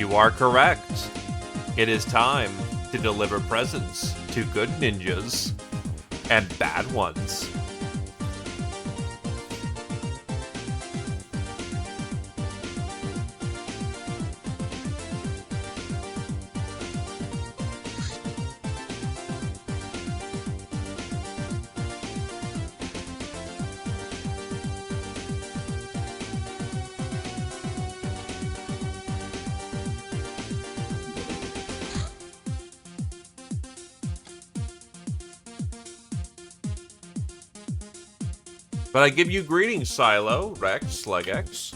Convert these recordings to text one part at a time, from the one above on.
You are correct. It is time to deliver presents to good ninjas and bad ones. But I give you greetings, Silo, Rex, Slegex.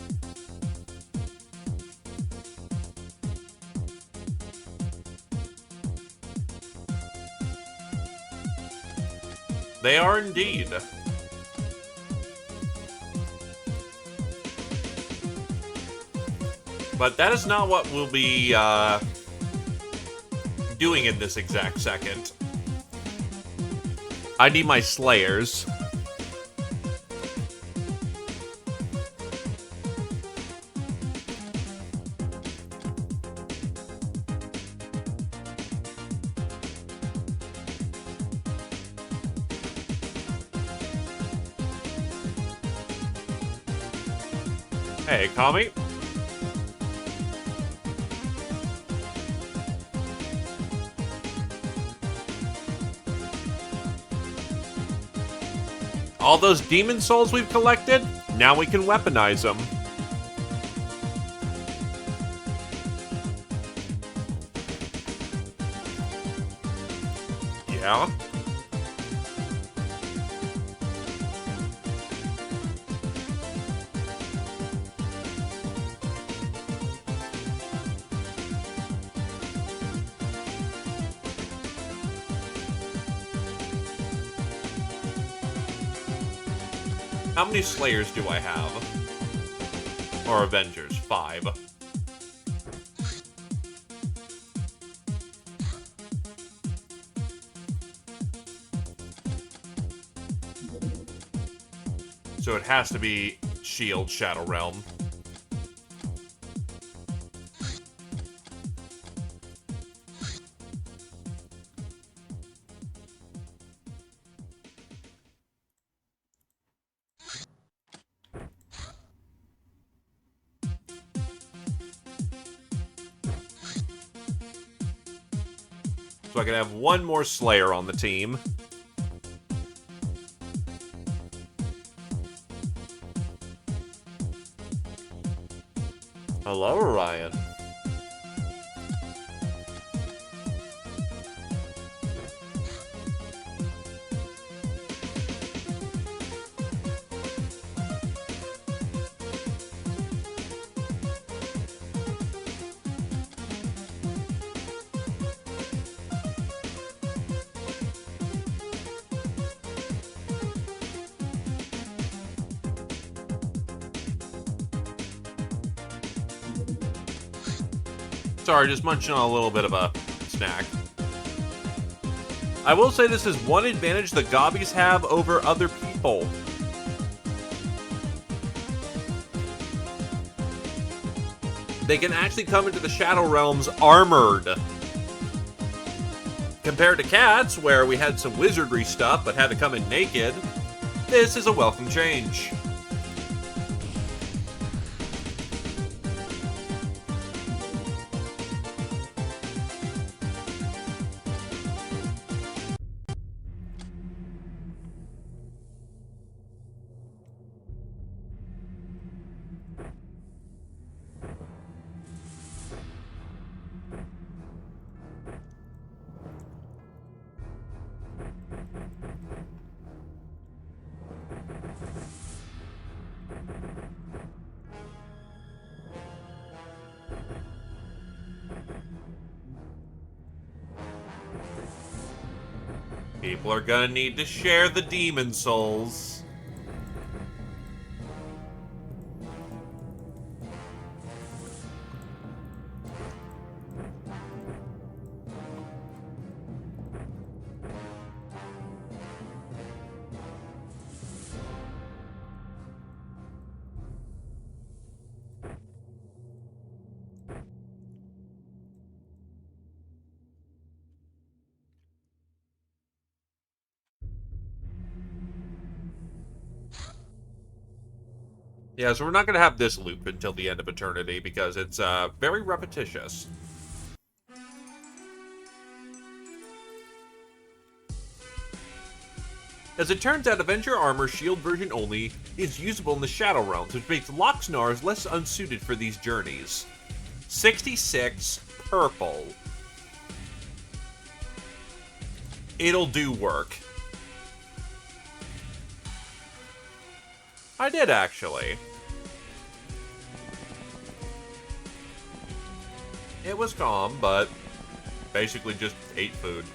They are indeed. But that is not what we'll be doing in this exact second. I need my Slayers. Hey, Kami. All those demon souls we've collected, now we can weaponize them. Yeah. How many Slayers do I have? Or Avengers? 5. So it has to be Shield, Shadow Realm. So I can have one more Slayer on the team. Hello, Orion. Sorry, just munching on a little bit of a snack. I will say this is one advantage the Gobbies have over other people. They can actually come into the Shadow Realms armored. Compared to cats, where we had some wizardry stuff but had to come in naked, this is a welcome change. People are gonna need to share the demon souls. Yeah, so we're not going to have this loop until the end of eternity because it's very repetitious. As it turns out, Avenger Armor Shield version only is usable in the Shadow Realms, which makes Loxnars less unsuited for these journeys. 66 purple. It'll do work. I did, actually. It was calm, but basically just ate food.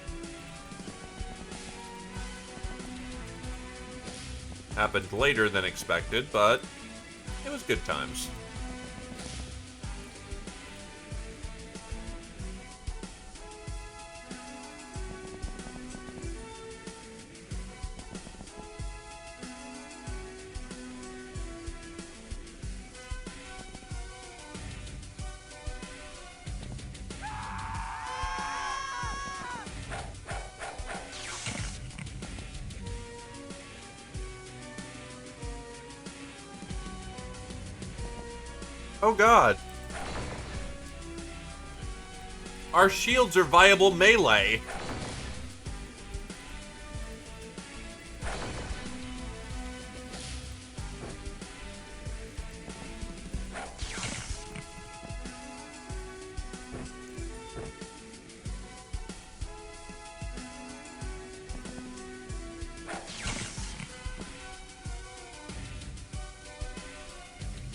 Happened later than expected, but it was good times. Oh god. Our shields are viable melee.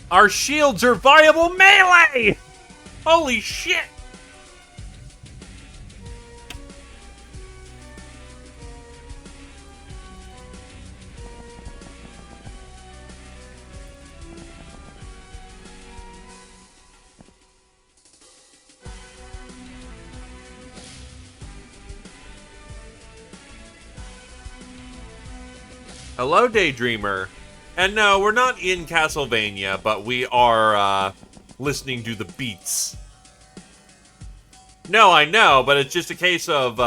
Our shields are viable melee! Holy shit! Hello, Daydreamer. And no, we're not in Castlevania, but we are, listening to the beats. No, I know, but it's just a case of,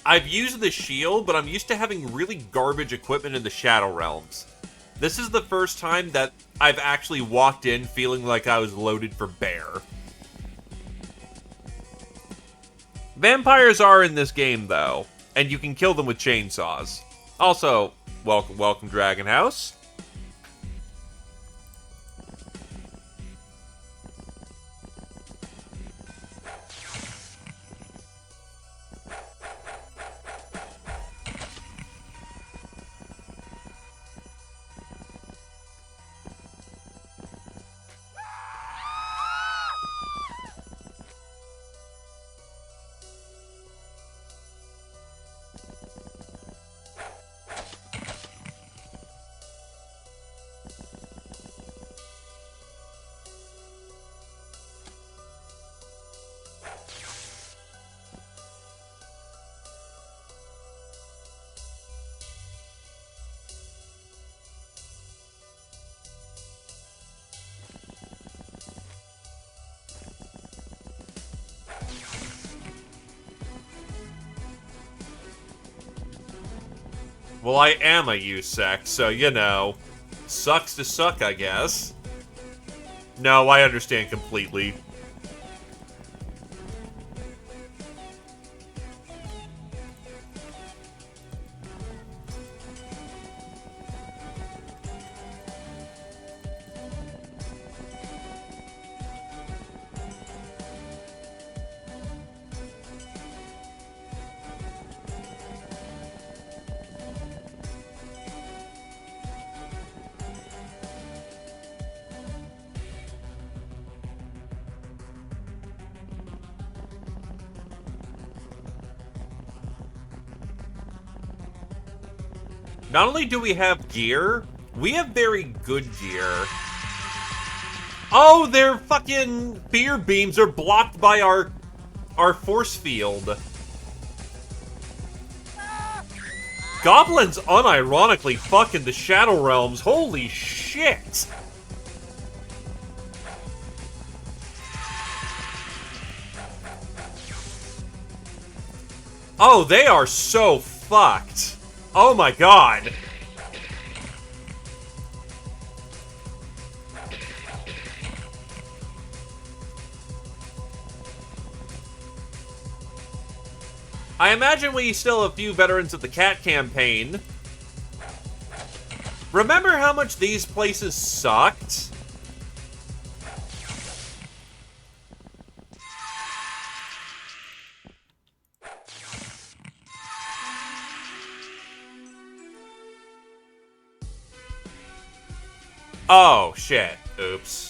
I've used the shield, but I'm used to having really garbage equipment in the Shadow Realms. This is the first time that I've actually walked in feeling like I was loaded for bear. Vampires are in this game, though, and you can kill them with chainsaws. Also, welcome, Dragon House. Well, I am a U-Sect, so, you know, sucks to suck, I guess. No, I understand completely. Not only do we have gear, we have very good gear. Oh, their fucking fear beams are blocked by our force field. Goblins unironically fucking the Shadow Realms. Holy shit. Oh, they are so fucked. Oh my god. I imagine we still have a few veterans of the cat campaign. Remember how much these places sucked? Oh, shit. Oops.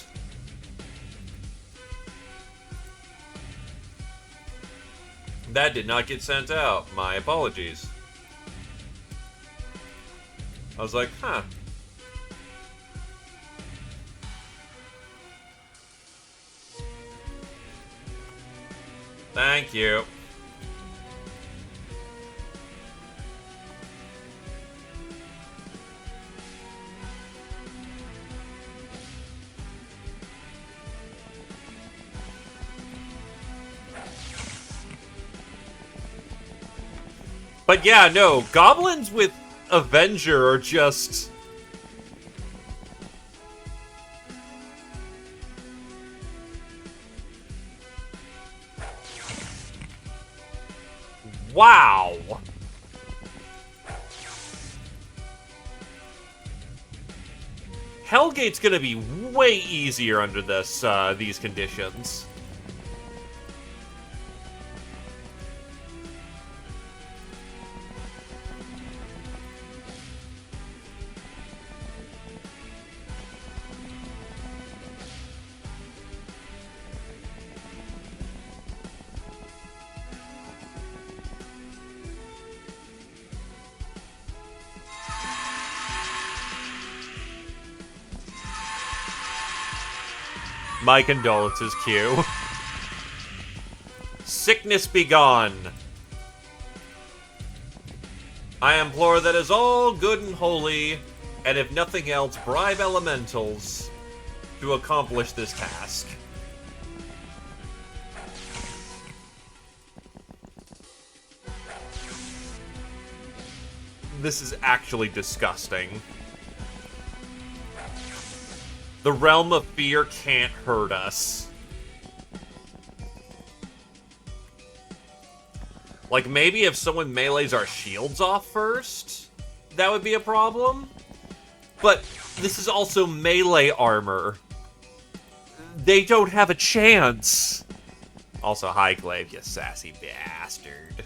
That did not get sent out. My apologies. I was like, huh. Thank you. But yeah, no, goblins with Avenger are just... Wow! Hellgate's gonna be way easier under this, these conditions. My condolences, Q. Sickness be gone. I implore that is all good and holy, and if nothing else, bribe elementals to accomplish this task. This is actually disgusting. The Realm of Fear can't hurt us. Like, maybe if someone melees our shields off first, that would be a problem. But this is also melee armor. They don't have a chance. Also, High Glaive, you sassy bastard.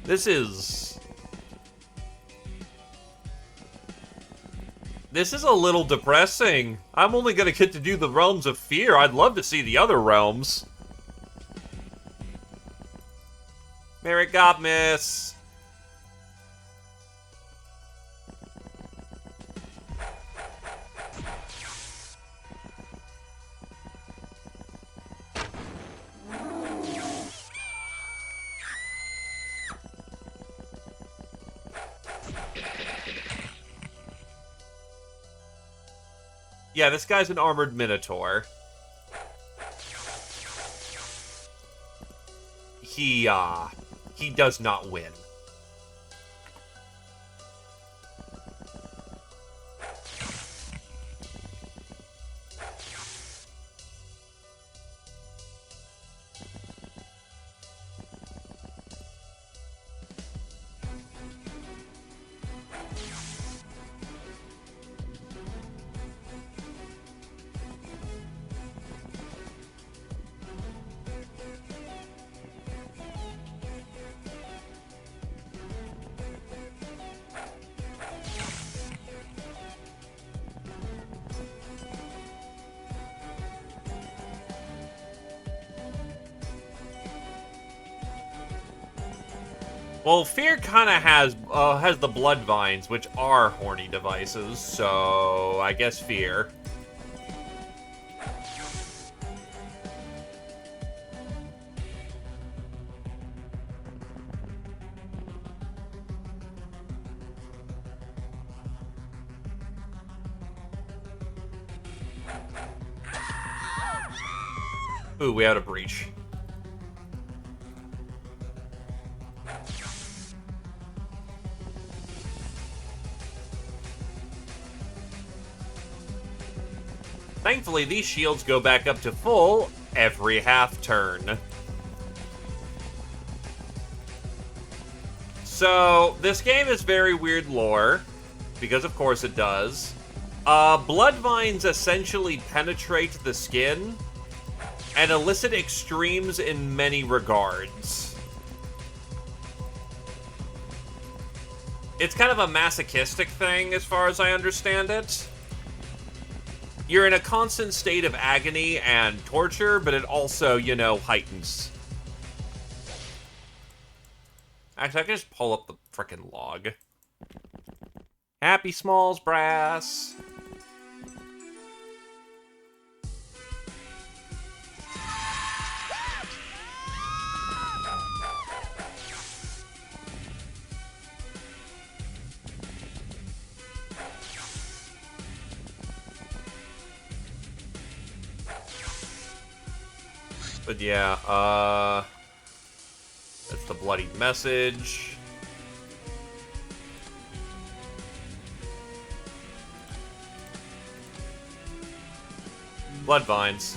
This is a little depressing. I'm only gonna get to do the Realms of Fear. I'd love to see the other realms. Merry Gobbies. Yeah, this guy's an armored minotaur. He does not win. Well, Fear kind of has the blood vines, which are horny devices, so I guess Fear. Ooh, we had a breach. Thankfully, these shields go back up to full every half turn. So, this game is very weird lore, because of course it does. Blood vines essentially penetrate the skin and elicit extremes in many regards. It's kind of a masochistic thing, as far as I understand it. You're in a constant state of agony and torture, but it also, you know, heightens. Actually, I can just pull up the frickin' log. Happy Smol's brass. But yeah, that's the bloody message. Blood vines.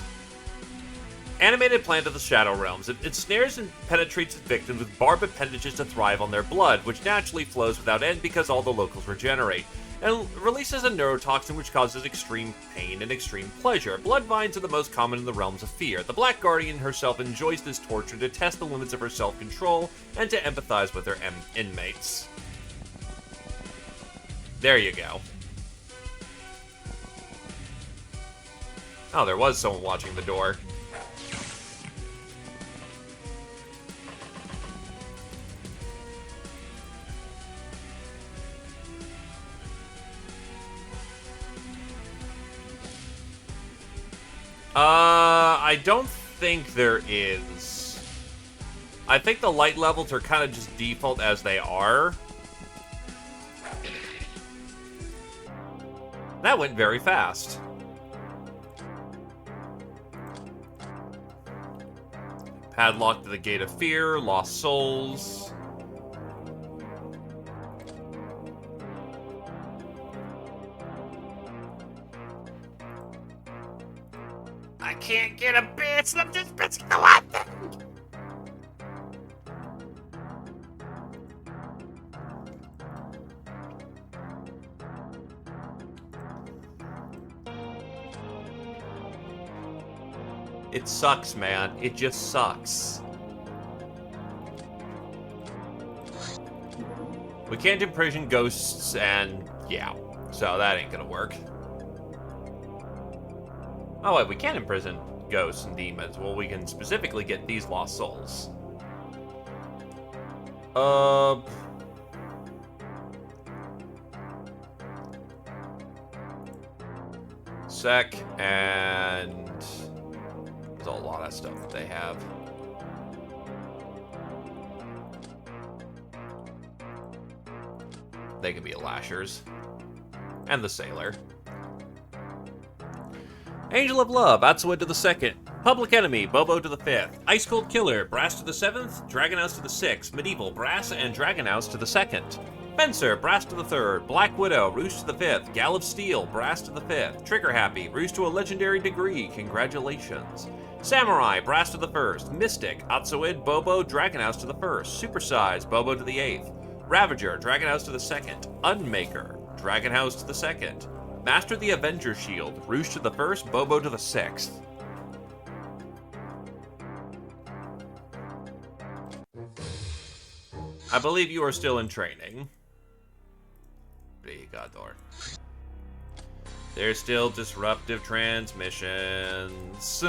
Animated plant of the Shadow Realms. It snares and penetrates its victims with barbed appendages to thrive on their blood, which naturally flows without end because all the locals regenerate, and releases a neurotoxin which causes extreme pain and extreme pleasure. Blood vines are the most common in the realms of fear. The Black Guardian herself enjoys this torture to test the limits of her self-control and to empathize with her inmates. There you go. Oh, there was someone watching the door. I don't think there is. I think the light levels are kind of just default as they are. That went very fast. Padlock to the Gate of Fear, Lost Souls. I can't get a bitch, I'm just missing the one thing. It sucks, man. It just sucks. We can't imprison ghosts, and yeah, so that ain't gonna work. Oh wait, we can imprison ghosts and demons. Well, we can specifically get these lost souls. Sec, and there's a lot of stuff that they have. They could be lashers. And the sailor. Angel of Love, Atsuid to the 2nd. Public Enemy, Bobo to the 5th. Ice Cold Killer, Brass to the 7th. Dragon House to the 6th. Medieval, Brass and Dragon House to the 2nd. Fencer, Brass to the 3rd. Black Widow, Roost to the 5th. Gal of Steel, Brass to the 5th. Trigger Happy, Roost to a legendary degree, congratulations. Samurai, Brass to the 1st. Mystic, Atsuid, Bobo, Dragon House to the 1st. Supersize, Bobo to the 8th. Ravager, Dragon House to the 2nd. Unmaker, Dragon House to the 2nd. Master the Avenger Shield, Roost to the 1st, Bobo to the 6th. I believe you are still in training. Brigador. There's still disruptive transmissions.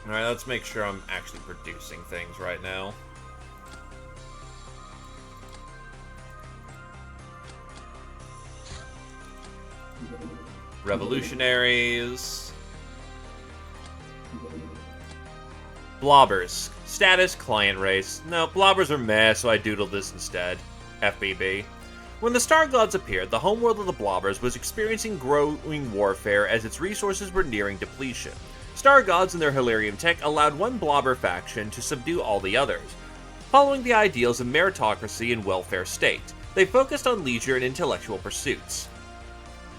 Alright, let's make sure I'm actually producing things right now. Revolutionaries. Blobbers. Status, client race. No, blobbers are meh, so I doodled this instead. FBB. When the Star Gods appeared, the homeworld of the blobbers was experiencing growing warfare as its resources were nearing depletion. Star Gods and their Hilarium tech allowed one blobber faction to subdue all the others. Following the ideals of meritocracy and welfare state, they focused on leisure and intellectual pursuits.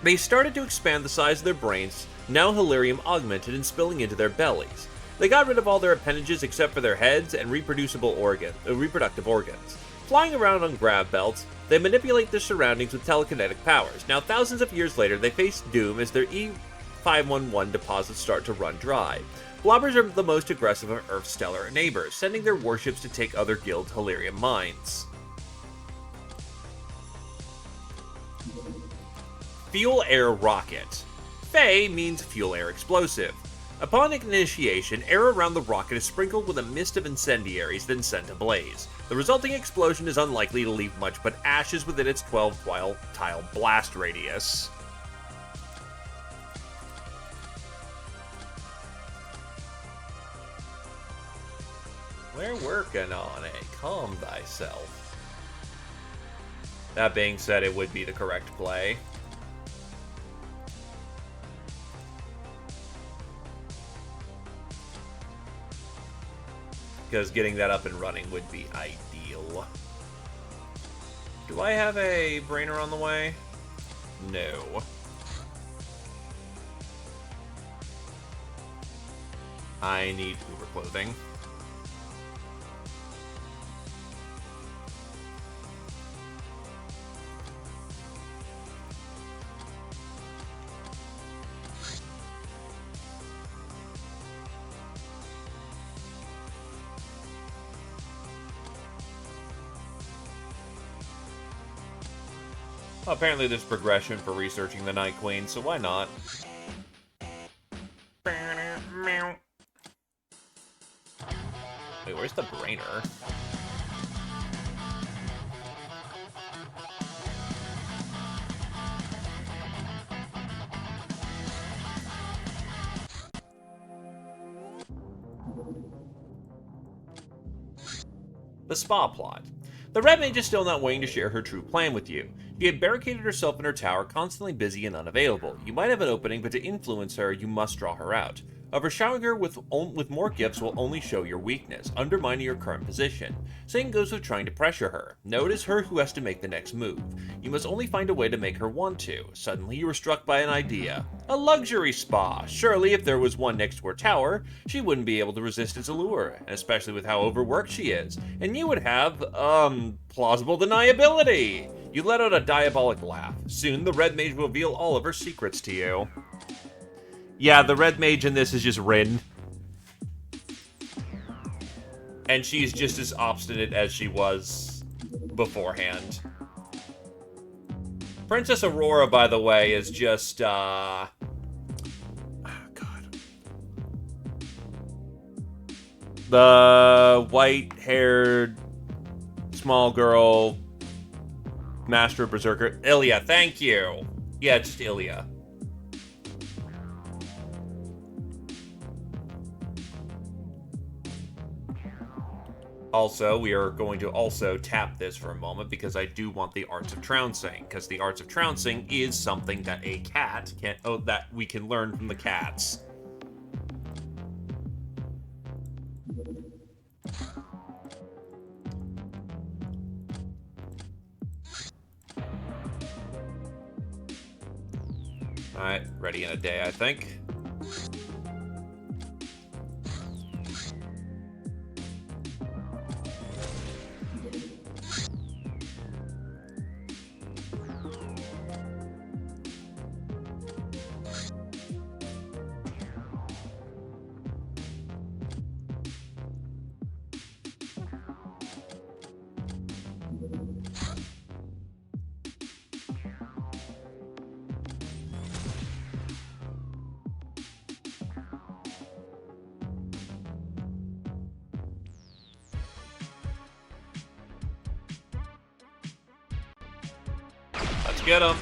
They started to expand the size of their brains now Hilarium augmented and spilling into their bellies. They got rid of all their appendages except for their heads and reproductive organs. Flying around on grab belts, they manipulate their surroundings with telekinetic powers. Now, thousands of years later, they face doom as their E511 deposits start to run dry. Blobbers are the most aggressive of Earth's stellar neighbors, sending their warships to take other guild Hilarium mines. Fuel Air Rocket. Fey means fuel air explosive. Upon initiation, air around the rocket is sprinkled with a mist of incendiaries, then sent ablaze. The resulting explosion is unlikely to leave much but ashes within its 12-tile blast radius. We're working on it. Calm thyself. That being said, it would be the correct play. Because getting that up and running would be ideal. Do I have a brainer on the way? No. I need Uber clothing. Well, apparently there's progression for researching the Night Queen, so why not? Wait, where's the brainer? The spa plot. The Red Mage is still not willing to share her true plan with you. She had barricaded herself in her tower, constantly busy and unavailable. You might have an opening, but to influence her, you must draw her out. Overshadowing her with more gifts will only show your weakness, undermining your current position. Same goes with trying to pressure her. No, it is her who has to make the next move. You must only find a way to make her want to. Suddenly, you were struck by an idea. A luxury spa. Surely, if there was one next to her tower, she wouldn't be able to resist its allure, especially with how overworked she is. And you would have, plausible deniability. You let out a diabolic laugh. Soon, the Red Mage will reveal all of her secrets to you. Yeah, the Red Mage in this is just Rin. And she's just as obstinate as she was beforehand. Princess Aurora, by the way, is just, oh, God. The white-haired small girl, Master of Berserker. Ilya, thank you. Yeah, it's just Ilya. Also, we are going to also tap this for a moment because I do want the Arts of Trouncing, because the Arts of Trouncing is something that a cat can, that we can learn from the cats. Alright, ready in a day, I think. Let's get him.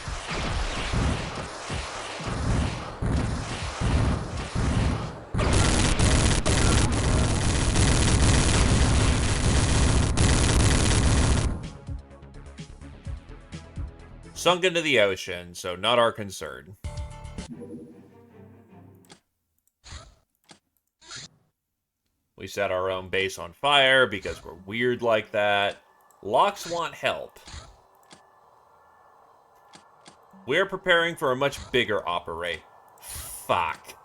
Sunk into the ocean, so not our concern. We set our own base on fire because we're weird like that. Locks want help. We're preparing for a much bigger operate. Fuck.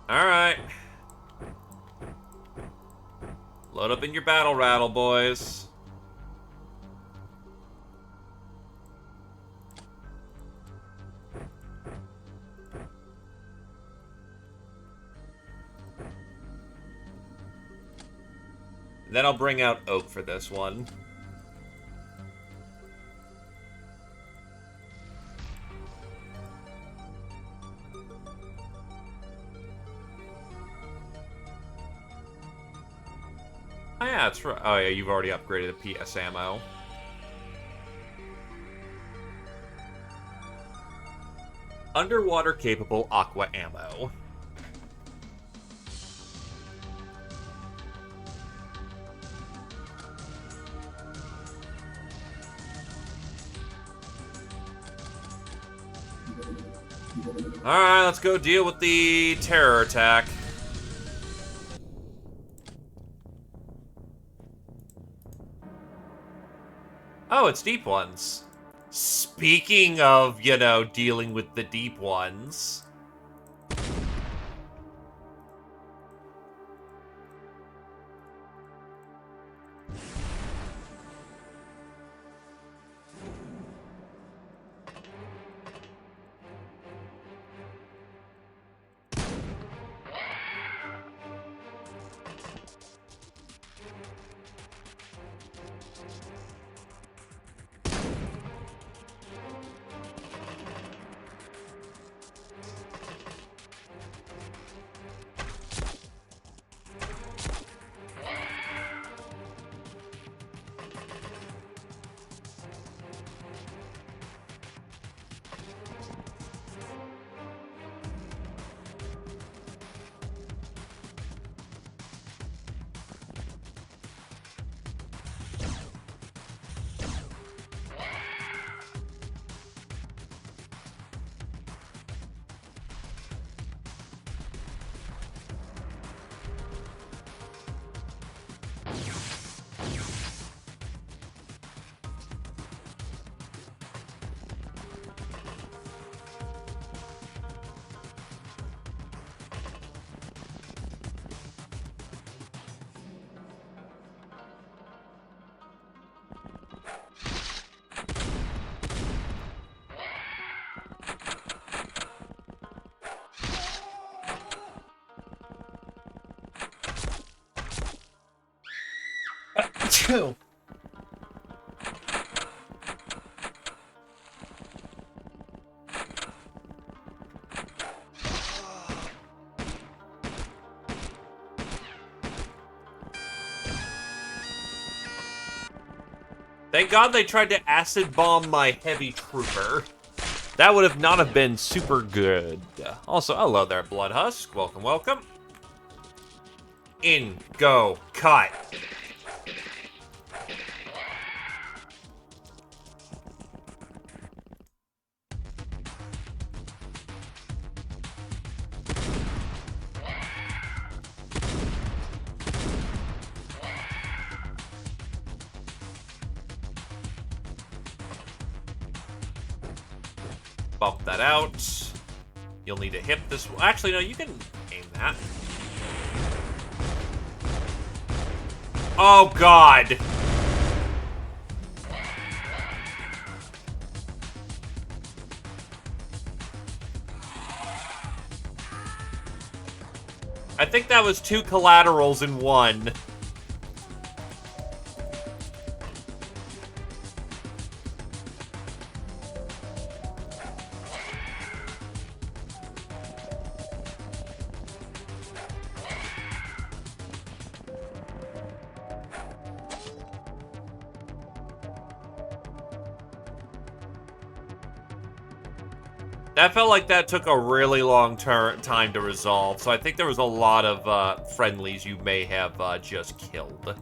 Alright. Load up in your battle rattle, boys. Then I'll bring out Oak for this one. Oh yeah, that's right. Oh yeah, you've already upgraded the PS ammo. Underwater capable aqua ammo. Alright, let's go deal with the terror attack. Oh, it's deep ones. Speaking of, you know, dealing with the deep ones. Two. Thank God they tried to acid bomb my heavy trooper. That would have not have been super good. Also, hello there, Bloodhusk. Welcome, welcome. In, go, cut. Bump that out. You'll need to hit this. Actually, no, you can aim that. Oh, God. I think that was 2 collaterals in 1. That felt like that took a really long time to resolve, so I think there was a lot of friendlies you may have just killed.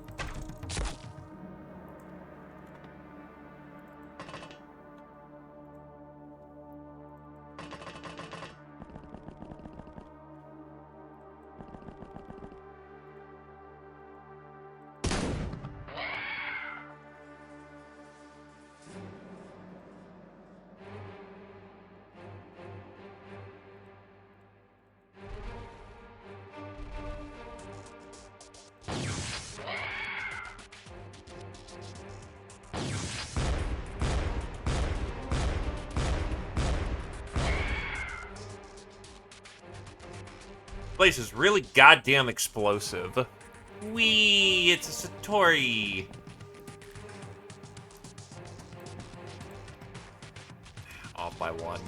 Place is really goddamn explosive. Whee! It's a Satori! Off by one.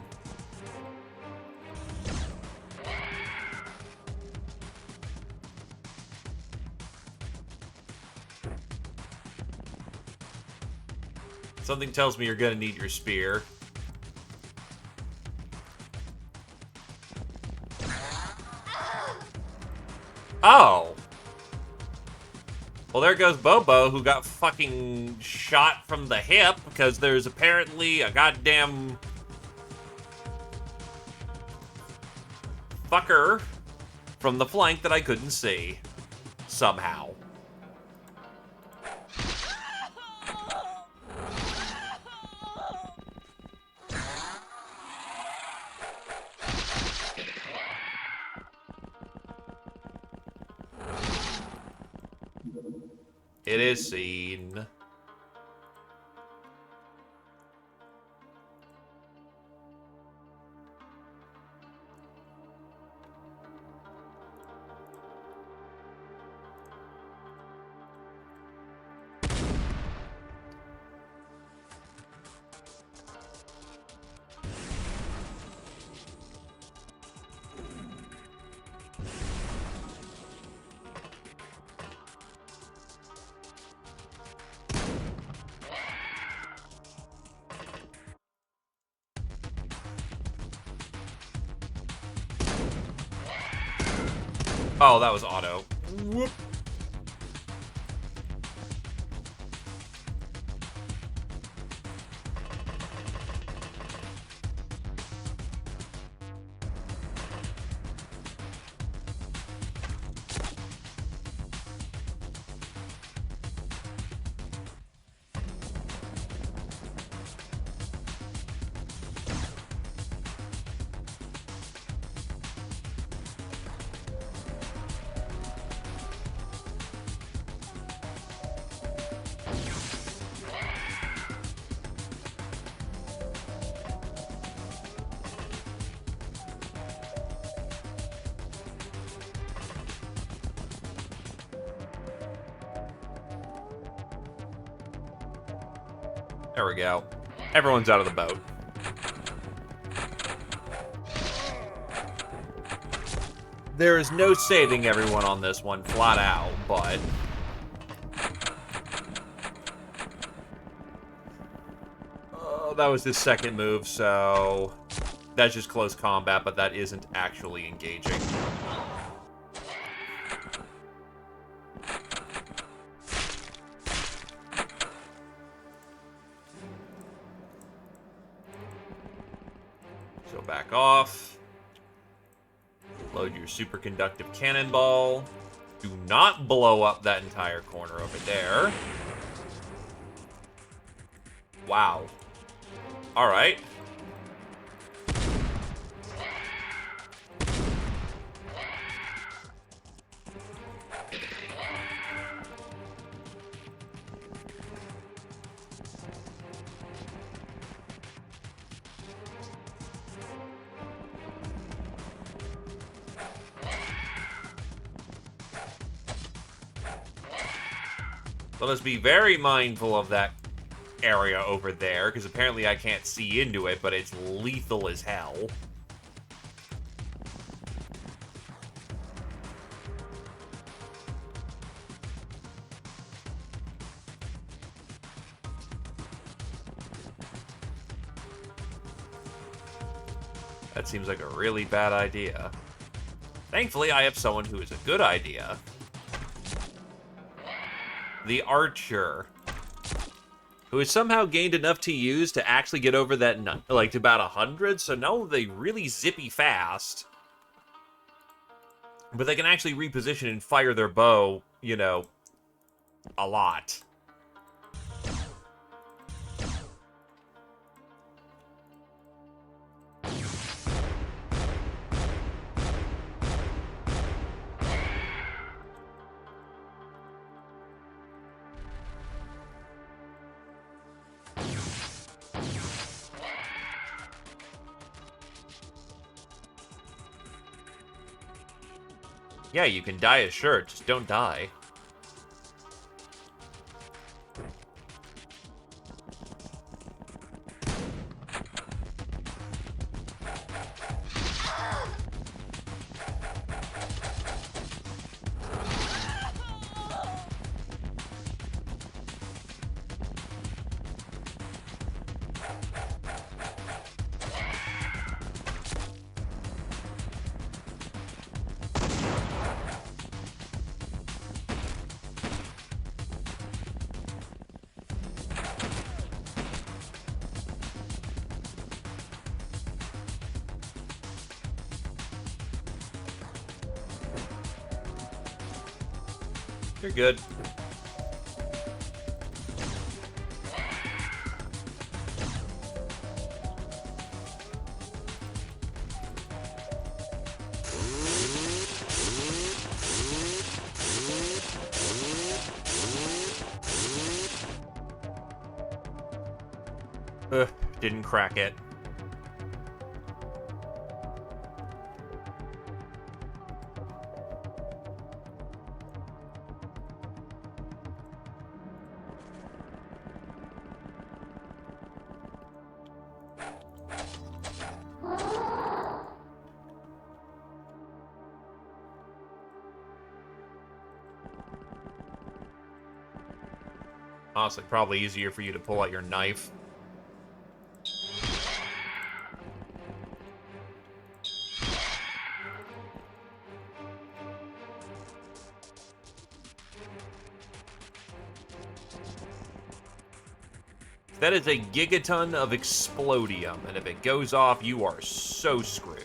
Something tells me you're gonna need your spear. Oh! Well, there goes Bobo, who got fucking shot from the hip, because there's apparently a goddamn fucker from the flank that I couldn't see. Somehow. It is seen. Oh, that was auto. Whoop. There we go. Everyone's out of the boat. There is no saving everyone on this one, flat out, but... that was his second move, so... that's just close combat, but that isn't actually engaging. So back off. Load your superconductive cannonball. Do not blow up that entire corner over there. Wow. Alright. So let's be very mindful of that area over there, because apparently I can't see into it, but it's lethal as hell. That seems like a really bad idea. Thankfully, I have someone who is a good idea. The Archer. Who has somehow gained enough TUs to actually get over that, like, to about 100, so no, they really zippy fast. But they can actually reposition and fire their bow, you know, a lot. Yeah, you can dye a shirt, just don't die. You're good. Ugh, didn't crack it. Honestly, probably easier for you to pull out your knife. That is a gigaton of explodium, and if it goes off, you are so screwed.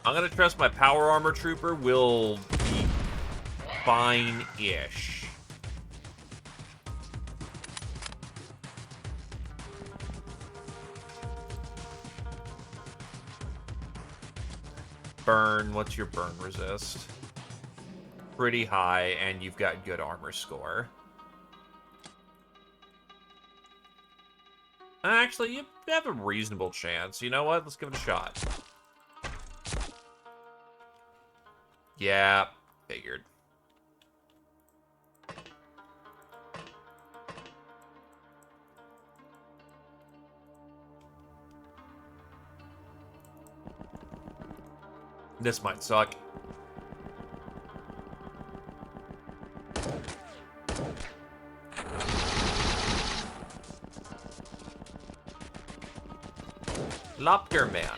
I'm gonna trust my power armor trooper will be fine-ish. Burn, what's your burn resist? Pretty high, and you've got good armor score. Actually, you have a reasonable chance. You know what? Let's give it a shot. Yeah, figured. This might suck. Lobster Man.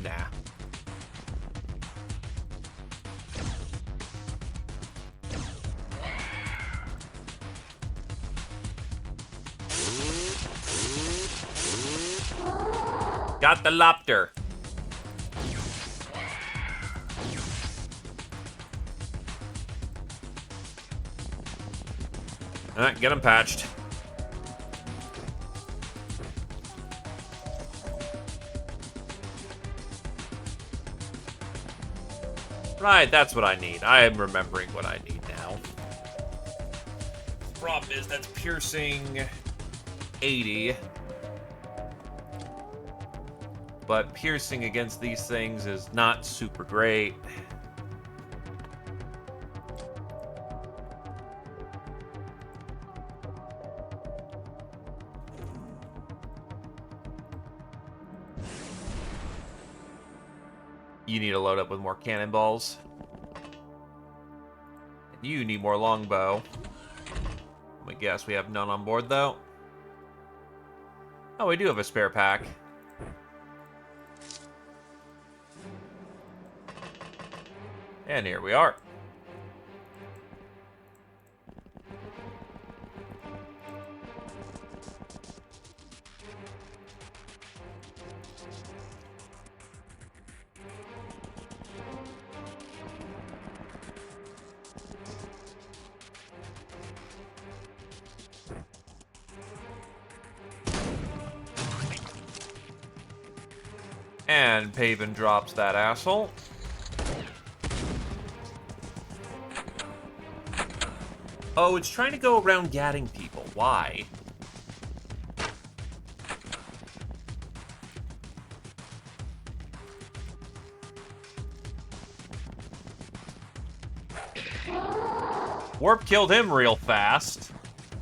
Nah. Got the lobster. Alright, get him patched. Right, that's what I need. I am remembering what I need now. Problem is, that's piercing 80. But piercing against these things is not super great. You need to load up with more cannonballs. And you need more longbow. Let me guess we have none on board, though. Oh, we do have a spare pack. And here we are. And Paven drops that asshole. Oh, it's trying to go around gatting people. Why? Warp killed him real fast.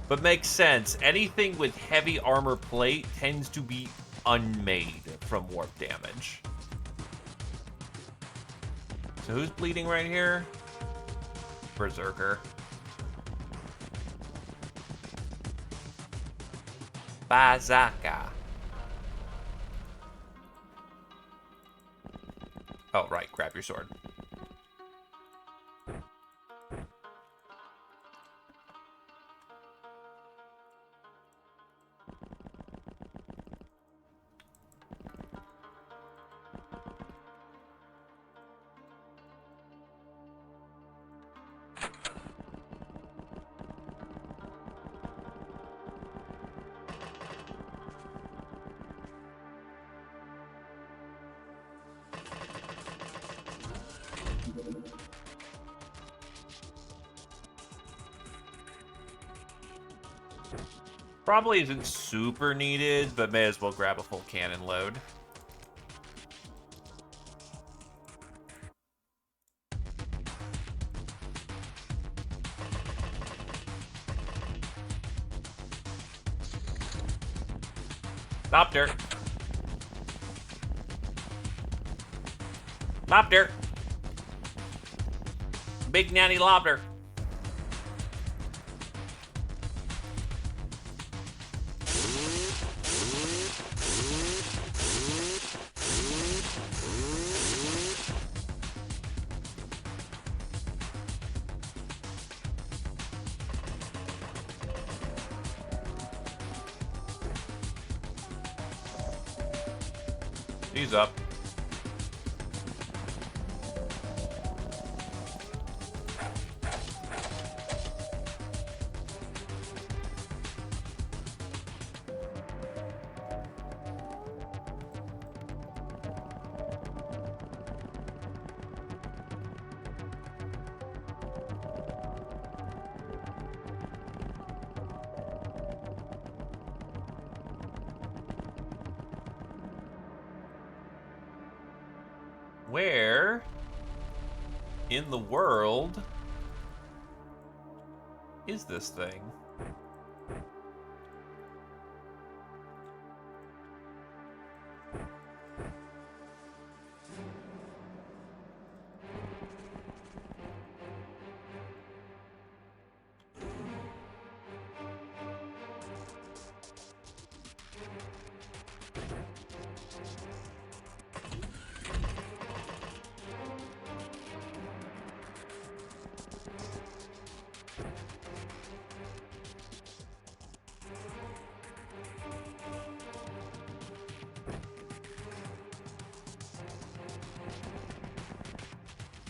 But makes sense. Anything with heavy armor plate tends to be unmade from warp damage. So who's bleeding right here? Berserker. Bazaka. Oh, right. Grab your sword. Probably isn't super needed, but may as well grab a full cannon load. Lobster. Lobster. Big natty lobster. He's up. Where in the world is this thing?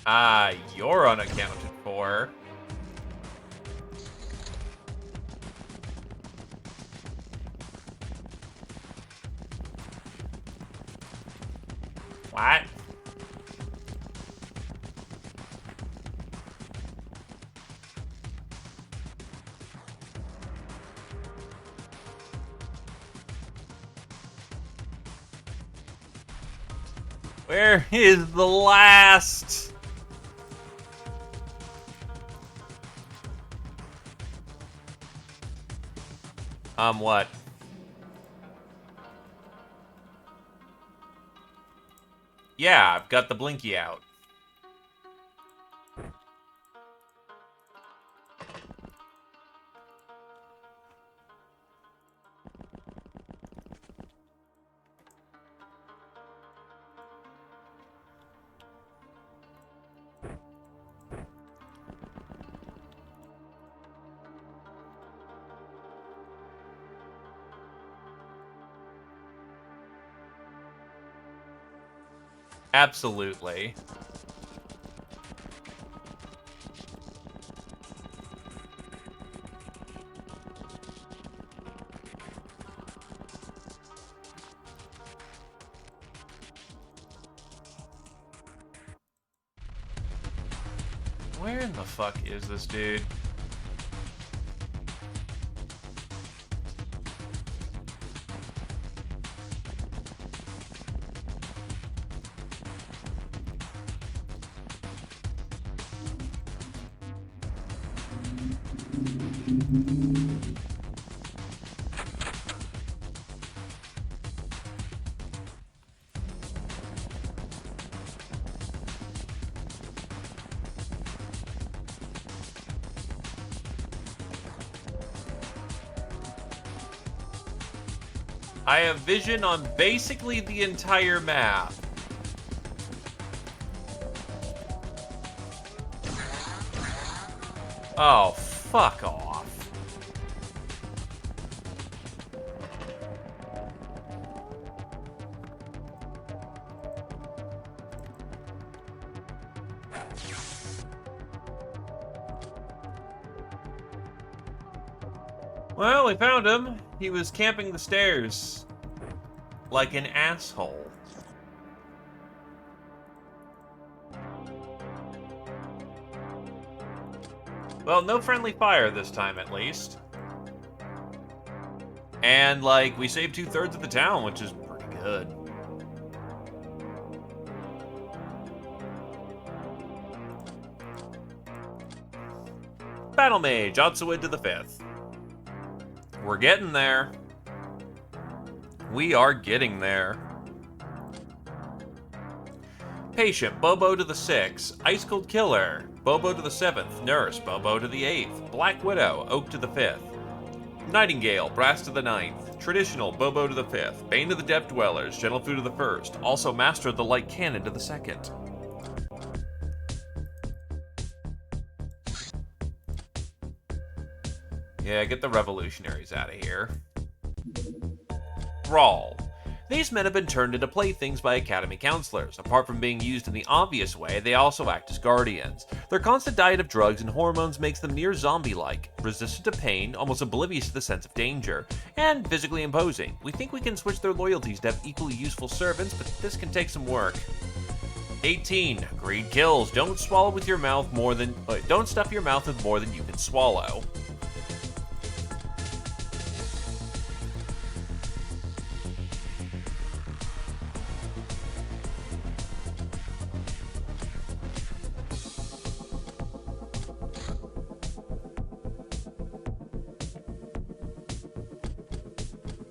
Ah, you're unaccounted for. What? Where is the last? What? Yeah, I've got the blinky out. Absolutely. Where in the fuck is this dude? I have vision on basically the entire map. Oh, fuck off. Well, we found him. He was camping the stairs. Like an asshole. Well, no friendly fire this time, at least. And, like, we saved 2/3 of the town, which is pretty good. Battle Mage, Otsuid to the 5th. We're getting there. We are getting there. Patient, Bobo to the 6th. Ice Cold Killer, Bobo to the 7th. Nurse, Bobo to the 8th. Black Widow, Oak to the 5th. Nightingale, Brass to the 9th. Traditional, Bobo to the 5th. Bane to the Depth Dwellers, Gentle Fu to the 1st. Also Master of the Light Cannon to the 2nd. Yeah, get the revolutionaries out of here. Thrall. These men have been turned into playthings by Academy counselors. Apart from being used in the obvious way, they also act as guardians. Their constant diet of drugs and hormones makes them near zombie-like, resistant to pain, almost oblivious to the sense of danger, and physically imposing. We think we can switch their loyalties to have equally useful servants, but this can take some work. 18. Greed kills. Don't swallow with your mouth more than... don't stuff your mouth with more than you can swallow.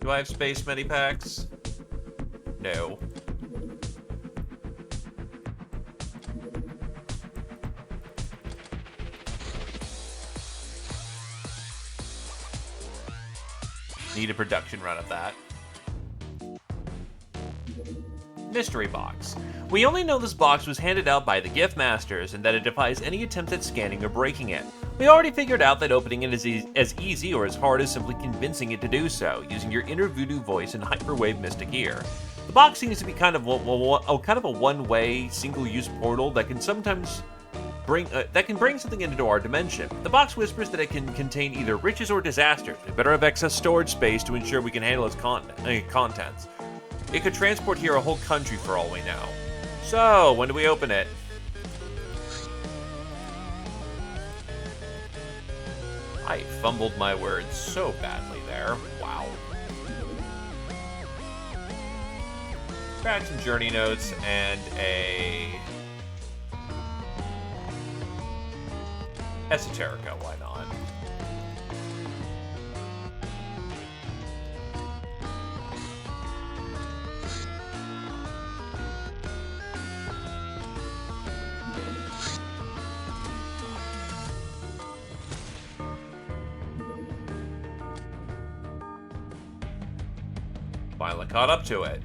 Do I have space medipacks? No. Need a production run of that. Mystery box. We only know this box was handed out by the gift masters and that it defies any attempt at scanning or breaking it. We already figured out that opening it is as easy or as hard as simply convincing it to do so, using your inner voodoo voice and hyperwave mystic ear. The box seems to be kind of a one-way, single-use portal that can sometimes bring something into our dimension. The box whispers that it can contain either riches or disasters. We better have excess storage space to ensure we can handle its contents. It could transport here a whole country for all we know. So, when do we open it? I fumbled my words so badly there. Wow. Grab some journey notes and a... Esoterica, why not? Finally caught up to it.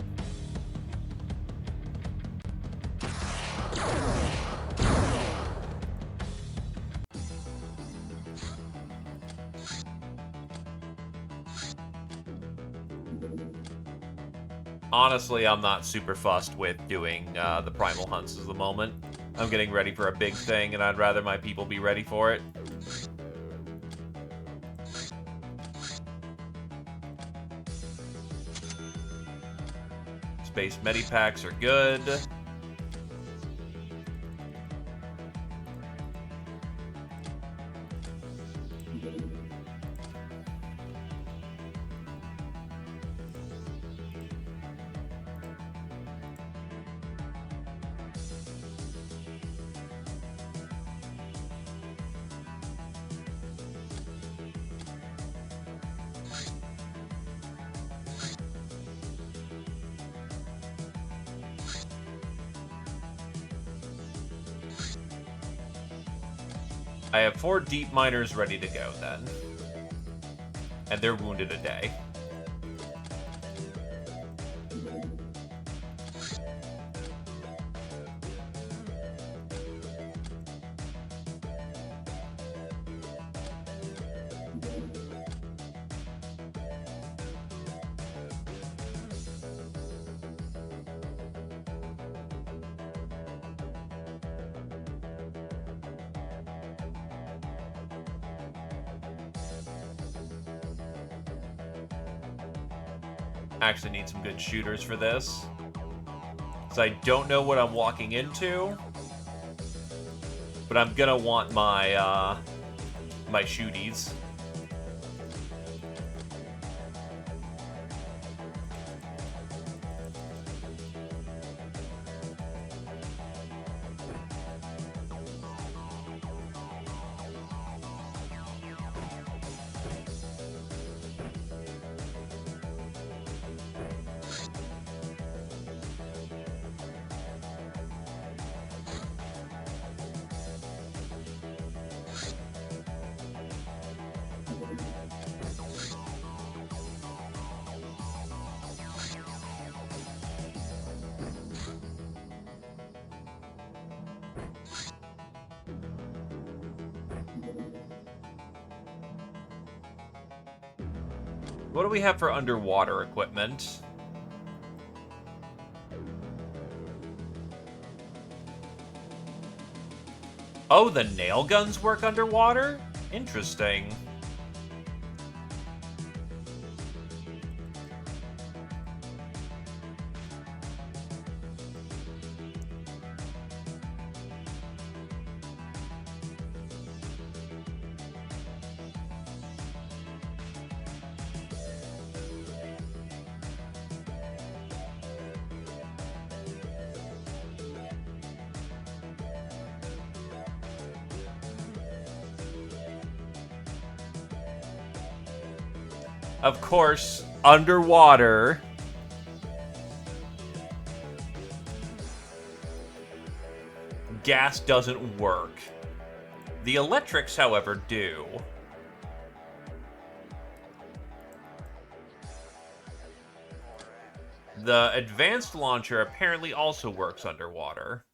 Honestly, I'm not super fussed with doing the primal hunts at the moment. I'm getting ready for a big thing, and I'd rather my people be ready for it. Space medipacks are good. I have 4 deep miners ready to go then. And they're wounded a day. Actually need some good shooters for this. Because I don't know what I'm walking into. But I'm gonna want my, my shooties. What do we have for underwater equipment? Oh, the nail guns work underwater? Interesting. Of course, underwater. Gas doesn't work. The electrics, however, do. The advanced launcher apparently also works underwater.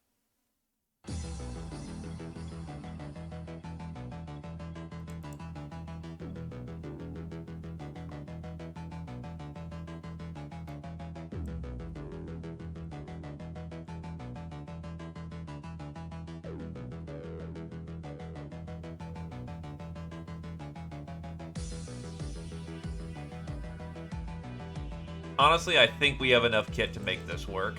Honestly, I think we have enough kit to make this work.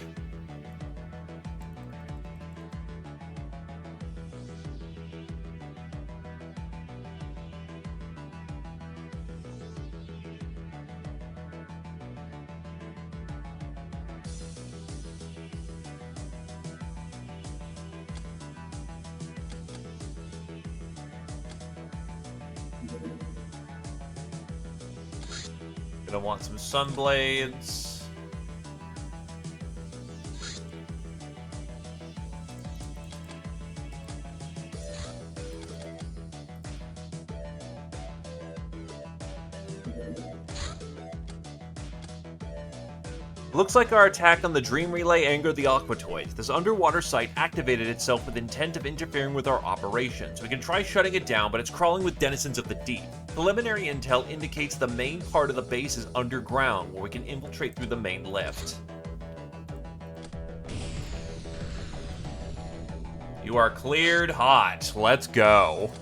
Gonna want some sunblades. Looks like our attack on the Dream Relay angered the Aquatoid. This underwater site activated itself with intent of interfering with our operations. We can try shutting it down, but it's crawling with denizens of the deep. Preliminary intel indicates the main part of the base is underground, where we can infiltrate through the main lift. You are cleared hot. Let's go.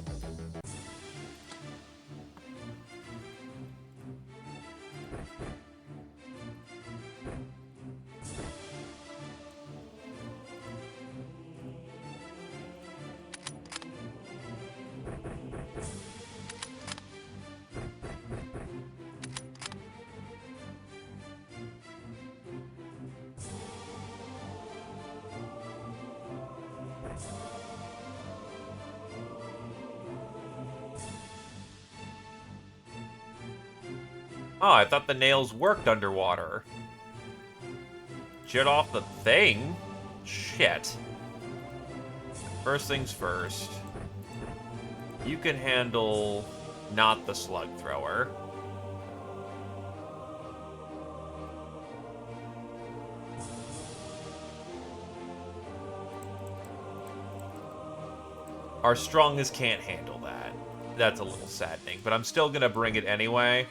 Oh, I thought the nails worked underwater. Shit off the thing? Shit. First things first. You can handle not the slug thrower. Our strongest can't handle that. That's a little saddening, but I'm still gonna bring it anyway.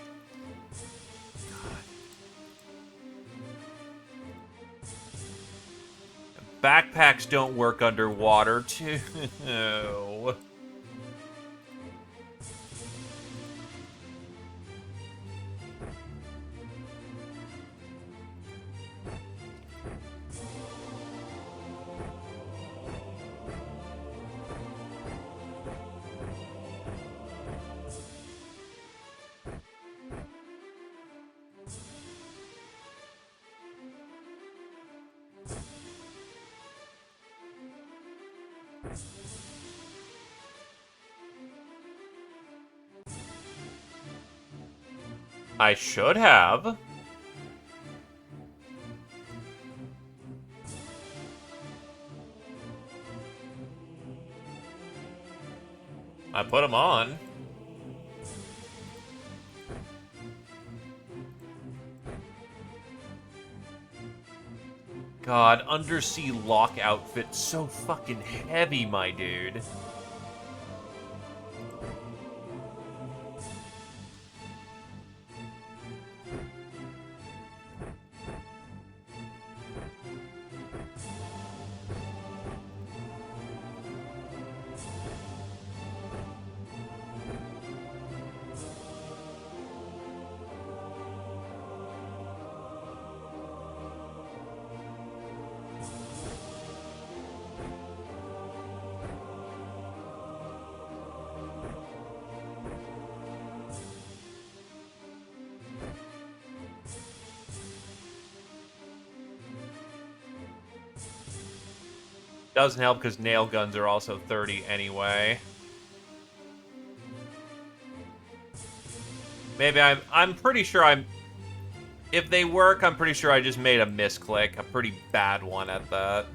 Backpacks don't work underwater, too. I should have. I put them on. God, undersea lock outfit so fucking heavy, my dude. Doesn't help because nail guns are also 30 anyway. Maybe I'm pretty sure if they work, I'm pretty sure I just made a misclick. A pretty bad one at that.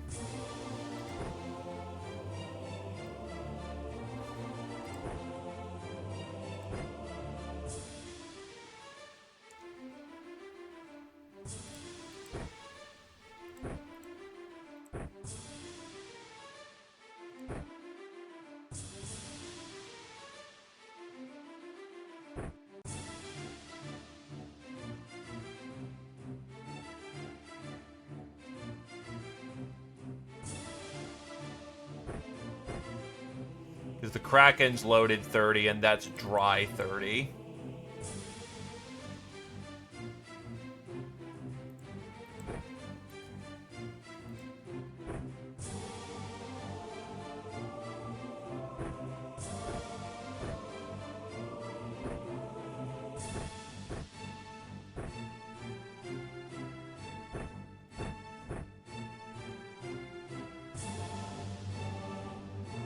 Because the Kraken's loaded 30, and that's dry 30.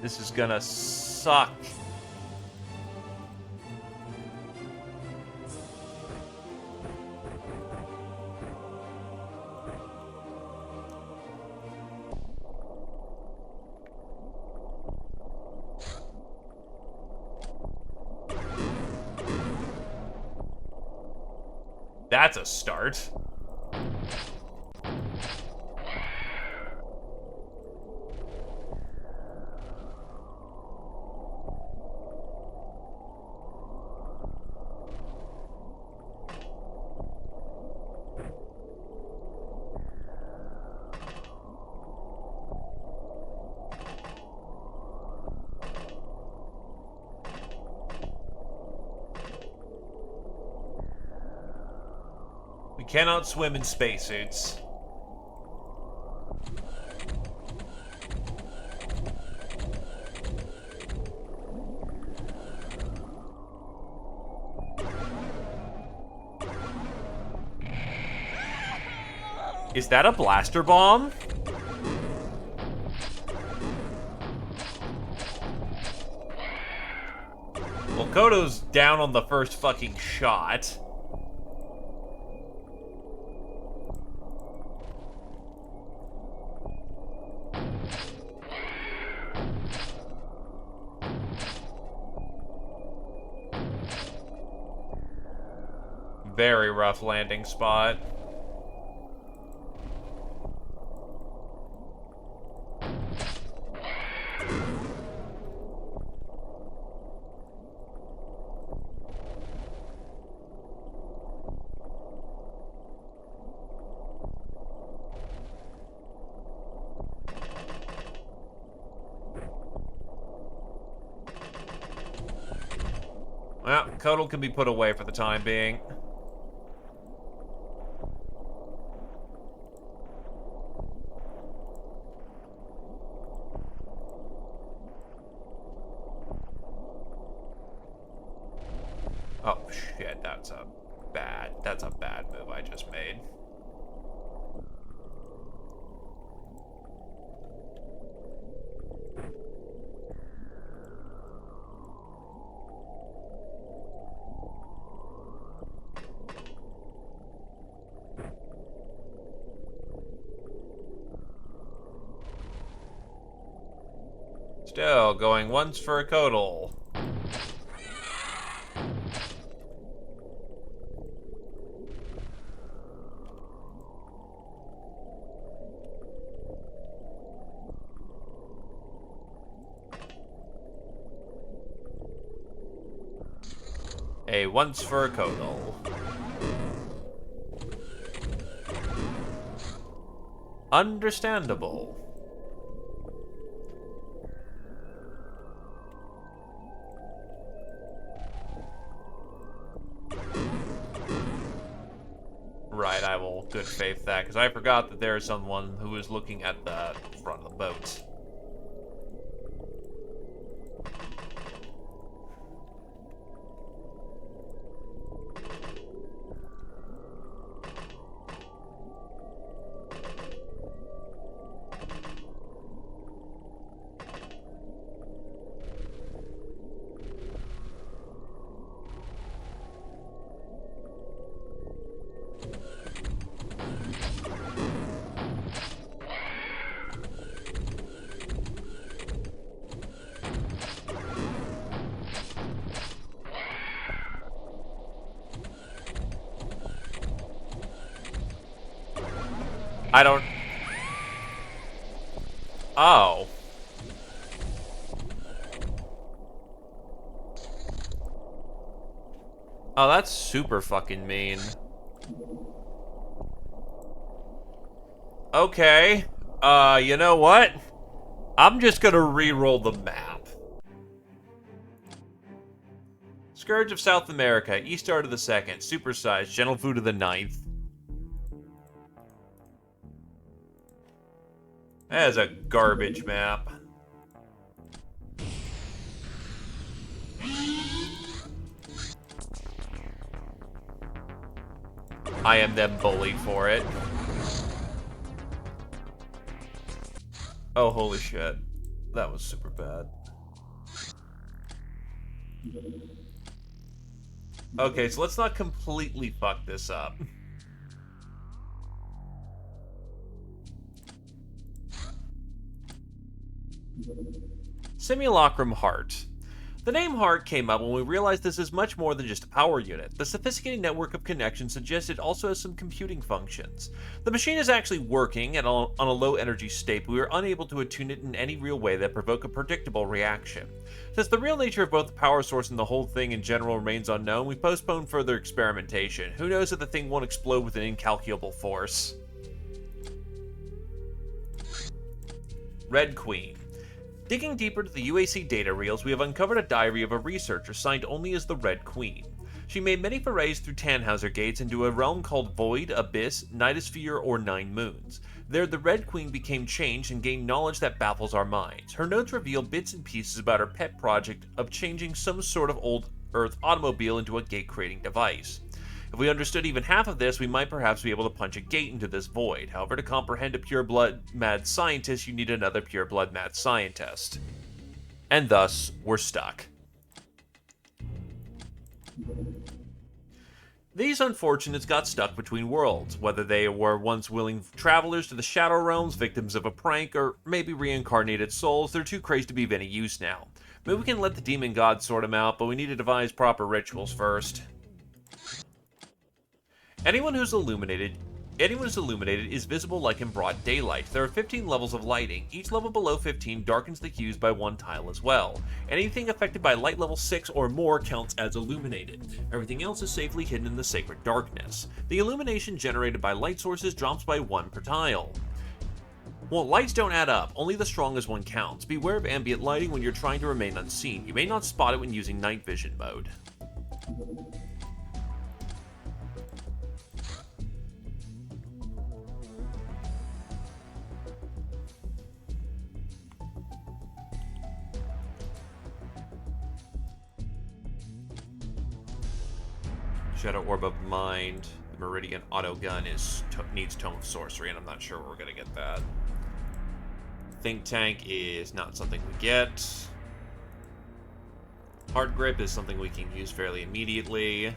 This is gonna suck. That's a start. cannot swim in spacesuits. Is that a blaster bomb? Well, Kodo's down on the first fucking shot. Very rough landing spot. Well, Kodo can be put away for the time being. Oh, shit, that's a bad move I just made. Still going once for a Kodal. A once for a Kodal. Understandable. Right, I will good faith that, because I forgot that there is someone who is looking at the front of the boat. I don't... Oh. Oh, that's super fucking mean. Okay. You know what? I'm just gonna re-roll the map. Scourge of South America, Eastart of the 2nd, Supersized, Gentle Food of the 9th. That is a garbage map. I am then bullied for it. Oh, holy shit. That was super bad. Okay, so let's not completely fuck this up. Simulacrum Heart. The name Heart came up when we realized this is much more than just a power unit. The sophisticated network of connections suggests it also has some computing functions. The machine is actually working on a low energy state, but we are unable to attune it in any real way that provoke a predictable reaction. Since the real nature of both the power source and the whole thing in general remains unknown, we postpone further experimentation. Who knows if the thing won't explode with an incalculable force. Red Queen. Digging deeper to the UAC data reels, we have uncovered a diary of a researcher signed only as the Red Queen. She made many forays through Tannhauser Gates into a realm called Void, Abyss, Nightosphere, or Nine Moons. There, the Red Queen became changed and gained knowledge that baffles our minds. Her notes reveal bits and pieces about her pet project of changing some sort of old Earth automobile into a gate-creating device. If we understood even half of this, we might perhaps be able to punch a gate into this void. However, to comprehend a pure-blood mad scientist, you need another pure-blood mad scientist. And thus, we're stuck. These unfortunates got stuck between worlds, whether they were once willing travelers to the Shadow Realms, victims of a prank, or maybe reincarnated souls. They're too crazy to be of any use now. Maybe we can let the demon gods sort them out, but we need to devise proper rituals first. Anyone who's illuminated is visible like in broad daylight. There are 15 levels of lighting. Each level below 15 darkens the hues by one tile as well. Anything affected by light level 6 or more counts as illuminated. Everything else is safely hidden in the sacred darkness. The illumination generated by light sources drops by 1 per tile. Well, lights don't add up, only the strongest one counts. Beware of ambient lighting when you're trying to remain unseen. You may not spot it when using night vision mode. Shadow Orb of Mind. The Meridian Auto Gun needs Tome of Sorcery, and I'm not sure where we're going to get that. Think Tank is not something we get. Hard Grip is something we can use fairly immediately.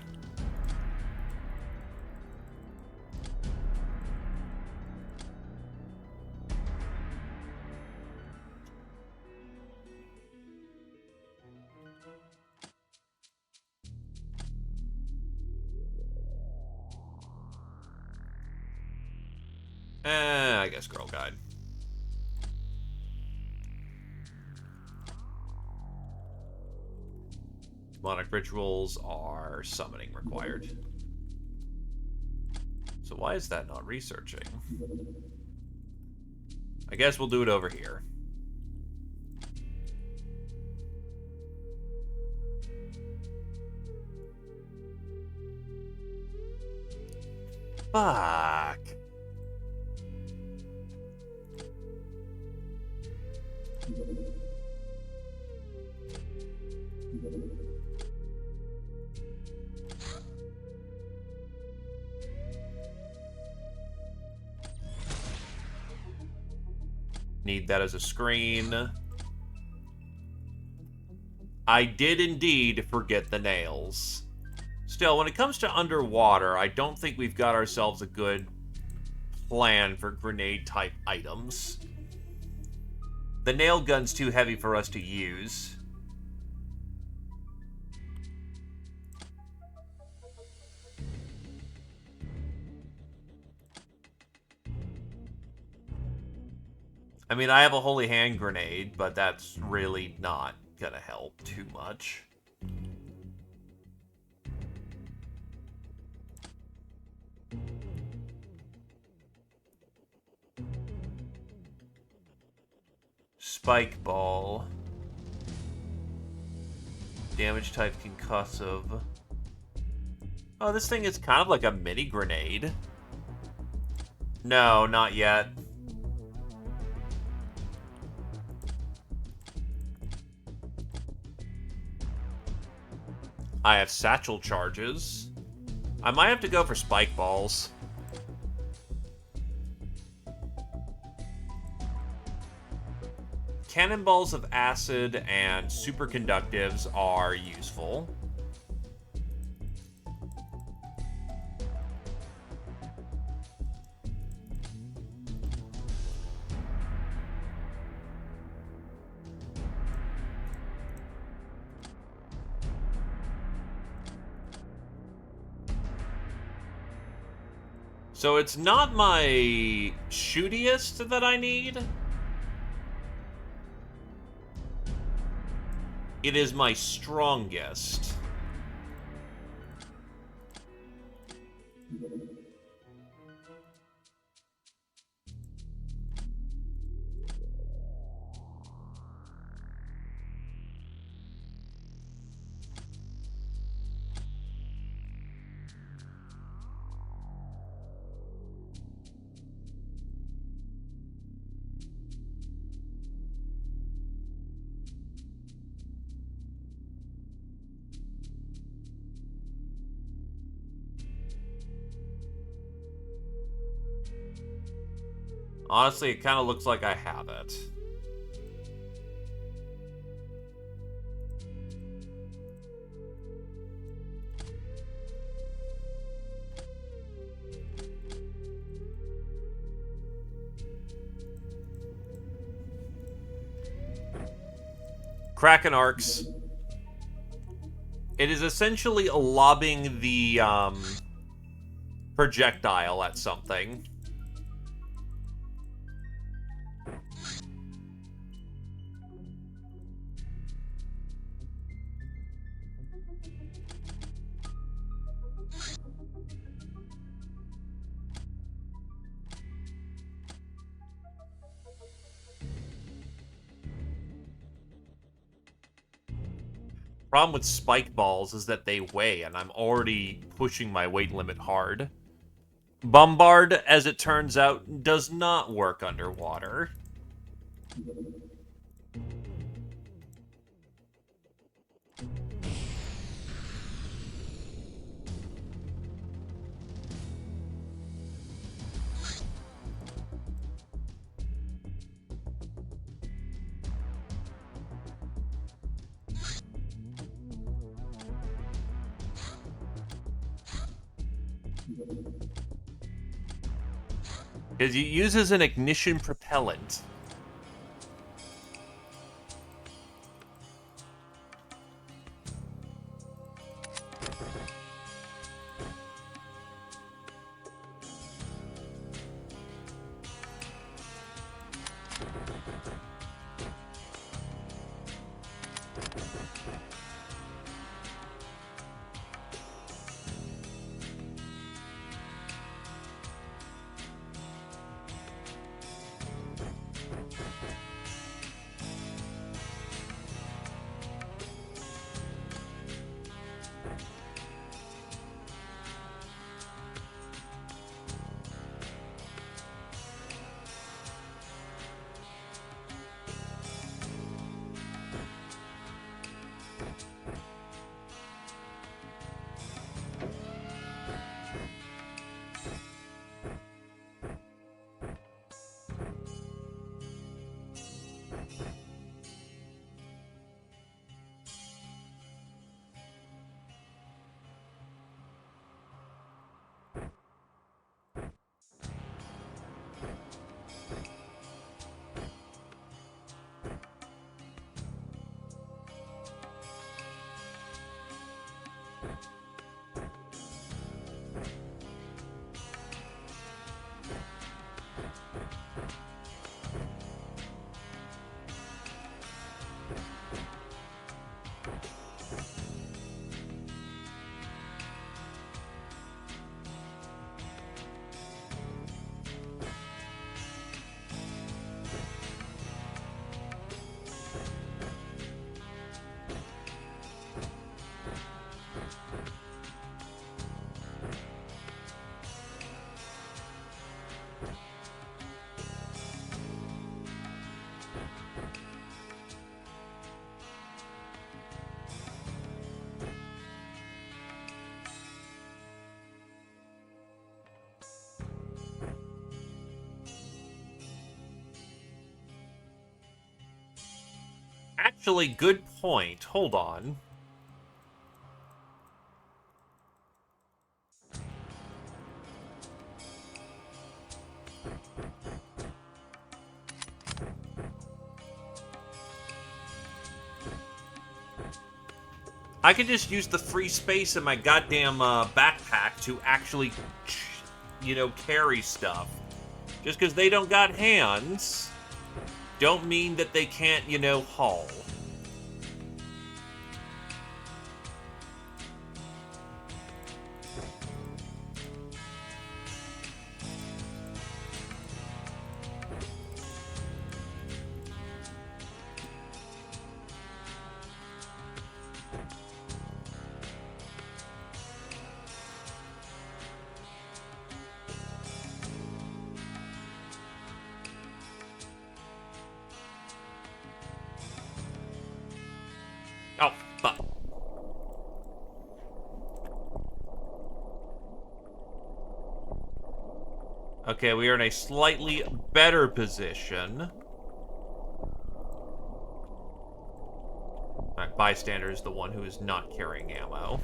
I guess Girl Guide. Demonic rituals are summoning required. So why is that not researching? I guess we'll do it over here. Fuck. Need that as a screen. I did indeed forget the nails. Still, when it comes to underwater, I don't think we've got ourselves a good plan for grenade-type items. The nail gun's too heavy for us to use. I mean, I have a holy hand grenade, but that's really not gonna help too much. Spike ball. Damage type concussive. Oh, this thing is kind of like a mini grenade. No, not yet. I have satchel charges. I might have to go for spike balls. Cannonballs of acid and superconductives are useful. So it's not my shootiest that I need. It is my strongest. Honestly, it kind of looks like I have it. Kraken arcs. It is essentially lobbing the projectile at something. Problem with spike balls is that they weigh, and I'm already pushing my weight limit hard. Bombard, as it turns out, does not work underwater. Because it uses an ignition propellant. Actually, good point. Hold on. I can just use the free space in my goddamn backpack to actually, carry stuff. Just because they don't got hands, don't mean that they can't, haul. Okay, we are in a slightly better position. Alright, bystander is the one who is not carrying ammo.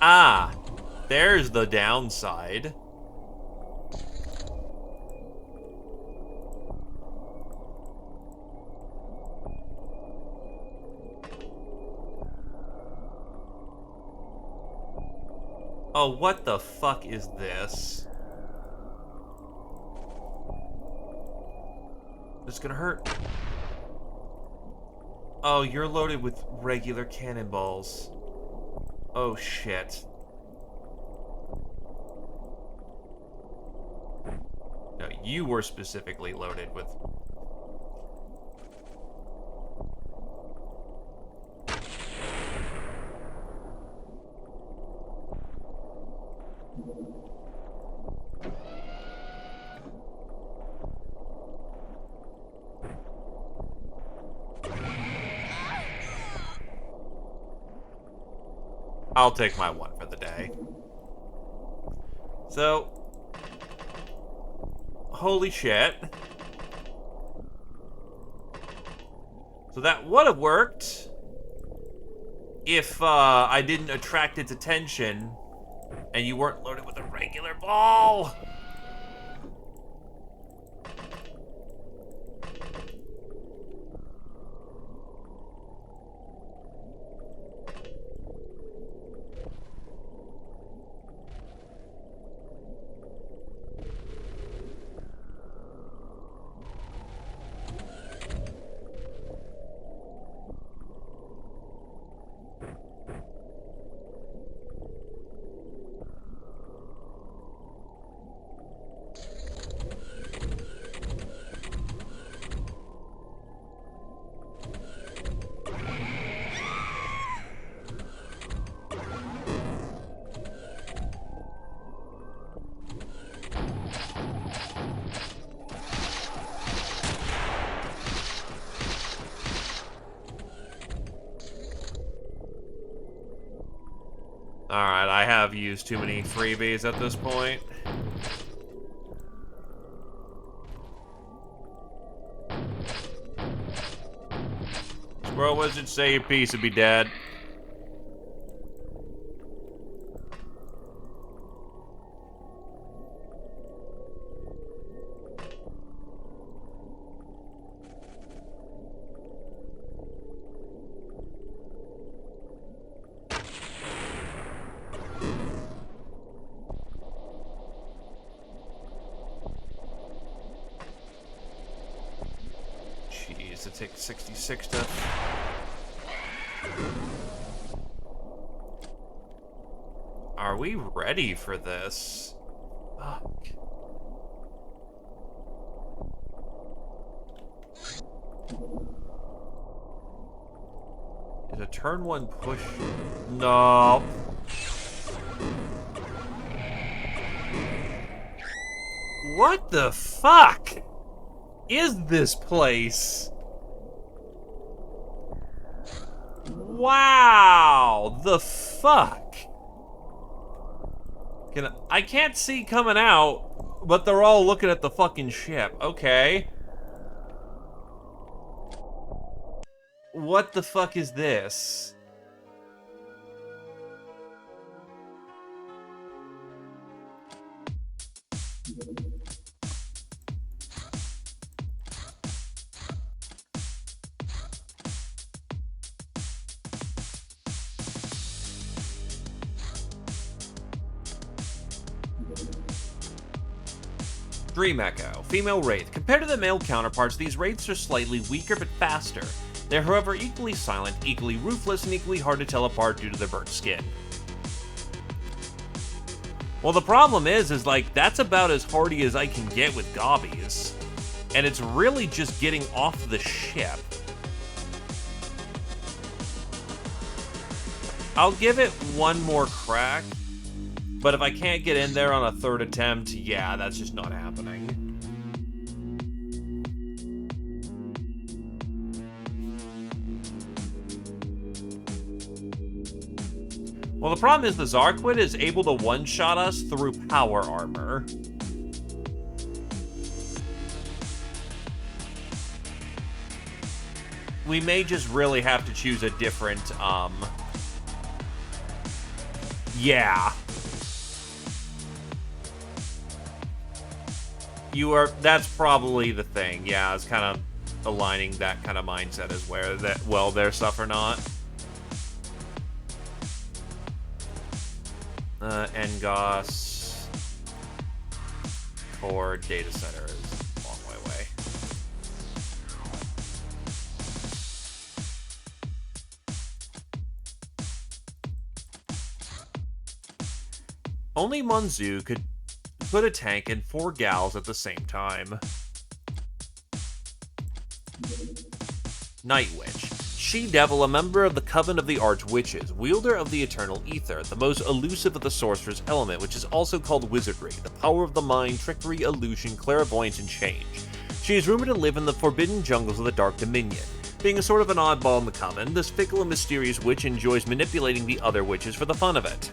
Ah, there's the downside. Oh, what the fuck is this? This is gonna hurt. Oh, you're loaded with regular cannonballs. Oh, shit. No, you were specifically loaded with... I'll take my one for the day. So... Holy shit. So that would have worked if I didn't attract its attention and you weren't loaded with a regular ball. Alright, I have used too many freebies at this point. Squirrel Wizard, say your piece and be dead. Jeez, it takes 66 to... Are we ready for this? Fuck. Is a turn one push? No. What the fuck is this place? Wow, the fuck? I can't see coming out, but they're all looking at the fucking ship. Okay. What the fuck is this? Dream Echo, female wraith. Compared to the male counterparts, these wraiths are slightly weaker but faster. They're however equally silent, equally ruthless, and equally hard to tell apart due to their burnt skin. Well, the problem is like, that's about as hardy as I can get with Gobbies. And it's really just getting off the ship. I'll give it one more crack, but if I can't get in there on a third attempt, yeah, that's just not happening. Well, the problem is the Zarquid is able to one-shot us through power armor. We may just really have to choose a different, yeah. That's probably the thing. Yeah, I was kind of aligning that kind of mindset as where that, well, their stuff or not. Engos. Core data center is a long way away. Only Monzu could put a tank and 4 gals at the same time. Night Witch. She-Devil, a member of the Coven of the Arch-Witches, wielder of the Eternal Ether, the most elusive of the Sorcerer's element, which is also called Wizardry, the power of the mind, trickery, illusion, clairvoyance, and change. She is rumored to live in the forbidden jungles of the Dark Dominion. Being a sort of an oddball in the Coven, this fickle and mysterious witch enjoys manipulating the other witches for the fun of it.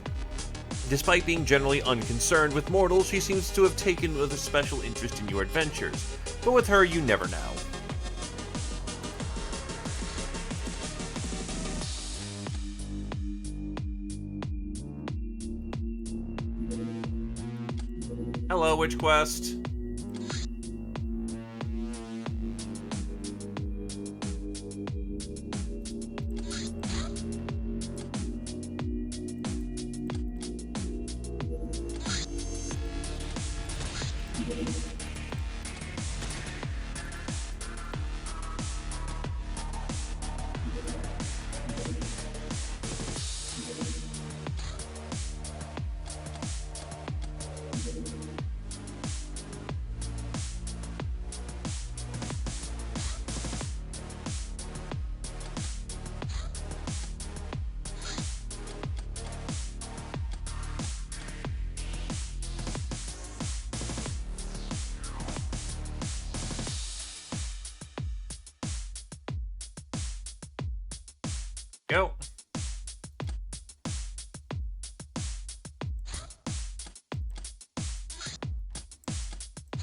Despite being generally unconcerned with mortals, she seems to have taken a special interest in your adventures, but with her you never know. Hello, Witch Quest. Go.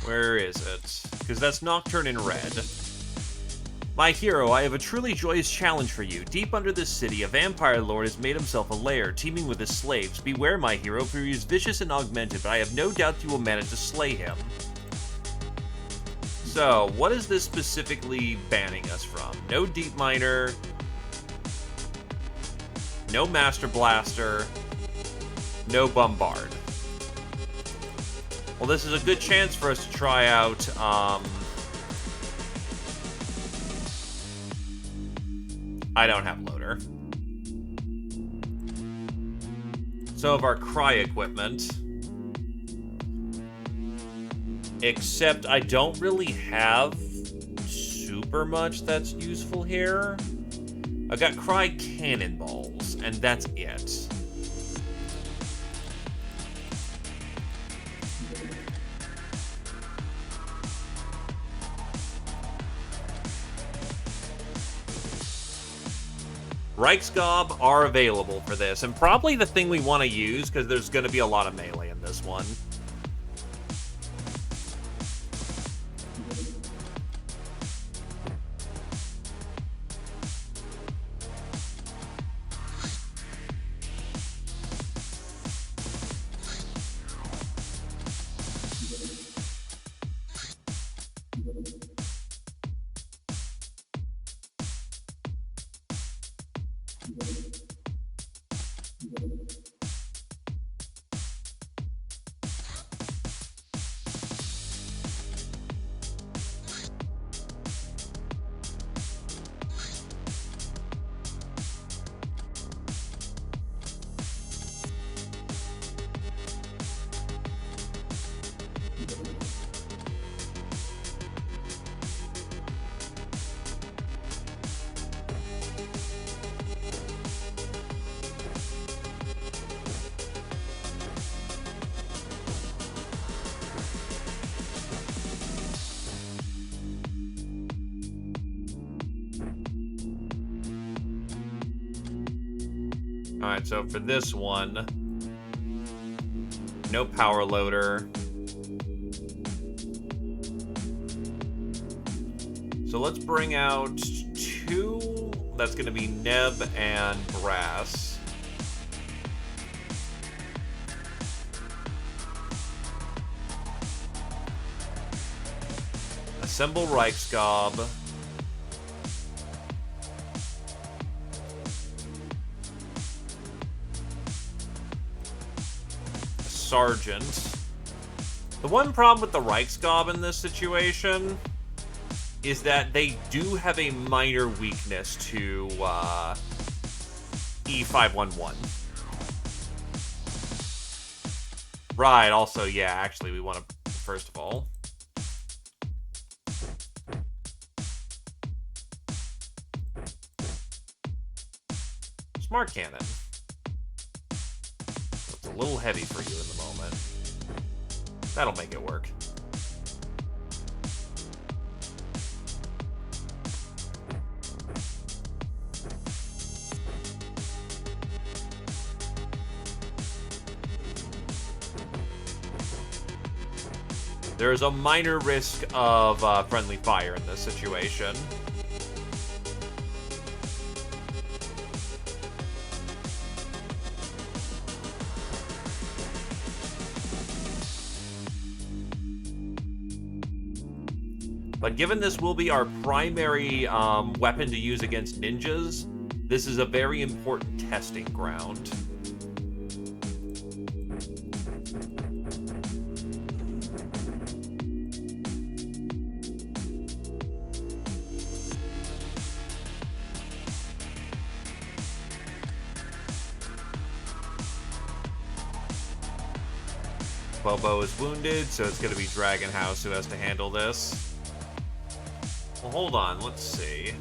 Where is it? Because that's Nocturne in red. My hero, I have a truly joyous challenge for you. Deep under this city, a vampire lord has made himself a lair, teeming with his slaves. Beware, my hero, for he is vicious and augmented, but I have no doubt you will manage to slay him. So, what is this specifically banning us from? No Deep Miner. No Master Blaster. No Bombard. Well, this is a good chance for us to try out, I don't have loader. Some of our cry equipment. Except I don't really have super much that's useful here. I've got cry cannonballs, and that's it. Reichsgob are available for this, and probably the thing we want to use, because there's going to be a lot of melee in this one. Alright, so for this one, no power loader. So let's bring out 2. That's going to be Neb and Brass. Assemble Reichsgob. Sergeant. The one problem with the Reichsgob in this situation is that they do have a minor weakness to E511. Right, also, yeah, actually, we want to, first of all. Smart Cannon. It's a little heavy for you in the moment. That'll make it work. There is a minor risk of friendly fire in this situation. But given this will be our primary weapon to use against ninjas, this is a very important testing ground. Bobo is wounded, so it's going to be Dragon House who has to handle this. Well, hold on, let's see.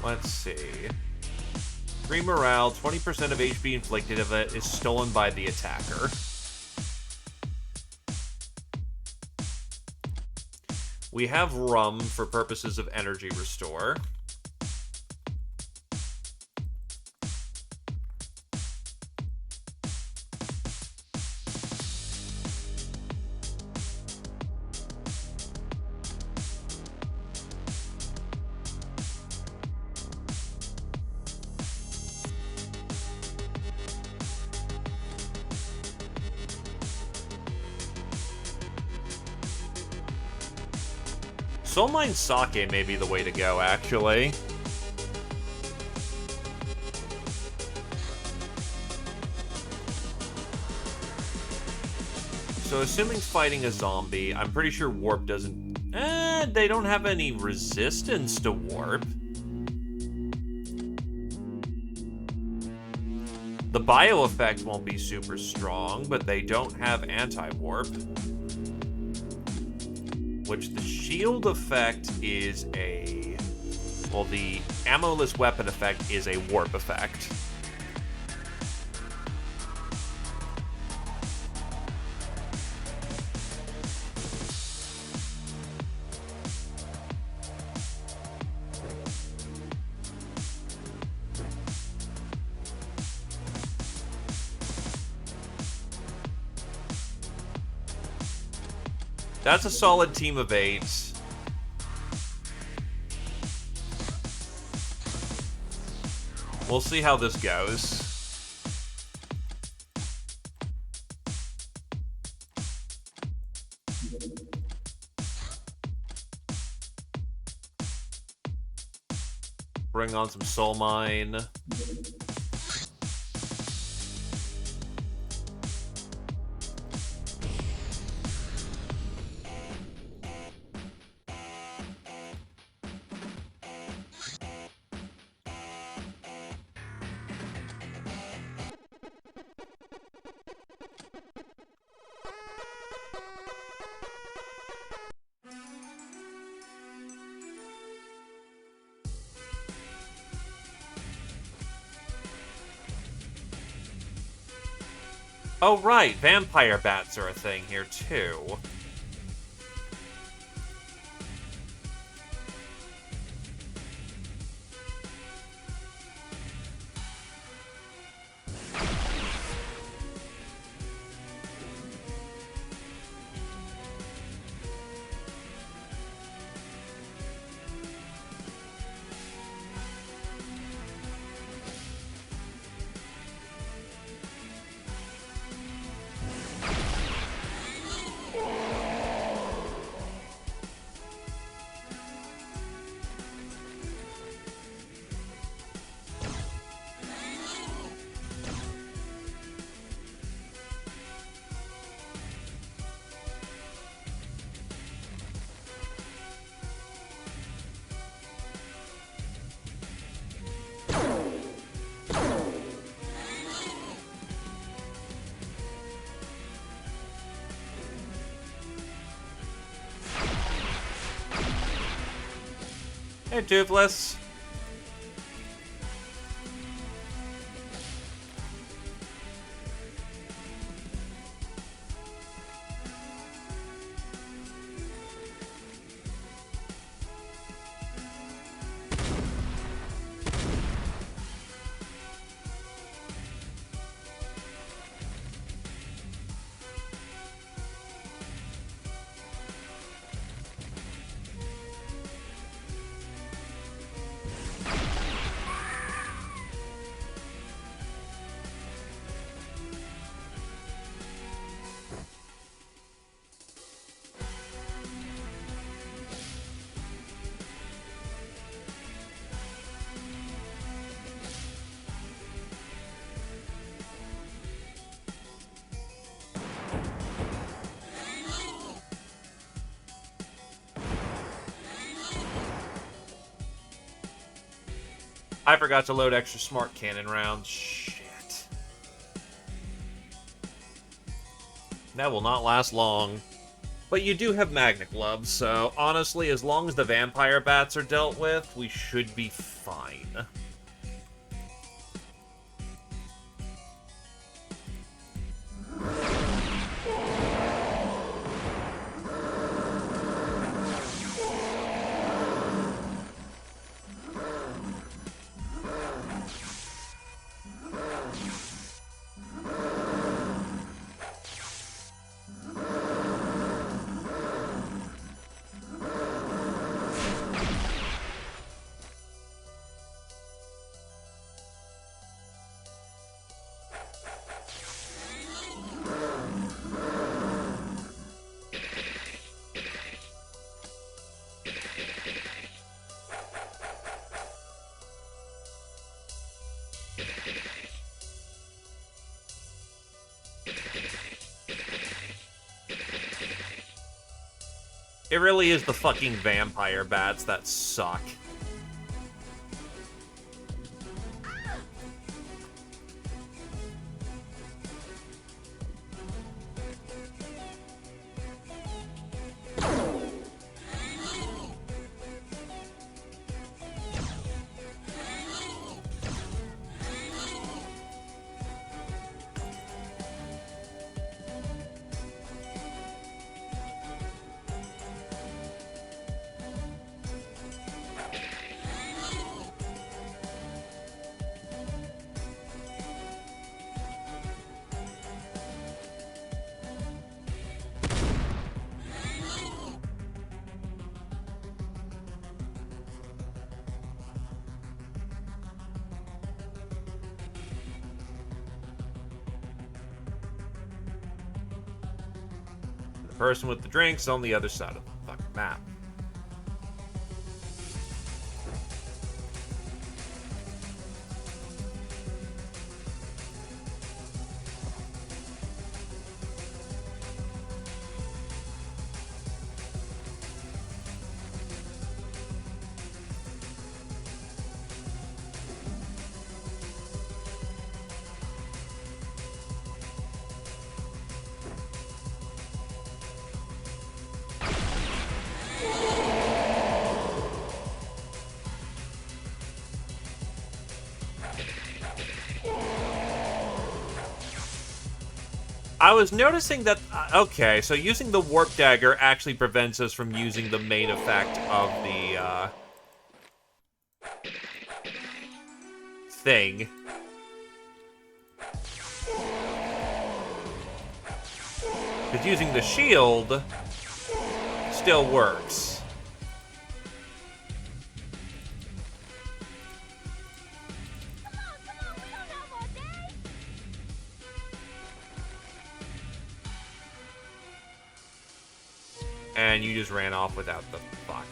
Let's see. 3 morale, 20% of HP inflicted of it is stolen by the attacker. We have rum for purposes of energy restore. Soul Mine Sake may be the way to go, actually. So assuming fighting a zombie, I'm pretty sure warp doesn't... they don't have any resistance to warp. The bio effect won't be super strong, but they don't have anti-warp. Which the shield effect is a... Well, the ammo-less weapon effect is a warp effect. That's a solid team of 8. We'll see how this goes. Bring on some Soul Mine. Oh, right. Vampire bats are a thing here, too. Hey, Toothless. I forgot to load extra smart cannon rounds. Shit. That will not last long. But you do have Magna Gloves, so honestly, as long as the vampire bats are dealt with, we should be fine. It really is the fucking vampire bats that suck. The person with the drinks on the other side of the fucking map. I was noticing that... okay, so using the Warp Dagger actually prevents us from using the main effect of the, thing. Because using the shield still works. And you just ran off without the fuck.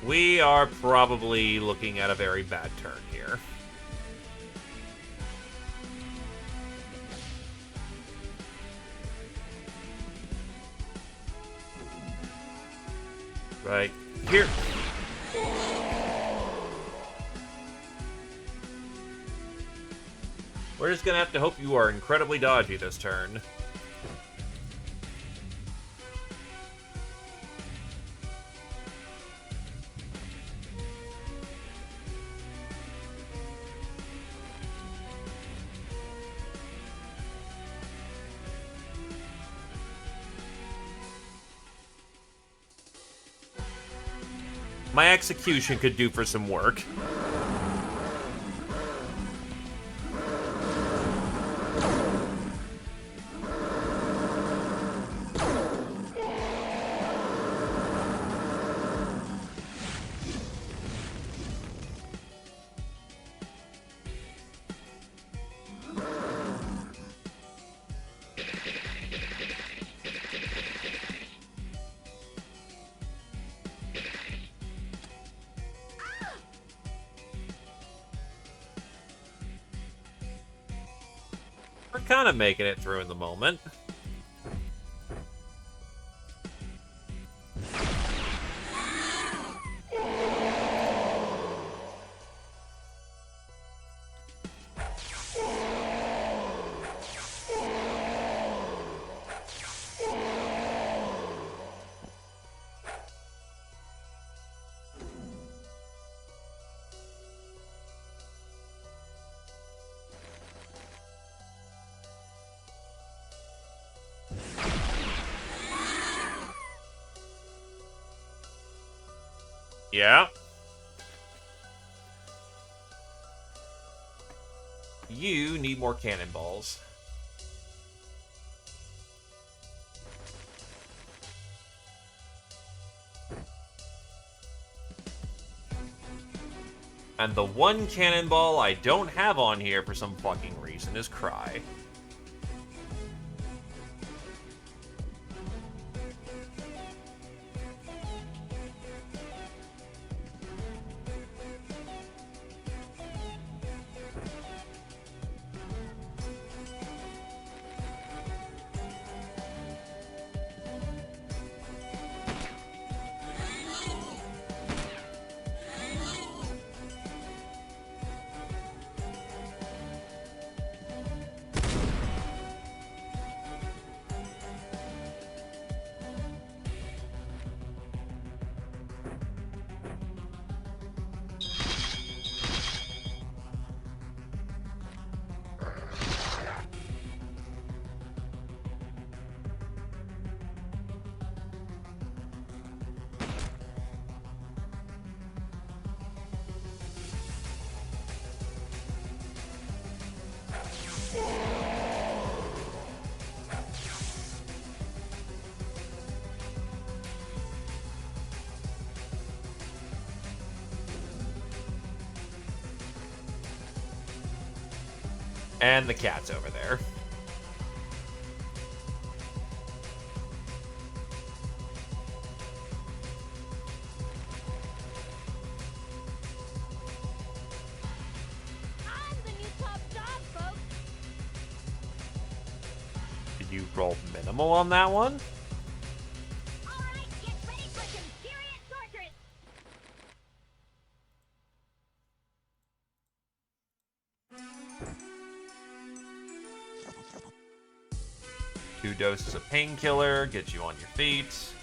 We are probably looking at a very bad turn here. Right here. We're just gonna have to hope you are incredibly dodgy this turn. My execution could do for some work. We're kind of making it through in the moment. Yeah. You need more cannonballs. And the one cannonball I don't have on here for some fucking reason is Cry. And the cat's over there. I'm the new top dog, folks. Did you roll minimal on that one? All right, get ready for some serious torture. 2 doses of painkiller, get you on your feet.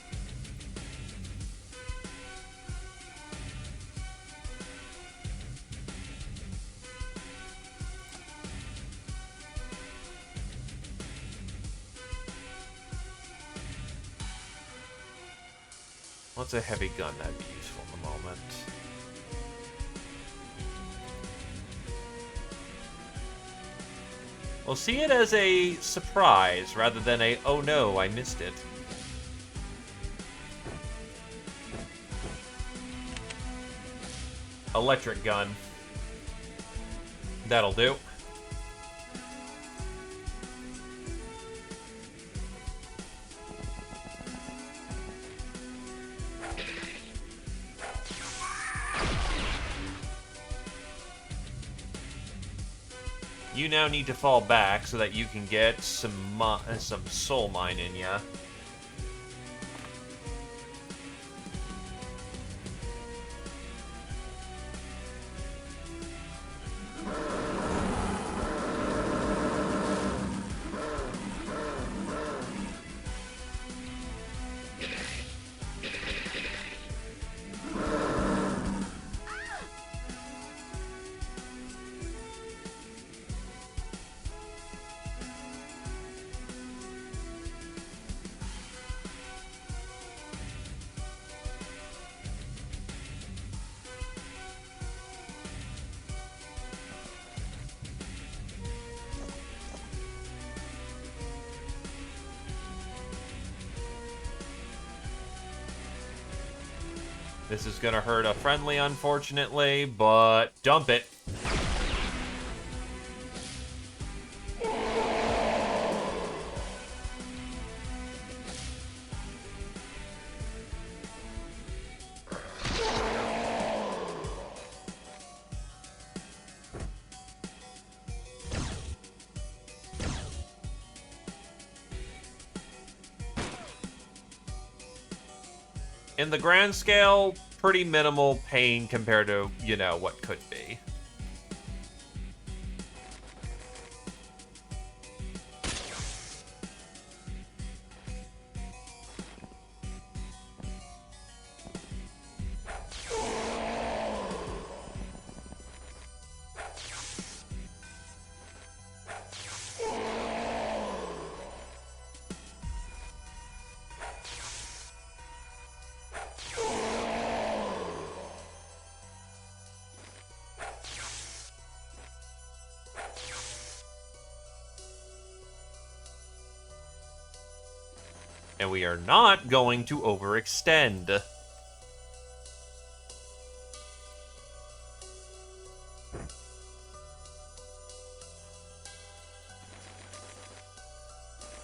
What's a heavy gun that'd be useful in the moment? We'll see it as a surprise rather than a, oh no, I missed it. Electric gun. That'll do. You now need to fall back so that you can get some soul mine in ya. This is gonna hurt a friendly, unfortunately, but dump it. In the grand scale, pretty minimal pain compared to, you know, what could be. And we are not going to overextend. If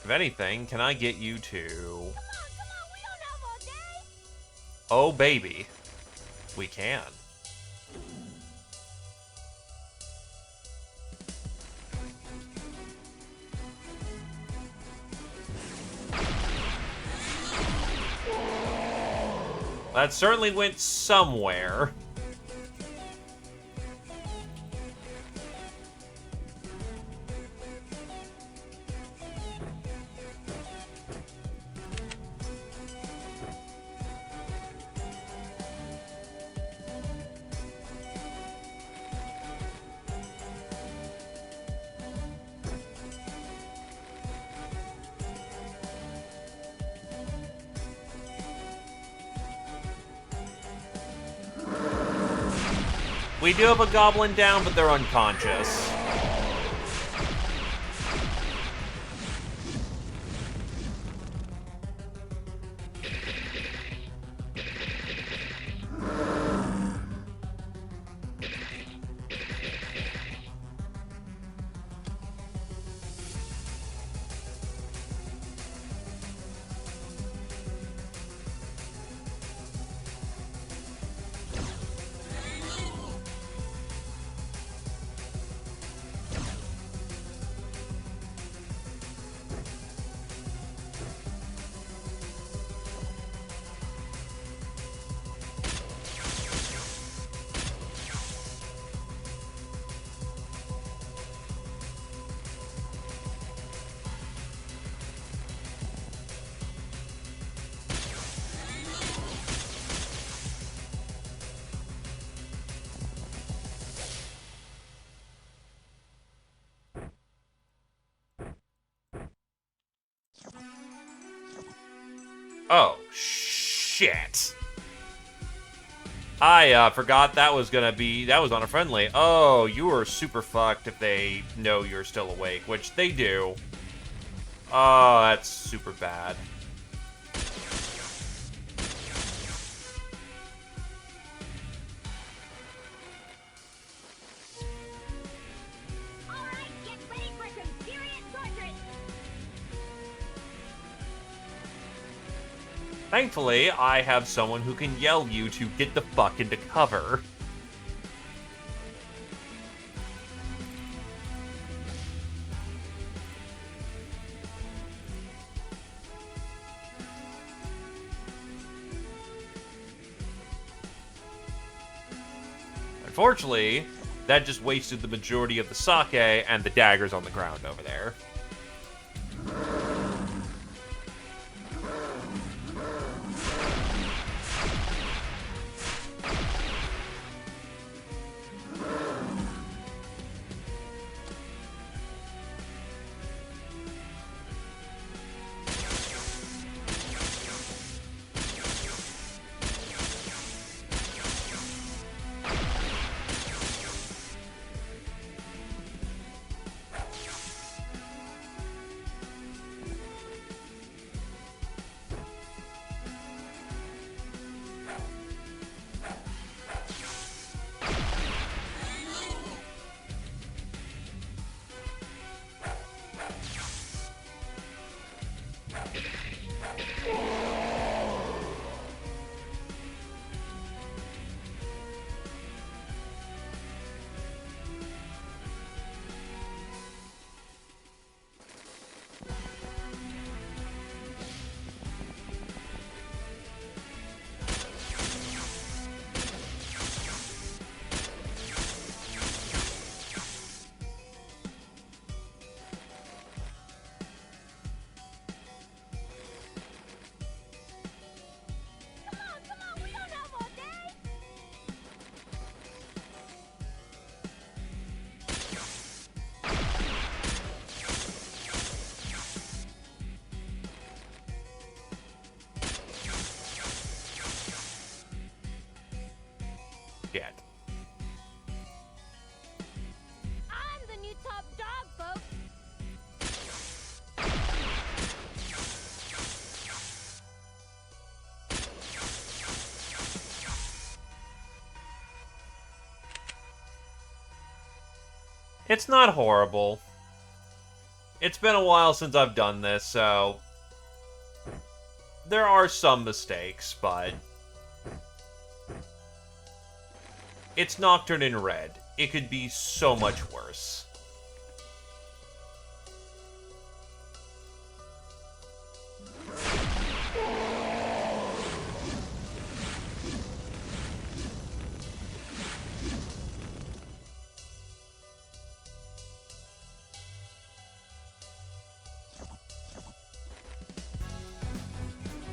anything, can I get you to... Come on, we don't have all day. Oh, baby. We can. That certainly went somewhere. We do have a goblin down, but they're unconscious. Oh, shit. I forgot that was on a friendly. Oh, you are super fucked if they know you're still awake, which they do. Oh, that's super bad. Alright, get ready for some serious torturous. Thankfully, I have someone who can yell you to get the fuck into cover. Unfortunately, that just wasted the majority of the sake and the daggers on the ground over there. Come on, we don't have all day. Shit. I'm the new top dog, folks. It's not horrible. It's been a while since I've done this, so there are some mistakes, but it's Nocturne in red. It could be so much worse.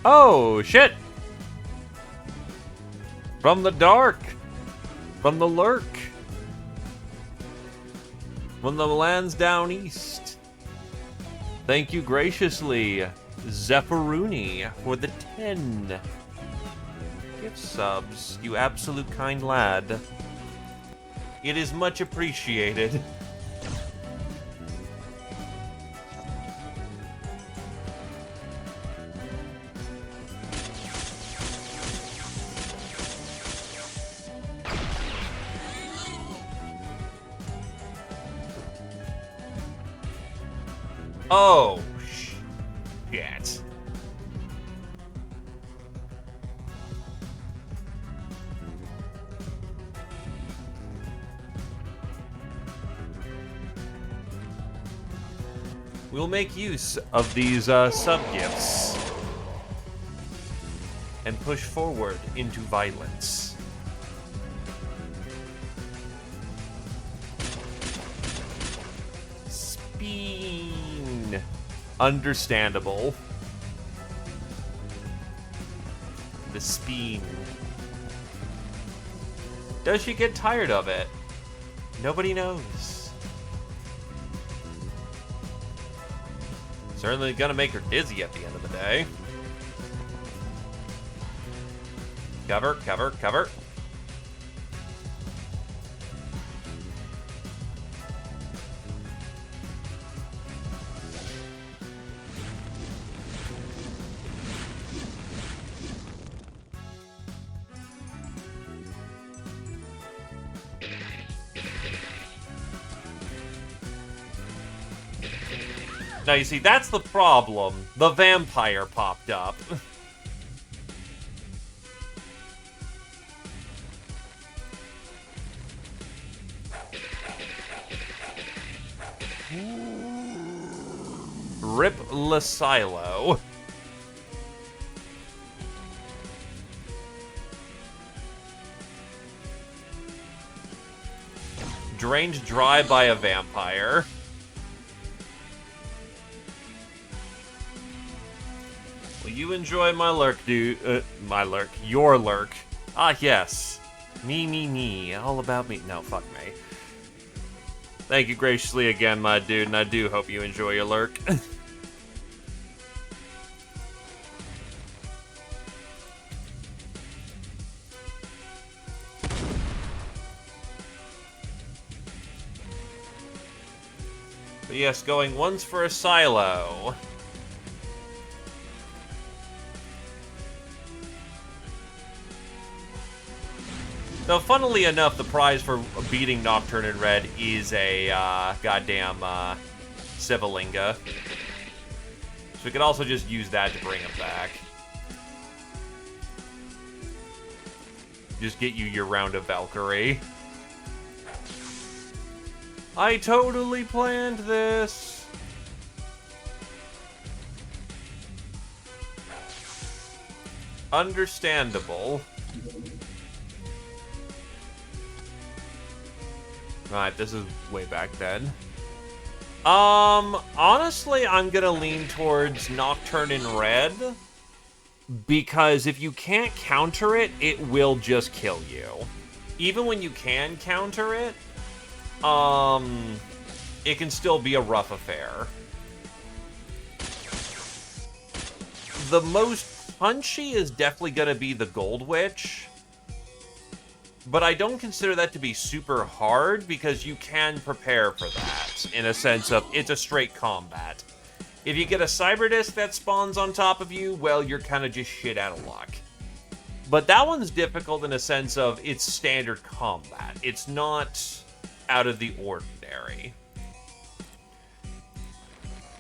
Oh, shit! From the dark! From the lurk! From the lands down east. Thank you graciously, Zephyroony, for the 10 gift subs, you absolute kind lad. It is much appreciated. Oh, shit. We'll make use of these sub-gifts and push forward into violence. Speen. Understandable. The speen. Does she get tired of it? Nobody knows. Certainly gonna make her dizzy at the end of the day. Cover, cover, cover. Now, you see, that's the problem. The vampire popped up. Rip Silo. Drained dry by a vampire. Will you enjoy my lurk, dude? My lurk. Your lurk. Ah, yes. Me. All about me. No, fuck me. Thank you graciously again, my dude, and I do hope you enjoy your lurk. But yes, going once for a silo. Though, funnily enough, the prize for beating Nocturne in Red is a goddamn Sivalinga. So we could also just use that to bring him back. Just get you your round of Valkyrie. I totally planned this. Understandable. Right, this is way back then. Honestly, I'm gonna lean towards Nocturne in Red. Because if you can't counter it, it will just kill you. Even when you can counter it, it can still be a rough affair. The most punchy is definitely gonna be the Gold Witch. But I don't consider that to be super hard because you can prepare for that, in a sense of it's a straight combat. If you get a Cyber Disc that spawns on top of you, well, you're kind of just shit out of luck. But that one's difficult in a sense of it's standard combat. It's not out of the ordinary.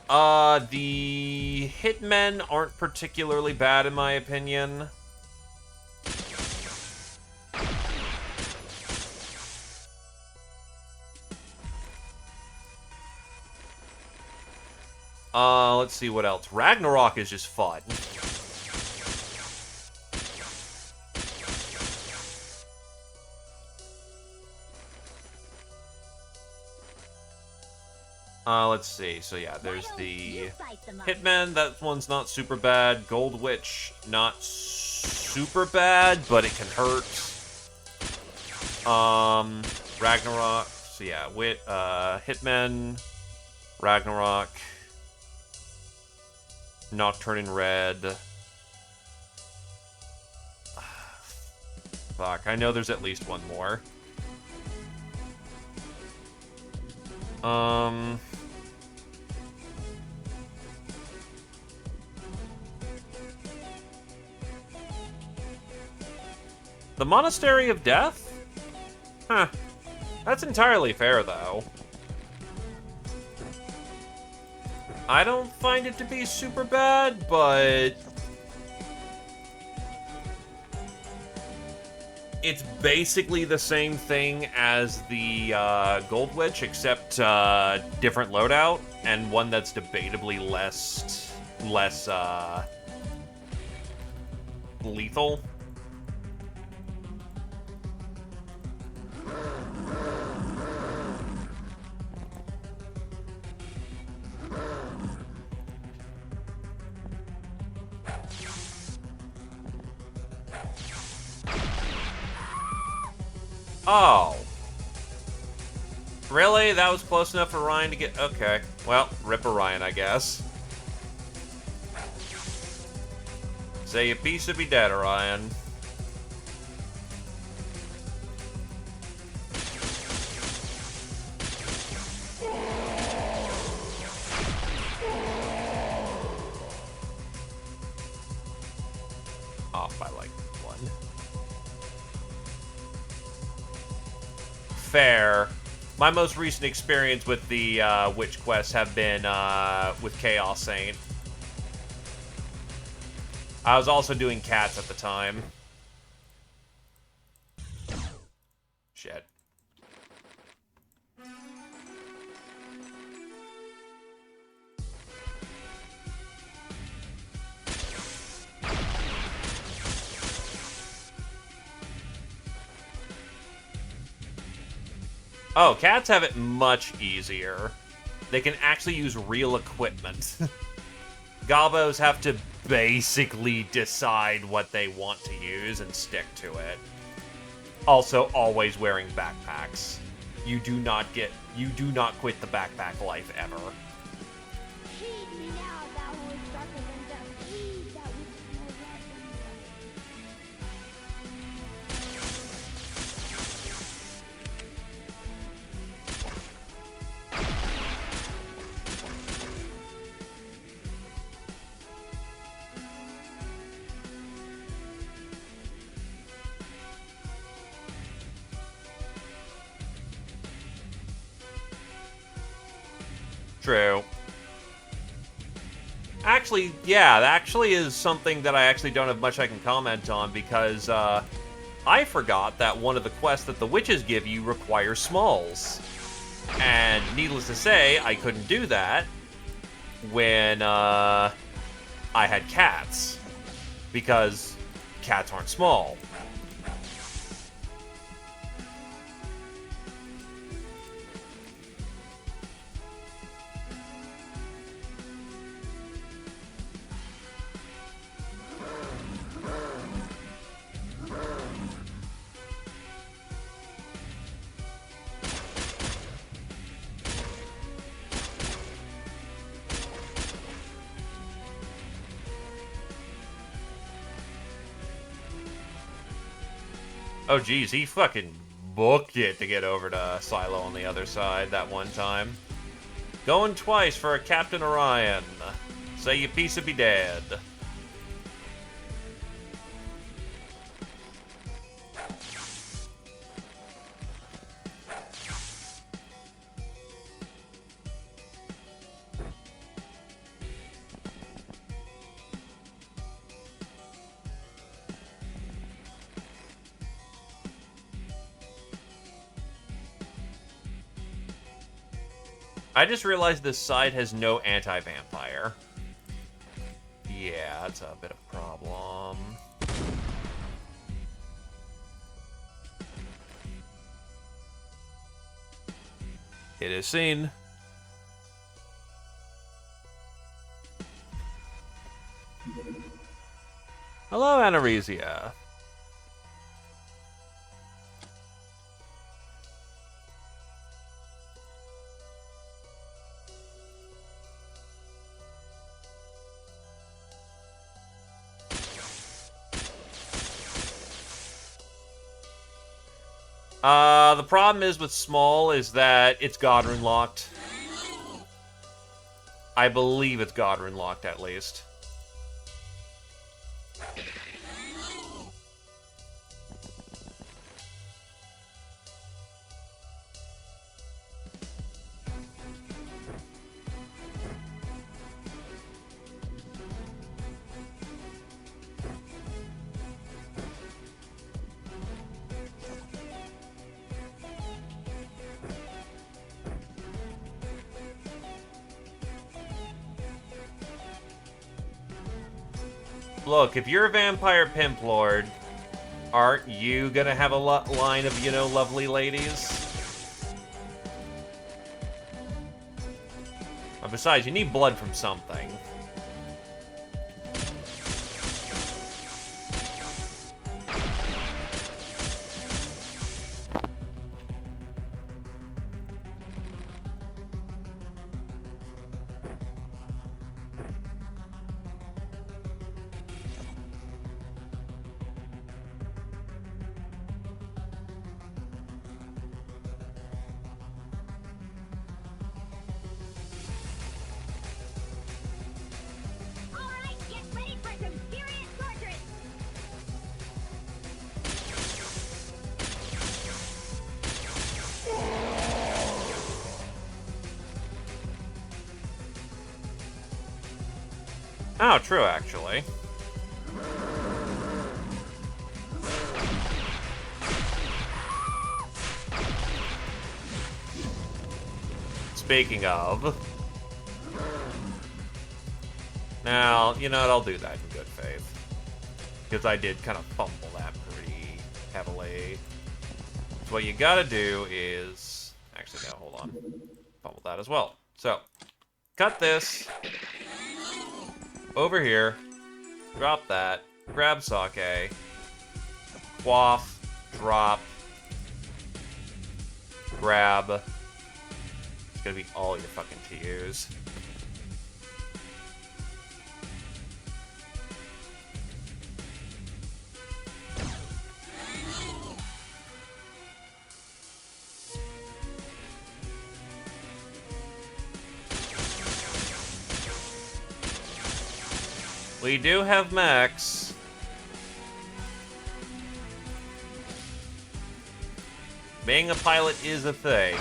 The Hitmen aren't particularly bad in my opinion. Let's see what else. Ragnarok is just fun. Let's see. So yeah, there's the Hitman. That one's not super bad. Gold Witch, not super bad, but it can hurt. Ragnarok. So yeah, Hitman, Ragnarok, Nocturne in Red. Fuck, I know there's at least one more. The Monastery of Death? Huh. That's entirely fair, though. I don't find it to be super bad, but it's basically the same thing as the Gold Witch, except different loadout, and one that's debatably less lethal. Oh. Really? That was close enough for Ryan to get... Okay. Well, rip Orion, I guess. Say a piece of be dead, Orion. fair, my most recent experience with the witch quests have been with Chaos Saint. I was also doing cats at the time. Shit. Oh, cats have it much easier. They can actually use real equipment. Gobbos have to basically decide what they want to use and stick to it. Also, always wearing backpacks. You do not quit the backpack life ever. Heed me now, thou who is darker than death. Heed that which is more bright than the light. True. Actually, yeah, that actually is something that I actually don't have much I can comment on, because I forgot that one of the quests that the witches give you requires smalls. And needless to say, I couldn't do that when I had cats, because cats aren't small. Oh, geez, he fucking booked it to get over to Silo on the other side that one time. Going twice for a Captain Orion. Say your piece of be dead. I just realized this side has no anti-vampire. Yeah, that's a bit of a problem. It is seen. Hello, Anaresia. The problem is with Smol is that it's Godrun locked. I believe it's Godrun locked, at least. Look, if you're a vampire pimp lord, aren't you gonna have a line of, you know, lovely ladies? Besides, you need blood from something. Oh, true, actually. Speaking of... Now, you know what, I'll do that in good faith. Because I did kind of fumble that pretty heavily. So what you gotta do is... Actually, no, hold on. Fumble that as well. So, cut this. Over here. Drop that. Grab sake. Quaff. Drop. Grab. It's gonna be all your fucking TUs. We do have Max. Being a pilot is a thing.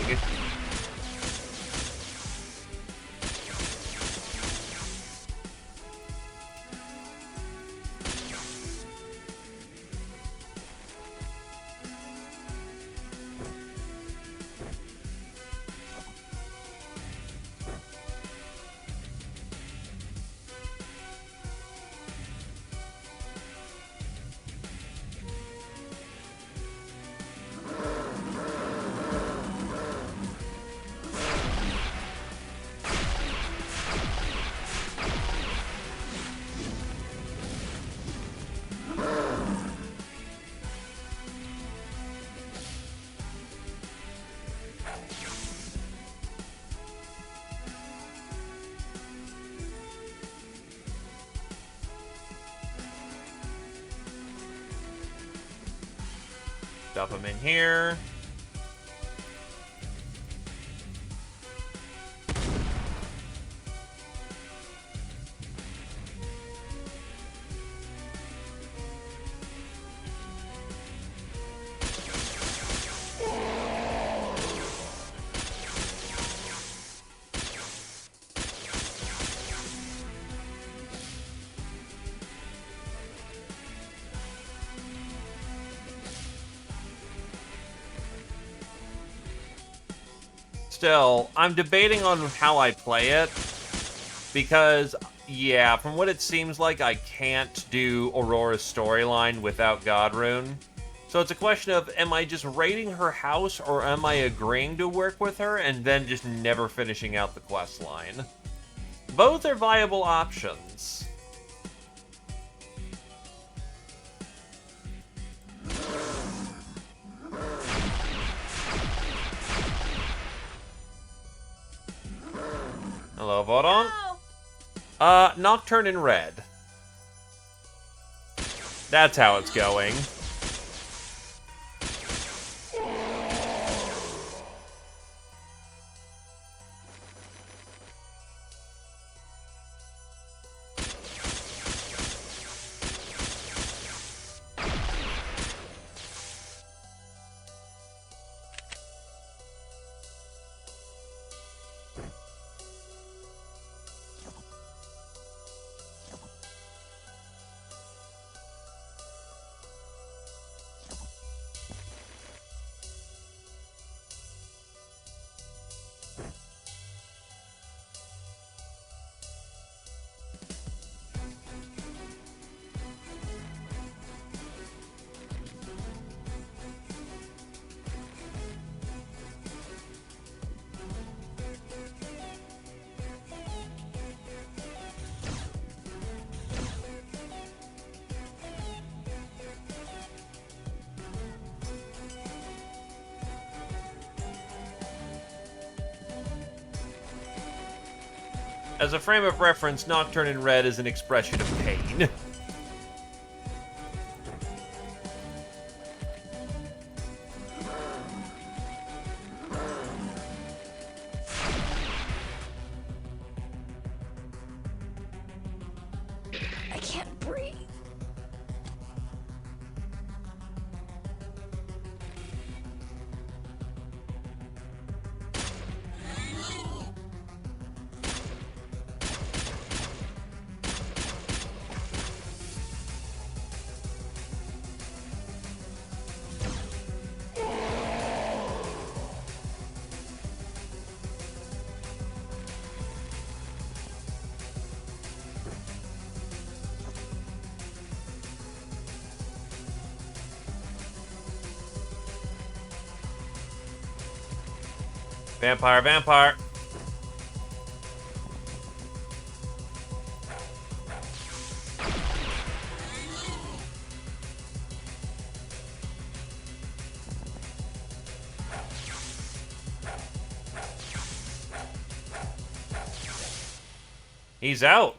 Dump them in here. Still, I'm debating on how I play it, because, yeah, from what it seems like, I can't do Aurora's storyline without Godrune. So it's a question of, am I just raiding her house, or am I agreeing to work with her, and then just never finishing out the quest line? Both are viable options. Hello, Vodon. Nocturne in red. That's how it's going. As a frame of reference, Nocturne in red is an expression of pain. I can't breathe. Vampire, vampire. He's out.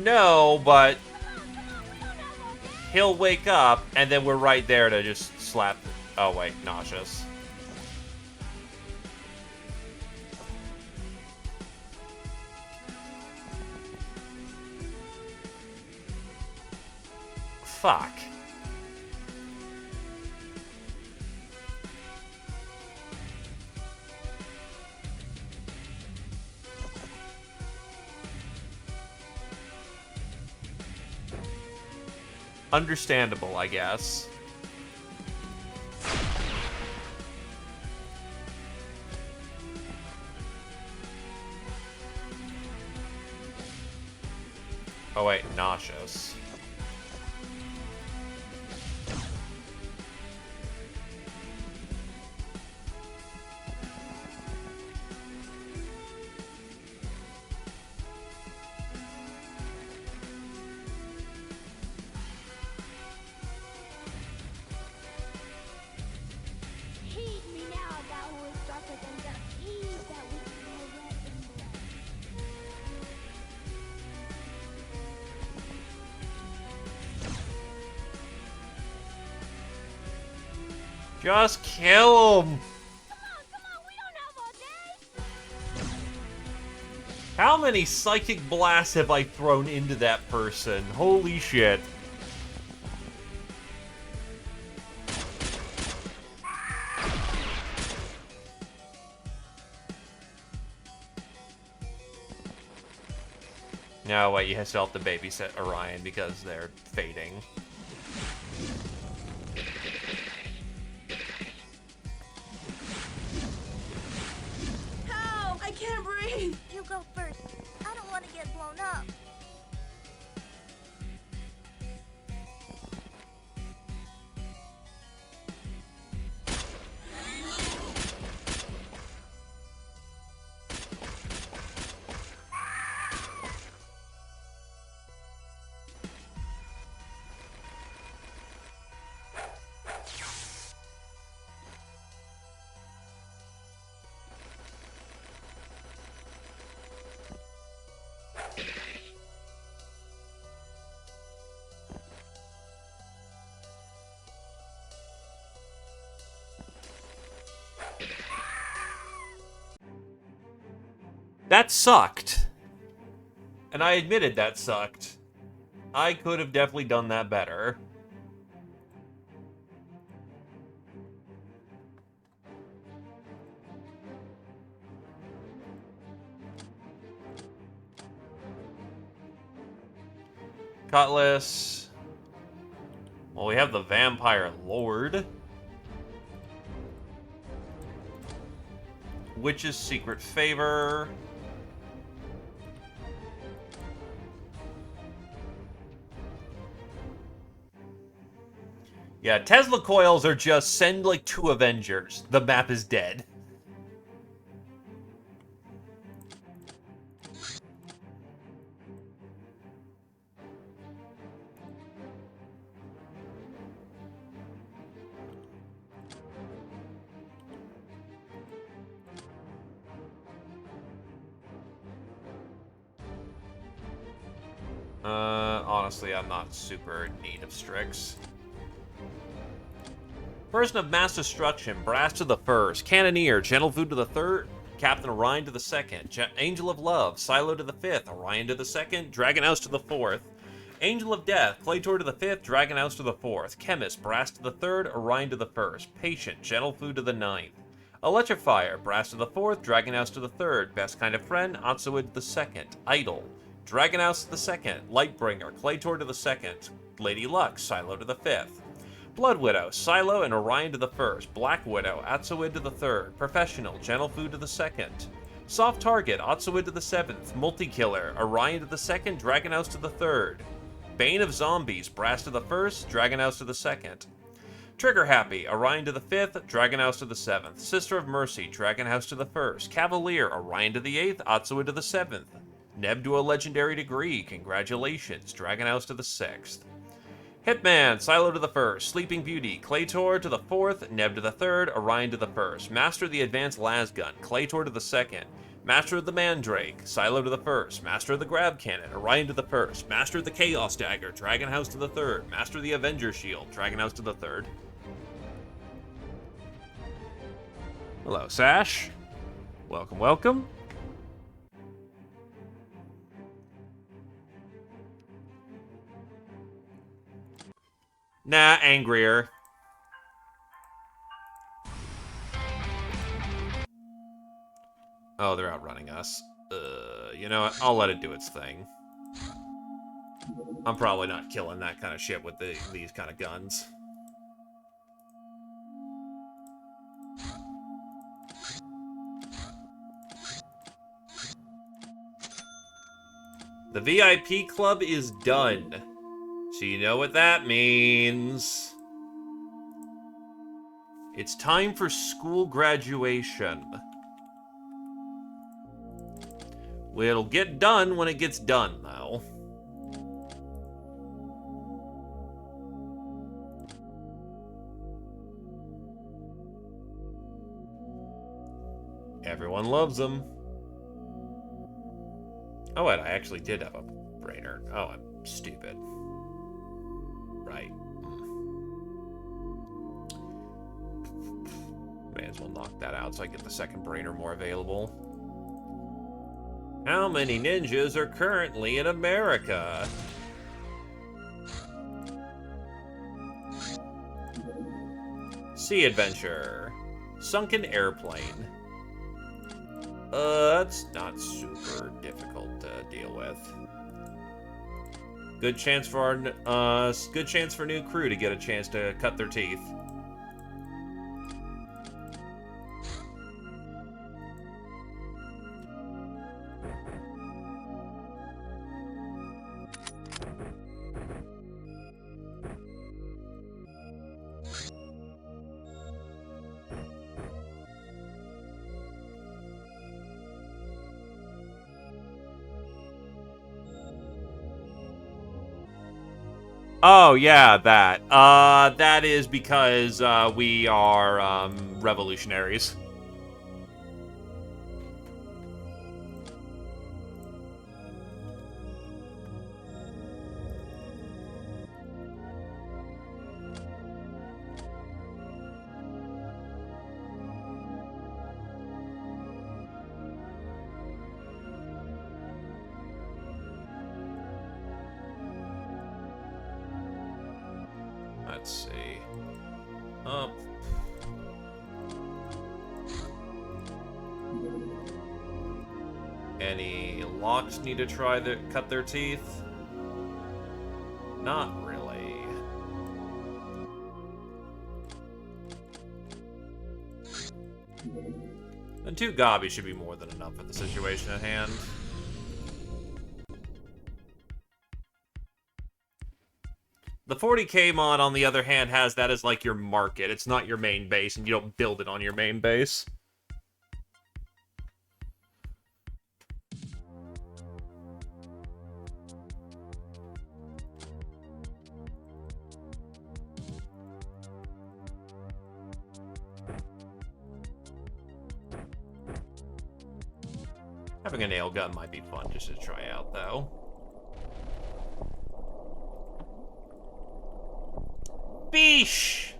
No, but he'll wake up, and then we're right there to just slap. Oh, wait, nauseous. Fuck. Understandable, I guess. Oh wait, nauseous. Heed me now, thou who is darker than death. Heed that which is more red than blood. Just kill him! Come on, we don't have all day. How many psychic blasts have I thrown into that person? Holy shit. No, wait, you still have to babysit Orion because they're fading. Help! I can't breathe! You go first. I don't want to get blown up. That sucked. And I admitted that sucked. I could have definitely done that better. Cutlass. Well, we have the Vampire Lord. Witch's Secret Favor. Yeah, Tesla coils are just send like 2 Avengers. The map is dead. Honestly, I'm not super in need of Strix. Person of Mass Destruction, Brass to the first, Cannoneer, Gentle Food to the third, Captain Orion to the second, Angel of Love, Silo to the fifth, Orion to the second, Dragon House to the fourth, Angel of Death, Claytor to the 5th, Dragon House to the 4th. Chemist, Brass to the 3rd, Orion to the 1st. Patient, Gentle Food to the 9th. Electrifier, Brass to the 4th, Dragon House to the 3rd. Best Kind of Friend, Otsuid to the 2nd. Idol, Dragon House to the 2nd. Lightbringer, Claytor to the 2nd. Lady Luck, Silo to the 5th. Blood Widow, Silo and Orion to the 1st. Black Widow, Otsuid to the 3rd. Professional, Gentle Food to the 2nd. Soft Target, Otsuid to the 7th. Multi-Killer, Orion to the 2nd, Dragon House to the 3rd. Bane of Zombies, Brass to the 1st, Dragon House to the 2nd. Trigger Happy, Orion to the 5th, Dragon House to the 7th. Sister of Mercy, Dragon House to the 1st. Cavalier, Orion to the 8th, Otsuid to the 7th. Neb to a Legendary Degree, congratulations, Dragon House to the 6th. Hitman, Silo to the 1st, Sleeping Beauty, Claytor to the 4th, Neb to the 3rd, Orion to the 1st. Master of the Advanced Lasgun, Claytor to the 2nd. Master of the Mandrake, Silo to the 1st. Master of the Grab Cannon, Orion to the 1st. Master of the Chaos Dagger, Dragon House to the 3rd. Master of the Avenger Shield, Dragon House to the 3rd. Hello, Sash. Welcome, welcome. Nah, angrier. Oh, they're outrunning us. You know what? I'll let it do its thing. I'm probably not killing that kind of shit with these kind of guns. The VIP club is done. So you know what that means. It's time for school graduation. It'll get done when it gets done, though. Everyone loves them. Oh, wait, I actually did have a brainer. Oh, I'm stupid. Right. May as well knock that out so I get the second brainer more available. How many ninjas are currently in America? Sea Adventure. Sunken Airplane. That's not super difficult to deal with. Good chance for new crew to get a chance to cut their teeth. Oh, yeah, that. That is because, we are, revolutionaries. Let's see. Up. Any locks need to cut their teeth? Not really. And 2 Gobbies should be more than enough for the situation at hand. The 40k mod, on the other hand, has that as, like, your market. It's not your main base, and you don't build it on your main base. Having a nail gun might be fun just to try out, though. Beesh!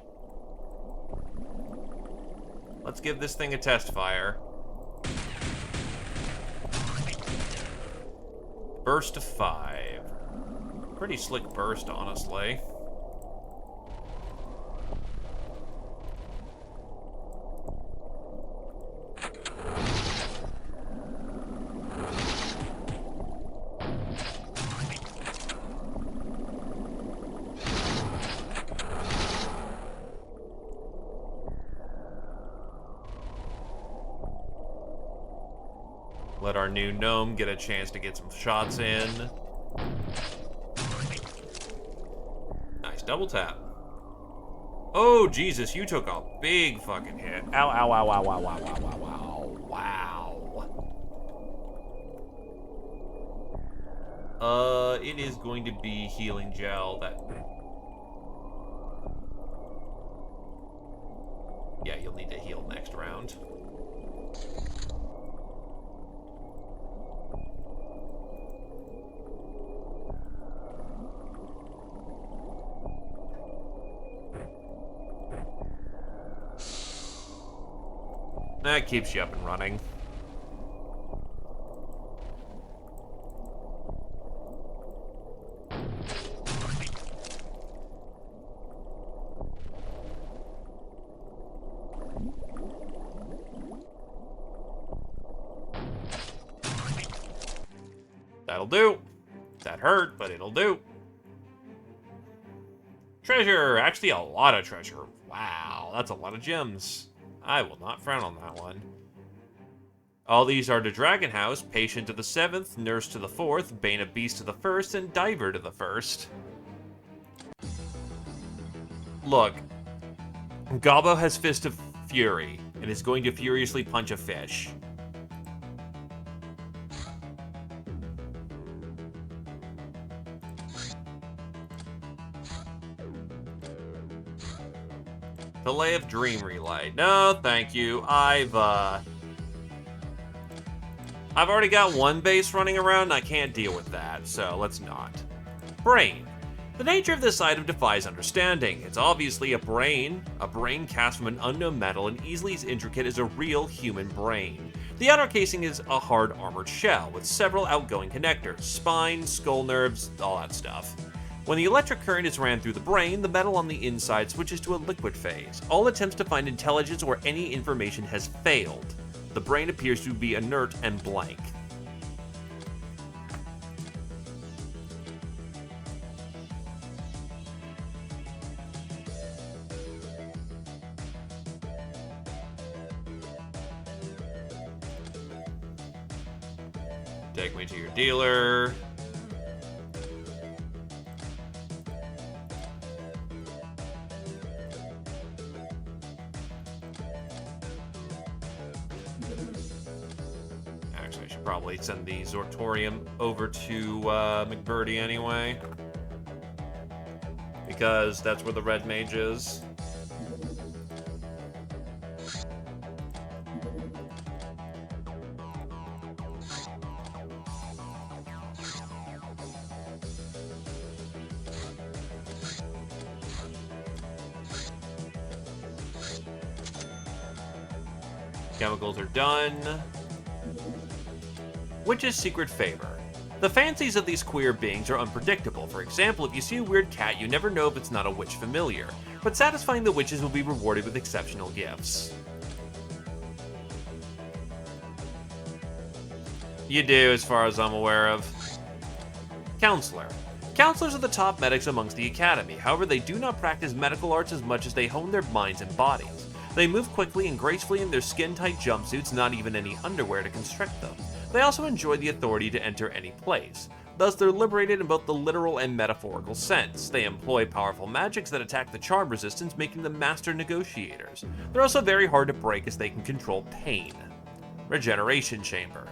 Let's give this thing a test fire. Burst of 5. Pretty slick burst, honestly. Let our new gnome get a chance to get some shots in. Nice double tap. Oh, Jesus, you took a big fucking hit. Ow, ow, ow, ow, ow, ow, ow, ow, ow. Wow. It is going to be healing gel that... Yeah, you'll need to heal next round. That keeps you up and running. That'll do. That hurt, but it'll do. Treasure! Actually, a lot of treasure. Wow, that's a lot of gems. I will not frown on that one. All these are to Dragon House, Patient to the 7th, Nurse to the 4th, Bane of Beast to the 1st, and Diver to the 1st. Look, Gobbo has Fist of Fury, and is going to furiously punch a fish. Delay of Dream Relay. No, thank you. I've already got one base running around, and I can't deal with that, so let's not. Brain. The nature of this item defies understanding. It's obviously a brain cast from an unknown metal and easily as intricate as a real human brain. The outer casing is a hard armored shell with several outgoing connectors, spine, skull nerves, all that stuff. When the electric current is ran through the brain, the metal on the inside switches to a liquid phase. All attempts to find intelligence or any information has failed. The brain appears to be inert and blank. Take me to your dealer. Actually, I should probably send the Zortorium over to McBurdy anyway, because that's where the red mage is. Chemicals are done. Witch's secret favor. The fancies of these queer beings are unpredictable. For example, if you see a weird cat, you never know if it's not a witch familiar. But satisfying the witches will be rewarded with exceptional gifts. You do, as far as I'm aware of. Counselor. Counselors are the top medics amongst the academy. However, they do not practice medical arts as much as they hone their minds and bodies. They move quickly and gracefully in their skin-tight jumpsuits, not even any underwear to constrict them. They also enjoy the authority to enter any place. Thus, they're liberated in both the literal and metaphorical sense. They employ powerful magics that attack the charm resistance, making them master negotiators. They're also very hard to break as they can control pain. Regeneration Chamber.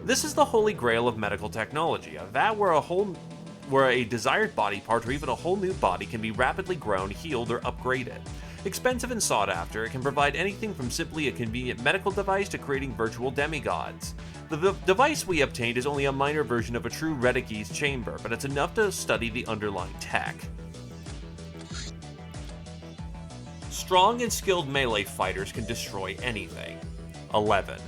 This is the holy grail of medical technology, a vat where a desired body part or even a whole new body can be rapidly grown, healed, or upgraded. Expensive and sought after, it can provide anything from simply a convenient medical device to creating virtual demigods. The device we obtained is only a minor version of a true Redige's chamber, but it's enough to study the underlying tech. Strong and skilled melee fighters can destroy anything. 11.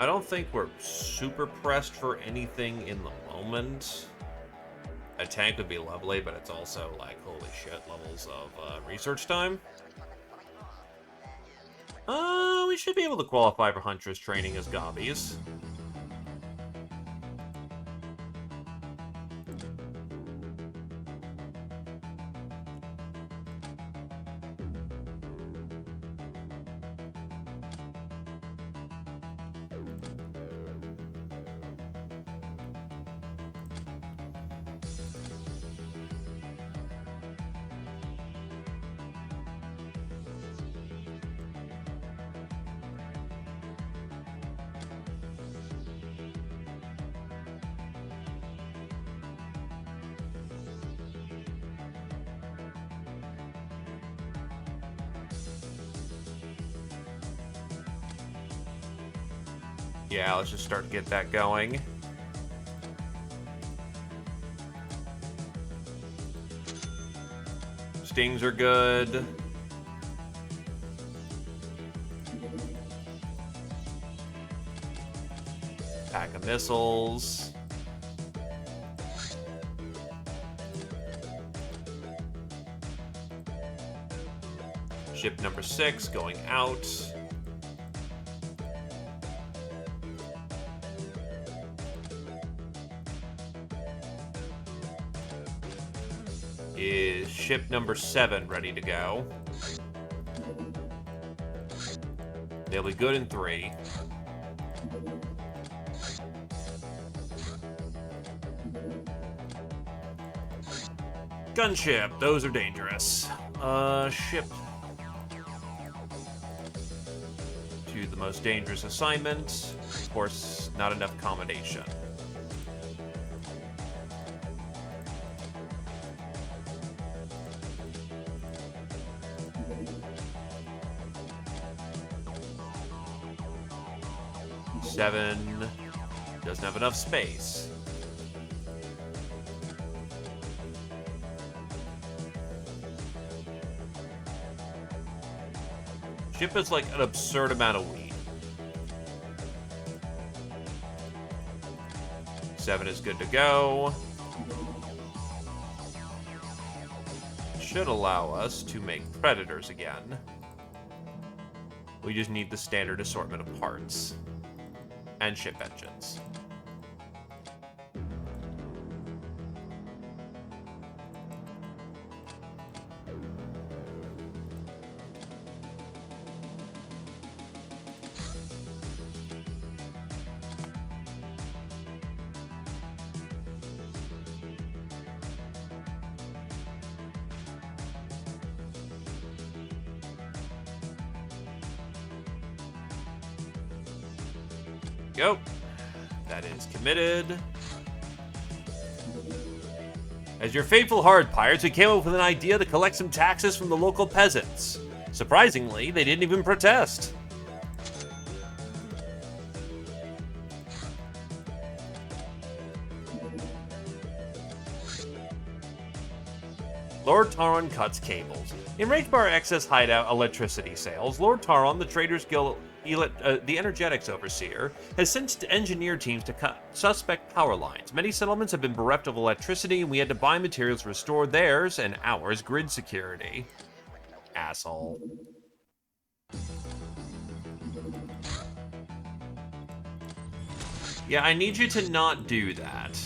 I don't think we're super pressed for anything in the moment. A tank would be lovely, but it's also like, holy shit, levels of research time. We should be able to qualify for Huntress training as Gobbies. Yeah, let's just start to get that going. Stings are good. Pack of missiles. Ship number 6 going out. Is ship number 7 ready to go? They'll be good in 3. Gunship, those are dangerous. Ship to the most dangerous assignment. Of course, not enough accommodation. Seven doesn't have enough space. Ship is like an absurd amount of weed. 7 is good to go. Should allow us to make Predators again. We just need the standard assortment of parts. And ship engines. Go. That is committed. As your faithful hard pirates, we came up with an idea to collect some taxes from the local peasants. Surprisingly, they didn't even protest. Lord Taron cuts cables. Enraged by our excess hideout electricity sales, Lord Taron, the Traders Guild the Energetics Overseer, has sent engineer teams to cut suspect power lines. Many settlements have been bereft of electricity, and we had to buy materials to restore theirs and ours grid security. Asshole. Yeah, I need you to not do that.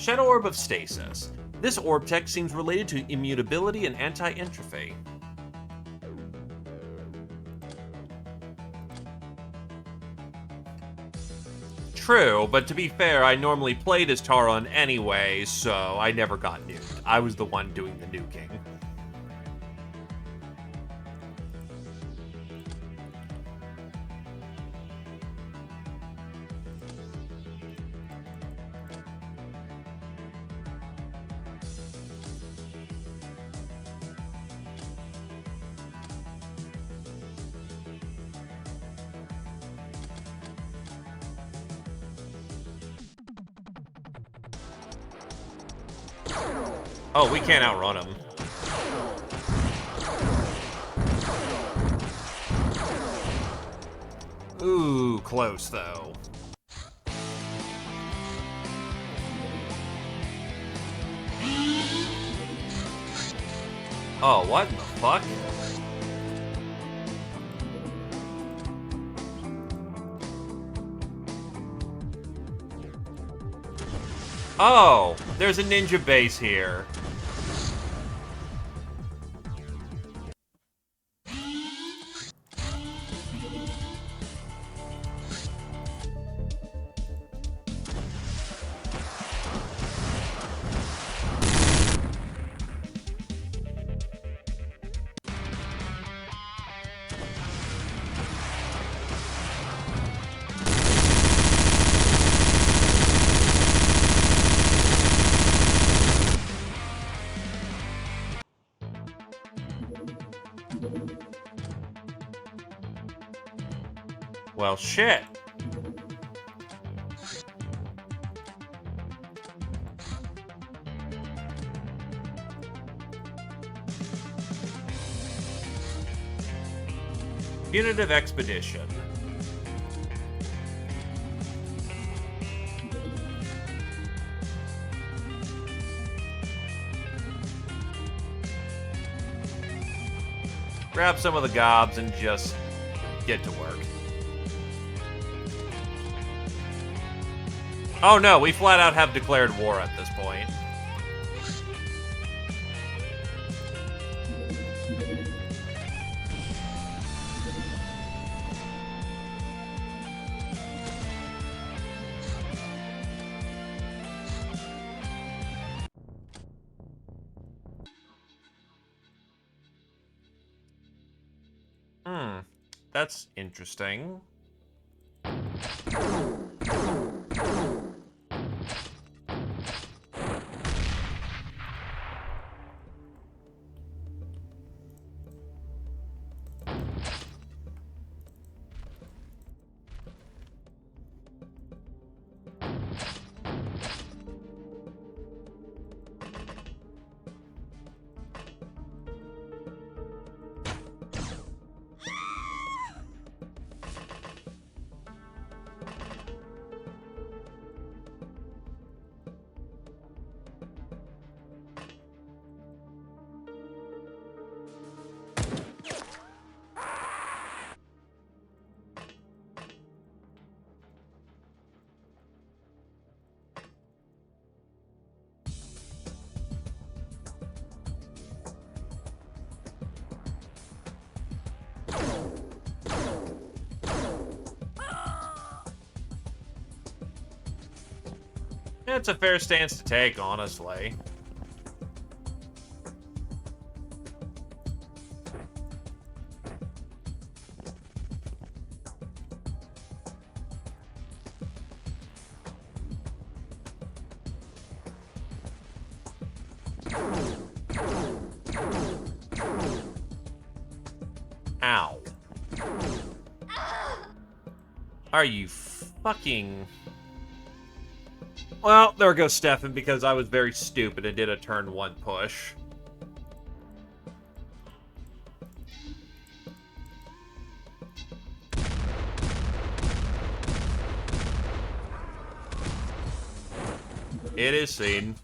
Shadow Orb of Stasis. This orb tech seems related to immutability and anti-entropy. True, but to be fair, I normally played as Taron anyway, so I never got nuked. I was the one doing the nuking. Oh, we can't outrun him. Ooh, close, though. Oh, what in the fuck? Oh, there's a ninja base here. Well, shit. Punitive Expedition. Grab some of the gobs and just get to work. Oh no, we flat out have declared war at this point. That's interesting. It's a fair stance to take, honestly. Ow. Are you fucking... Well, there goes Stefan, because I was very stupid and did a turn 1 push. It is seen.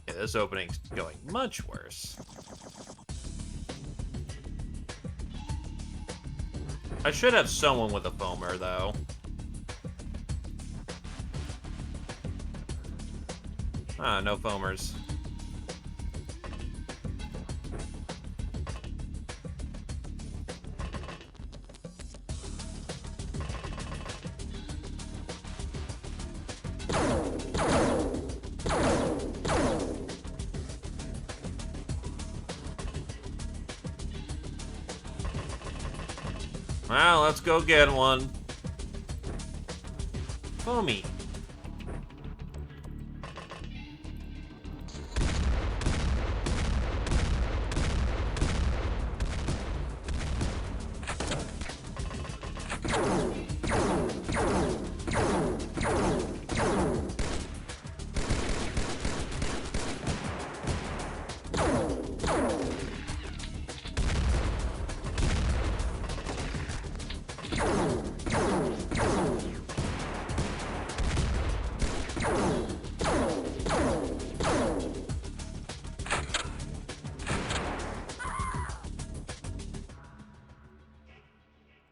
This opening's going much worse. I should have someone with a foamer, though. Ah, no foamers. Well, let's go get one. Foamy.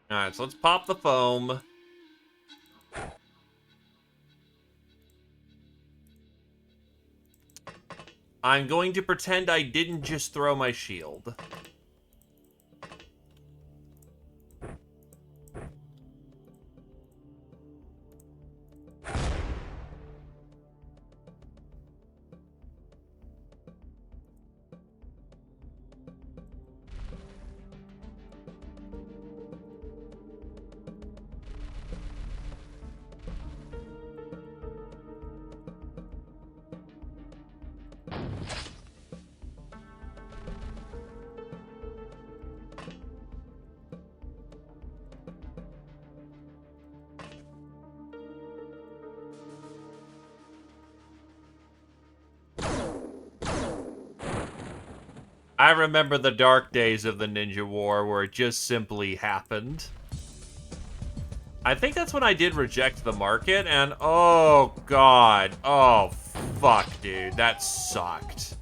Alright, so let's pop the foam. I'm going to pretend I didn't just throw my shield. I remember the dark days of the Ninja War where it just simply happened. I think that's when I did reject the market, and oh god. Oh, fuck, dude. That sucked.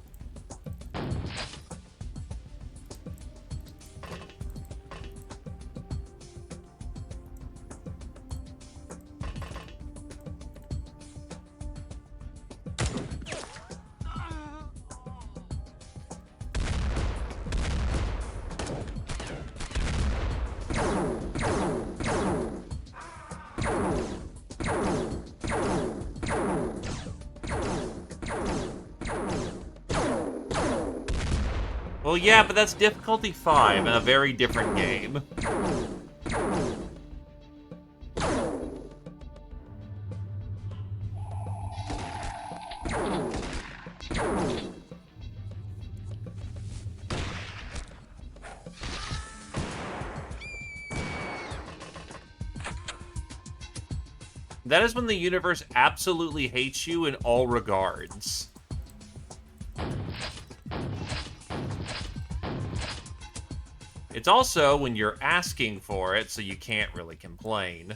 Well, yeah, but that's difficulty 5 in a very different game. That is when the universe absolutely hates you in all regards. It's also when you're asking for it, so you can't really complain.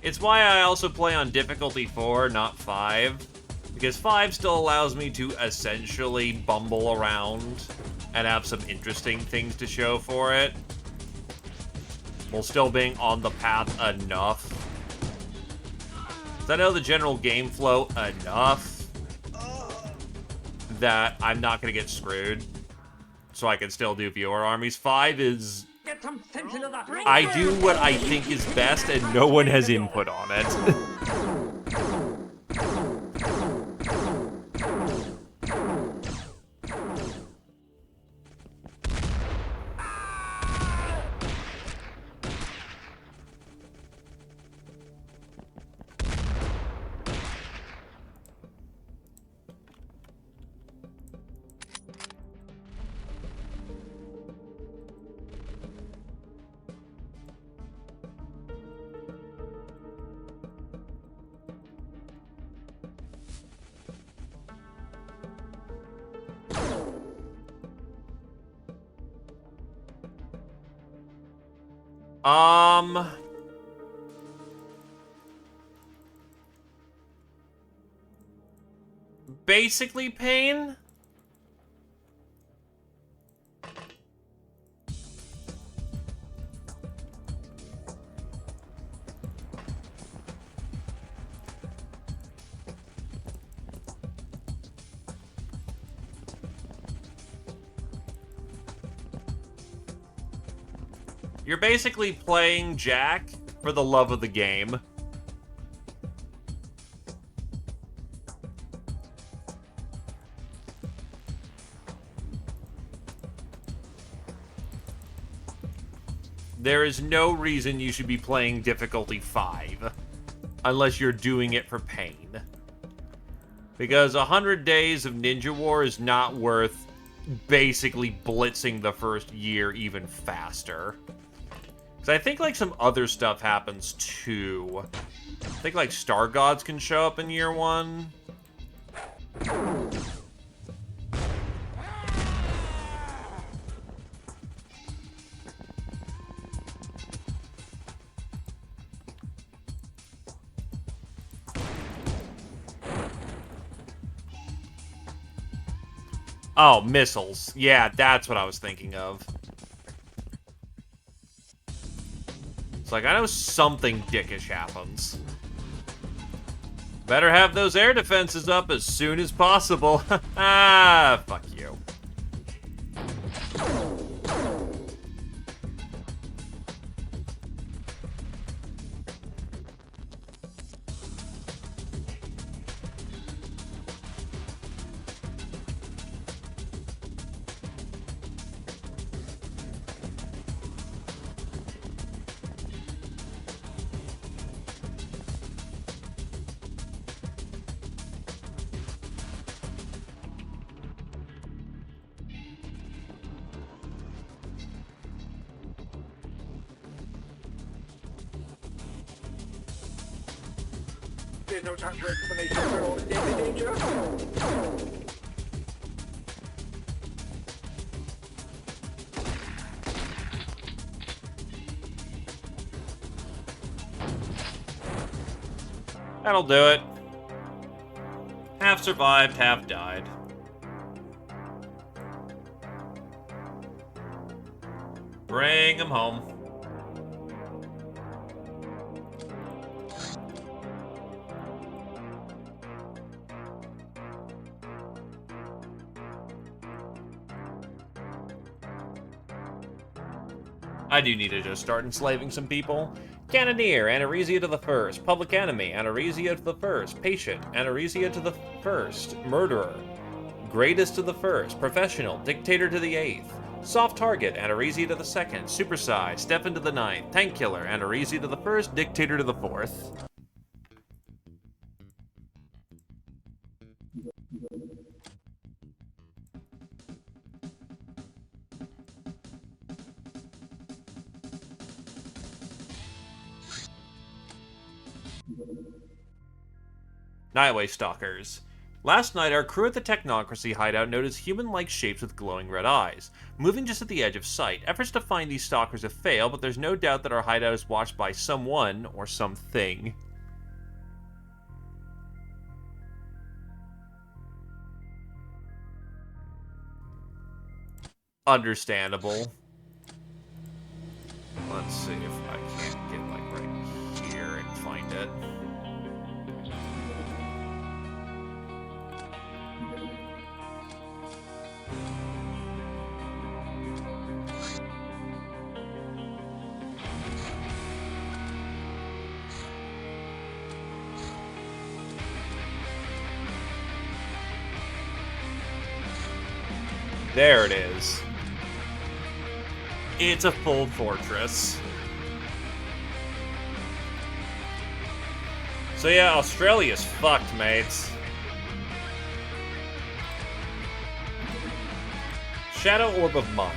It's why I also play on difficulty 4, not 5. Because 5 still allows me to essentially bumble around and have some interesting things to show for it, while still being on the path enough. So I know the general game flow enough that I'm not going to get screwed, so I can still do viewer armies. 5 is... I do what I think is best, and no one has input on it. Basically pain? You're basically playing Jack for the love of the game. There is no reason you should be playing difficulty 5. Unless you're doing it for pain. Because 100 days of Ninja War is not worth basically blitzing the first year even faster. Because I think, like, some other stuff happens, too. I think, like, Star Gods can show up in year 1. Oh, missiles. Yeah, that's what I was thinking of. It's like, I know something dickish happens. Better have those air defenses up as soon as possible. Ah, fuck you. There's no time for explanation for all the daily danger. That'll do it. Half survived, half died. Bring him home. I do need to just start enslaving some people. Cannoneer, Anaresia to the first. Public enemy, Anaresia to the first. Patient, Anaresia to the first. Murderer, Greatest to the first. Professional, Dictator to the 8th. Soft target, Anaresia to the 2nd. Supersize, Stefan to the 9th. Tank killer, Anaresia to the 1st. Dictator to the 4th. Nightway Stalkers. Last night, our crew at the Technocracy hideout noticed human-like shapes with glowing red eyes, moving just at the edge of sight. Efforts to find these stalkers have failed, but there's no doubt that our hideout is watched by someone or something. Understandable. Let's see if I can't get, like, right here and find it. There it is. It's a full fortress. So yeah, Australia's fucked, mates. Shadow Orb of Mind.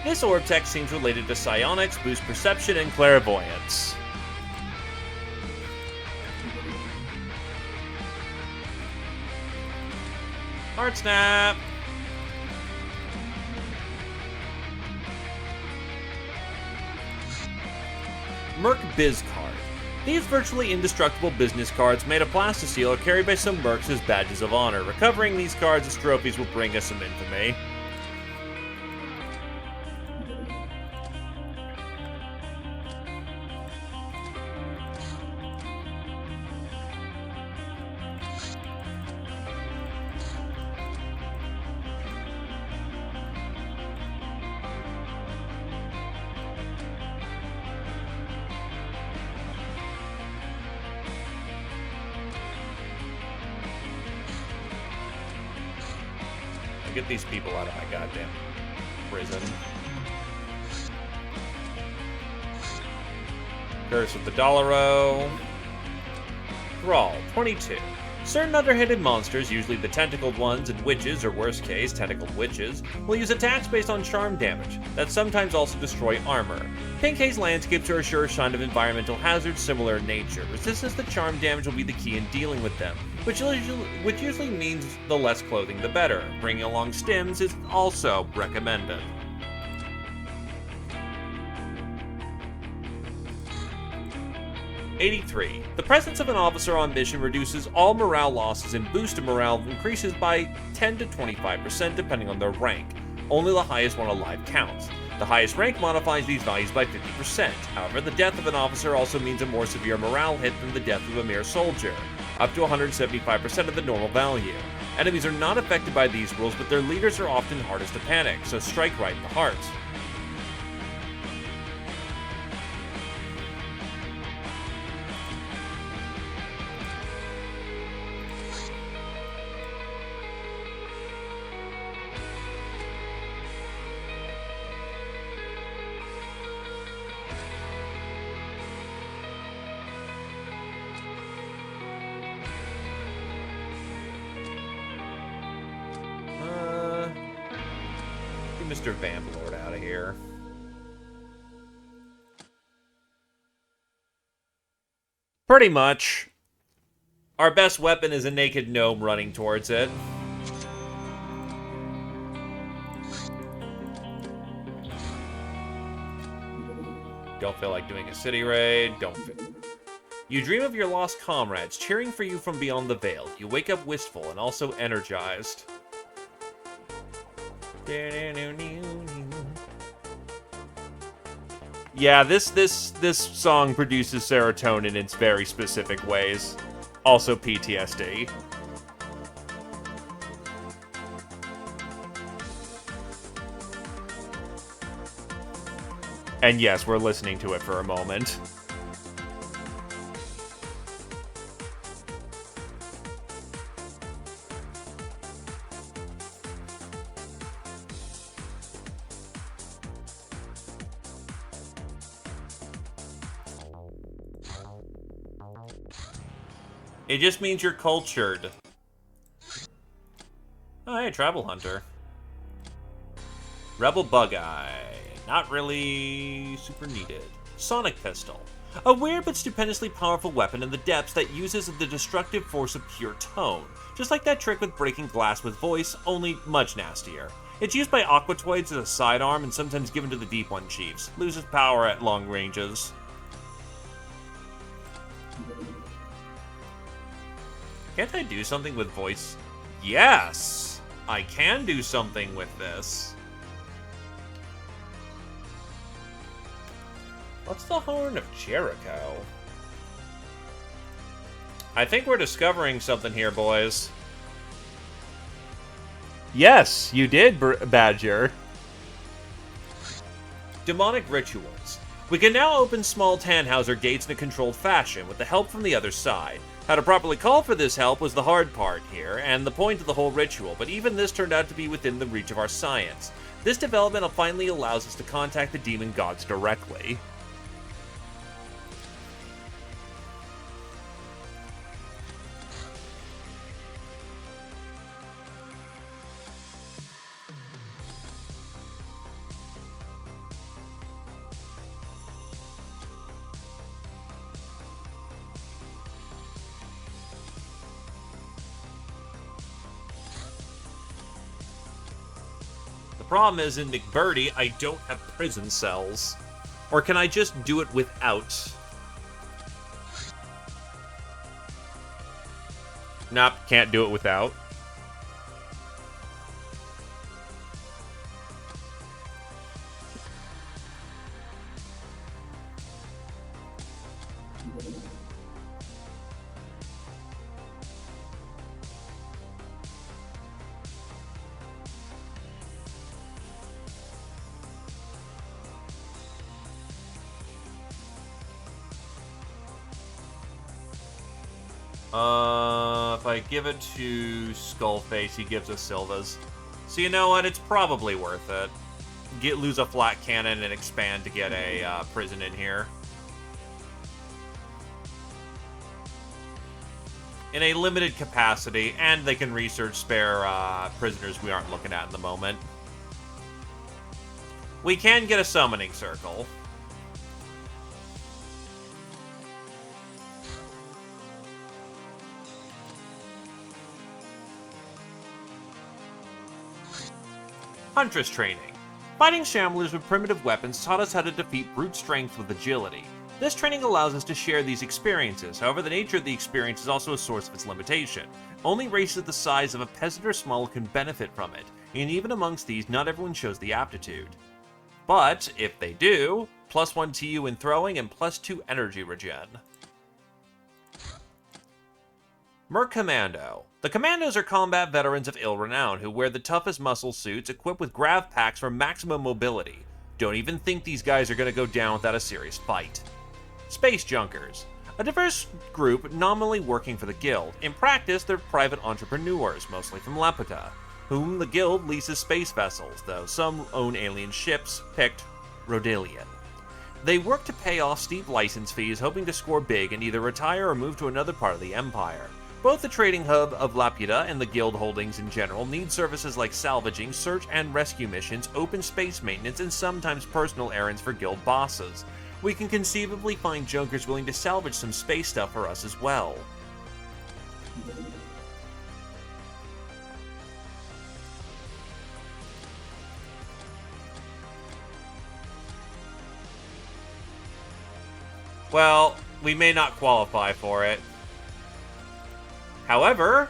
This orb tech seems related to psionics, boost perception, and clairvoyance. Heart snap! Merc Biz Card. These virtually indestructible business cards made of plasticine are carried by some mercs as badges of honor. Recovering these cards as trophies will bring us some infamy. Get these people out of my goddamn prison. Curse of the Dollaro. Brawl, 22. Certain underhanded monsters, usually the tentacled ones and witches, or worst case, tentacled witches, will use attacks based on charm damage, that sometimes also destroy armor. Pink Haze landscapes are a sure sign of environmental hazards similar in nature. Resistance to charm damage will be the key in dealing with them, which usually means the less clothing the better. Bringing along stims is also recommended. '83. The presence of an officer on mission reduces all morale losses and boosted morale increases by 10 to 25% depending on their rank. Only the highest one alive counts. The highest rank modifies these values by 50%. However, the death of an officer also means a more severe morale hit than the death of a mere soldier, up to 175% of the normal value. Enemies are not affected by these rules, but their leaders are often hardest to panic, so strike right in the heart. Mr. Vamplord out of here. Pretty much. Our best weapon is a naked gnome running towards it. Don't feel like doing a city raid. You dream of your lost comrades cheering for you from beyond the veil. You wake up wistful and also energized. Yeah, this song produces serotonin in its very specific ways. Also PTSD. And yes, we're listening to it for a moment. It just means you're cultured. Oh, hey, Travel Hunter. Rebel Bug-Eye. Not really super needed. Sonic Pistol. A weird but stupendously powerful weapon in the depths that uses the destructive force of pure tone. Just like that trick with breaking glass with voice, only much nastier. It's used by Aquatoids as a sidearm and sometimes given to the Deep One Chiefs. Loses power at long ranges. Can't I do something with voice? Yes! I can do something with this. What's the Horn of Jericho? I think we're discovering something here, boys. Yes, you did, Badger. Demonic Rituals. We can now open small Tannhauser gates in a controlled fashion with the help from the other side. How to properly call for this help was the hard part here, and the point of the whole ritual, but even this turned out to be within the reach of our science. This development finally allows us to contact the demon gods directly. The problem is, in McBurdy, I don't have prison cells. Or can I just do it without? Nope, can't do it without. If I give it to Skullface, he gives us Silvas. So you know what? It's probably worth it. Lose a flat cannon and expand to get a prison in here. in a limited capacity, and they can research spare prisoners we aren't looking at in the moment. We can get a summoning circle. Huntress training. Fighting shamblers with primitive weapons taught us how to defeat brute strength with agility. This training allows us to share these experiences, however the nature of the experience is also a source of its limitation. Only races the size of a peasant or Smol can benefit from it, and even amongst these not everyone shows the aptitude. But, if they do, +1 TU in throwing and +2 energy regen. Merc Commando. The Commandos are combat veterans of ill renown who wear the toughest muscle suits equipped with grav packs for maximum mobility. Don't even think these guys are going to go down without a serious fight. Space Junkers. A diverse group nominally working for the guild. In practice, they're private entrepreneurs, mostly from Laputa, whom the guild leases space vessels, though some own alien ships, picked Rodalian. They work to pay off steep license fees, hoping to score big and either retire or move to another part of the Empire. Both the trading hub of Laputa and the guild holdings in general need services like salvaging, search and rescue missions, open space maintenance, and sometimes personal errands for guild bosses. We can conceivably find Junkers willing to salvage some space stuff for us as well. Well, we may not qualify for it. However,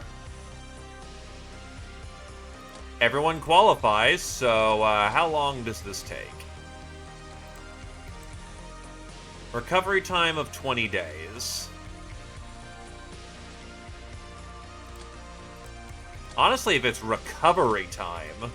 everyone qualifies, so how long does this take? Recovery time of 20 days. Honestly, if it's recovery time...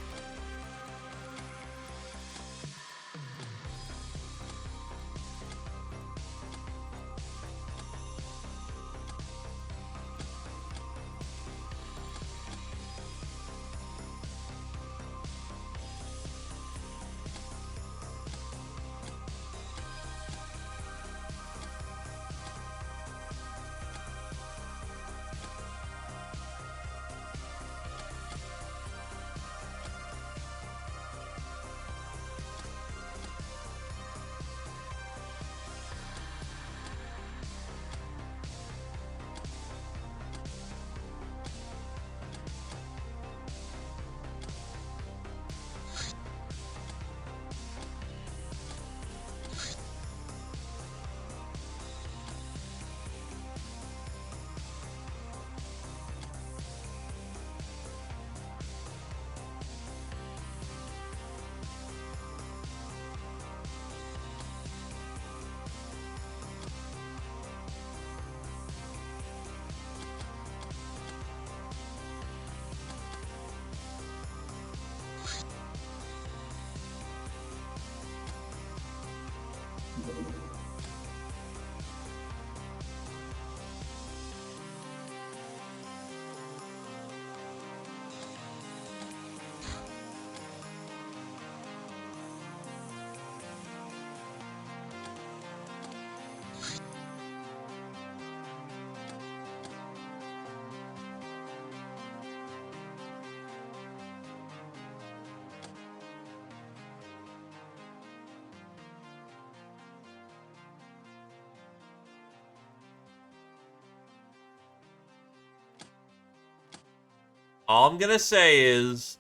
All I'm gonna say is,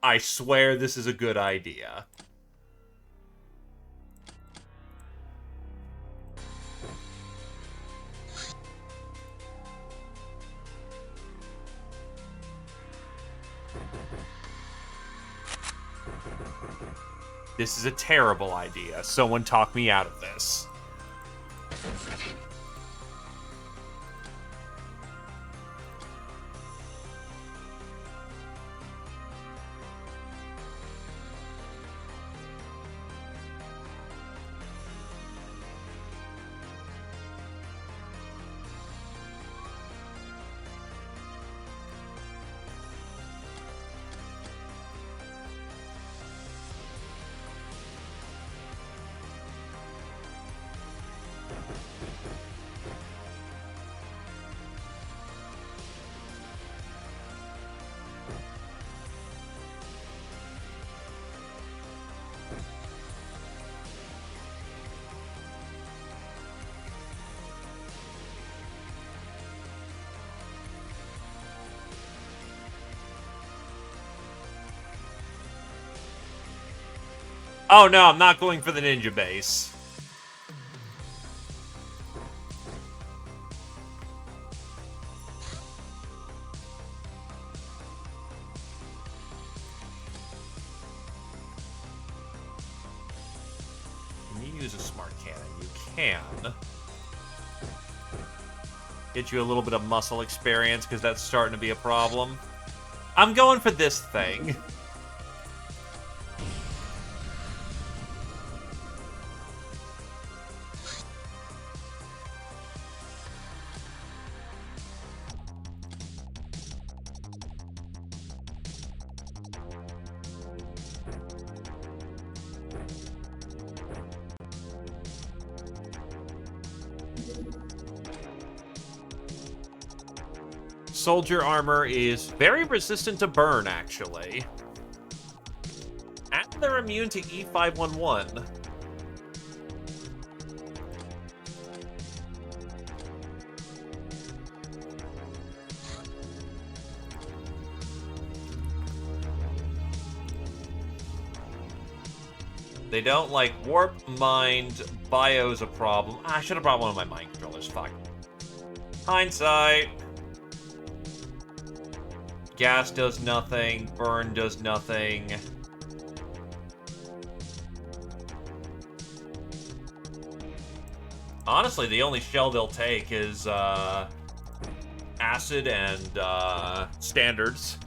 I swear this is a good idea. This is a terrible idea. Someone talk me out of this. Oh no, I'm not going for the ninja base. Can you use a smart cannon? You can. Get you a little bit of muscle experience, because that's starting to be a problem. I'm going for this thing. Soldier armor is very resistant to burn, actually. And they're immune to E511. They don't like warp, mind, bio's a problem. I should have brought one of my mind controllers, fuck. Hindsight. Gas does nothing, burn does nothing. Honestly, the only shell they'll take is, acid and, standards.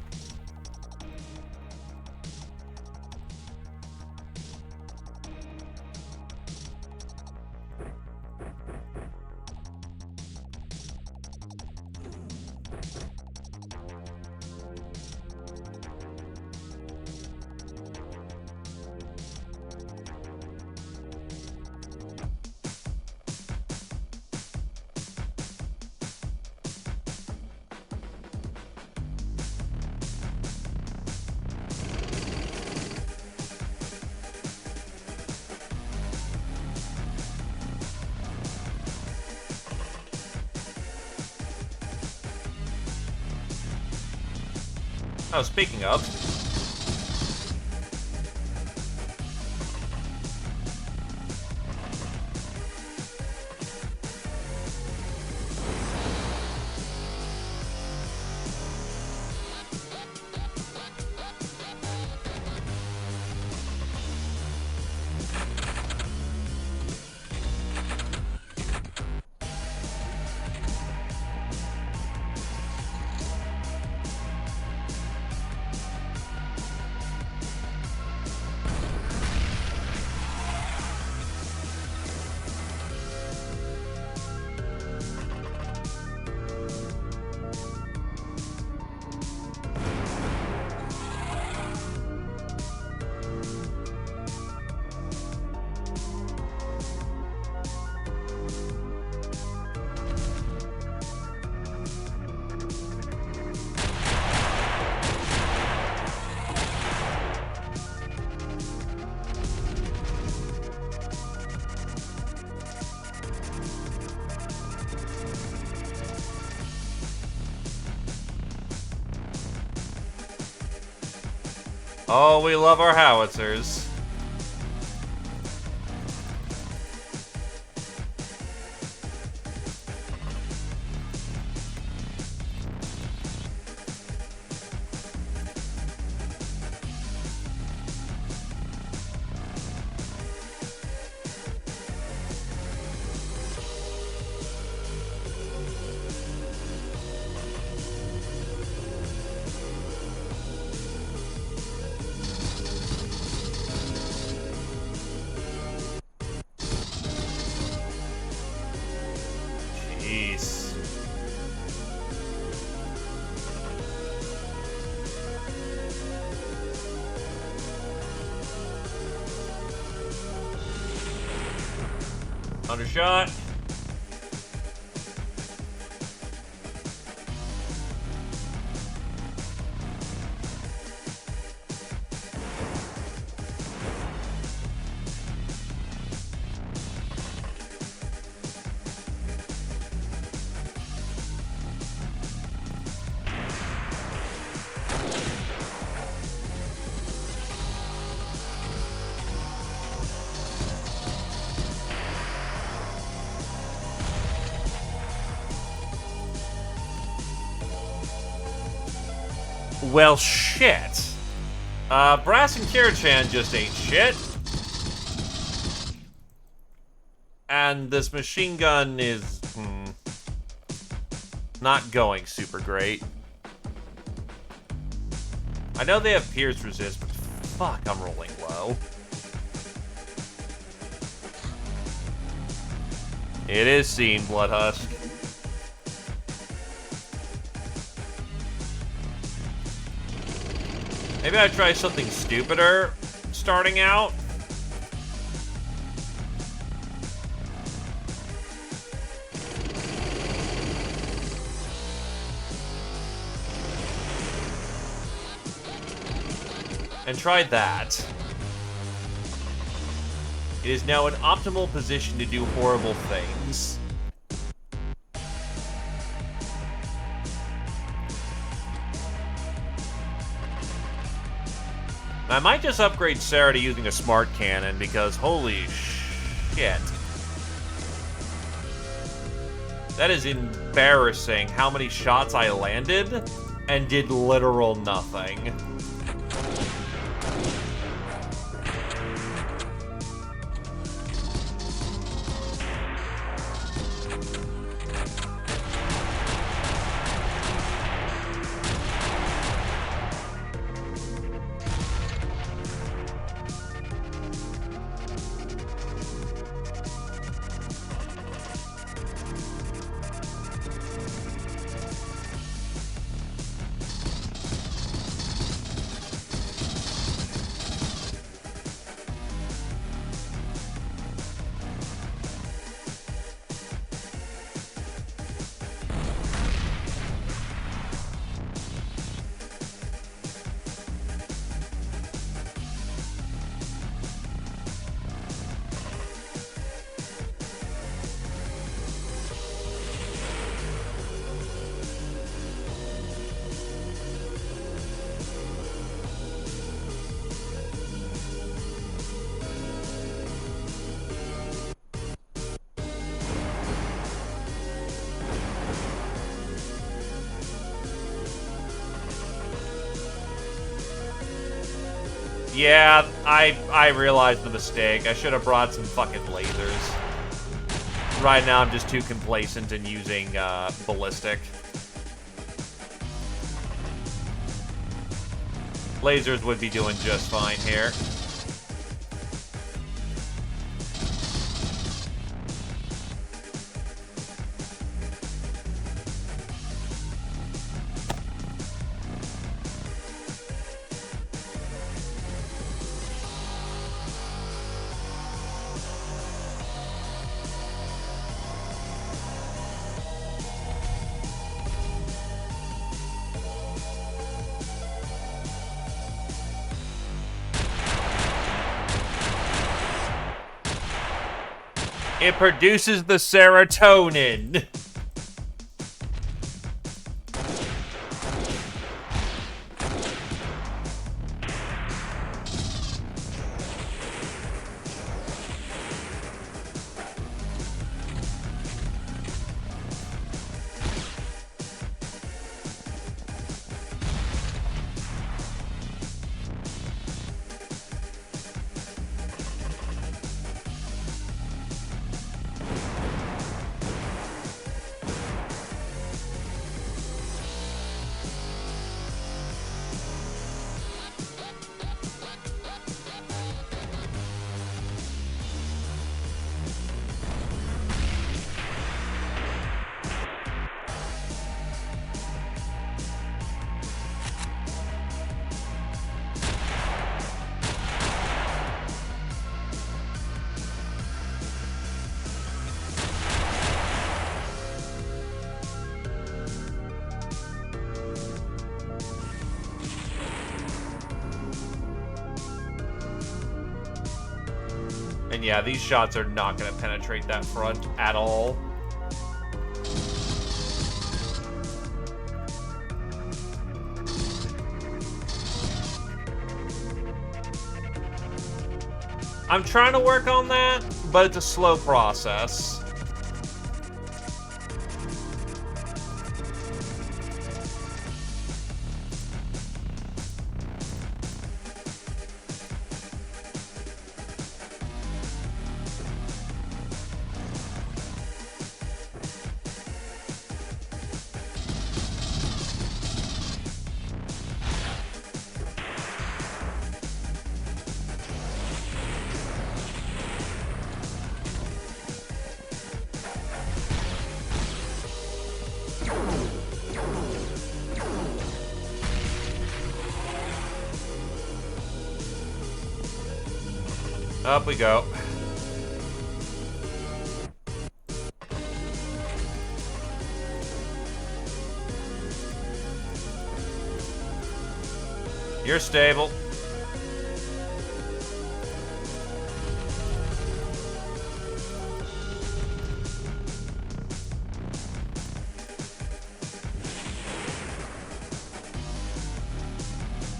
Oh, speaking of. Oh, we love our howitzers. Jeez. Undershot. Well, shit. Brass and Kirichan just ate shit. And this machine gun is, not going super great. I know they have pierce resist, but fuck, I'm rolling low. It is seen, Bloodhusk. Maybe I'd try something stupider starting out. And tried that. It is now an optimal position to do horrible things. I might just upgrade Sarah to using a smart cannon because holy shit. That is embarrassing how many shots I landed and did literal nothing. Yeah, I realized the mistake. I should have brought some fucking lasers. Right now, I'm just too complacent in using ballistic. Lasers would be doing just fine here. It produces the serotonin. And yeah, these shots are not going to penetrate that front at all. I'm trying to work on that, but it's a slow process. Up we go. You're stable.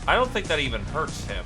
I don't think that even hurts him.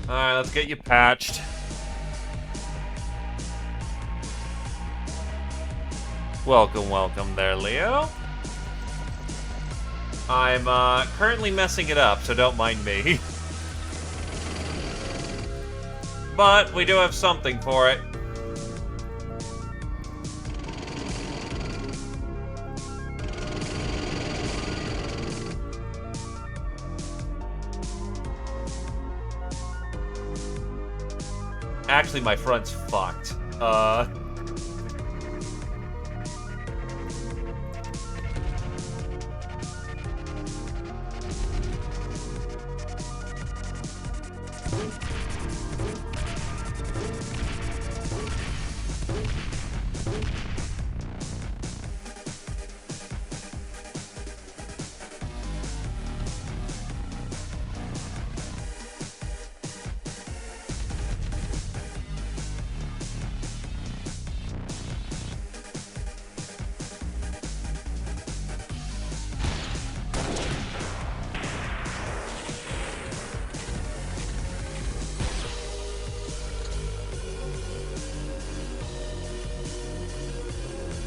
Alright, let's get you patched. Welcome, welcome there, Leo. I'm currently messing it up, so don't mind me. But we do have something for it. Actually, my front's fucked.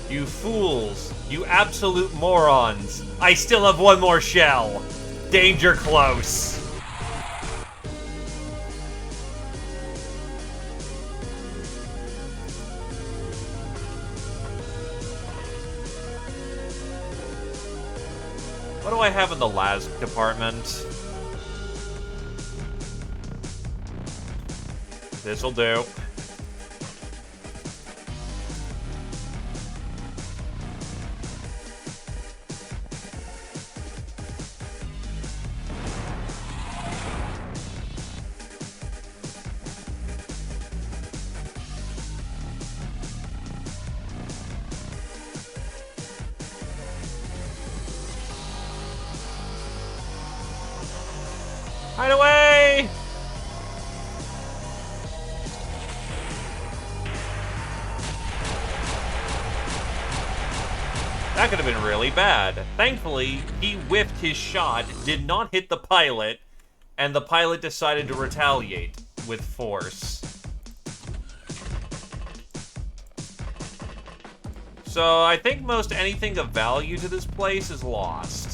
You fools. You absolute morons. I still have one more shell. Danger close. What do I have in the las department? This'll do. Hide away! That could have been really bad. Thankfully, he whiffed his shot, did not hit the pilot, and the pilot decided to retaliate with force. So I think most anything of value to this place is lost.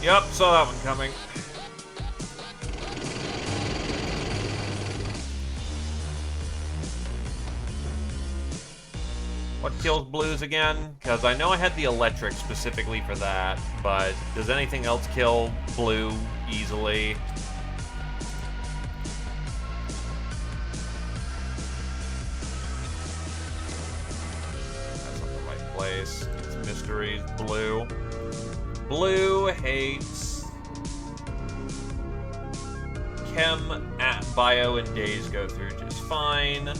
Yep, saw that one coming. kills blues again? Because I know I had the electric specifically for that, but does anything else kill blue easily? That's not the right place. It's mysteries. Blue. Blue hates chem, bio, and days go through just fine.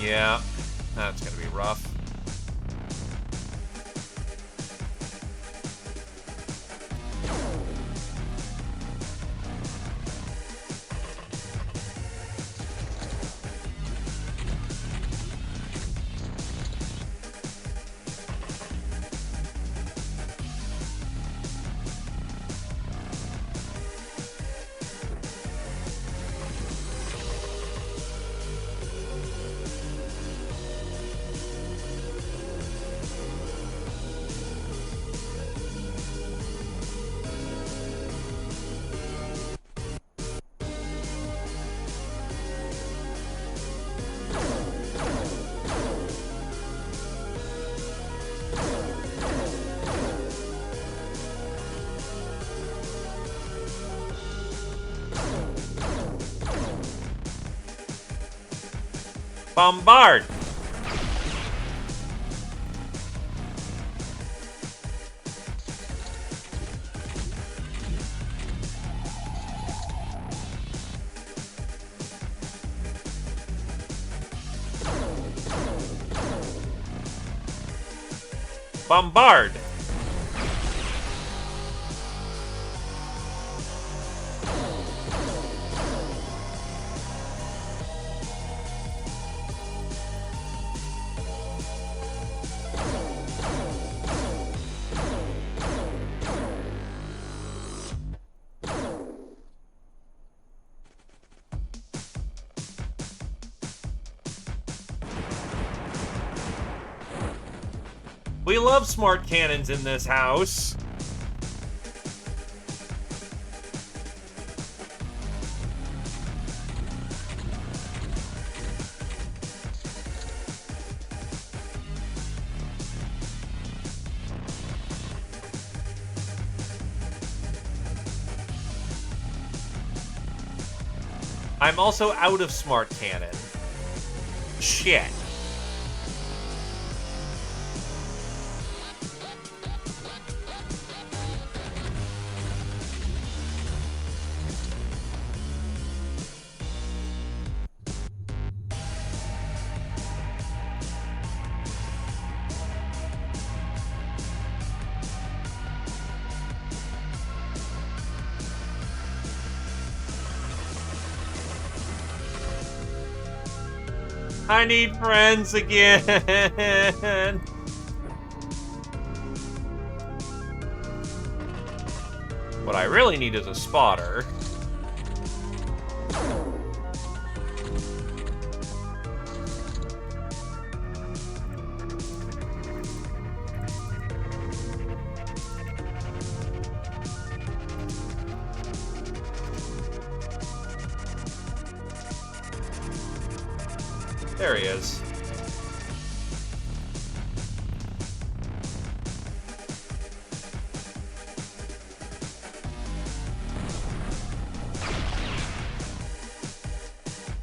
Yeah, that's gonna be rough. Bombard! Bombard! We love smart cannons in this house. I'm also out of smart cannon. Shit. I need friends again. What I really need is a spotter. There he is.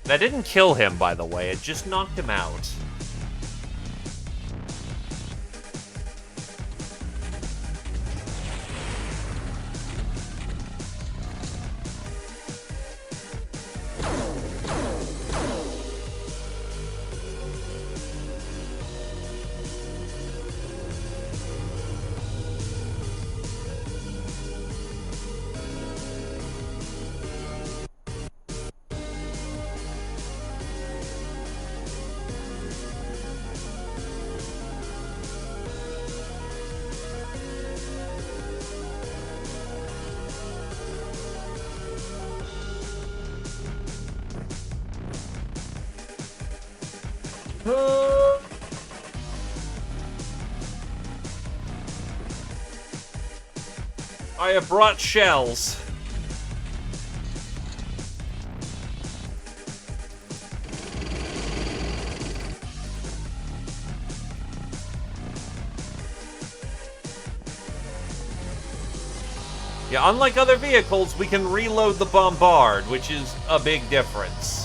That didn't kill him, by the way. It just knocked him out. I have brought shells. Yeah, unlike other vehicles, we can reload the Bombard, which is a big difference.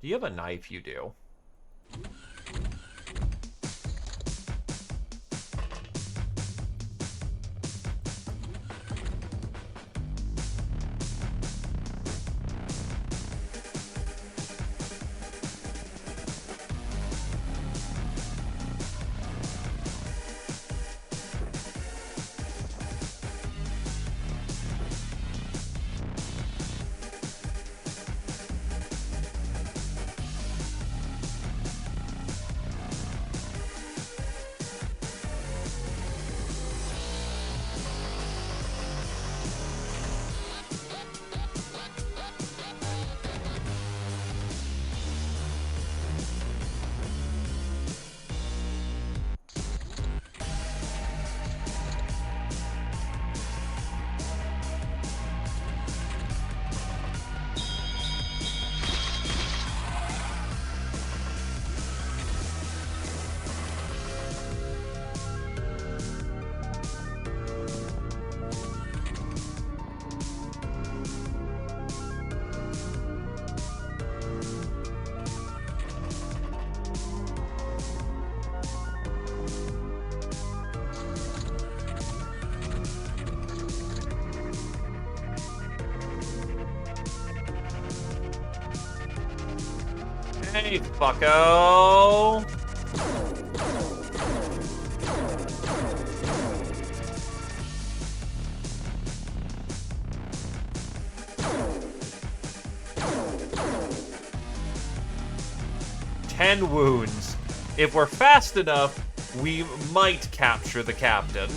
Do you have a knife? You do. Hey, fucko! 10 wounds. If we're fast enough, we might capture the captain.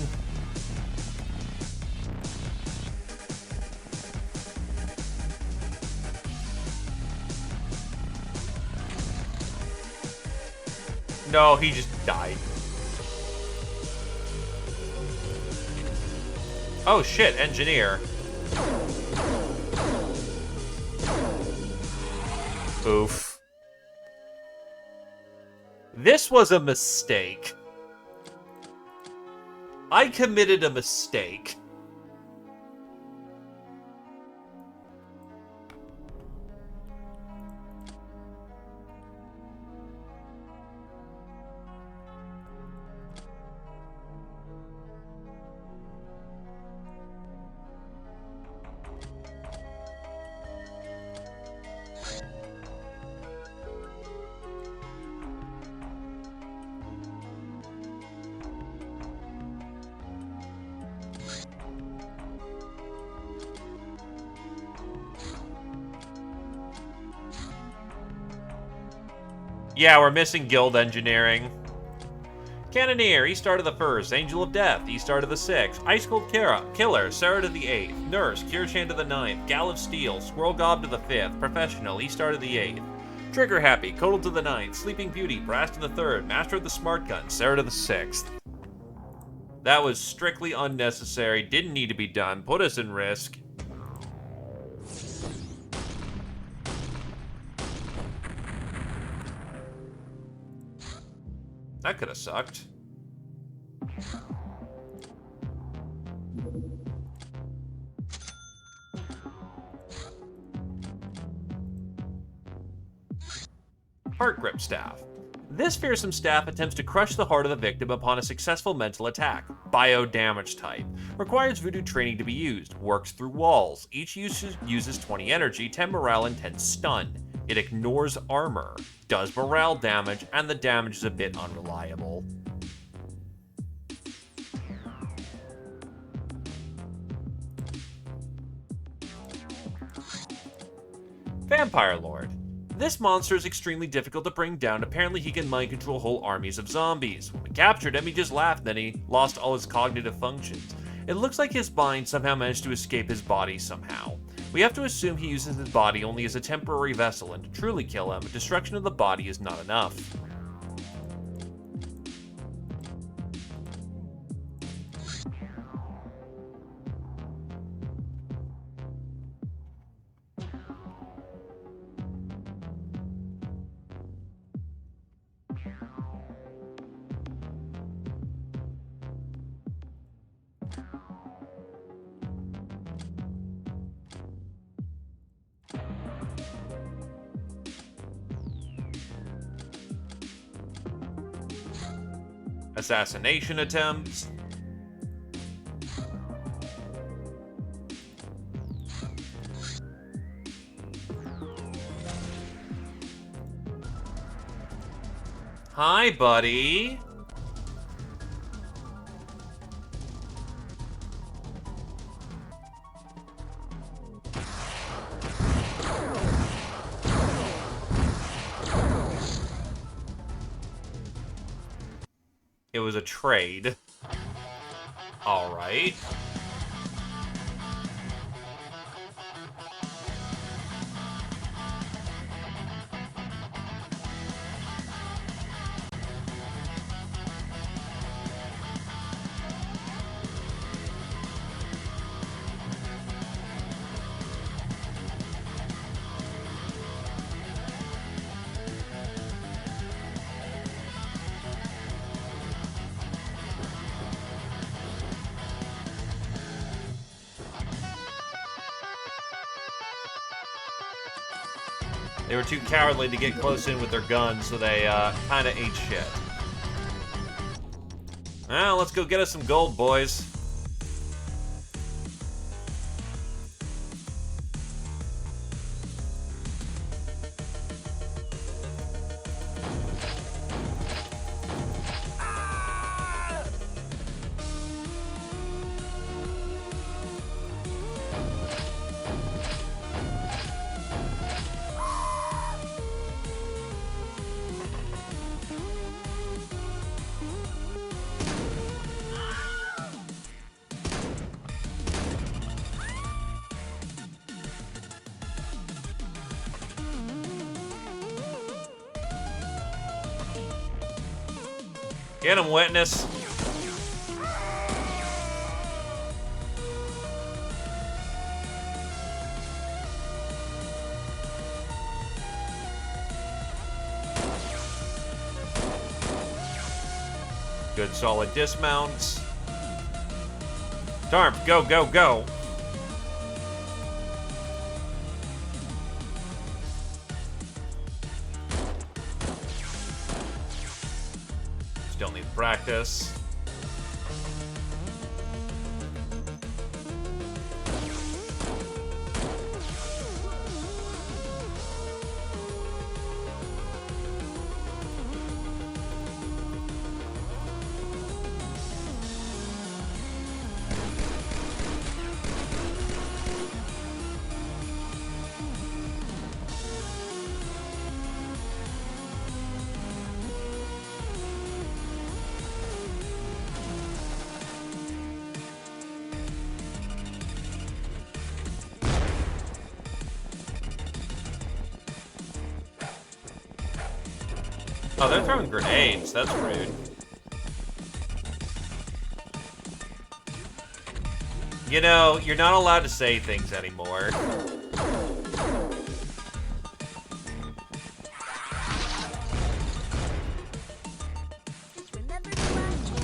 No, he just died. Oh shit, engineer. Oof. This was a mistake. I committed a mistake. Yeah, we're missing guild engineering. Cannoneer, he started the 1st. Angel of Death, he started the 6th. Ice Cold Killer, Sarah to the 8th. Nurse, Kirshan to the 9th. Gal of Steel, Squirrel Gob to the 5th. Professional, he started the 8th. Trigger Happy, Codal to the 9th. Sleeping Beauty, Brass to the 3rd. Master of the Smart Gun, Sarah to the 6th. That was strictly unnecessary, didn't need to be done, put us in risk. That could have sucked. Heart Grip Staff. This fearsome staff attempts to crush the heart of the victim upon a successful mental attack. Bio damage type. Requires voodoo training to be used. Works through walls. Each uses 20 energy, 10 morale, and 10 stun. It ignores armor, does morale damage, and the damage is a bit unreliable. Vampire Lord. This monster is extremely difficult to bring down. Apparently he can mind control whole armies of zombies. When we captured him, he just laughed, then he lost all his cognitive functions. It looks like his mind somehow managed to escape his body somehow. We have to assume he uses his body only as a temporary vessel, and to truly kill him, destruction of the body is not enough. Assassination attempts. Hi, buddy. It was a trade. All right. They were too cowardly to get close in with their guns, so they kind of ate shit. Well, let's go get us some gold, boys. Get him, witness. Good solid dismounts. Darn, go, go, go. Still need practice. Oh, they're throwing grenades. That's rude. You know, you're not allowed to say things anymore. Just remember to watch it.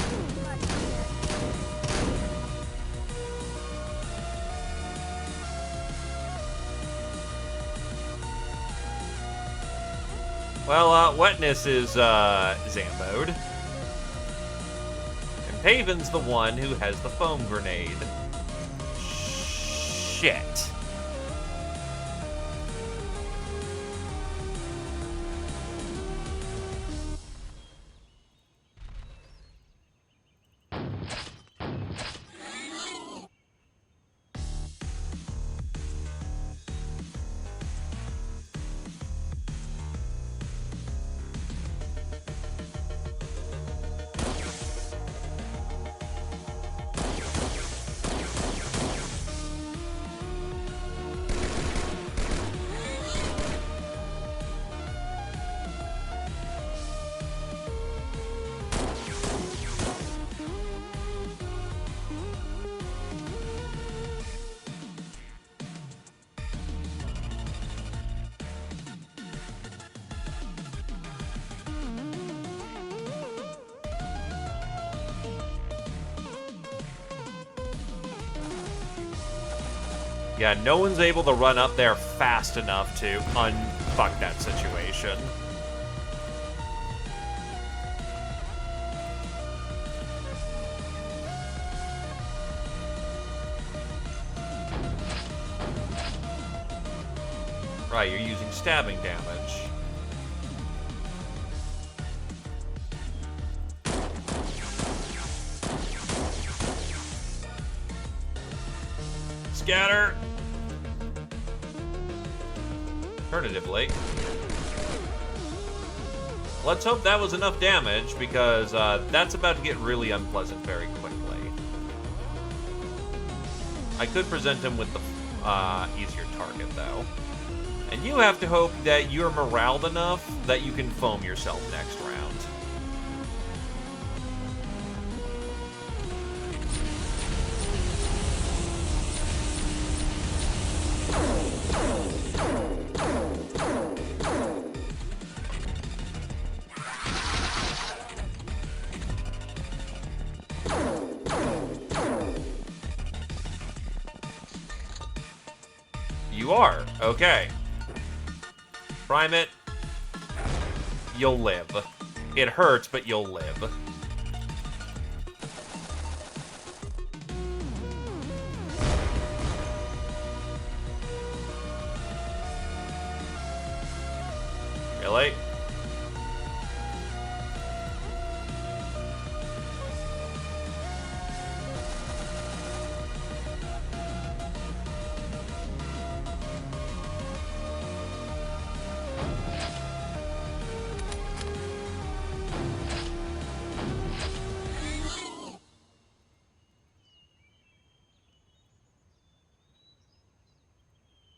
Well, Wetness is, Zamboed. And Paven's the one who has the foam grenade. Shit. Yeah, no one's able to run up there fast enough to unfuck that situation. Right, you're using stabbing damage. Scatter! Alternatively, let's hope that was enough damage, because that's about to get really unpleasant very quickly. I could present him with the easier target, though. And you have to hope that you're moraled enough that you can foam yourself next round. You are. Okay. Prime it. You'll live. It hurts, but you'll live. Really?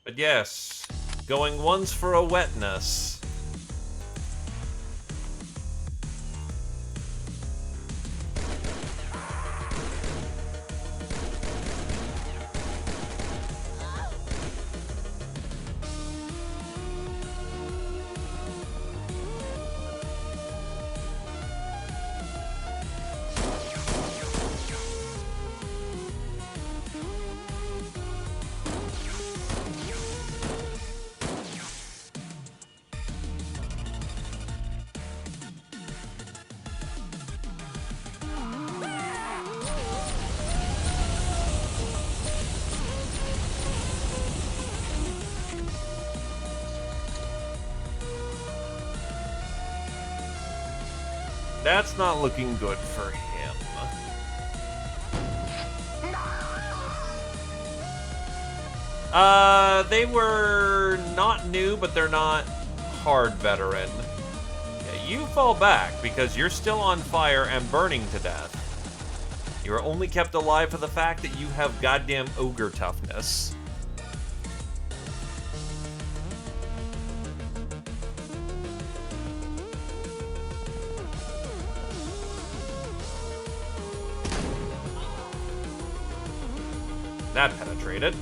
But yes, going once for a wetness. That's not looking good for him. They were not new, but they're not hard veteran. Yeah, you fall back because you're still on fire and burning to death. You are only kept alive for the fact that you have goddamn ogre toughness. That penetrated.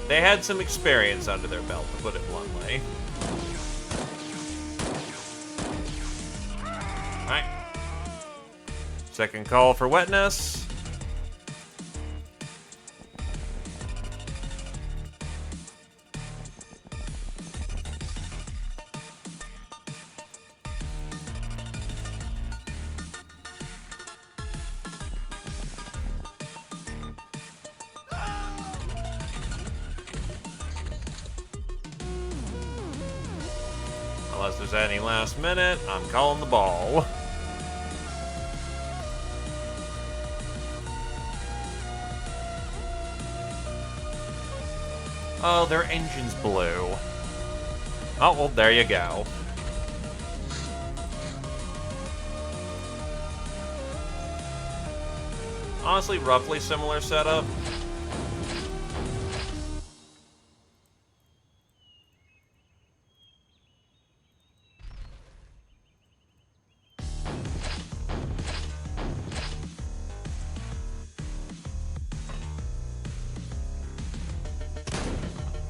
They had some experience under their belt, to put it bluntly. Alright. Second call for wetness. Unless there's any last minute, I'm calling the ball. Oh, their engine's blue. Oh, well, there you go. Honestly, roughly similar setup.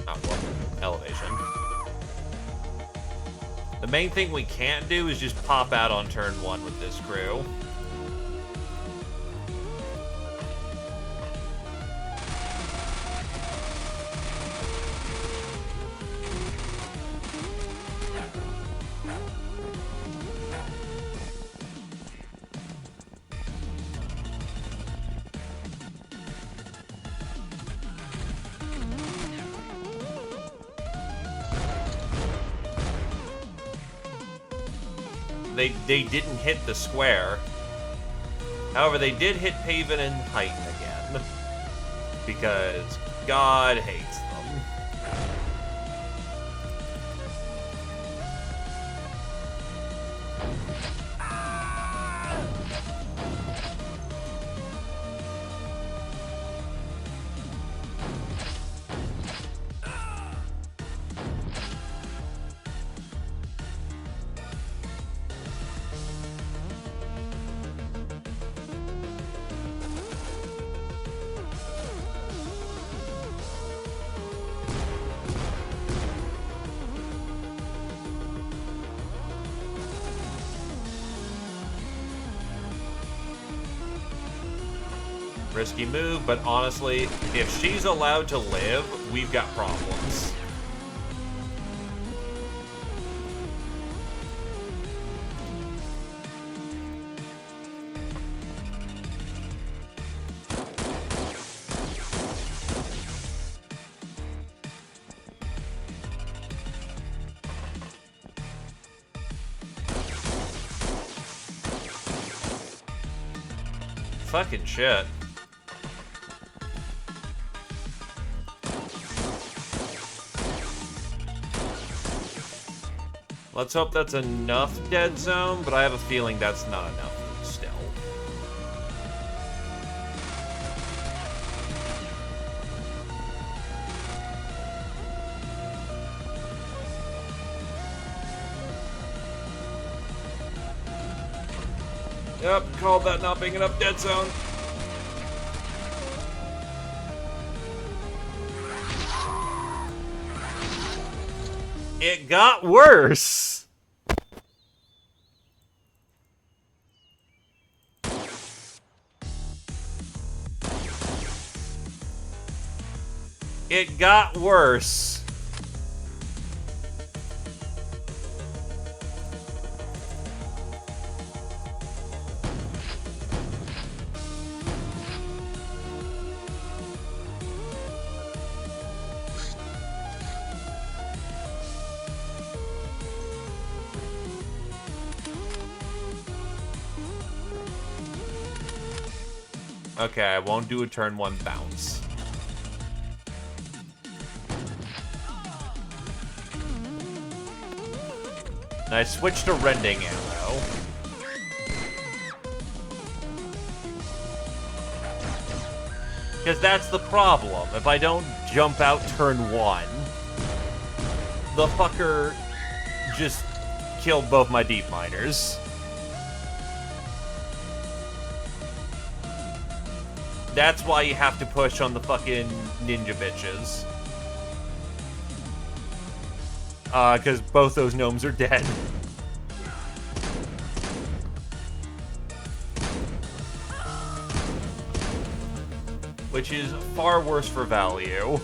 Oh, well, elevation. Main thing we can't do is just pop out on turn 1 with this crew. They didn't hit the square. However, they did hit Paven and Titan again. Because God hates them. Risky move, but honestly, if she's allowed to live, we've got problems. Fucking shit. Let's hope that's enough dead zone, but I have a feeling that's not enough still. Yep, called that not being enough dead zone. It got worse. It got worse. Okay, I won't do a turn 1 bounce. And I switched to rending ammo. Because that's the problem. If I don't jump out turn 1, the fucker just killed both my deep miners. That's why you have to push on the fucking ninja bitches. Because both those gnomes are dead. Which is far worse for value.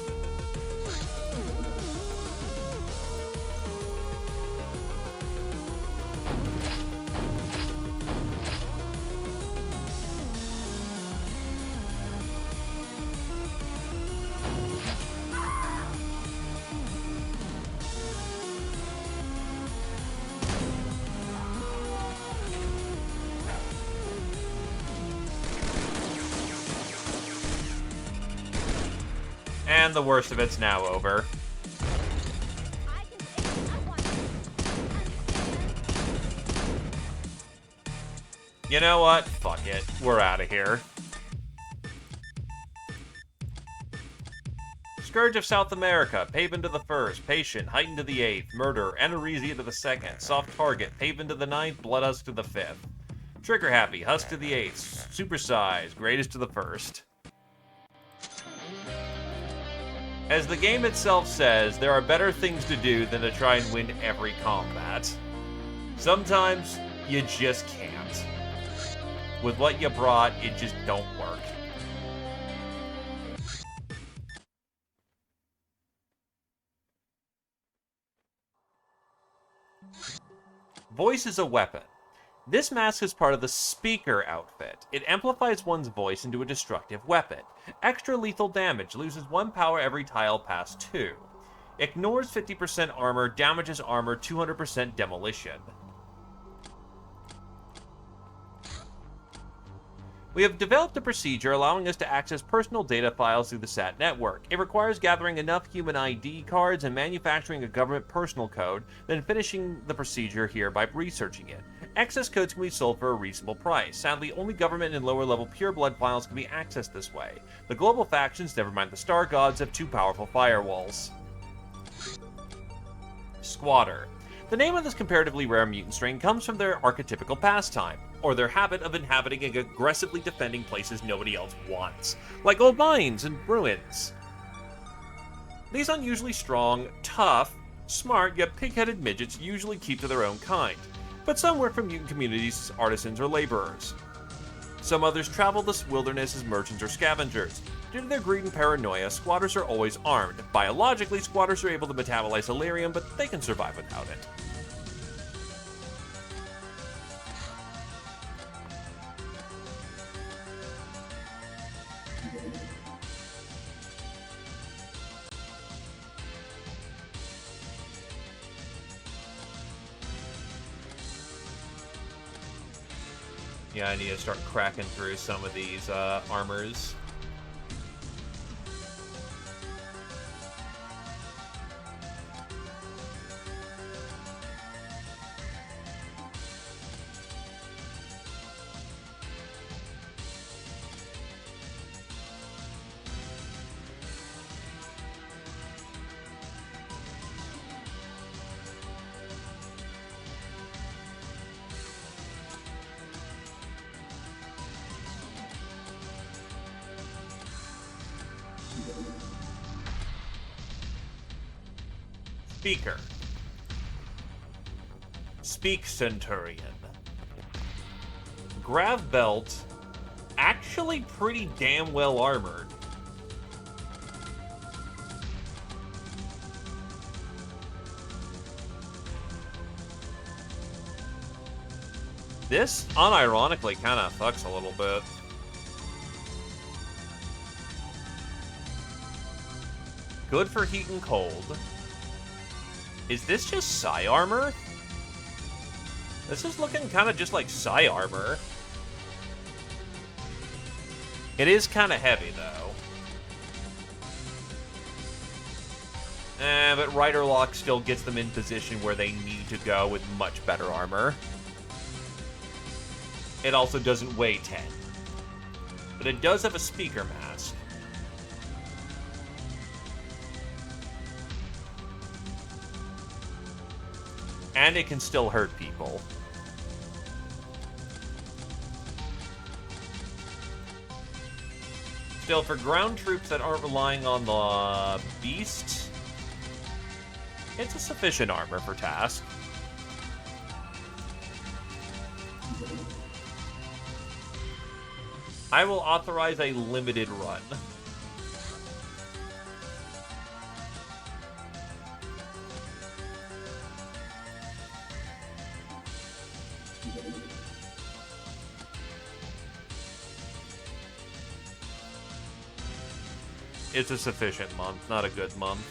And the worst of it's now over. You know what? Fuck it. We're out of here. Scourge of South America, Paven to the 1st, Patient, Heightened to the 8th, Murder, Anorexia to the 2nd, Soft Target, Paven to the 9th, Bloodhusk to the 5th. Trigger Happy, Husk to the 8th, Supersize, Greatest to the 1st. As the game itself says, there are better things to do than to try and win every combat. Sometimes you just can't. With what you brought, it just don't work. Voice is a weapon. This mask is part of the speaker outfit. It amplifies one's voice into a destructive weapon. Extra lethal damage, loses 1 power every tile past 2. Ignores 50% armor, damages armor, 200% demolition. We have developed a procedure allowing us to access personal data files through the SAT network. It requires gathering enough human ID cards and manufacturing a government personal code, then finishing the procedure here by researching it. Excess codes can be sold for a reasonable price. Sadly, only government and lower-level pureblood files can be accessed this way. The global factions, never mind the Star Gods, have 2 powerful firewalls. Squatter. The name of this comparatively rare mutant strain comes from their archetypical pastime, or their habit of inhabiting and aggressively defending places nobody else wants, like old mines and ruins. These unusually strong, tough, smart, yet pig-headed midgets usually keep to their own kind, but some work for mutant communities as artisans or laborers. Some others travel the wilderness as merchants or scavengers. Due to their greed and paranoia, squatters are always armed. Biologically, squatters are able to metabolize Illyrium, but they can survive without it. Yeah, I need to start cracking through some of these armors. Speaker. Speak, Centurion. Grav belt, actually pretty damn well armored. This, unironically, kind of fucks a little bit. Good for heat and cold. Is this just Psi armor? This is looking kind of just like Psi armor. It is kind of heavy, though. But Rider Lock still gets them in position where they need to go with much better armor. It also doesn't weigh 10. But it does have a speaker mask. And it can still hurt people. Still, for ground troops that aren't relying on the beast, it's a sufficient armor for task. I will authorize a limited run. It's a sufficient month, not a good month.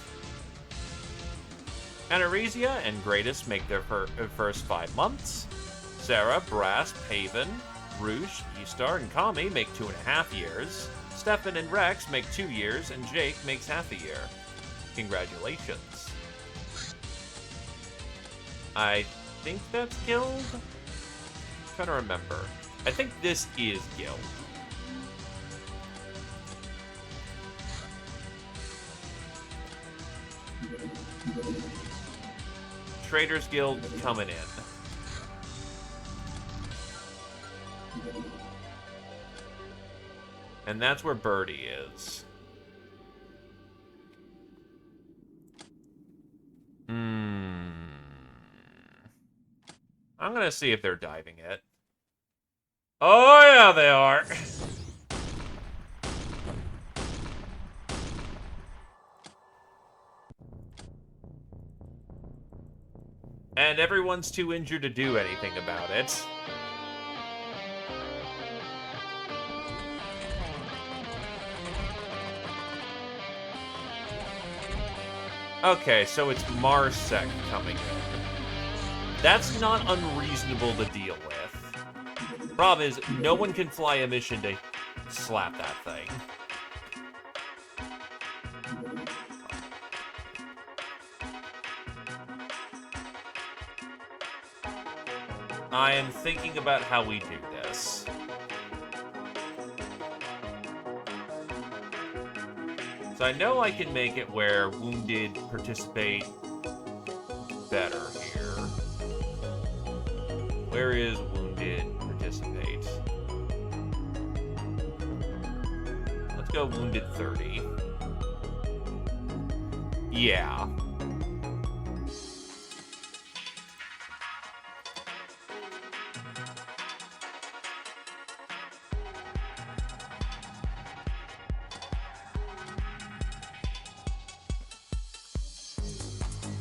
Anaresia and Greatest make their first 5 months. Sarah, Brass, Paven, Rouge, Eastar, and Kami make 2.5 years. Stefan and Rex make 2 years, and Jake makes half a year. Congratulations. I think that's Guild? I'm trying to remember. I think this is Guild. Traders Guild coming in. And that's where Birdie is. gonna see if they're diving it. Oh, yeah, they are. And everyone's too injured to do anything about it. Okay, so it's Marsec coming in. That's not unreasonable to deal with. Problem is, no one can fly a mission to slap that thing. I am thinking about how we do this. So I know I can make it where wounded participate better here. Where is wounded participate? Let's go wounded 30. Yeah.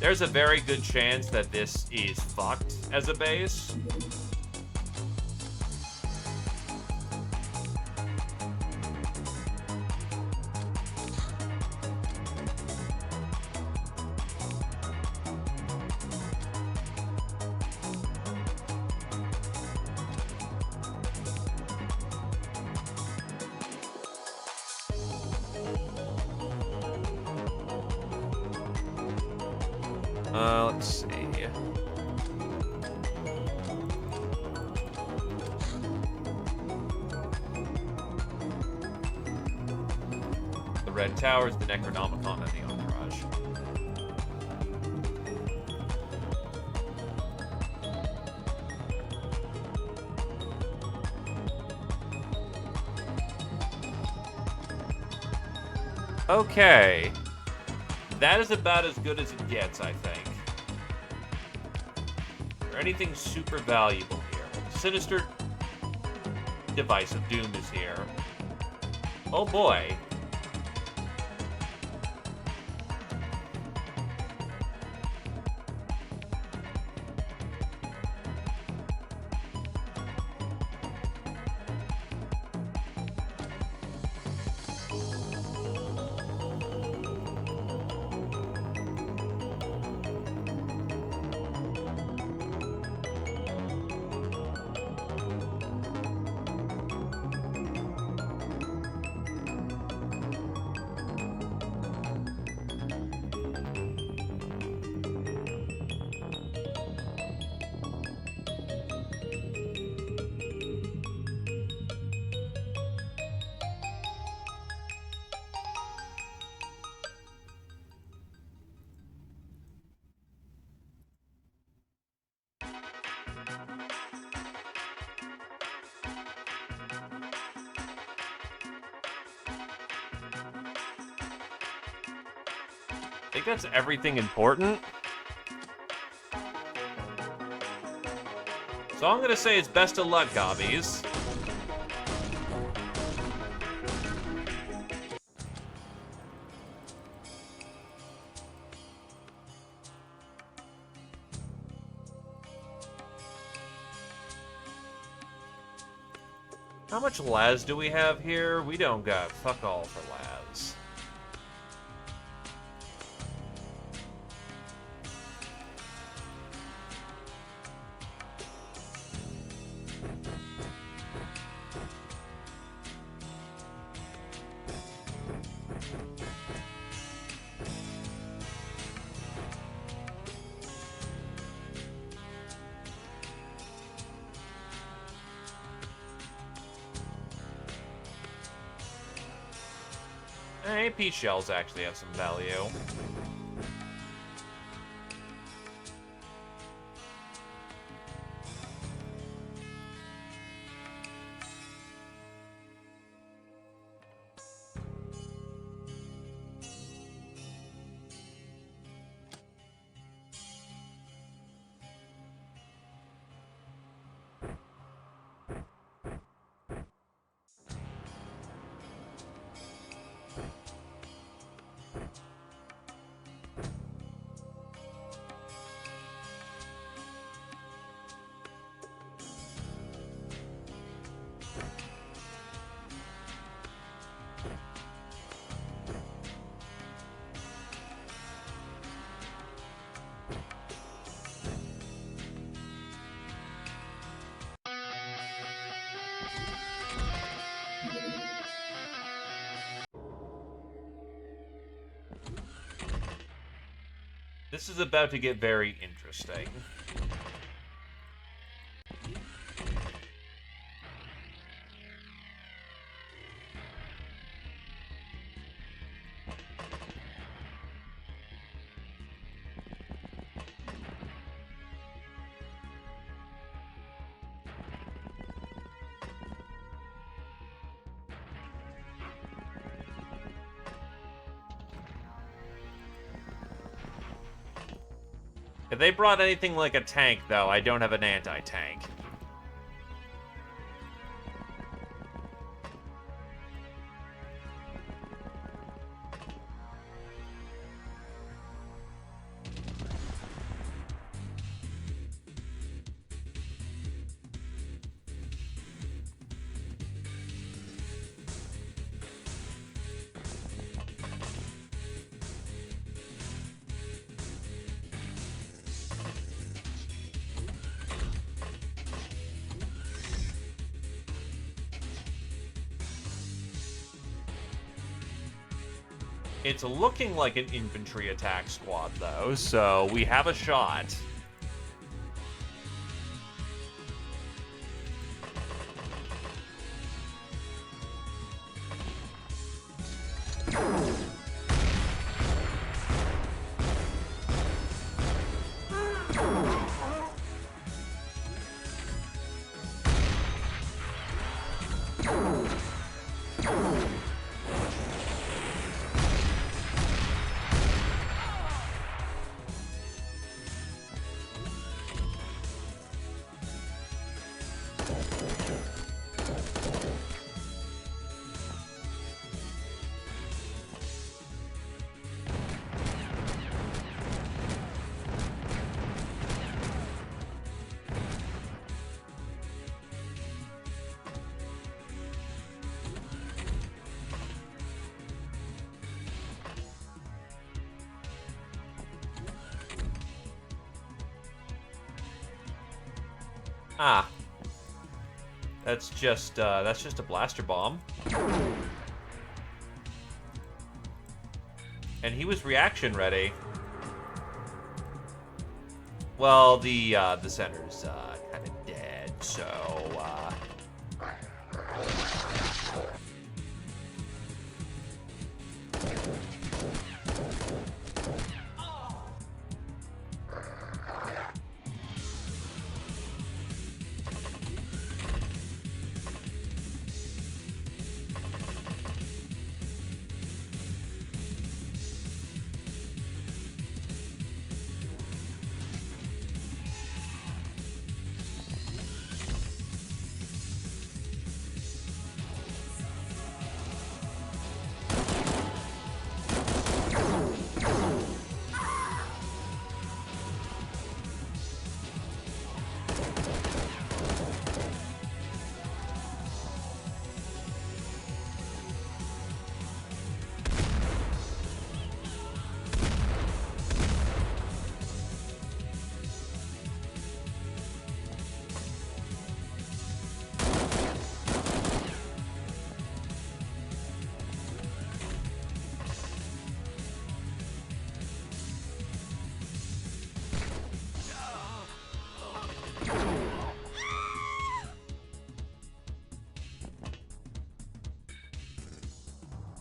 There's a very good chance that this is fucked as a base. Let's see. The Red Towers, the Necronomicon, and the Entourage. Okay. That is about as good as it gets, I think. Is there anything super valuable here? The Sinister Device of Doom is here. Oh boy. I think that's everything important. So I'm gonna say it's best of luck, Gobbies. How much Laz do we have here? We don't got fuck all for Laz. AP shells actually have some value. This is about to get very interesting. If they brought anything like a tank, though, I don't have an anti-tank. It's looking like an infantry attack squad, though, so we have a shot. Ah. That's just a blaster bomb. And he was reaction ready. Well, the center's kind of dead, so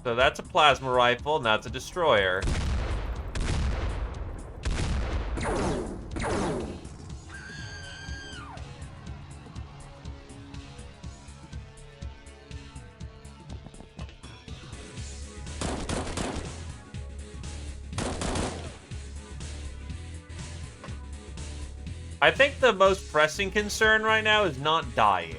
so that's a plasma rifle, and that's a destroyer. I think the most pressing concern right now is not dying.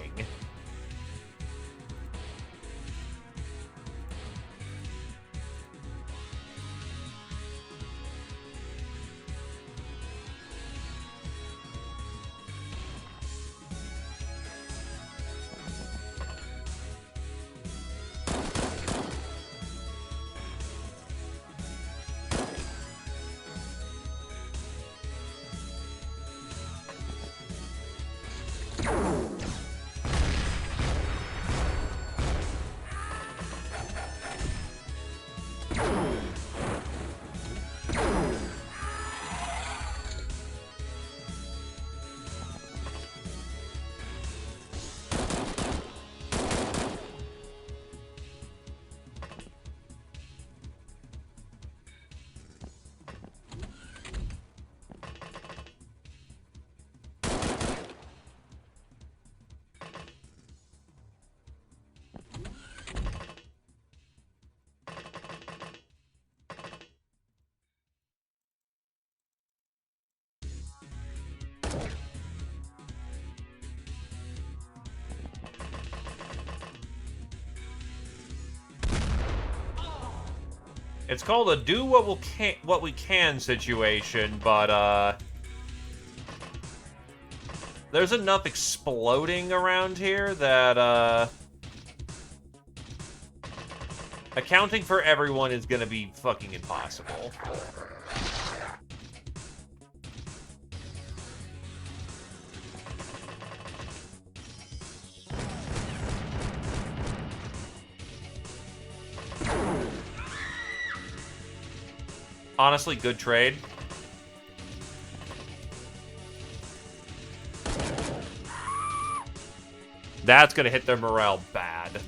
It's called a do what we can situation, but there's enough exploding around here that accounting for everyone is gonna be fucking impossible. Honestly, good trade. That's gonna hit their morale bad.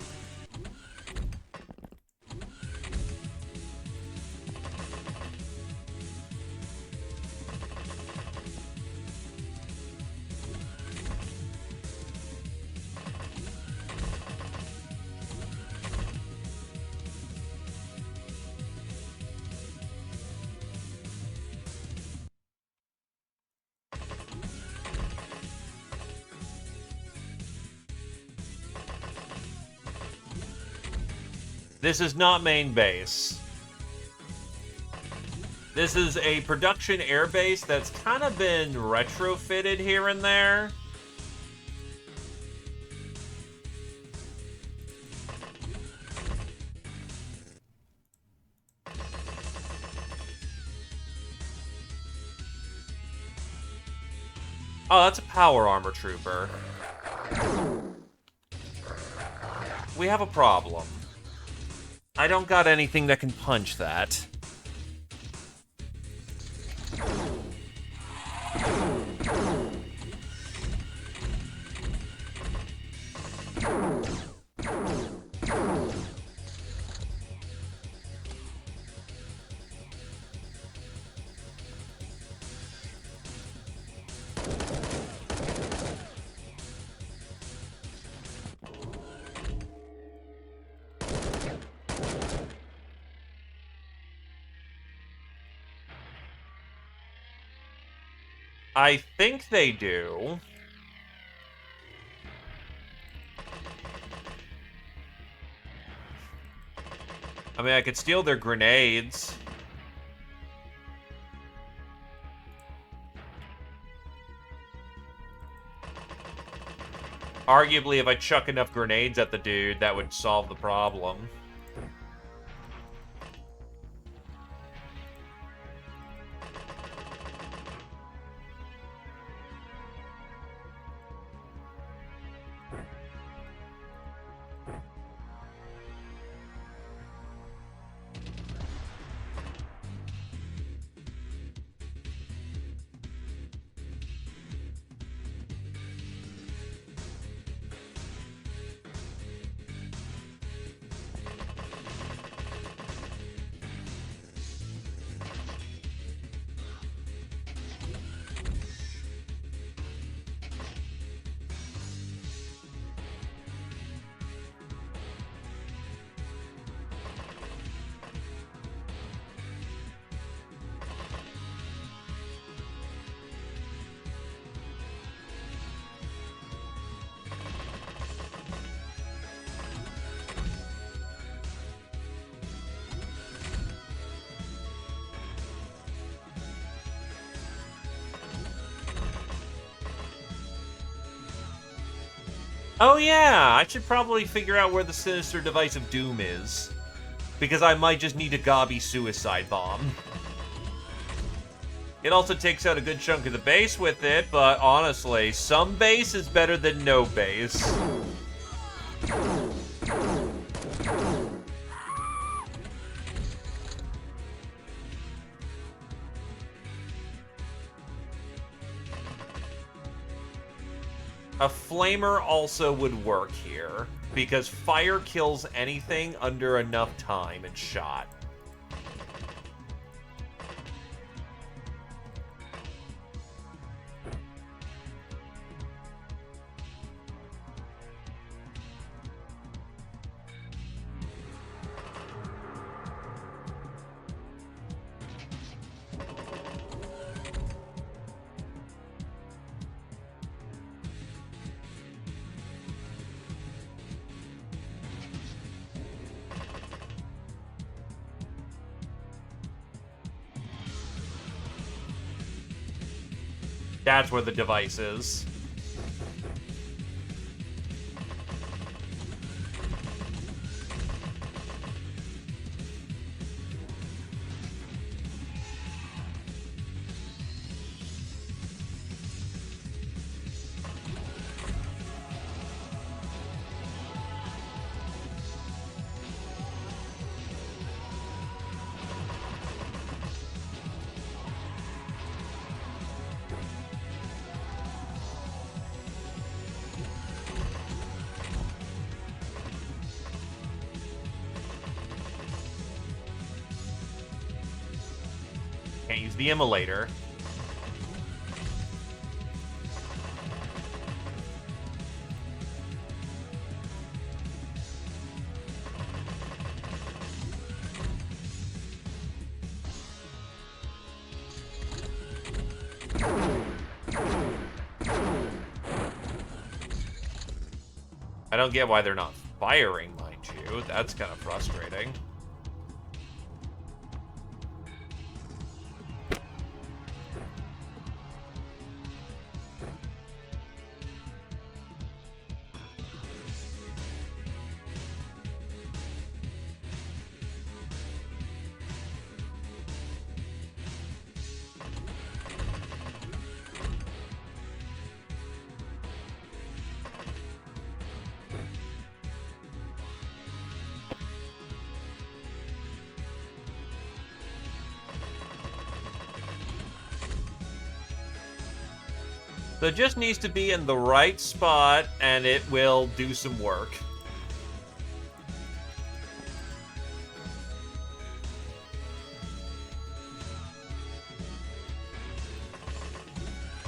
This is not main base. This is a production airbase that's kind of been retrofitted here and there. Oh, that's a power armor trooper. We have a problem. I don't got anything that can punch that. I think they do. I mean, I could steal their grenades. Arguably, if I chuck enough grenades at the dude, that would solve the problem. Oh yeah, I should probably figure out where the sinister device of doom is. Because I might just need a Gobby suicide bomb. It also takes out a good chunk of the base with it, but honestly, some base is better than no base. A flamer also would work here, because fire kills anything under enough time and shot. That's where the device is. Can't use the immolator. I don't get why they're not firing, mind you. That's kind of frustrating. So it just needs to be in the right spot, and it will do some work.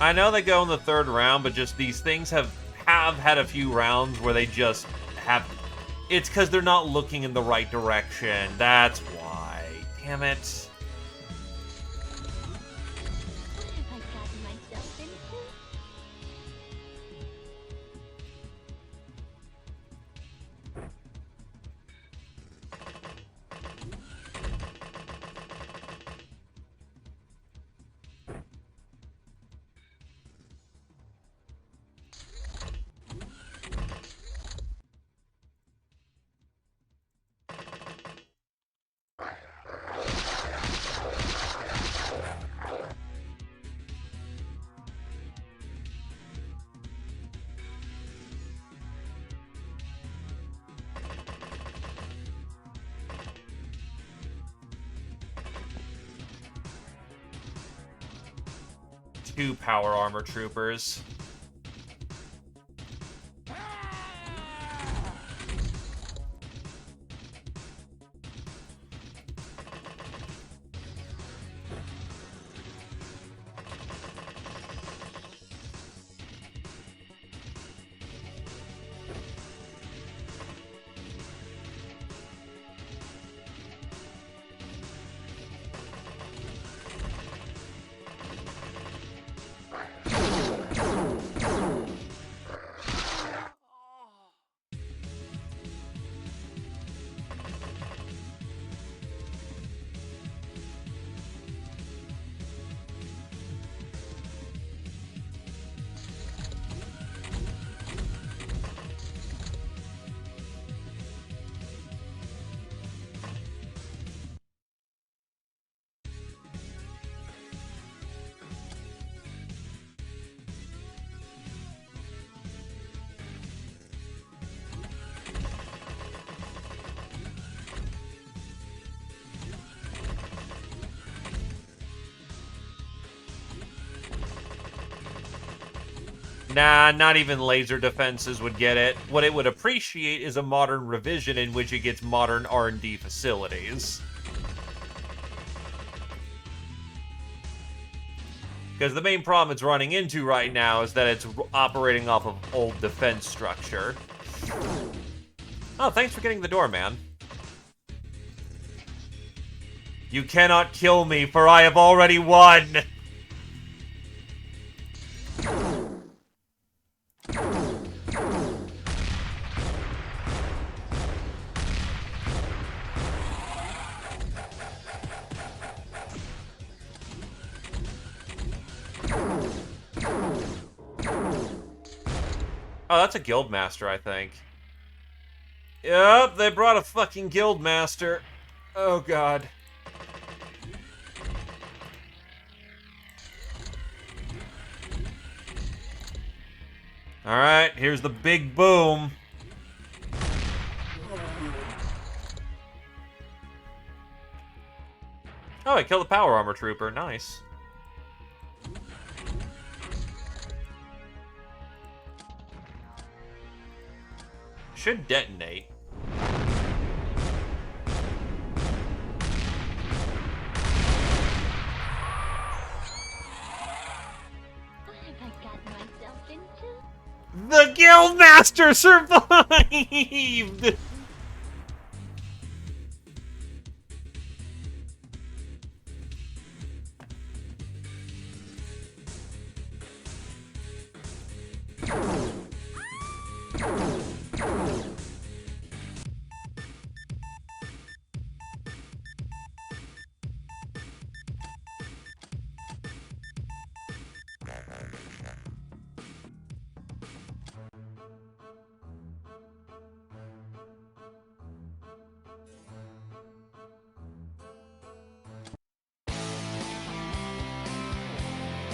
I know they go in the third round, but just these things have had a few rounds where they just have... It's because they're not looking in the right direction. That's why. Damn it. What have I gotten myself into? Two power armor troopers. Nah, not even laser defenses would get it. What it would appreciate is a modern revision in which it gets modern R&D facilities. Because the main problem it's running into right now is that it's operating off of old defense structure. Oh, thanks for getting the door, man. You cannot kill me, for I have already won! Oh, that's a guild master, I think. Yep, they brought a fucking guild master. Oh, God. Alright, here's the big boom. Oh, I killed a power armor trooper. Nice. Should detonate. What have I gotten myself into? The Guildmaster survived!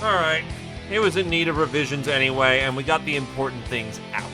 Alright. It was in need of revisions anyway, and we got the important things out.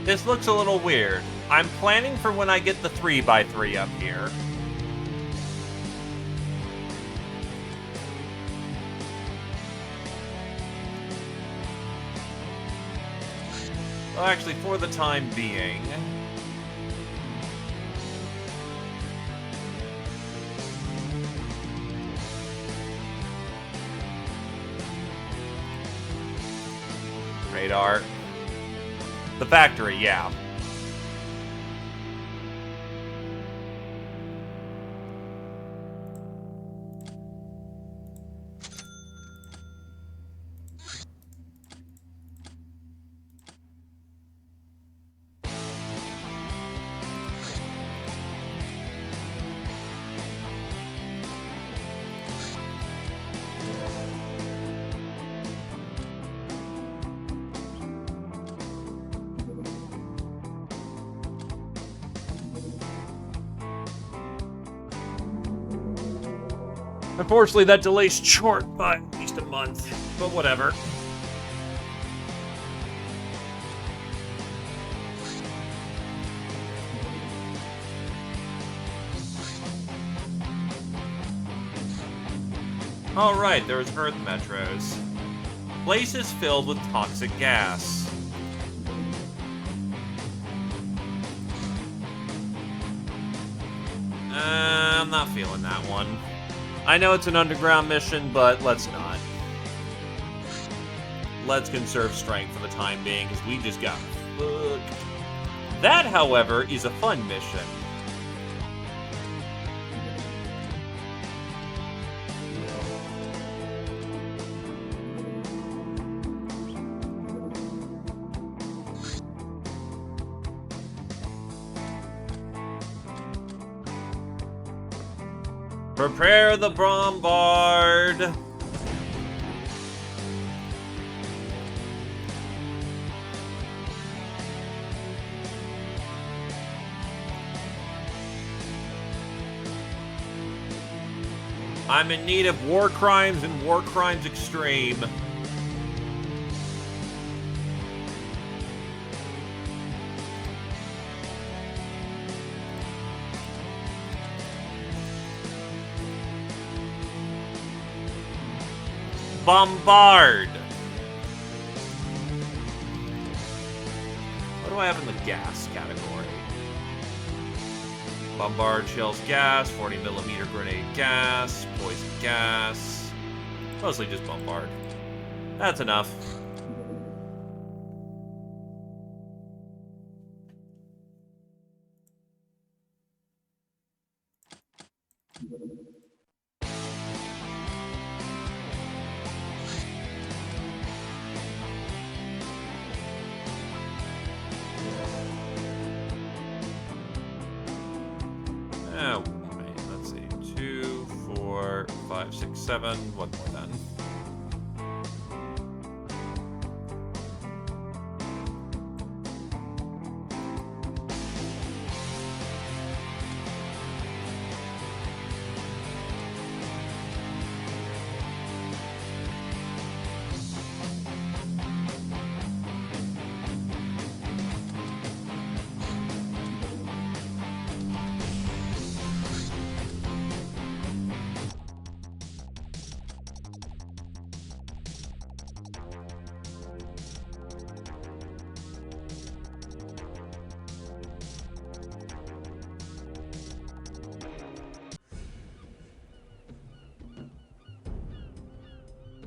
This looks a little weird. I'm planning for when I get the 3x3 up here. Well, actually, for the time being... Radar. The factory, yeah. Unfortunately, that delay's short by at least a month, but whatever. Alright, there's Earth Metros. Places filled with toxic gas. I'm not feeling that one. I know it's an underground mission, but let's not. Let's conserve strength for the time being, because we just got fucked. That, however, is a fun mission. Prepare the bombard. I'm in need of war crimes and war crimes extreme. Bombard. What do I have in the gas category? Bombard shells gas, 40mm grenade gas, poison gas. Mostly just bombard. That's enough. Oh, wait, let's see. 2, 4, 5, 6, 7. One more then.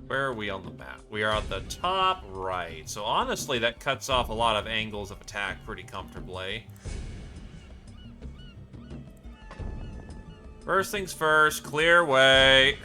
Where are we on the map? We are at the top right. So honestly, that cuts off a lot of angles of attack pretty comfortably. First things first, clear way.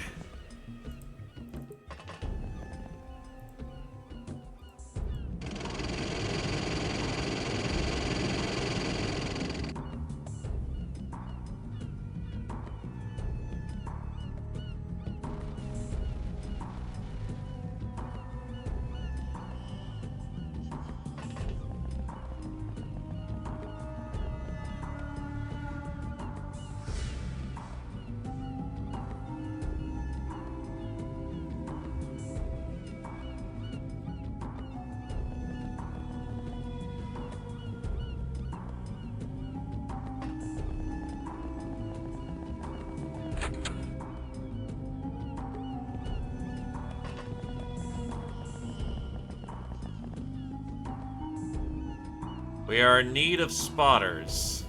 We are in need of spotters.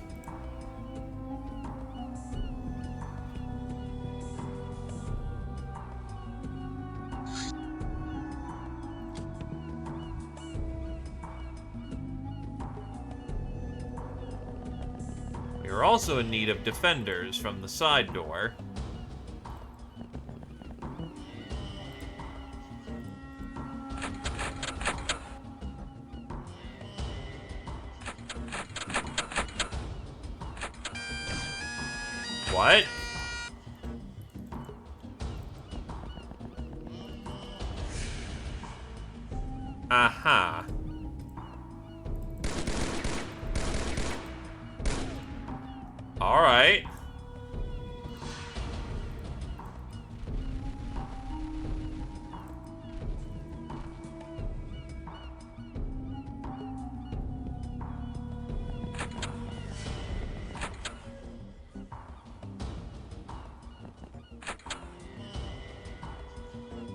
We are also in need of defenders from the side door. What? Aha. All right.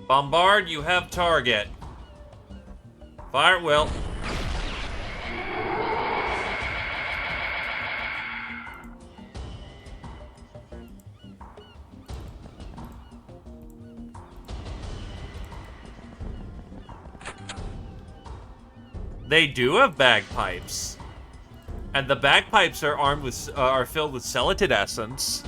Bombard, you have target. Fire at will. They do have bagpipes. And the bagpipes are armed with, are filled with celatid essence.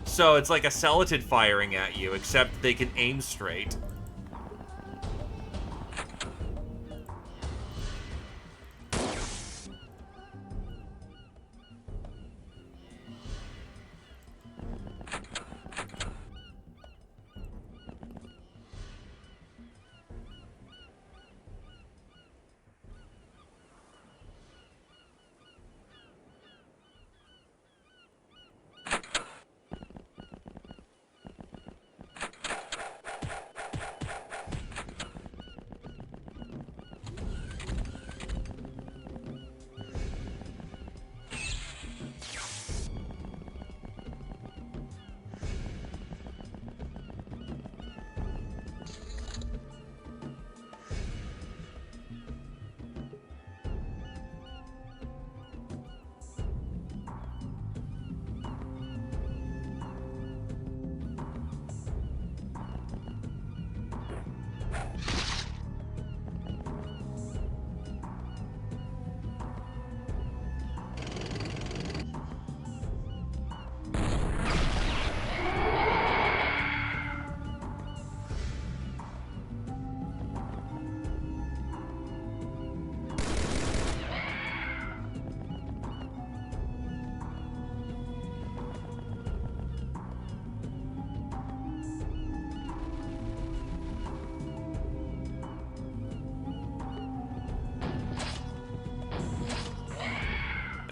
So it's like a celatid firing at you, except they can aim straight.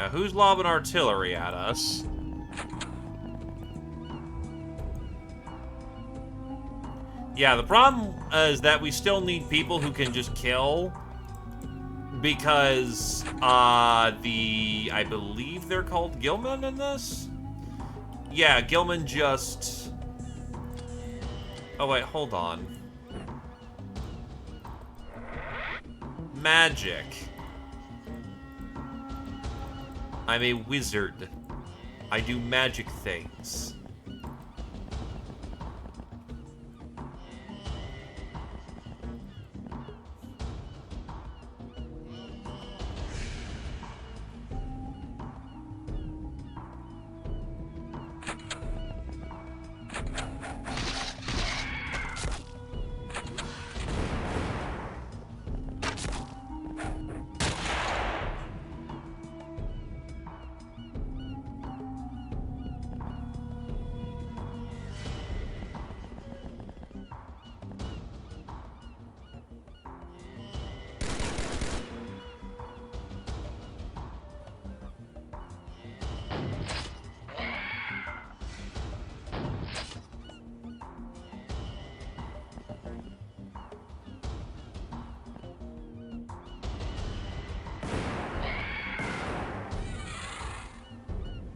Now, who's lobbing artillery at us? Yeah, the problem is that we still need people who can just kill. Because, I believe they're called Gilman in this? Yeah, Gilman just... Oh, wait, hold on. Magic. I'm a wizard. I do magic things.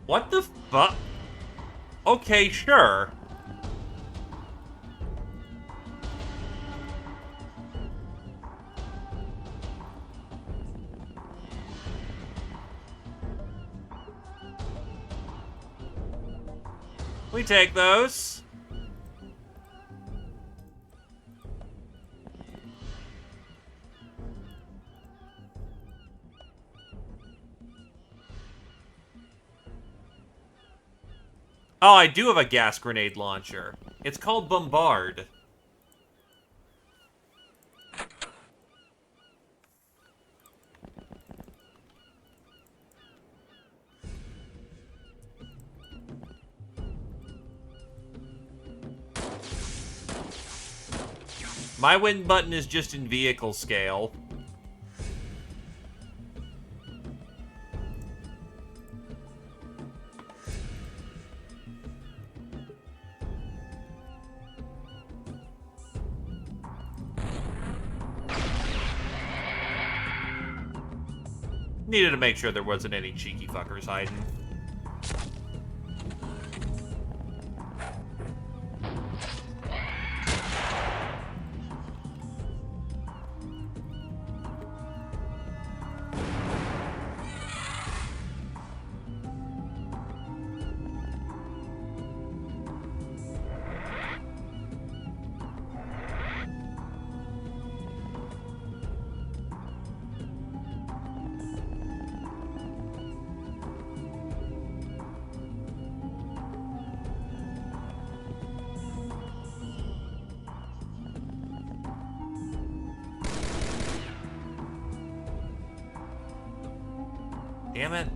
What the fuck? Okay, sure. We take those. Oh, I do have a gas grenade launcher. It's called Bombard. My win button is just in vehicle scale. Needed to make sure there wasn't any cheeky fuckers hiding. Damn it.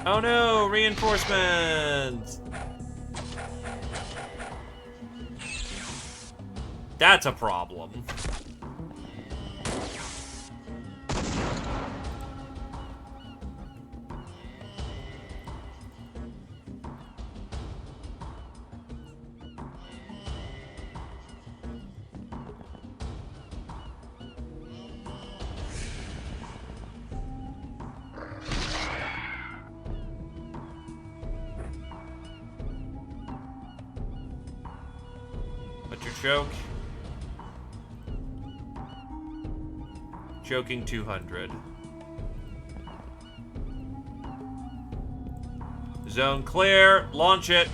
Oh no, reinforcements! That's a problem. What's your choke? Choking 200. Zone clear. Launch it.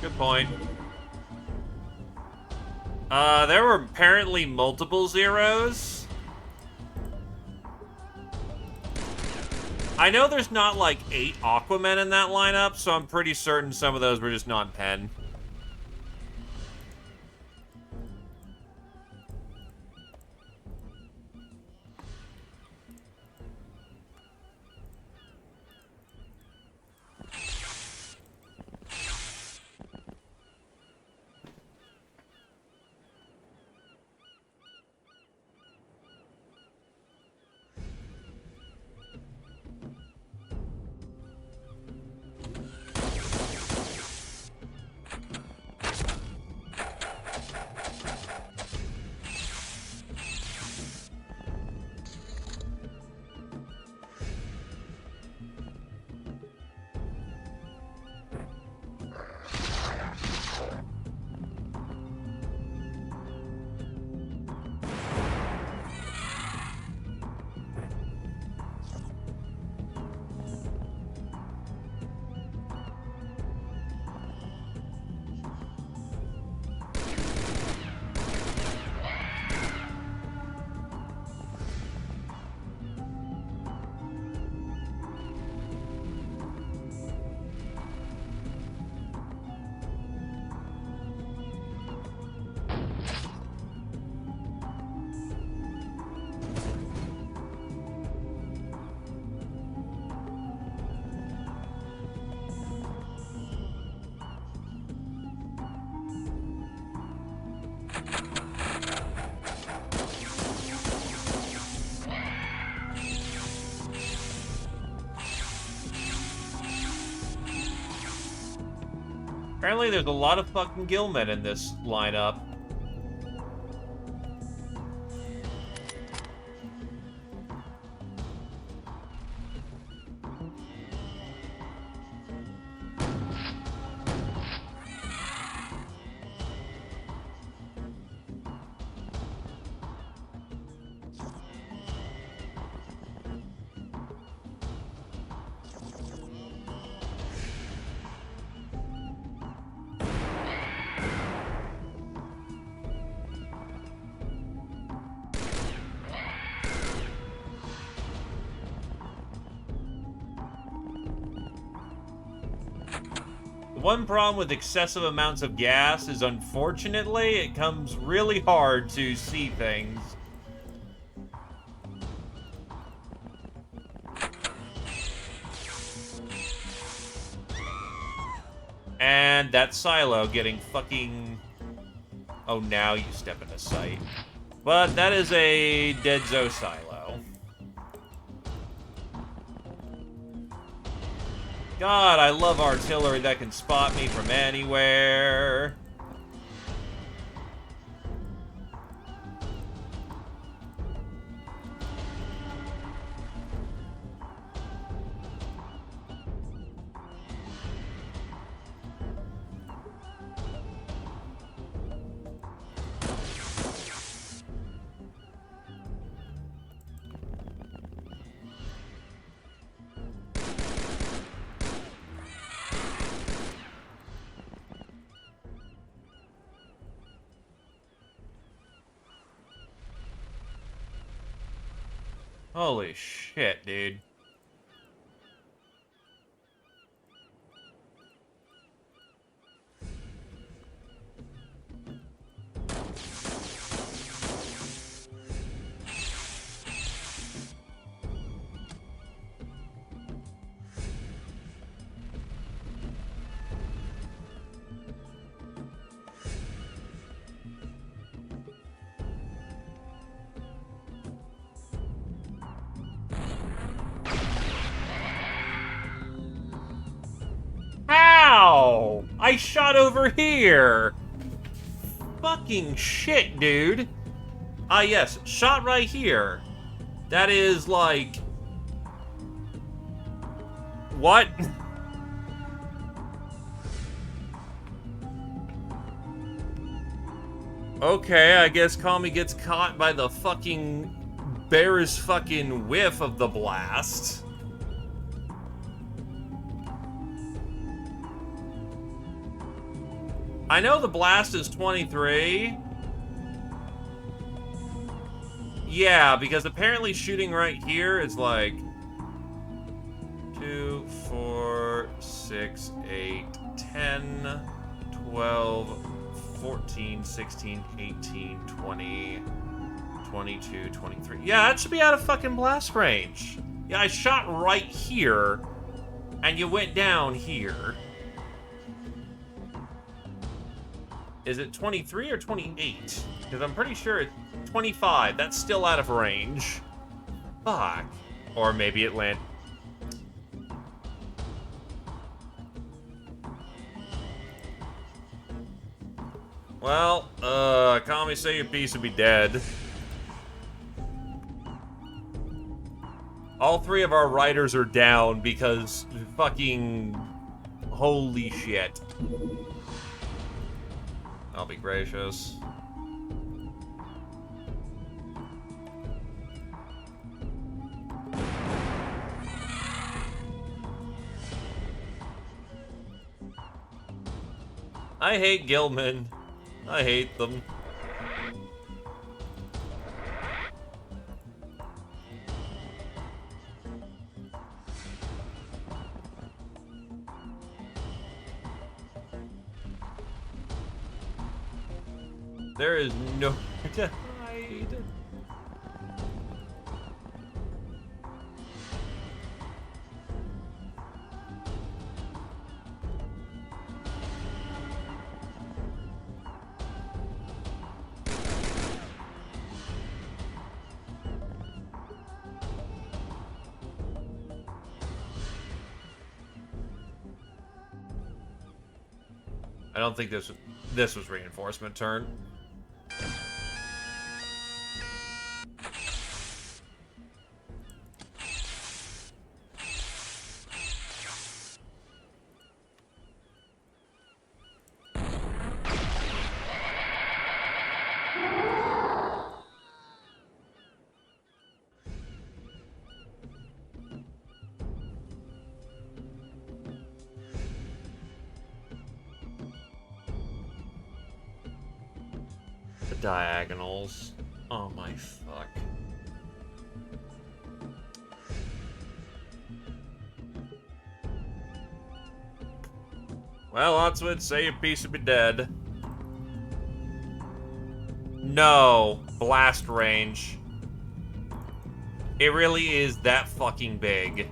Good point. There were apparently multiple zeros. I know there's not like 8 Aquamen in that lineup, so I'm pretty certain some of those were just non-pen. Apparently there's a lot of fucking Gillmen in this lineup. One problem with excessive amounts of gas is, unfortunately, it comes really hard to see things. And that silo getting fucking... Oh, now you step into sight. But that is a Dead Zo silo. God, I love artillery that can spot me from anywhere. Holy shit, dude. Ow! I shot over here! Fucking shit, dude. Ah, yes, shot right here. That is, like... What? Okay, I guess Kami gets caught by the fucking... barest fucking whiff of the blast. I know the blast is 23. Yeah, because apparently shooting right here is like 2, 4, 6, 8, 10, 12, 14, 16, 18, 20, 22, 23. Yeah, that should be out of fucking blast range. Yeah, I shot right here, and you went down here. Is it 23 or 28? Because I'm pretty sure it's 25. That's still out of range. Fuck. Or maybe it landed. Well, call me say your piece would be dead. All three of our riders are down because fucking holy shit. I'll be gracious. I hate Gilman. I hate them. There is nowhere to hide. I don't think this was reinforcement turn. Diagonals. Oh my fuck. Well, Otswood, say your piece would be dead. No. Blast range. It really is that fucking big.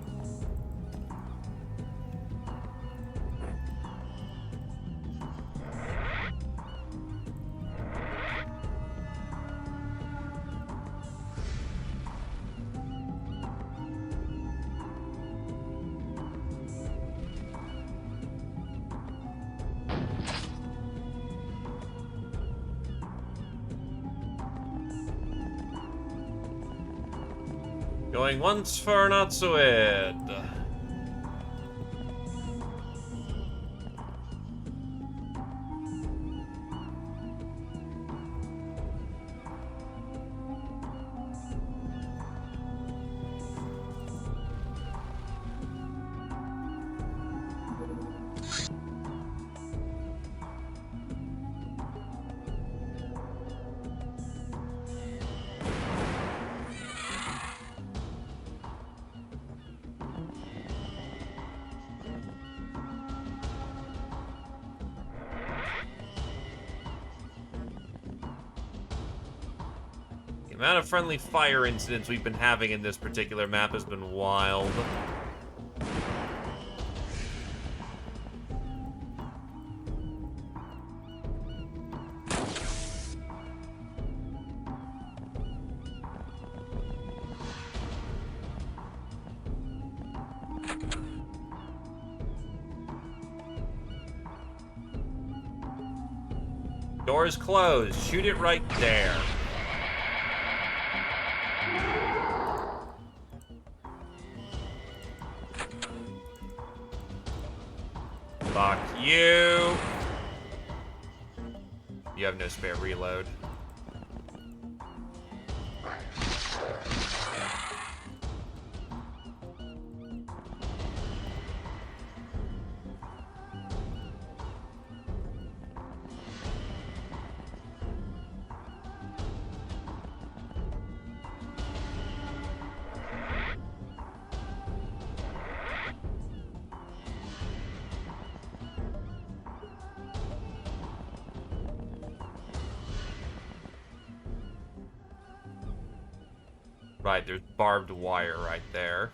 Going once for an Otswood. The amount of friendly fire incidents we've been having in this particular map has been wild. Doors closed. Shoot it right there. Fuck you. You have no spare reload. Right, there's barbed wire right there.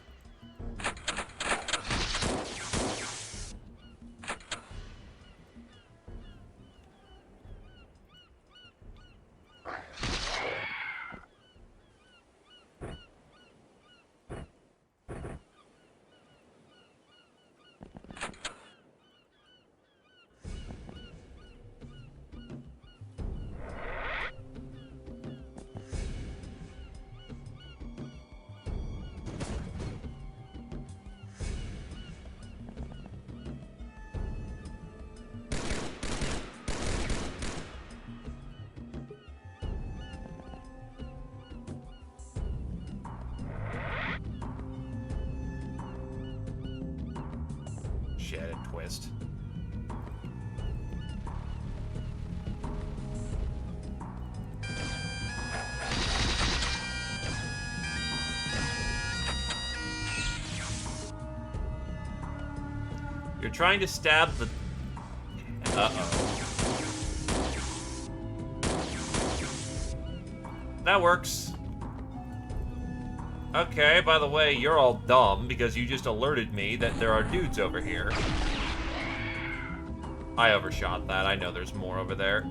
Shit, a twist. You're trying to stab the... Uh-oh. That works. Okay, by the way, you're all dumb because you just alerted me that there are dudes over here. I overshot that. I know there's more over there.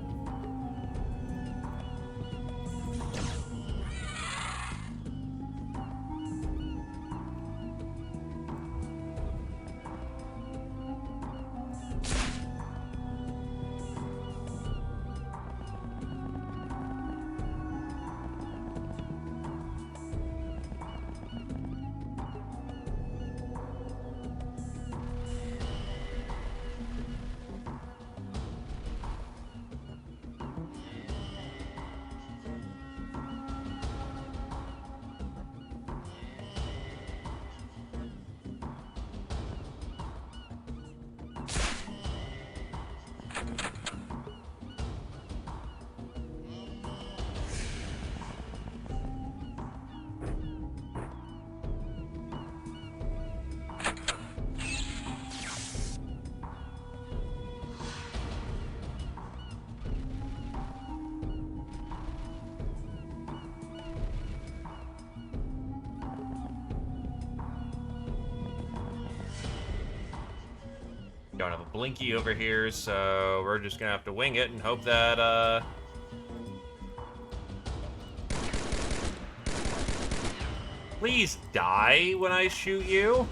Don't have a blinky over here, so we're just gonna have to wing it and hope that, Please die when I shoot you.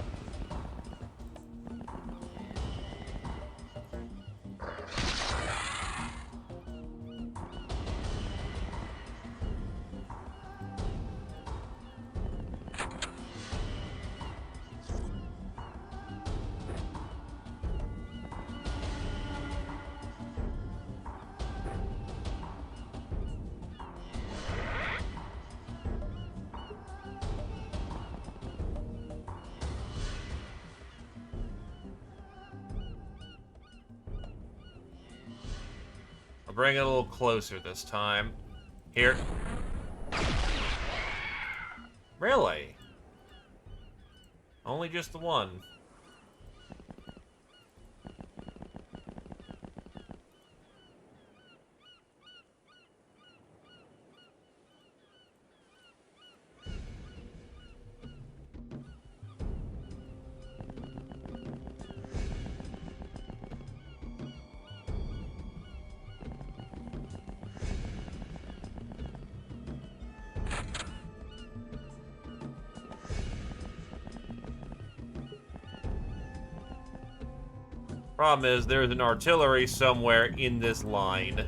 I'll bring it a little closer this time. Here. Really? Only just the one. Problem is, there's an artillery somewhere in this line.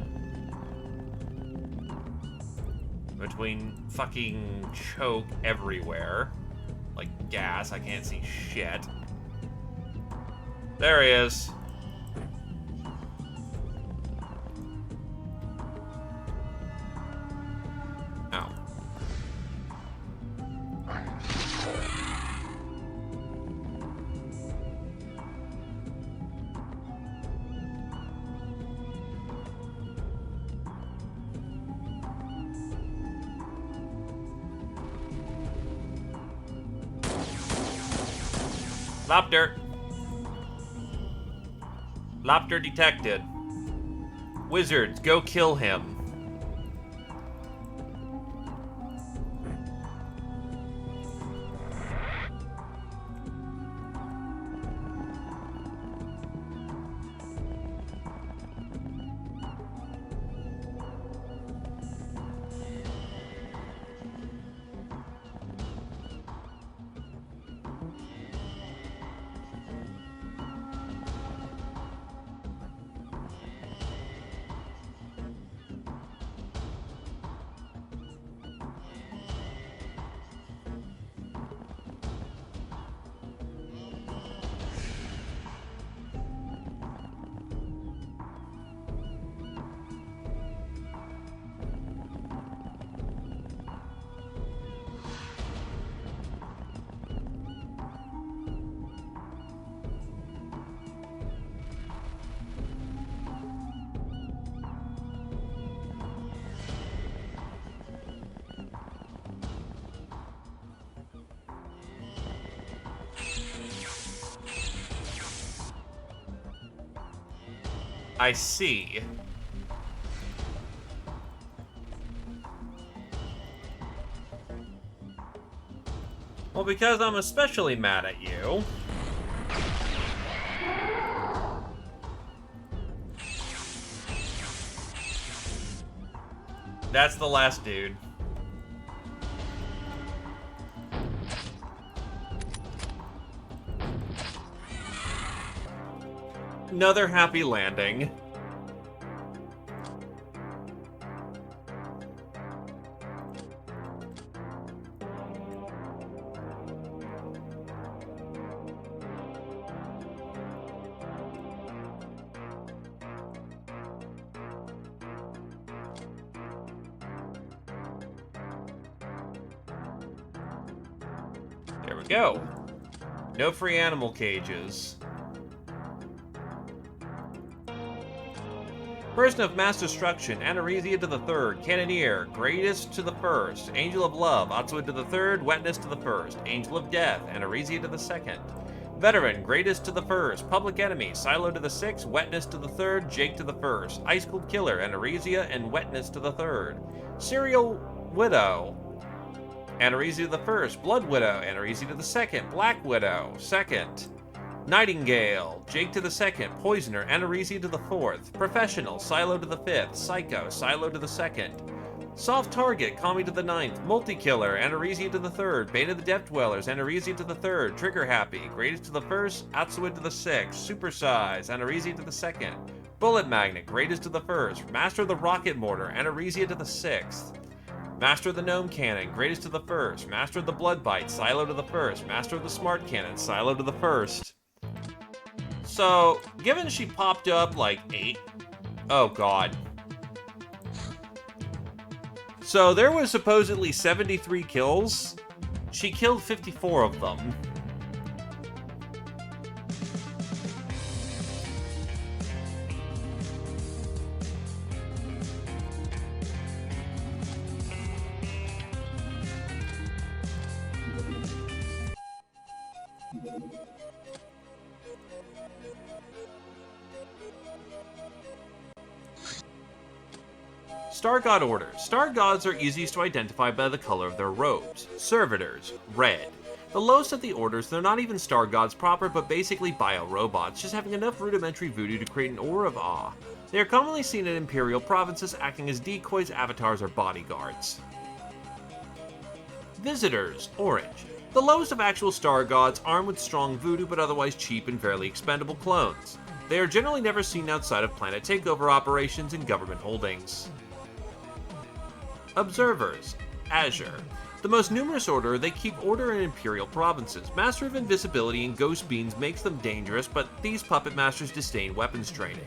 Between fucking choke everywhere. Like gas, I can't see shit. There he is. Ow. Lopter. Lopter detected. Wizards, go kill him. I see. Well, because I'm especially mad at you. That's the last dude. Another happy landing. There we go. No free animal cages. Person of mass destruction, Anaresia to the third, Cannoneer, Greatest to the first, Angel of Love, Otsuid to the third, Wetness to the first, Angel of Death, Anaresia to the second. Veteran, Greatest to the first, Public Enemy, Silo to the sixth, Wetness to the third, Jake to the first, Ice Cold Killer, Anaresia, and Wetness to the third. Serial Widow, Anaresia to the first, Blood Widow, Anaresia to the second, Black Widow, second. Nightingale, Jake to the second, Poisoner, Anaresia to the fourth, Professional, Silo to the fifth, Psycho, Silo to the second. Soft Target, Kami to the ninth, Multi-Killer, Anaresia to the third, Bane of the Depth Dwellers, Anaresia to the third, Trigger Happy, Greatest to the first, Atsuid to the sixth, Super Size, Anaresia to the second. Bullet Magnet, Greatest to the first, Master of the Rocket Mortar, Anaresia to the sixth. Master of the Gnome Cannon, Greatest to the first, Master of the Blood Bite, Silo to the first, Master of the Smart Cannon, Silo to the first. So, given she popped up like 8... Oh god. So there was supposedly 73 kills. She killed 54 of them. Star God orders. Star Gods are easiest to identify by the color of their robes. Servitors, red. The lowest of the orders, they're not even Star Gods proper, but basically bio-robots, just having enough rudimentary voodoo to create an aura of awe. They are commonly seen in Imperial provinces, acting as decoys, avatars, or bodyguards. Visitors, orange. The lowest of actual Star Gods, armed with strong voodoo but otherwise cheap and fairly expendable clones. They are generally never seen outside of planet takeover operations and government holdings. Observers, Azure. The most numerous order, they keep order in Imperial provinces. Master of Invisibility and Ghost Beams makes them dangerous, but these puppet masters disdain weapons training.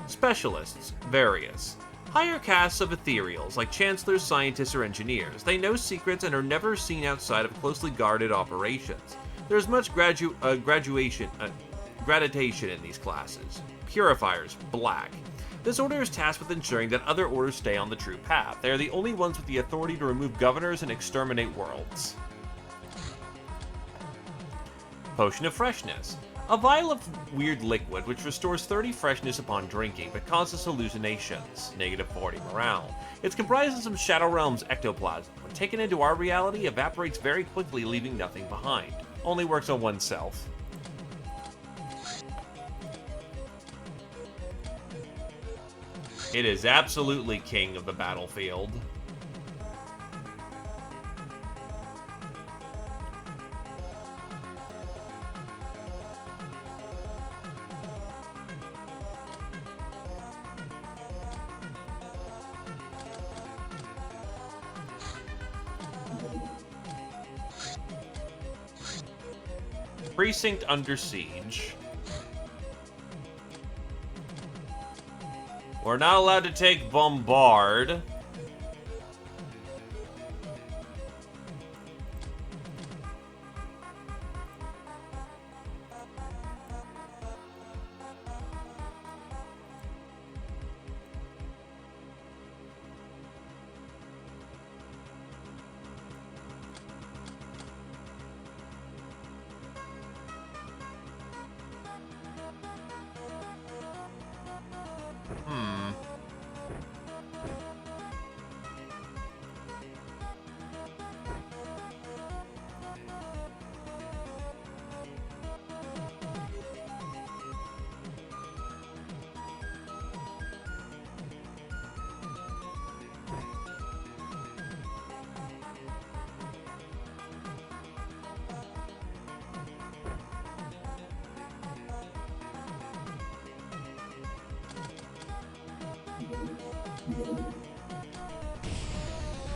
Specialists, various. Higher castes of ethereals, like chancellors, scientists, or engineers. They know secrets and are never seen outside of closely guarded operations. There is much gradation in these classes. Purifiers, black. This order is tasked with ensuring that other orders stay on the true path. They are the only ones with the authority to remove governors and exterminate worlds. Potion of Freshness. A vial of weird liquid which restores 30 freshness upon drinking, but causes hallucinations. Negative 40 morale. It's comprised of some Shadow Realm's ectoplasm. When taken into our reality, evaporates very quickly, leaving nothing behind. Only works on oneself. It is absolutely king of the battlefield. Precinct under siege. We're not allowed to take Bombard.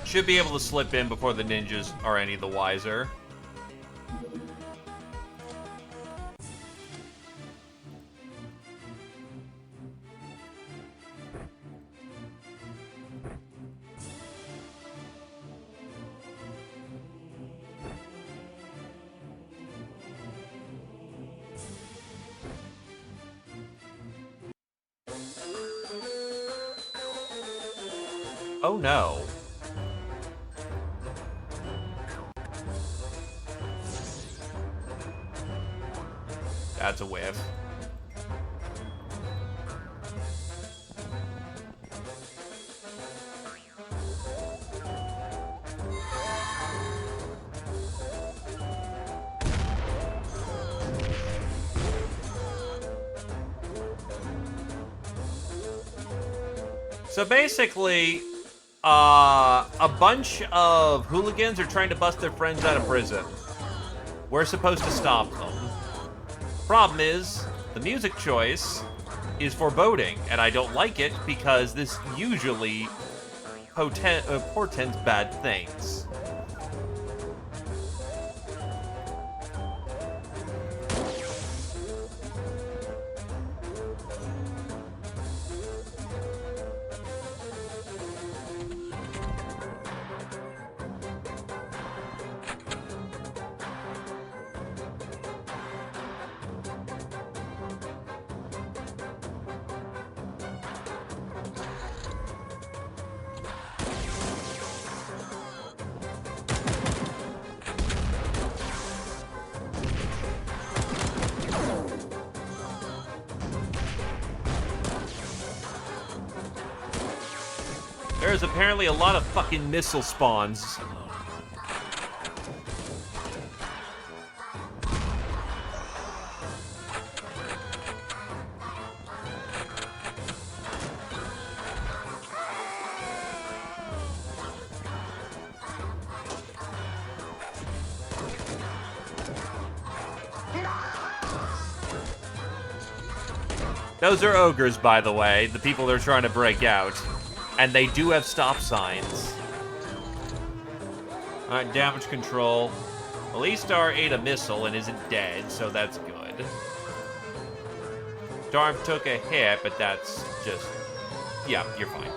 Should be able to slip in before the ninjas are any the wiser. Oh no. That's a whiff. So basically, a bunch of hooligans are trying to bust their friends out of prison. We're supposed to stop them. Problem is, the music choice is foreboding, and I don't like it because this usually portends bad things. There's apparently a lot of fucking missile spawns. Those are ogres, by the way, the people they're trying to break out. And they do have stop signs. Alright, damage control. Well, E-Star ate a missile and isn't dead, so that's good. Darm took a hit, but that's just... Yeah, you're fine.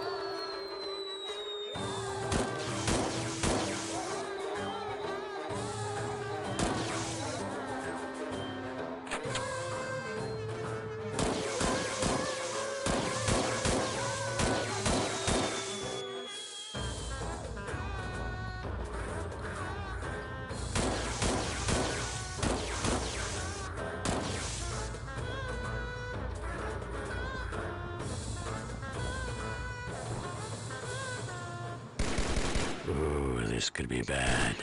Ooh, this could be bad.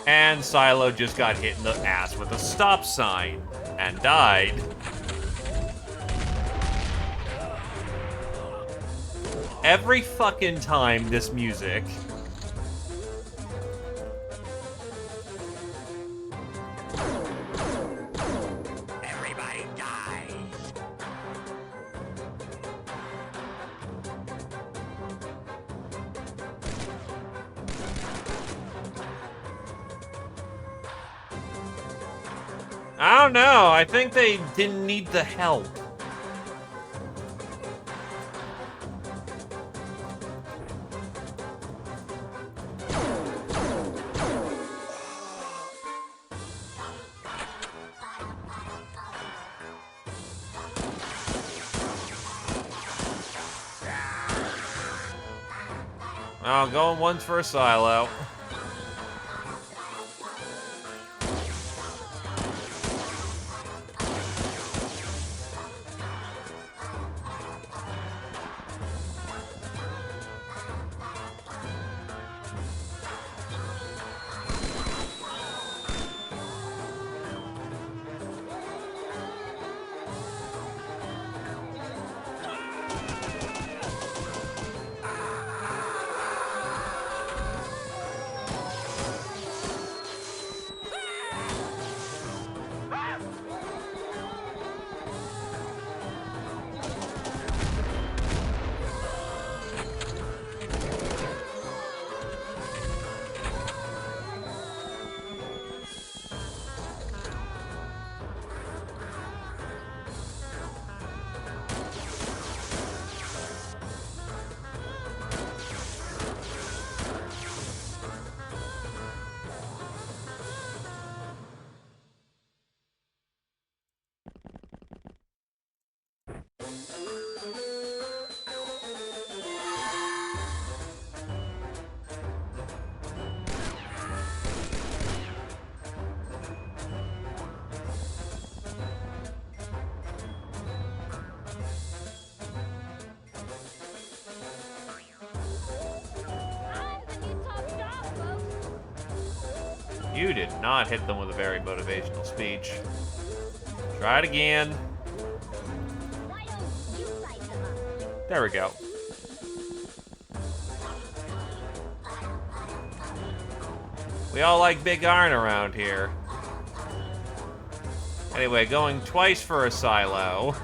And Silo just got hit in the ass with a stop sign and died. Every fucking time this music. Everybody dies. I don't know. I think they didn't need the help. Oh, going once for a silo. I'm the new top dog, folks. You did not hit them with a very motivational speech. Try it again. Why don't you fight them up? There we go. We all like big iron around here. Anyway, going twice for a silo.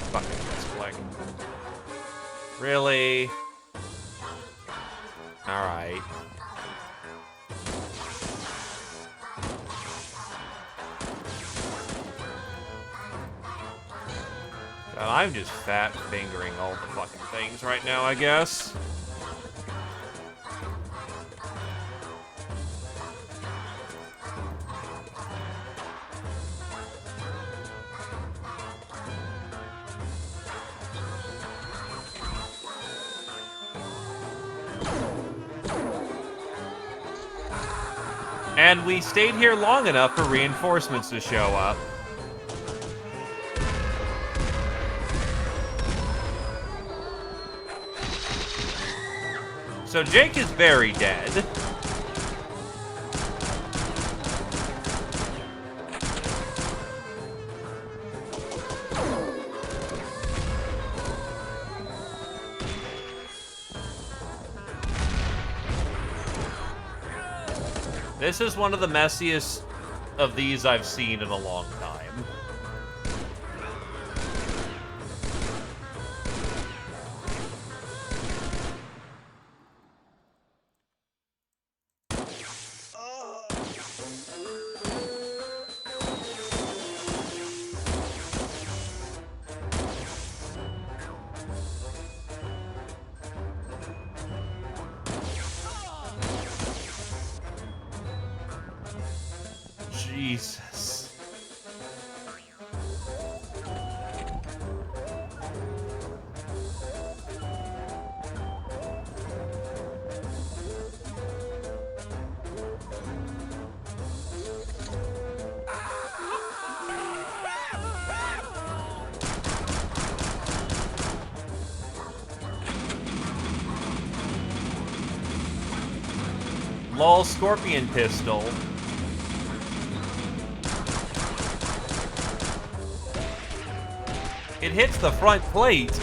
Fucking misclick. Really? Alright. God, I'm just fat fingering all the fucking things right now, I guess. And we stayed here long enough for reinforcements to show up. So Jake is very dead. This is one of the messiest of these I've seen in a long time. Jesus. Lol, scorpion pistol. It hits the front plate.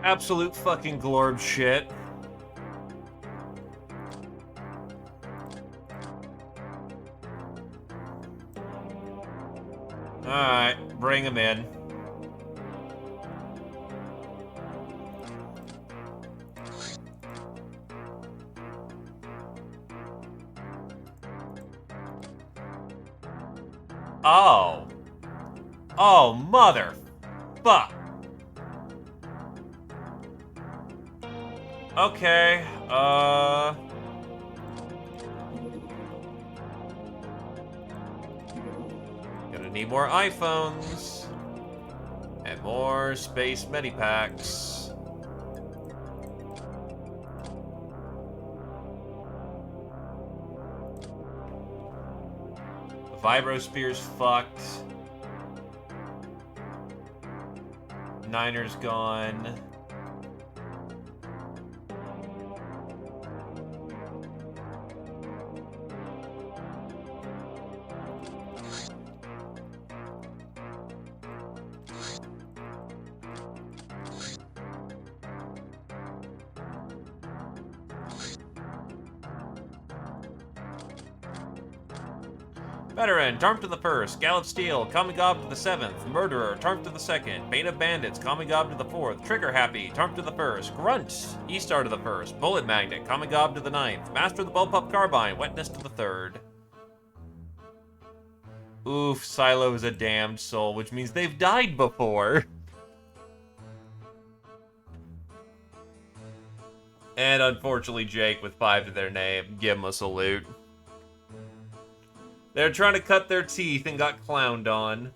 Absolute fucking glorb shit. Alright, bring him in. Oh. Oh, mother. Fuck. Okay, gonna need more iPhones. And more space medipacks. The Vibrosphere's fucked. Niner's gone. Veteran, Tarm to the first. Gallop Steel, Kamigob to the 7th. Murderer, Tarm to the 2nd. Bane of Bandits, Kamigob to the 4th. Trigger Happy, Tarm to the 1st. Grunt, E-Star to the 1st. Bullet Magnet, Kamigob to the 9th. Master of the Bullpup Carbine, Wetness to the 3rd. Oof, Silo is a damned soul, which means they've died before. And unfortunately, Jake with 5 to their name. Give him a salute. They're trying to cut their teeth and got clowned on.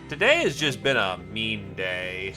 Today has just been a mean day.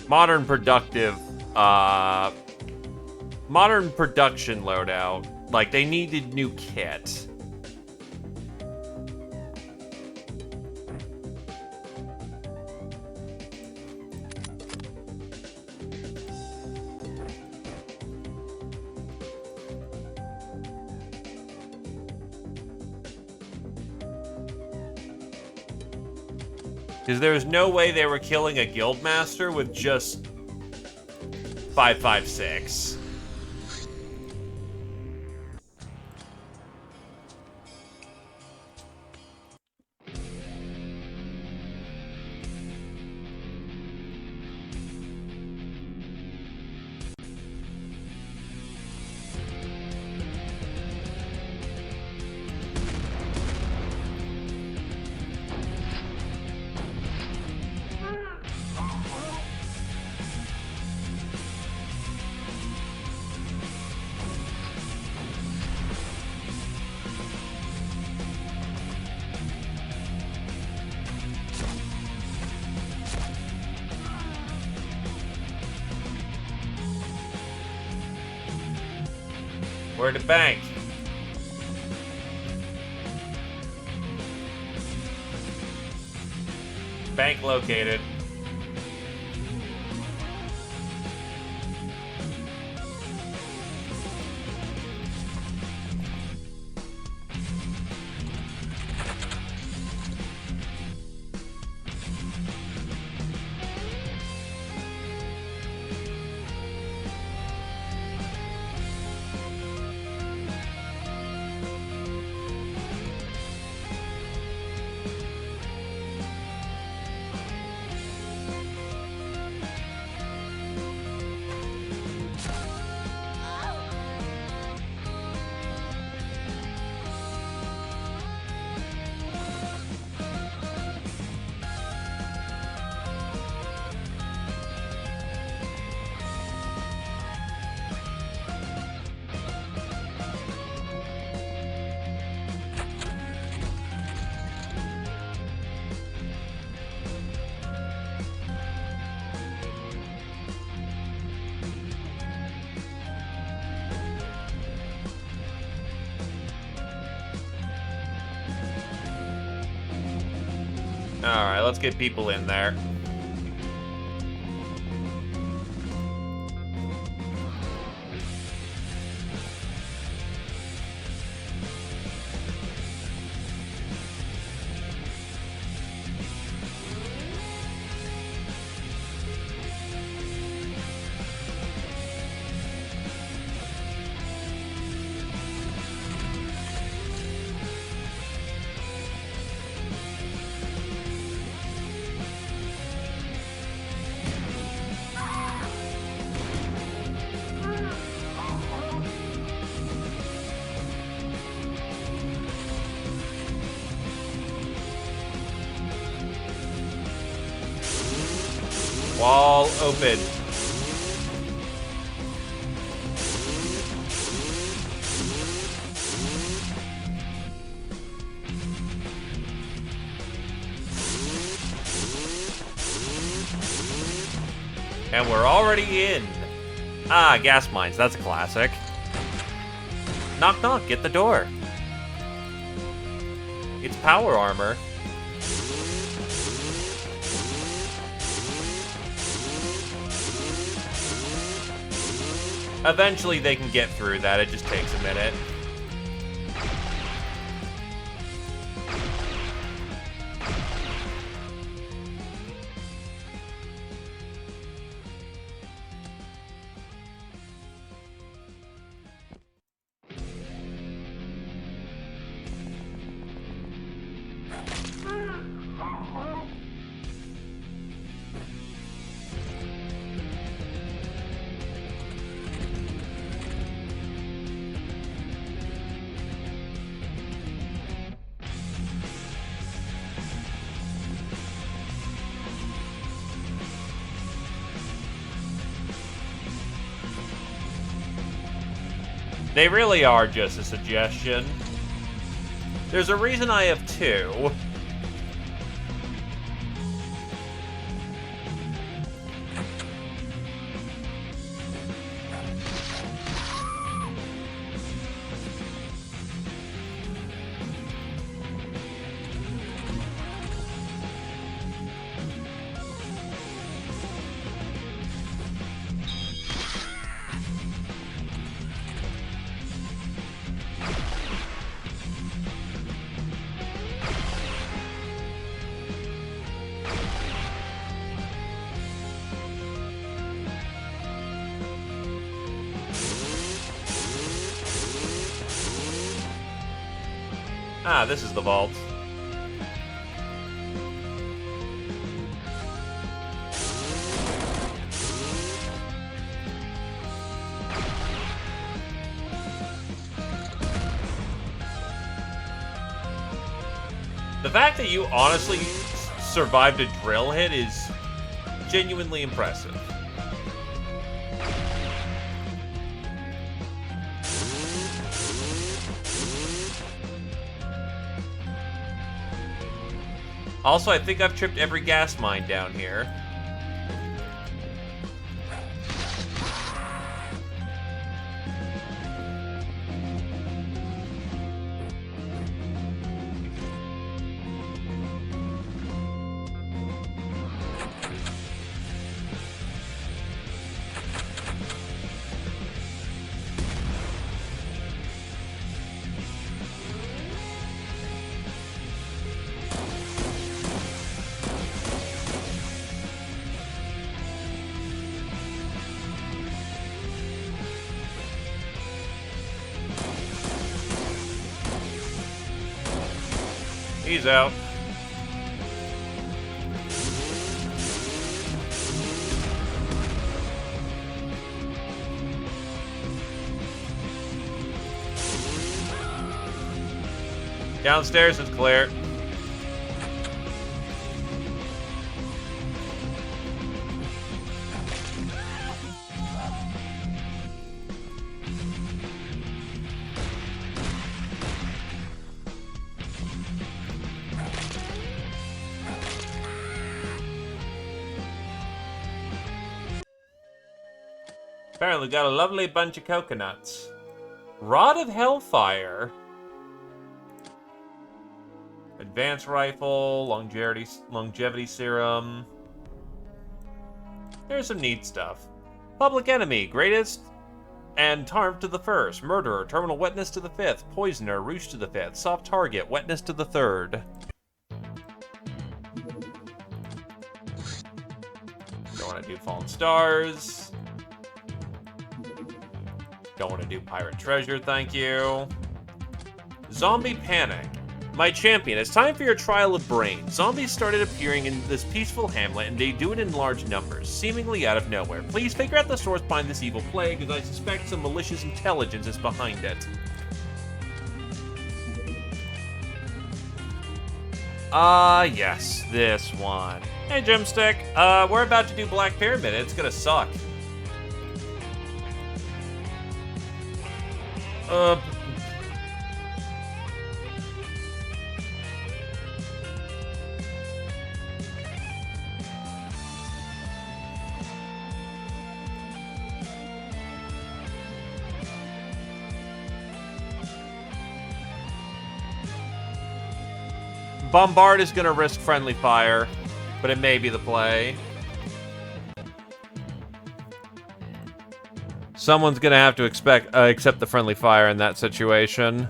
Modern production loadout. Like, they needed new kit. Because there's no way they were killing a guildmaster with just 5.56. Where to bank? Bank located. let's get people in there. Wall open. And we're already in. Ah, gas mines. That's a classic. Knock, knock. Get the door. It's power armor. Eventually they can get through that, it just takes a minute. They really are just a suggestion. There's a reason I have two. Ah, this is the vault. The fact that you honestly survived a drill hit is genuinely impressive. Also, I think I've tripped every gas mine down here. He's out. Downstairs is clear. Apparently got a lovely bunch of coconuts. Rod of Hellfire. Advanced rifle, longevity serum. There's some neat stuff. Public enemy, greatest and Tarm to the first. Murderer, terminal wetness to the fifth. Poisoner, roosh to the fifth. Soft target, wetness to the third. Don't want to do Fallen Stars. Don't want to do Pirate Treasure, thank you. Zombie Panic. My champion, it's time for your trial of brains. Zombies started appearing in this peaceful hamlet, and they do it in large numbers, seemingly out of nowhere. Please figure out the source behind this evil plague, as I suspect some malicious intelligence is behind it. Yes, this one. Hey, Gemstick. We're about to do Black Pyramid. It's gonna suck. Bombard is gonna risk friendly fire, but it may be the play. Someone's gonna have to accept the friendly fire in that situation.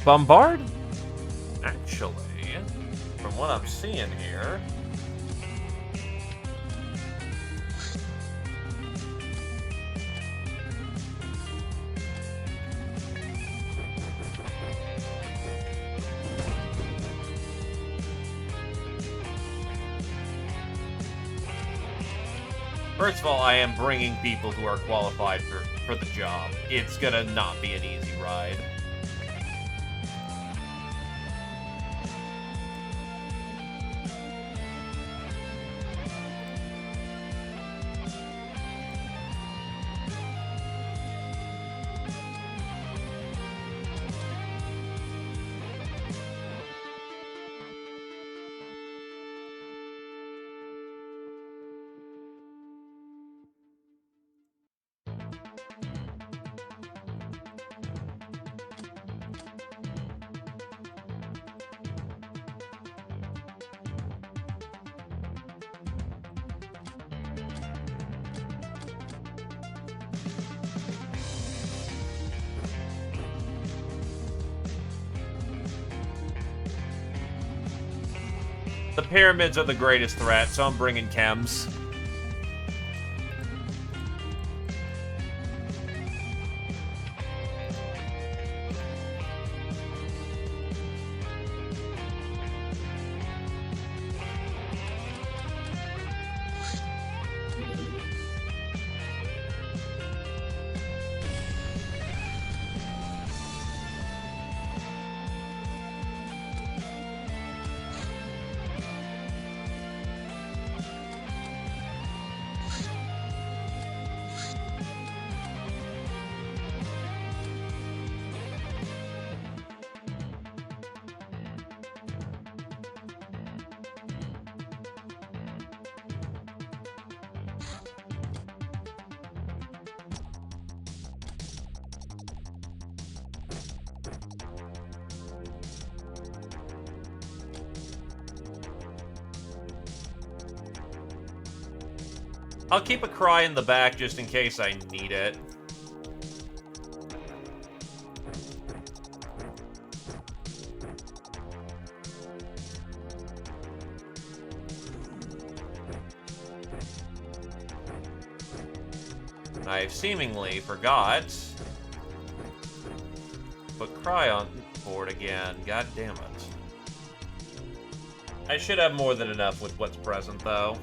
Bombard? Actually, from what I'm seeing here... First of all, I am bringing people who are qualified for the job. It's gonna not be an easy ride. The pyramids are the greatest threat, so I'm bringing chems. I'll keep a cry in the back just in case I need it. I seemingly forgot. Put cry on board again. God damn it. I should have more than enough with what's present, though.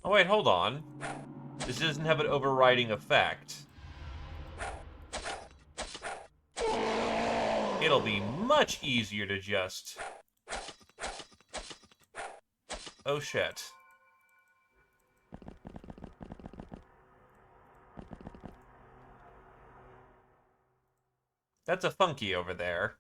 Oh wait, hold on. This doesn't have an overriding effect. It'll be much easier to just... Oh shit. That's a funky over there.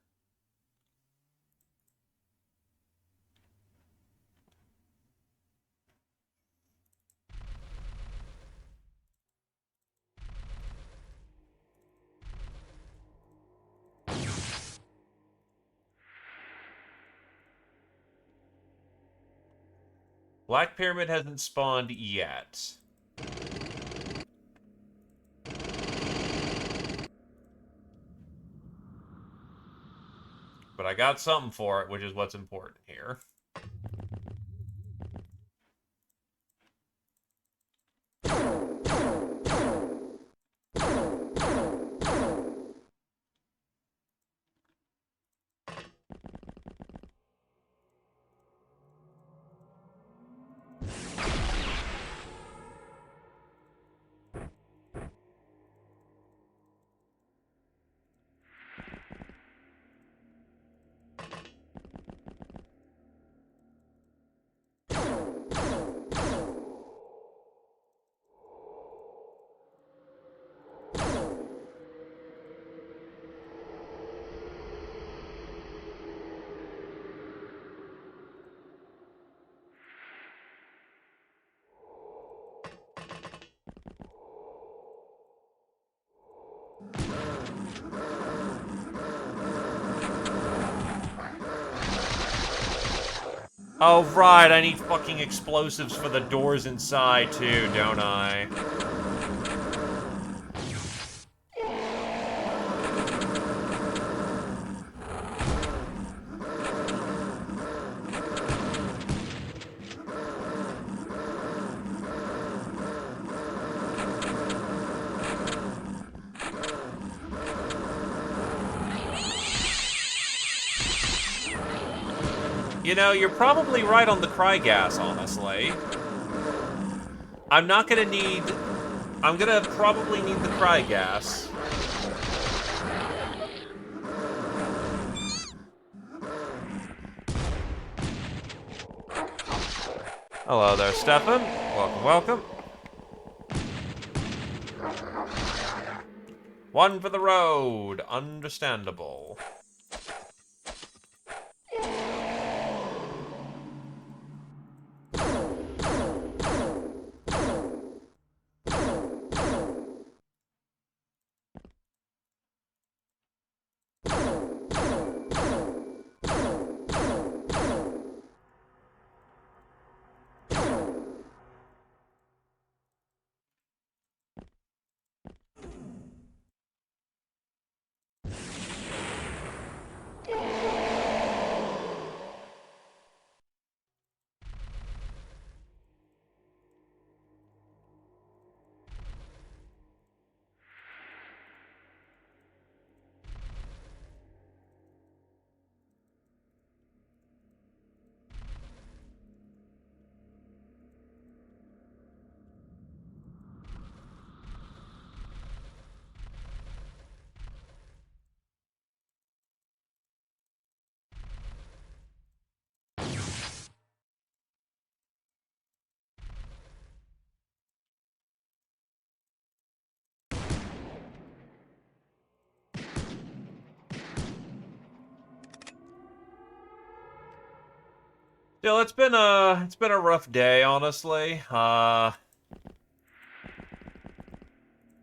Black Pyramid hasn't spawned yet. But I got something for it, which is what's important here. Oh, right, I need fucking explosives for the doors inside, too, don't I? You know, you're probably right on the cry gas, honestly. I'm gonna probably need the cry gas. Hello there, Stefan. Welcome, welcome. One for the road. Understandable. Still, it's been a rough day, honestly.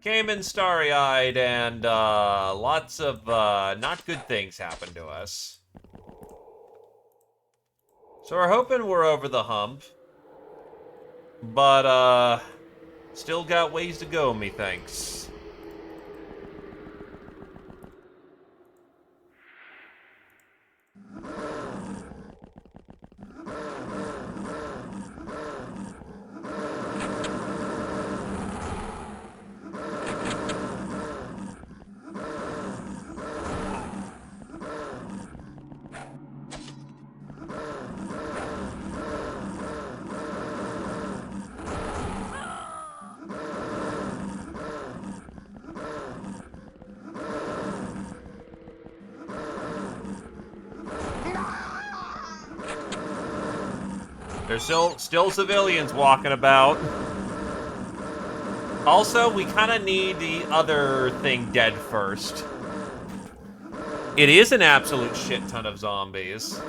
Came in starry-eyed, and lots of not good things happened to us. So we're hoping we're over the hump, but still got ways to go, methinks. There's still civilians walking about. Also, we kind of need the other thing dead first. It is an absolute shit ton of zombies.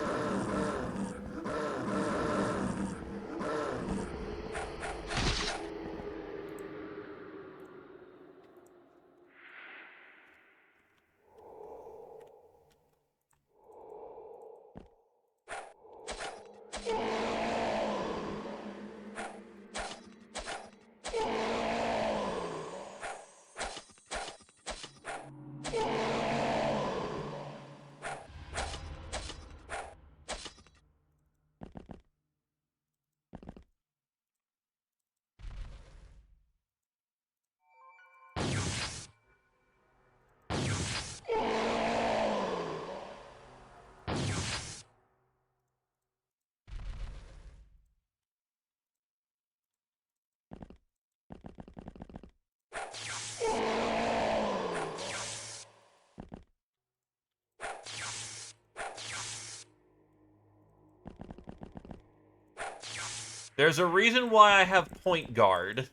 There's a reason why I have point guard.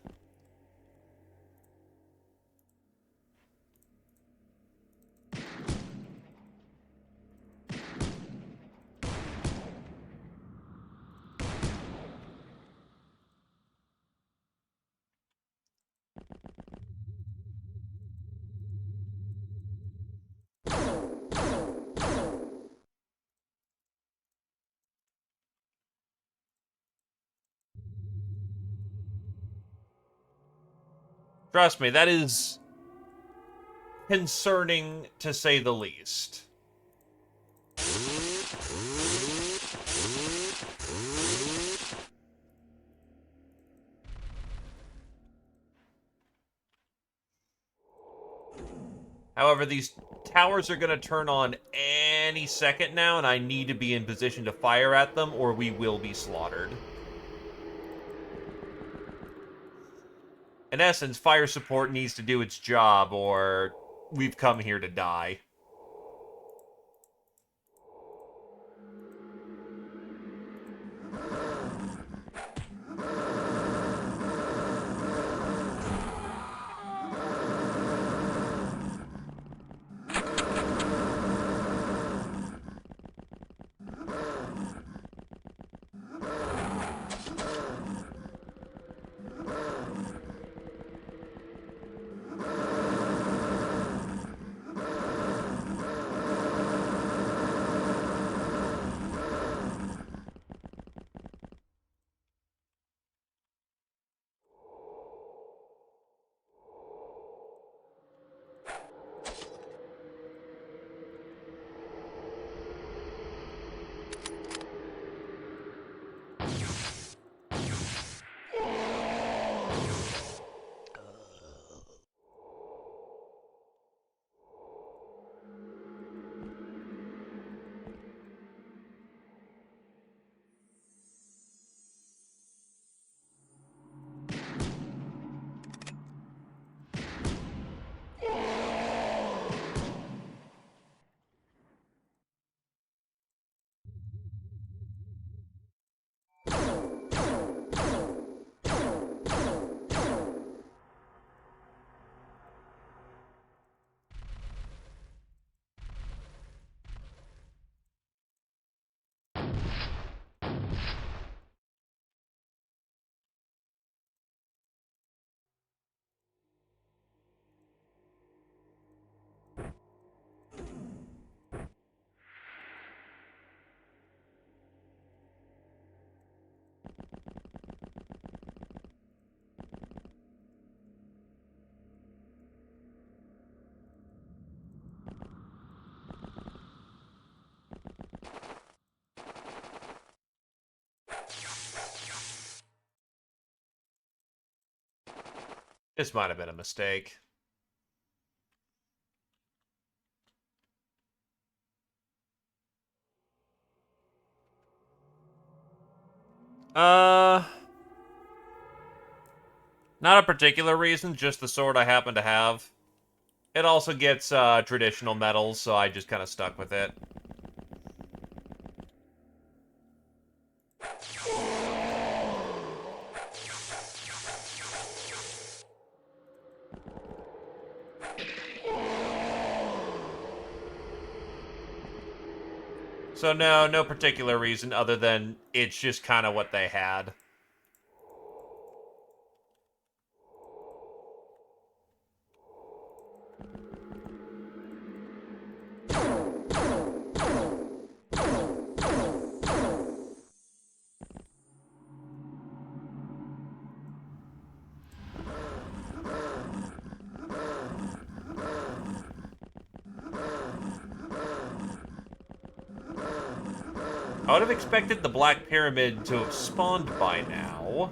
Trust me, that is concerning to say the least. However, these towers are going to turn on any second now, and I need to be in position to fire at them, or we will be slaughtered. In essence, fire support needs to do its job, or we've come here to die. This might have been a mistake. Not a particular reason, just the sword I happen to have. It also gets traditional medals, so I just kind of stuck with it. So no, no particular reason other than it's just kind of what they had. I would have expected the Black Pyramid to have spawned by now.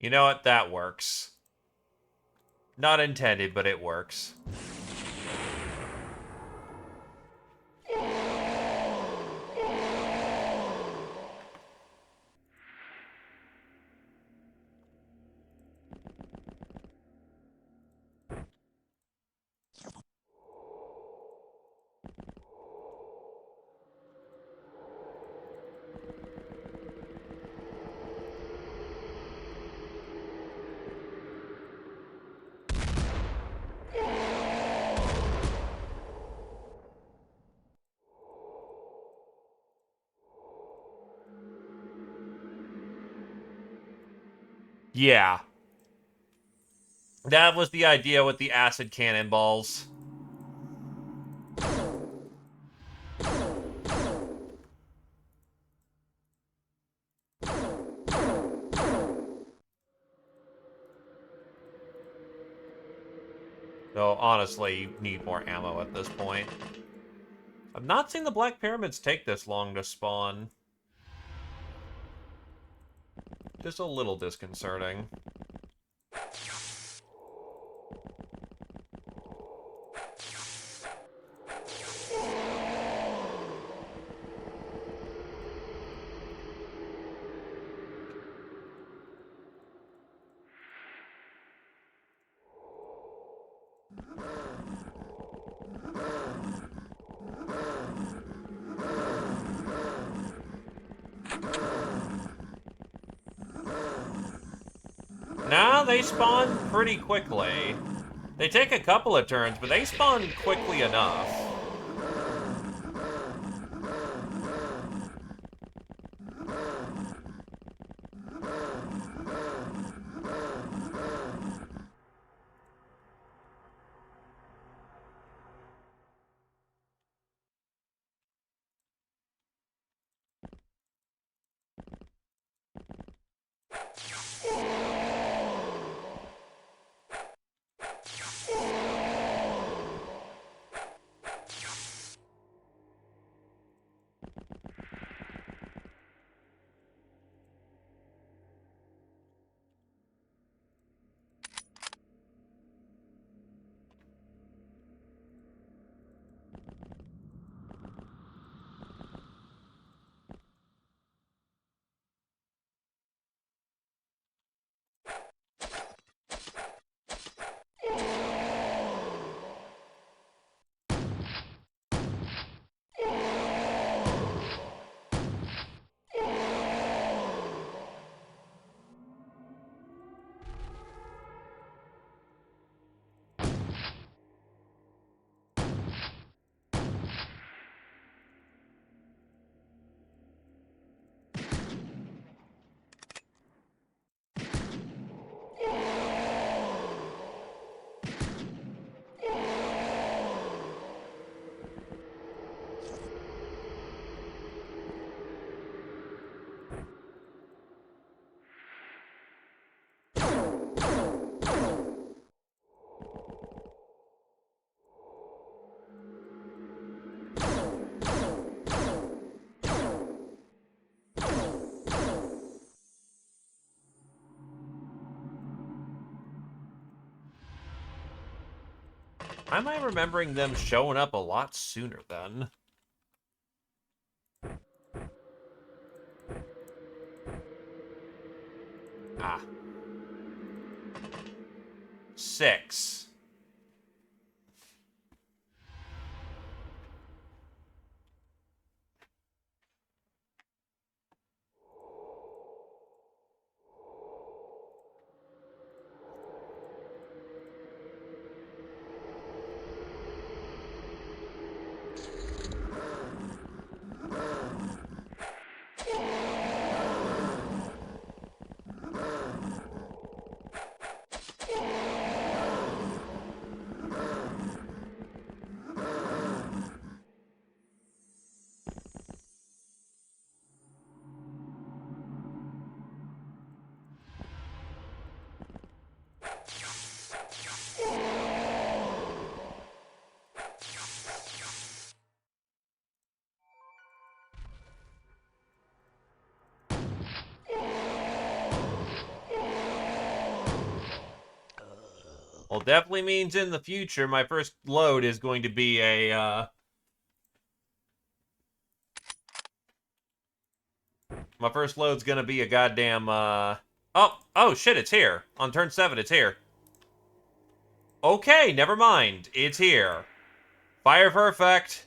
You know what? That works. Not intended, but it works. Yeah. That was the idea with the acid cannonballs. Though, honestly, you need more ammo at this point. I've not seen the Black Pyramids take this long to spawn. Just a little disconcerting. Now they spawn pretty quickly. They take a couple of turns, but they spawn quickly enough. Why am I remembering them showing up a lot sooner then? Ah. 6. Well, definitely means in the future, my first load is going to be a, my first load's gonna be a goddamn, oh shit, it's here. On turn 7, it's here. Okay, never mind. It's here. Fire for effect.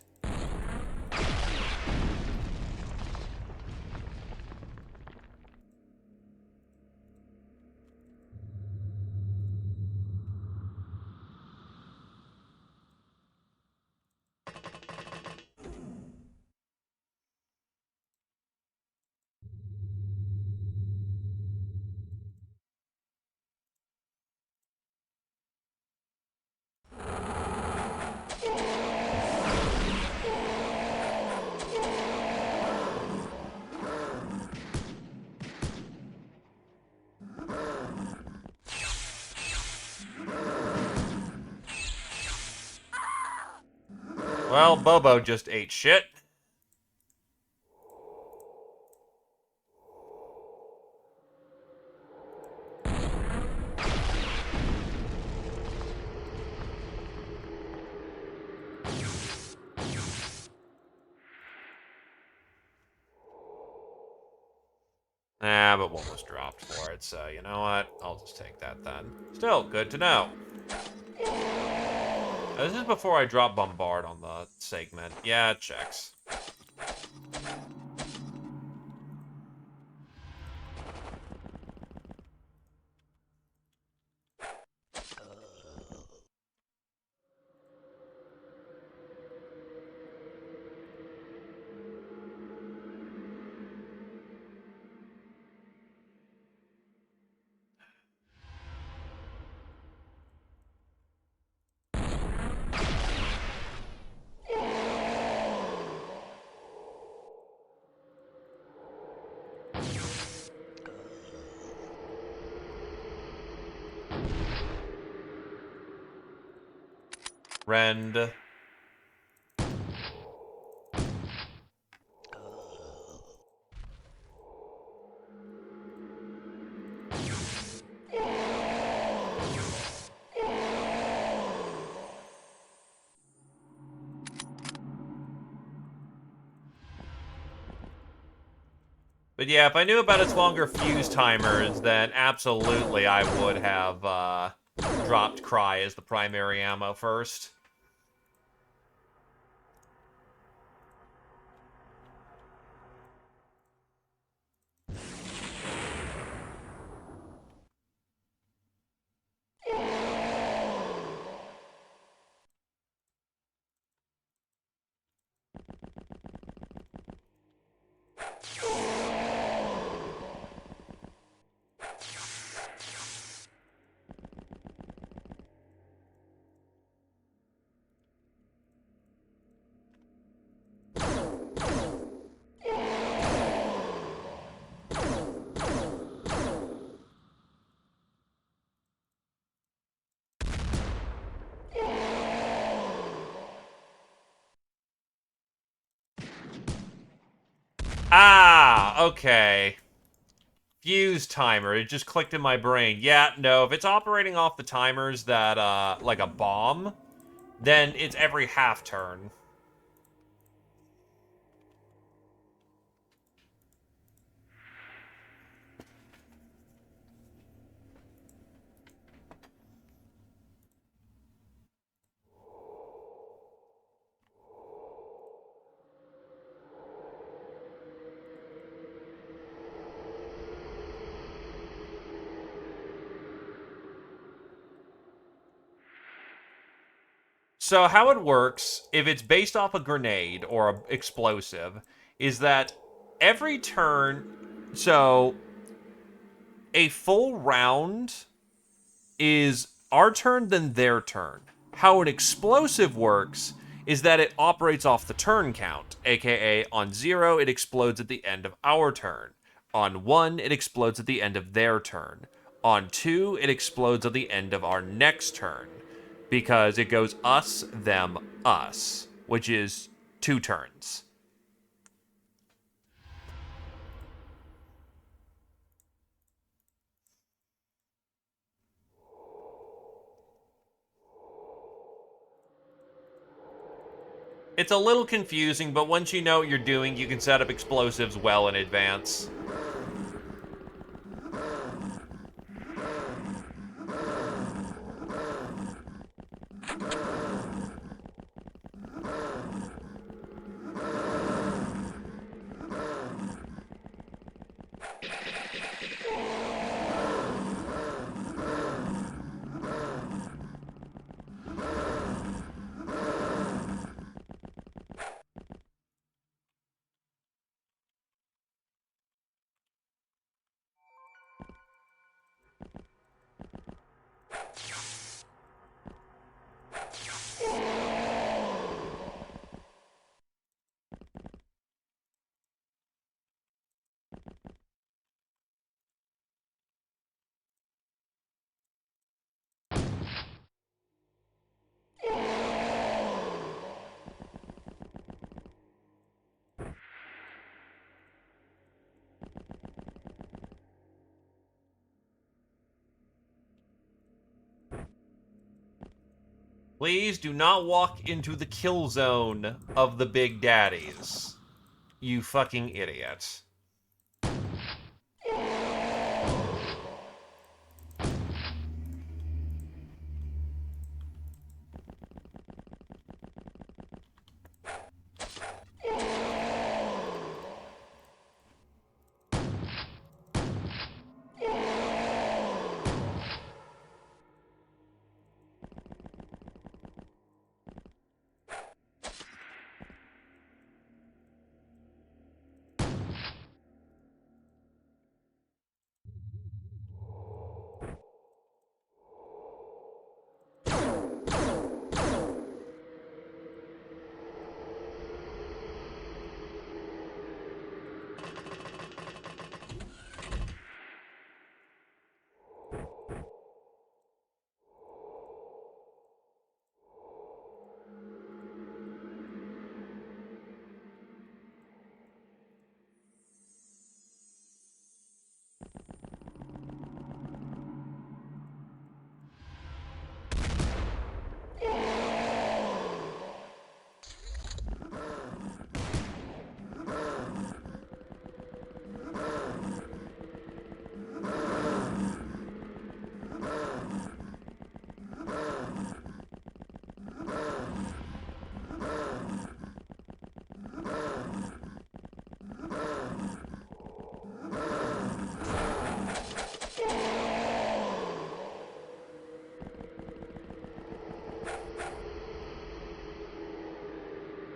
Well, Bobo just ate shit. Ah, but one was dropped for it, so you know what? I'll just take that then. Still, good to know. This is before I drop Bombard on the segment. Yeah, it checks. Rend. But yeah, if I knew about its longer fuse timers, then absolutely I would have dropped Cry as the primary ammo first. Ah, okay. Fuse timer. It just clicked in my brain. Yeah, no, if it's operating off the timers that, like a bomb, then it's every half turn. So how it works, if it's based off a grenade or an explosive, is that every turn, so a full round is our turn, then their turn. How an explosive works is that it operates off the turn count, aka on 0, it explodes at the end of our turn. On 1, it explodes at the end of their turn. On 2, it explodes at the end of our next turn. Because it goes us, them, us, which is 2 turns. It's a little confusing, but once you know what you're doing, you can set up explosives well in advance. Please do not walk into the kill zone of the big daddies. You fucking idiot.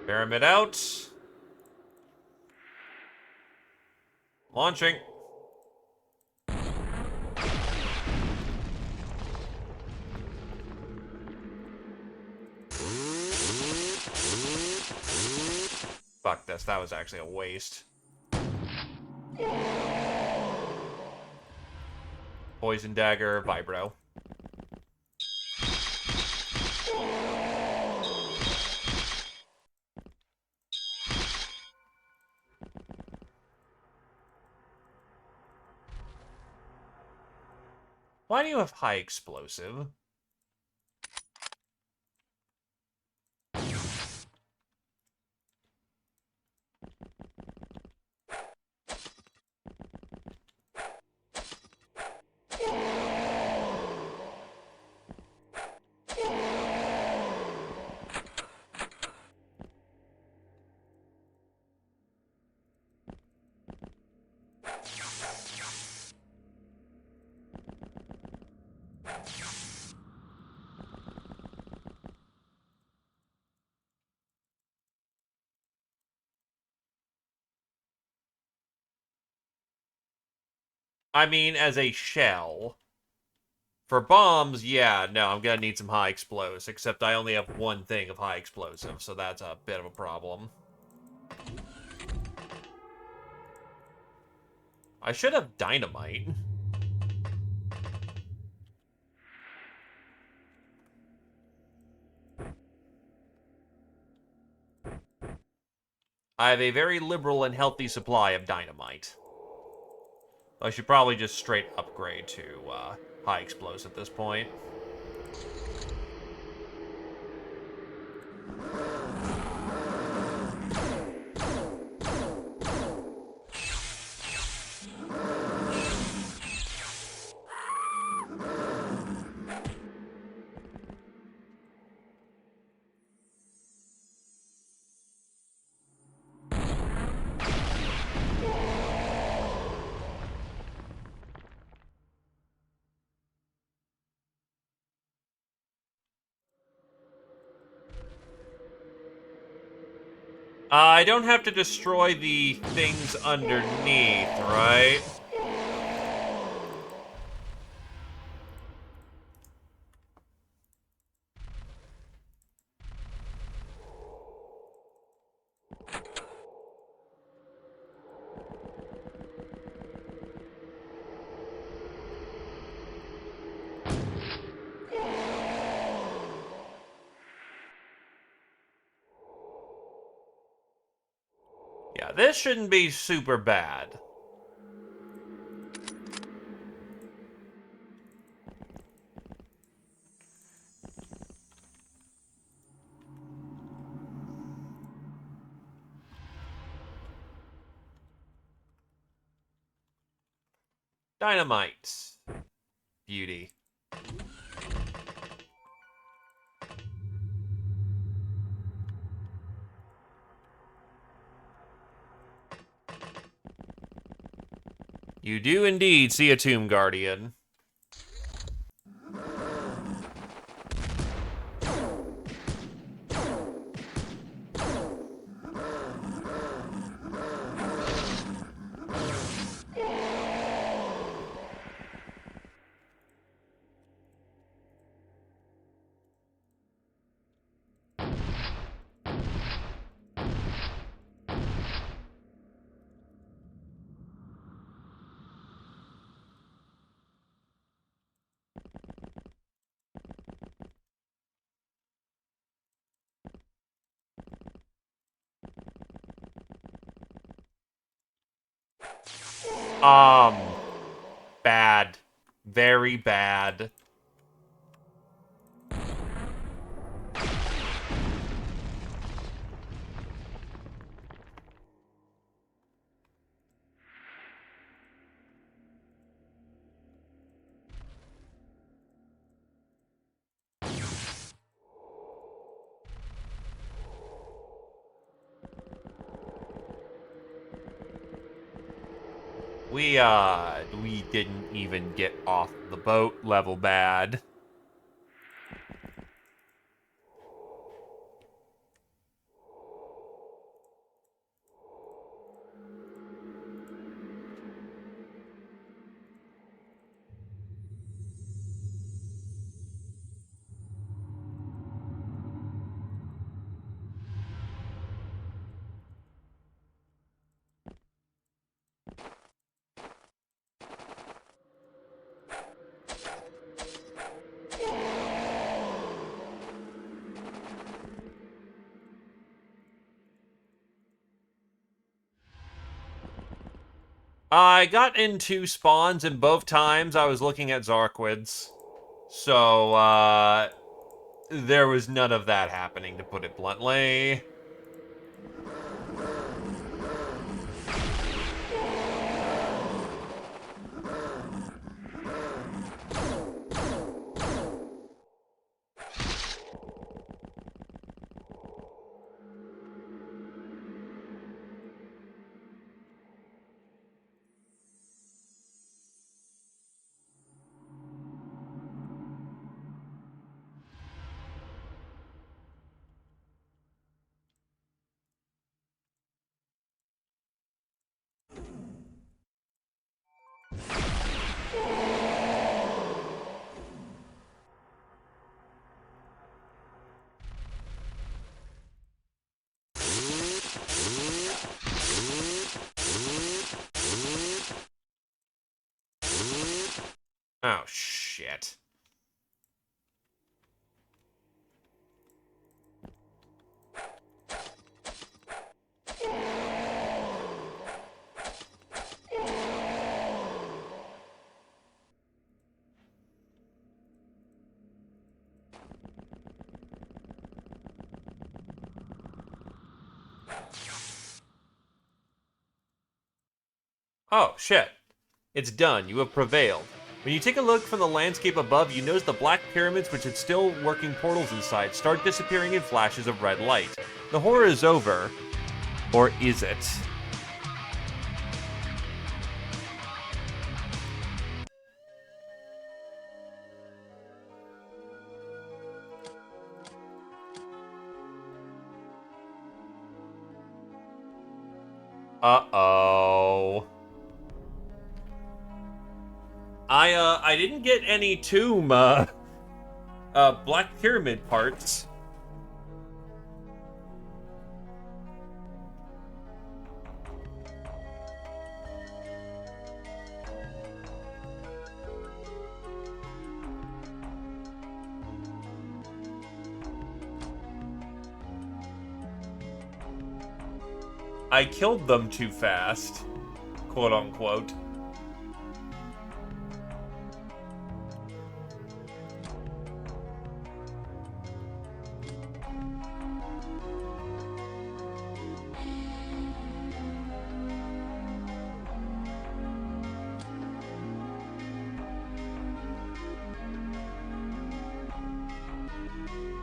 Pyramid out. Launching. Fuck this, that was actually a waste. Poison dagger, vibro. Why do you have high explosive? I mean, as a shell. For bombs, yeah, no, I'm gonna need some high explosive, except I only have one thing of high explosive, so that's a bit of a problem. I should have dynamite. I have a very liberal and healthy supply of dynamite. I should probably just straight upgrade to high explosive at this point. I don't have to destroy the things underneath, right? Yeah, this shouldn't be super bad. Dynamite. Beauty. You do indeed see a Tomb Guardian. Bad. Very bad. We didn't even get off the boat level bad. I got in 2 spawns, and both times I was looking at Zarquids. So, there was none of that happening, to put it bluntly. Oh, shit. Oh, shit. It's done. You have prevailed. When you take a look from the landscape above, you notice the black pyramids, which had still working portals inside, start disappearing in flashes of red light. The horror is over. Or is it? Uh-oh. I didn't get any tomb, Black Pyramid parts. I killed them too fast, quote unquote.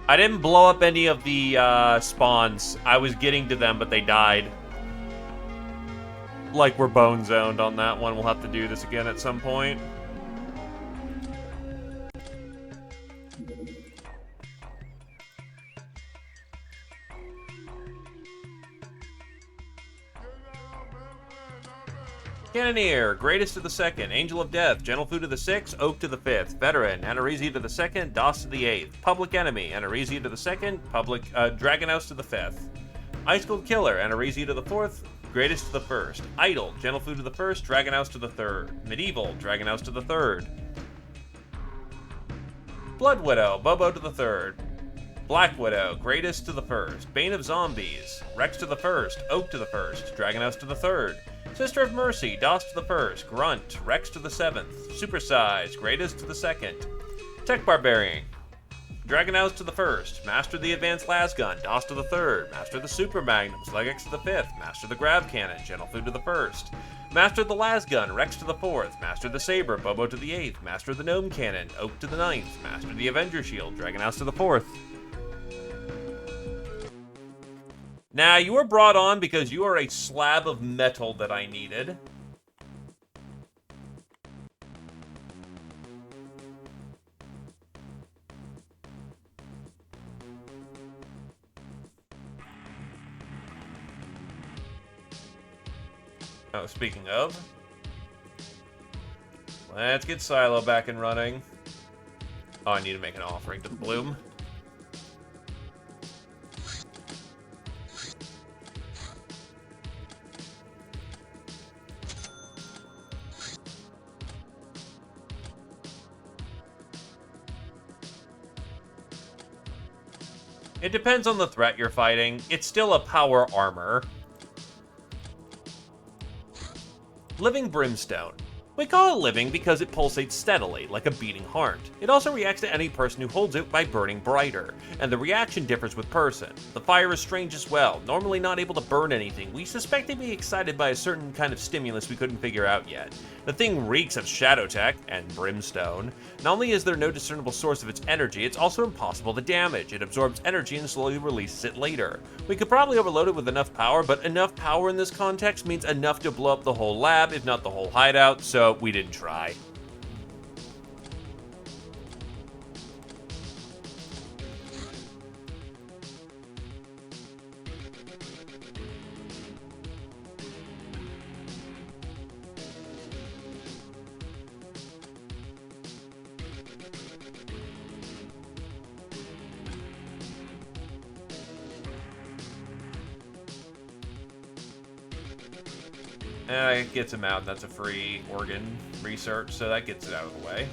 I didn't blow up any of the spawns. I was getting to them, but they died. Like, we're bone zoned on that one. We'll have to do this again at some point. Cannoneer, greatest to the second, Angel of Death, Gentle Food to the sixth, Oak to the fifth, Veteran, Anaresi to the second, Doss to the eighth, Public Enemy, Anaresi to the second, Dragon House to the fifth, Ice Cold Killer, Anaresi to the fourth, Greatest to the first, Idol, Gentle Food to the first, Dragon House to the third, Medieval, Dragon House to the third, Blood Widow, Bobo to the third, Black Widow, Greatest to the first, Bane of Zombies, Rex to the first, Oak to the first, Dragon House to the third, Sister of Mercy, Doss to the first, Grunt, Rex to the seventh, Supersize, Greatest to the second, Tech Barbarian, Dragon House to the first, Master the Advanced Lasgun, Doss to the third, Master the Super Magnums, Legex to the fifth, Master the Grav Cannon, Gentle Food to the first, Master the Lasgun, Rex to the fourth, Master the Saber, Bobo to the eighth, Master the Gnome Cannon, Oak to the ninth, Master the Avenger Shield, Dragon House to the fourth. Now, you were brought on because you are a slab of metal that I needed. Oh, speaking of, let's get Silo back and running. Oh, I need to make an offering to the Bloom. It depends on the threat you're fighting. It's still a power armor. Living Brimstone. We call it living because it pulsates steadily, like a beating heart. It also reacts to any person who holds it by burning brighter, and the reaction differs with person. The fire is strange as well, normally not able to burn anything. We suspect it be excited by a certain kind of stimulus we couldn't figure out yet. The thing reeks of shadow tech and brimstone. Not only is there no discernible source of its energy, it's also impossible to damage. It absorbs energy and slowly releases it later. We could probably overload it with enough power, but enough power in this context means enough to blow up the whole lab, if not the whole hideout, so we didn't try. It gets him out, and that's a free organ research, so that gets it out of the way.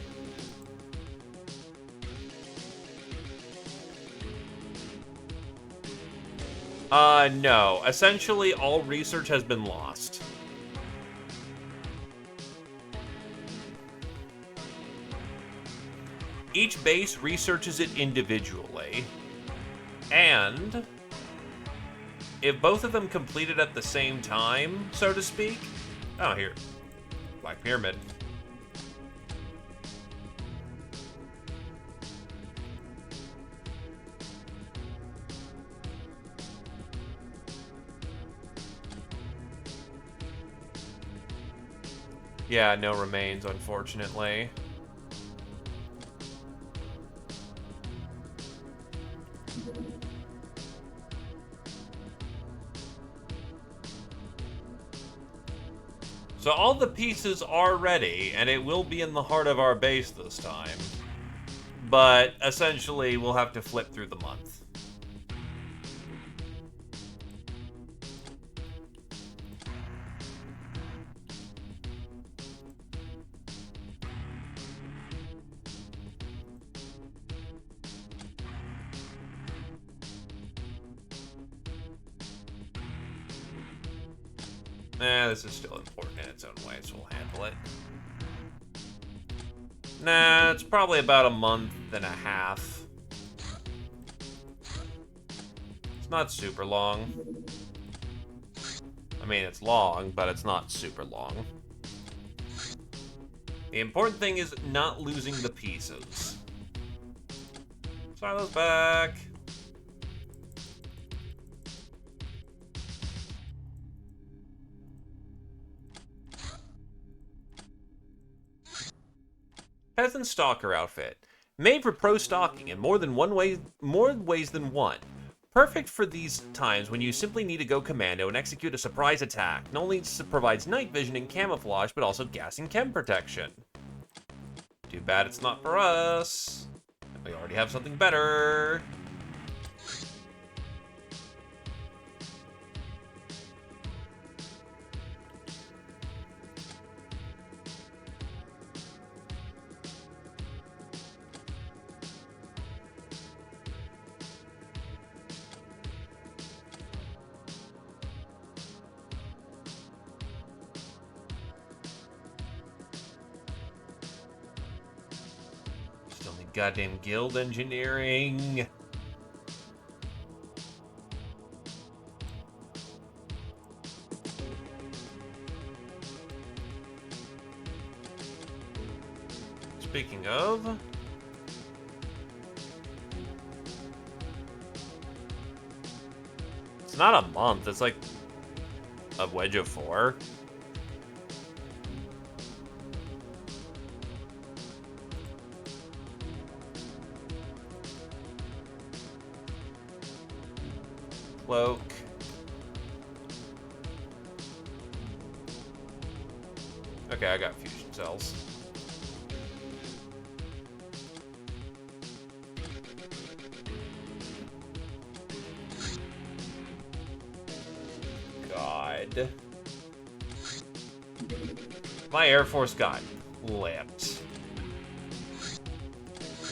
No. Essentially, all research has been lost. Each base researches it individually. And if both of them complete it at the same time, so to speak... Oh, here. Black Pyramid. Yeah, no remains, unfortunately. So all the pieces are ready, and it will be in the heart of our base this time. But essentially, we'll have to flip through the month. This is still important in its own way, so we'll handle it. Nah, it's probably about a month and a half. It's not super long. I mean, it's long, but it's not super long. The important thing is not losing the pieces. Silo's back. Peasant Stalker outfit. Made for pro stalking in more ways than one. Perfect for these times when you simply need to go commando and execute a surprise attack. Not only provides night vision and camouflage, but also gas and chem protection. Too bad it's not for us. We already have something better. Goddamn guild engineering. Speaking of, it's not a month, it's like a wedge of 4. Cloak. Okay, I got fusion cells. God. My Air Force got flipped.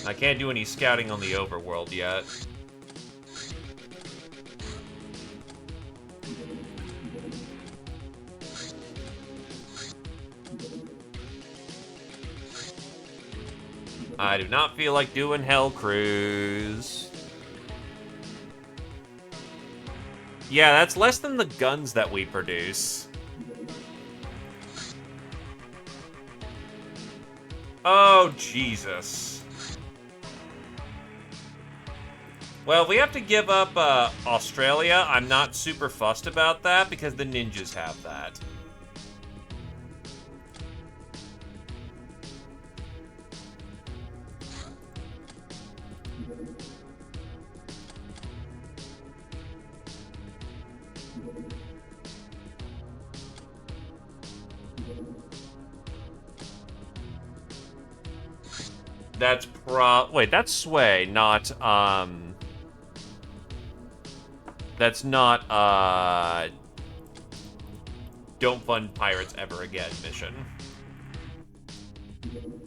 I can't do any scouting on the overworld yet. I do not feel like doing Hell Cruise. Yeah, that's less than the guns that we produce. Oh, Jesus. Well, if we have to give up Australia, I'm not super fussed about that because the ninjas have that. That's wait, that's Sway, not, that's not, don't fund pirates ever again mission.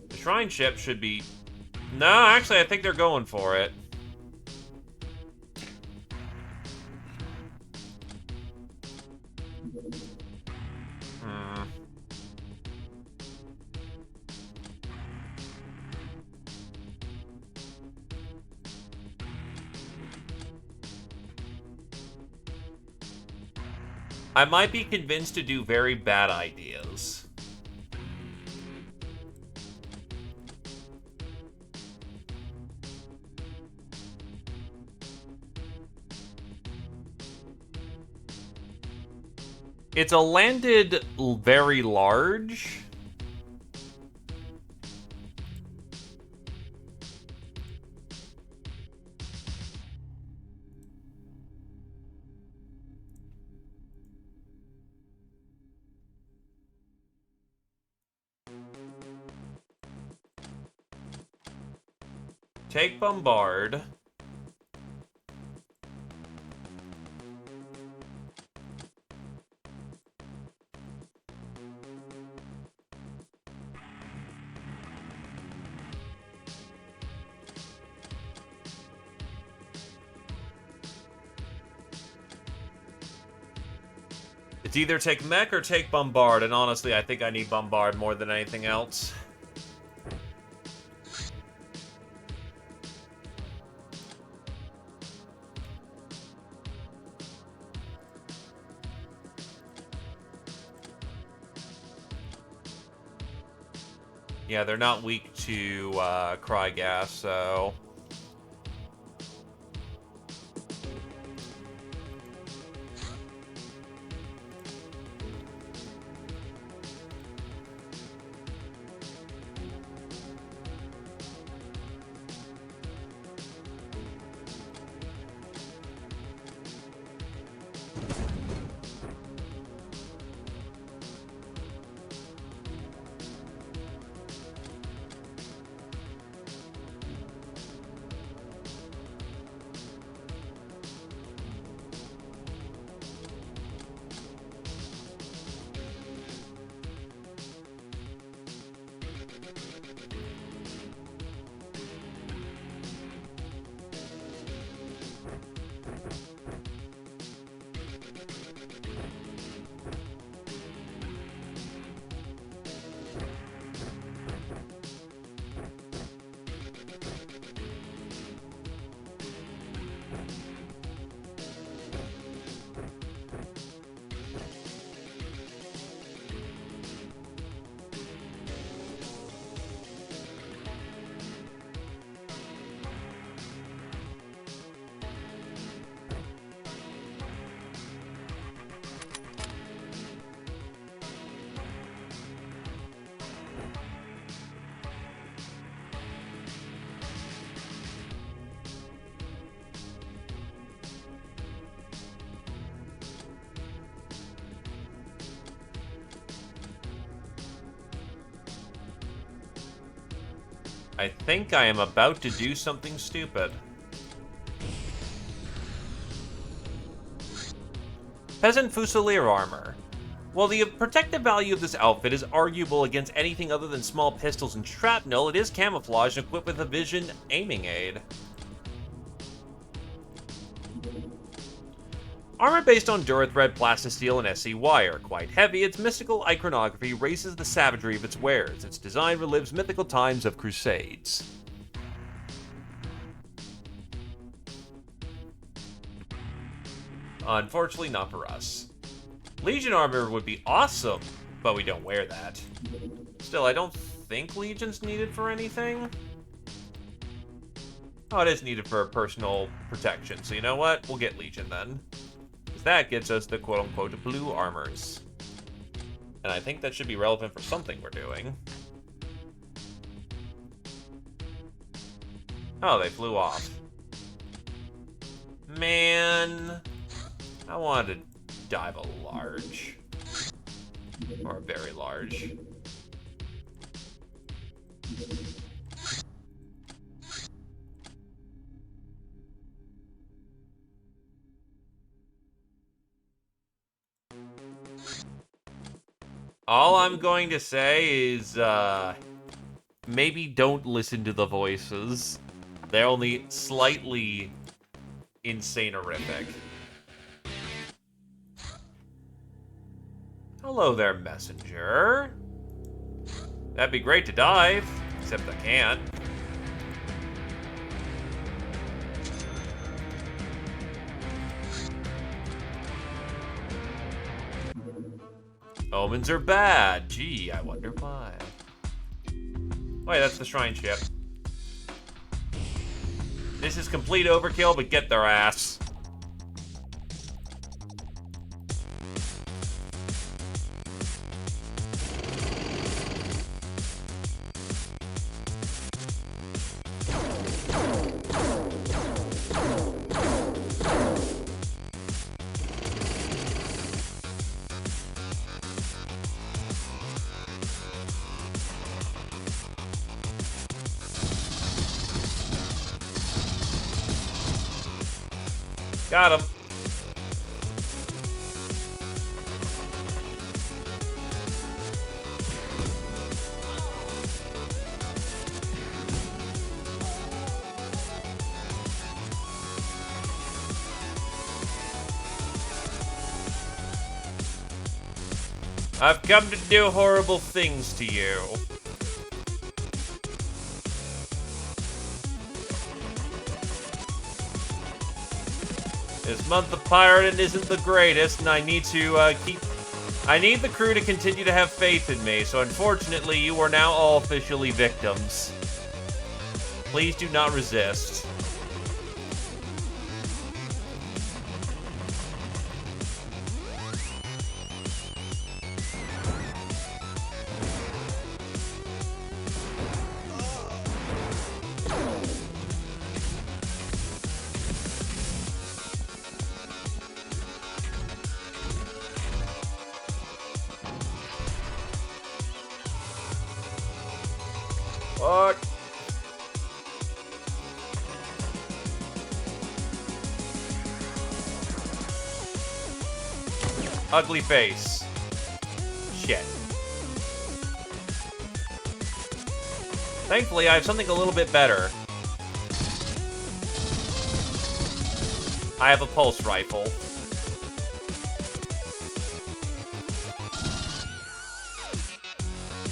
The Shrine ship should be... No, actually, I think they're going for it. Hmm. I might be convinced to do very bad ideas. It's a landed very large. Take Bombard. It's either take Mech or take Bombard, and honestly, I think I need Bombard more than anything else. Yeah, they're not weak to Cry Gas, so... I think I am about to do something stupid. Peasant Fusilier Armor. While the protective value of this outfit is arguable against anything other than small pistols and shrapnel, it is camouflaged and equipped with a vision aiming aid. Armor based on Durithread, Plastisteel, and SC Wire. Quite heavy, its mystical iconography raises the savagery of its wearers. Its design relives mythical times of crusades. Unfortunately, not for us. Legion armor would be awesome, but we don't wear that. Still, I don't think Legion's needed for anything. Oh, it is needed for personal protection, so you know what? We'll get Legion then. That gets us the quote-unquote blue armors. And I think that should be relevant for something we're doing. Oh, they flew off. Man, I wanted to dive a large. Or a very large. All I'm going to say is, maybe don't listen to the voices. They're only slightly insane-orific. Hello there, messenger. That'd be great to dive, except I can't. Omens are bad. Gee, I wonder why. Wait, that's the shrine ship. This is complete overkill, but get their ass. Got him. I've come to do horrible things to you. This month of pirating isn't the greatest, and I need to I need the crew to continue to have faith in me, so unfortunately you are now all officially victims. Please do not resist. Fuck. Ugly face. Shit. Thankfully, I have something a little bit better. I have a pulse rifle.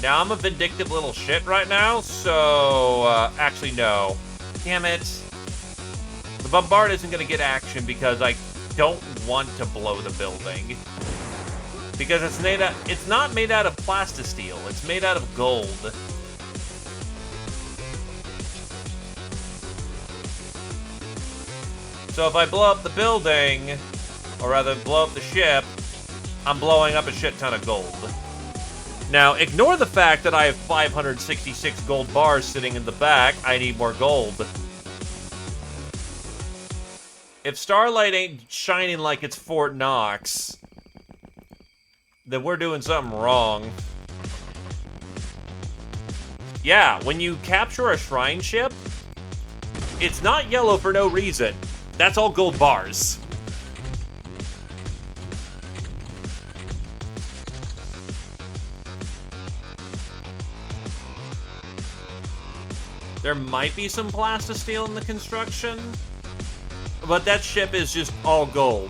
Now, I'm a vindictive little shit right now, so, actually, no. Damn it. The bombard isn't gonna get action because I don't want to blow the building. Because it's not made out of plastisteel, it's made out of gold. So if I blow up the building, or rather blow up the ship, I'm blowing up a shit ton of gold. Now, ignore the fact that I have 566 gold bars sitting in the back. I need more gold. If Starlight ain't shining like it's Fort Knox, then we're doing something wrong. Yeah, when you capture a shrine ship, it's not yellow for no reason. That's all gold bars. There might be some plastisteel in the construction, but that ship is just all gold.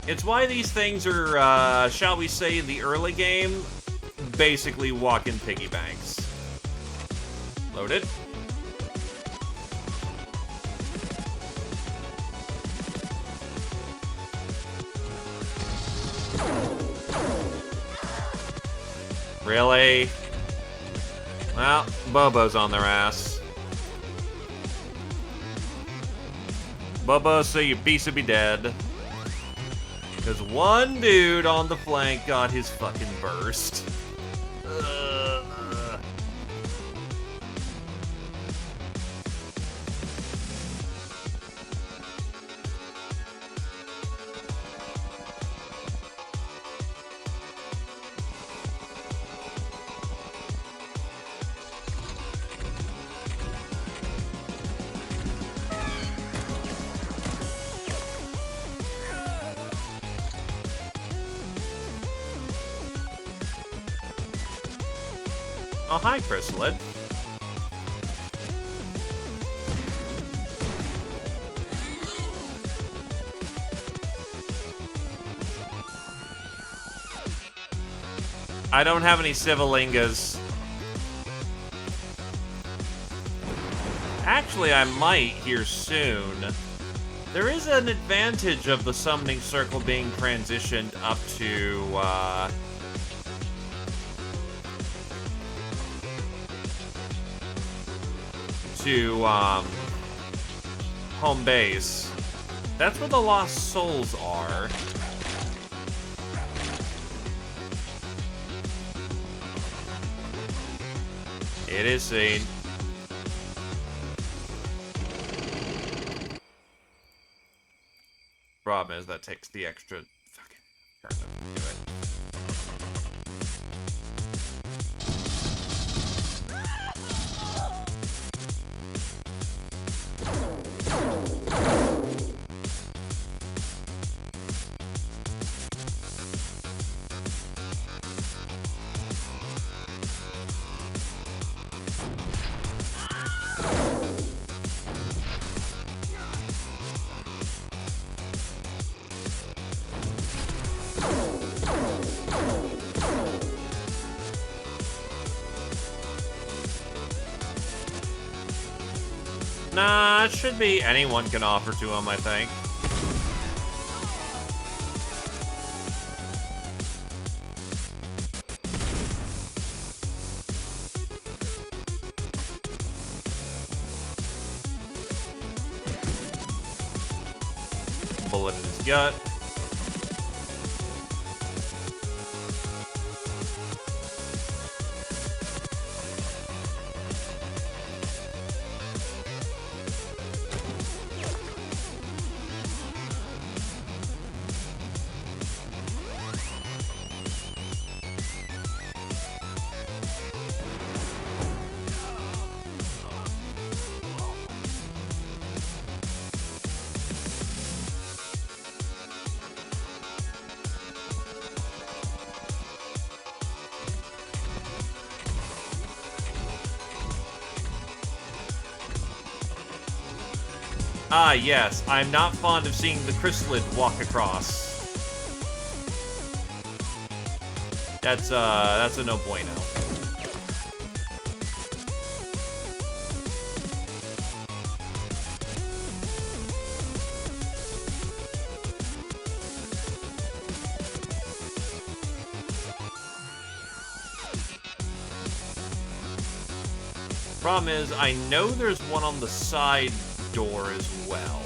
It's why these things are, shall we say, in the early game, basically walk-in piggy banks. Loaded. Really? Well, Bobo's on their ass. Bobo, so your piece would be dead. Because one dude on the flank got his fucking burst. Oh, hi, Chrysalid. I don't have any Civilingas. Actually, I might here soon. There is an advantage of the summoning circle being transitioned up to home base. That's where the lost souls are. It is seen. Problem is that takes the extra fucking turn to do it. Nah, it should be anyone can offer to him, I think. Bullet in his gut. Ah, yes. I'm not fond of seeing the chrysalid walk across. That's a no bueno. Problem is, I know there's one on the side door as well.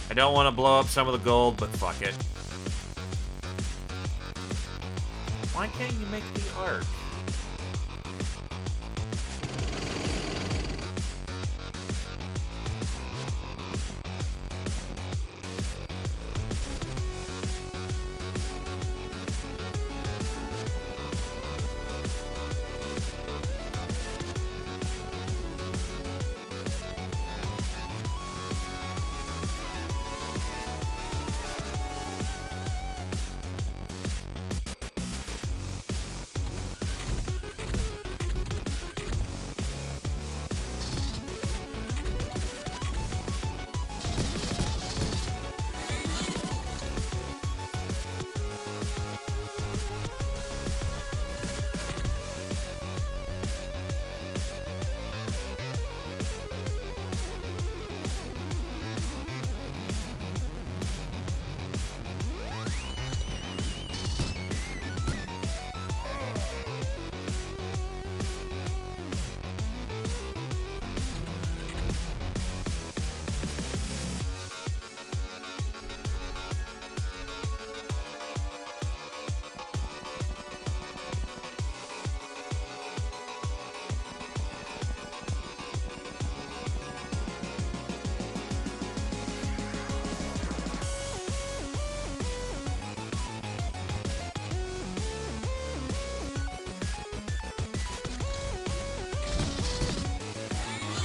I don't want to blow up some of the gold, but fuck it. Why can't you make the arc?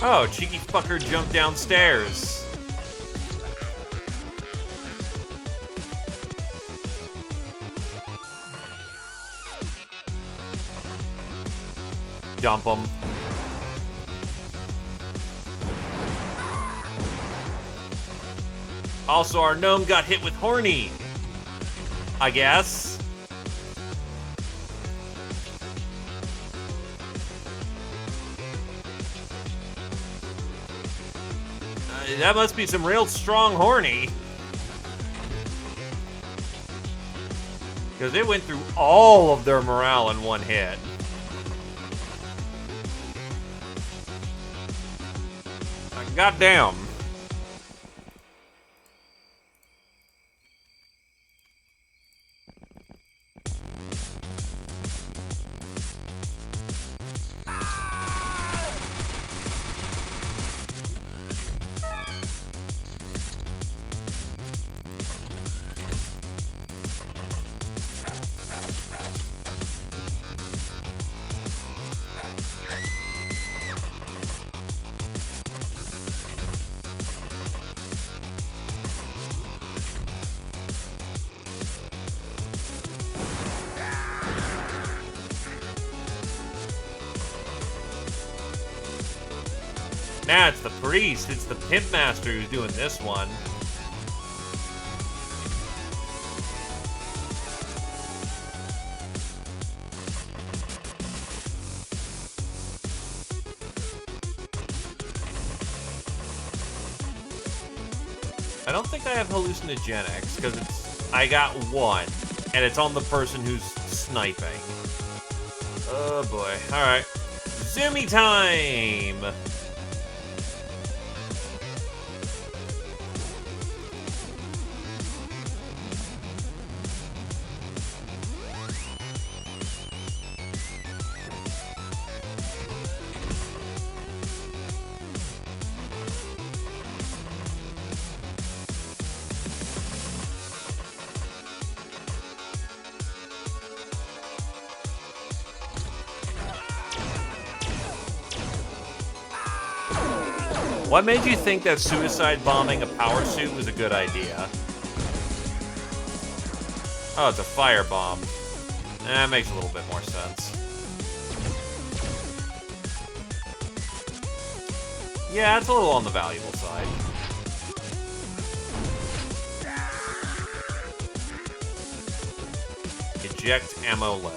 Oh, cheeky fucker jumped downstairs. Dump him. Also, our gnome got hit with horny. I guess. That must be some real strong horny. Because it went through all of their morale in one hit. Goddamn. Nah, it's the priest. It's the pimp master who's doing this one. I don't think I have hallucinogenics, because I got one, and it's on the person who's sniping. Oh boy. Alright. Zoomy time! What made you think that suicide bombing a power suit was a good idea? Oh, it's a fire bomb. That makes a little bit more sense. Yeah, it's a little on the valuable side. Eject ammo load.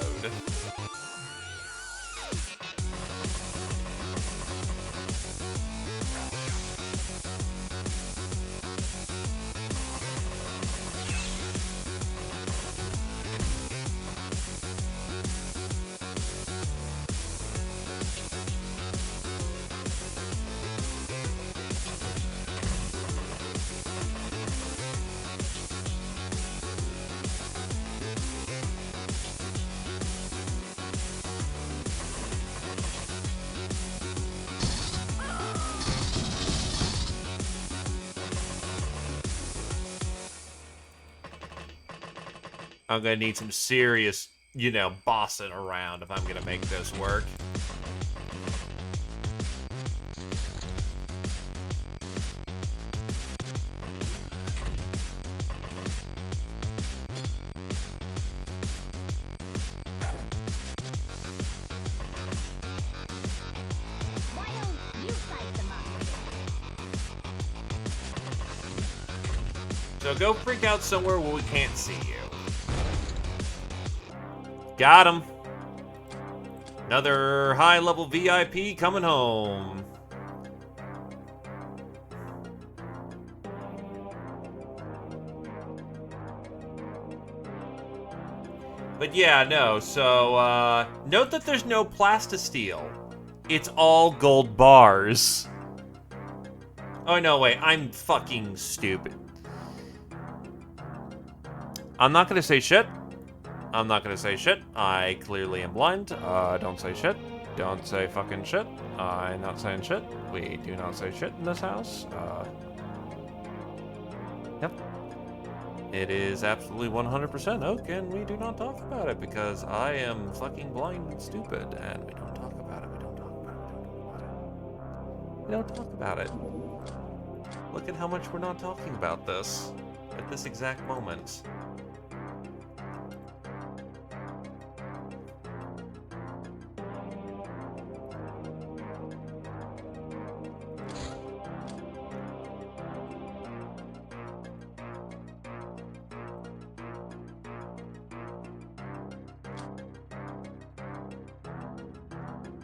I'm gonna need some serious, you know, bossing around if I'm gonna make this work. Why don't you fight them up? So go freak out somewhere where we can't see you. Got him. Another high-level VIP coming home. But yeah, no, so, note that there's no plastisteel. It's all gold bars. Oh, no, wait, I'm fucking stupid. I'm not gonna say shit. I'm not gonna say shit. I clearly am blind. Don't say shit. Don't say fucking shit. I'm not saying shit. We do not say shit in this house. Yep. It is absolutely 100% oak, and we do not talk about it because I am fucking blind and stupid, and we don't talk about it. We don't talk about it. We don't talk about it. We don't talk about it. Look at how much we're not talking about this at this exact moment.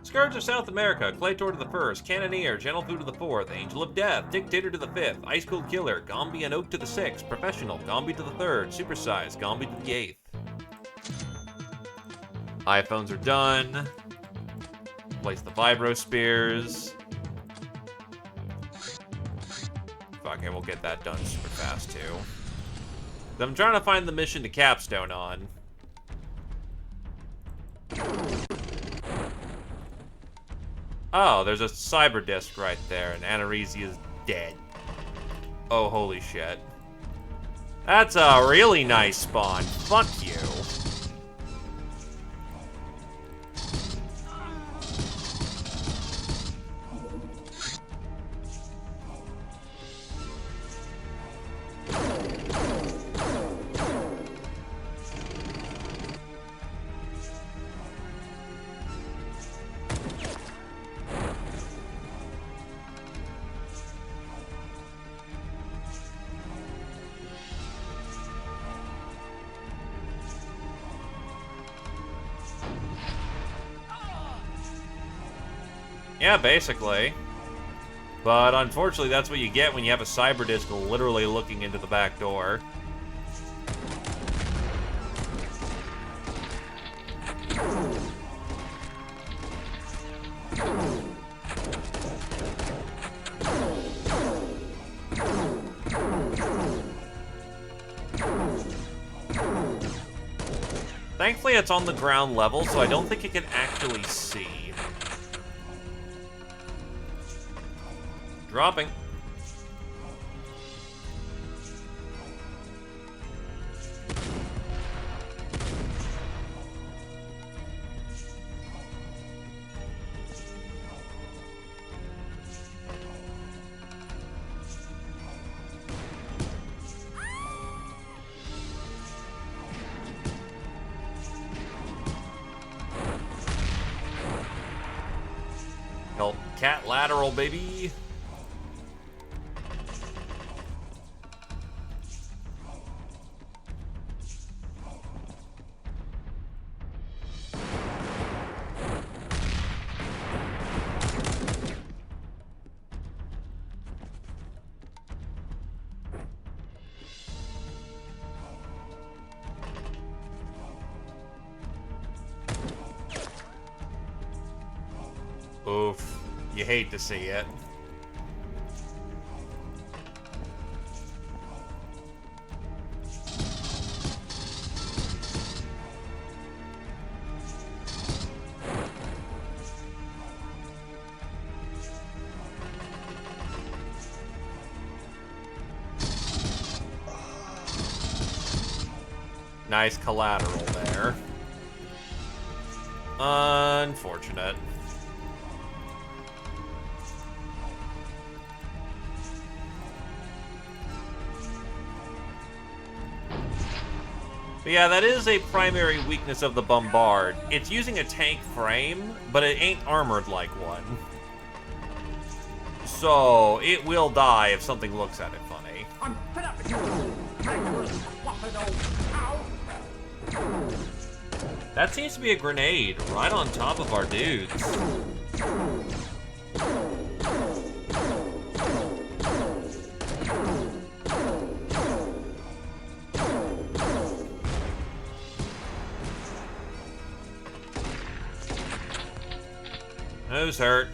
Scourge of South America, Claytor to the first, Cannoneer, Gentle Food to the fourth, Angel of Death, Dictator to the fifth, Ice Cold Killer, Gombi and Oak to the sixth, Professional, Gombi to the third, Supersize, Gombi to the eighth. iPhones are done. Place the Vibro Spears. Fuck it, we'll get that done super fast too. I'm trying to find the mission to capstone on. Oh, there's a cyber disc right there, and Anorexia is dead. Oh, holy shit. That's a really nice spawn. Fuck you. Yeah, basically. But unfortunately, that's what you get when you have a cyber disc literally looking into the back door. Thankfully, it's on the ground level, so I don't think it can actually see. Dropping. Help cat lateral, baby. Oof. You hate to see it. Nice collateral there. Unfortunate. But yeah, that is a primary weakness of the Bombard. It's using a tank frame, but it ain't armored like one. So, it will die if something looks at it funny. I'm fed up with you. That seems to be a grenade right on top of our dudes. Who's hurt?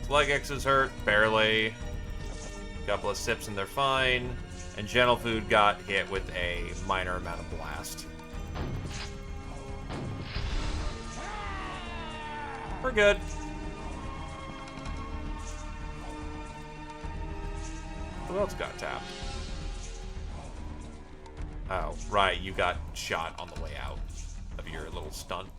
Slugix is hurt, barely. Couple of sips and they're fine. And Gentle Food got hit with a minor amount of blast. We're good. Who else got tapped? Oh, right, you got shot on the way out of your little stunt.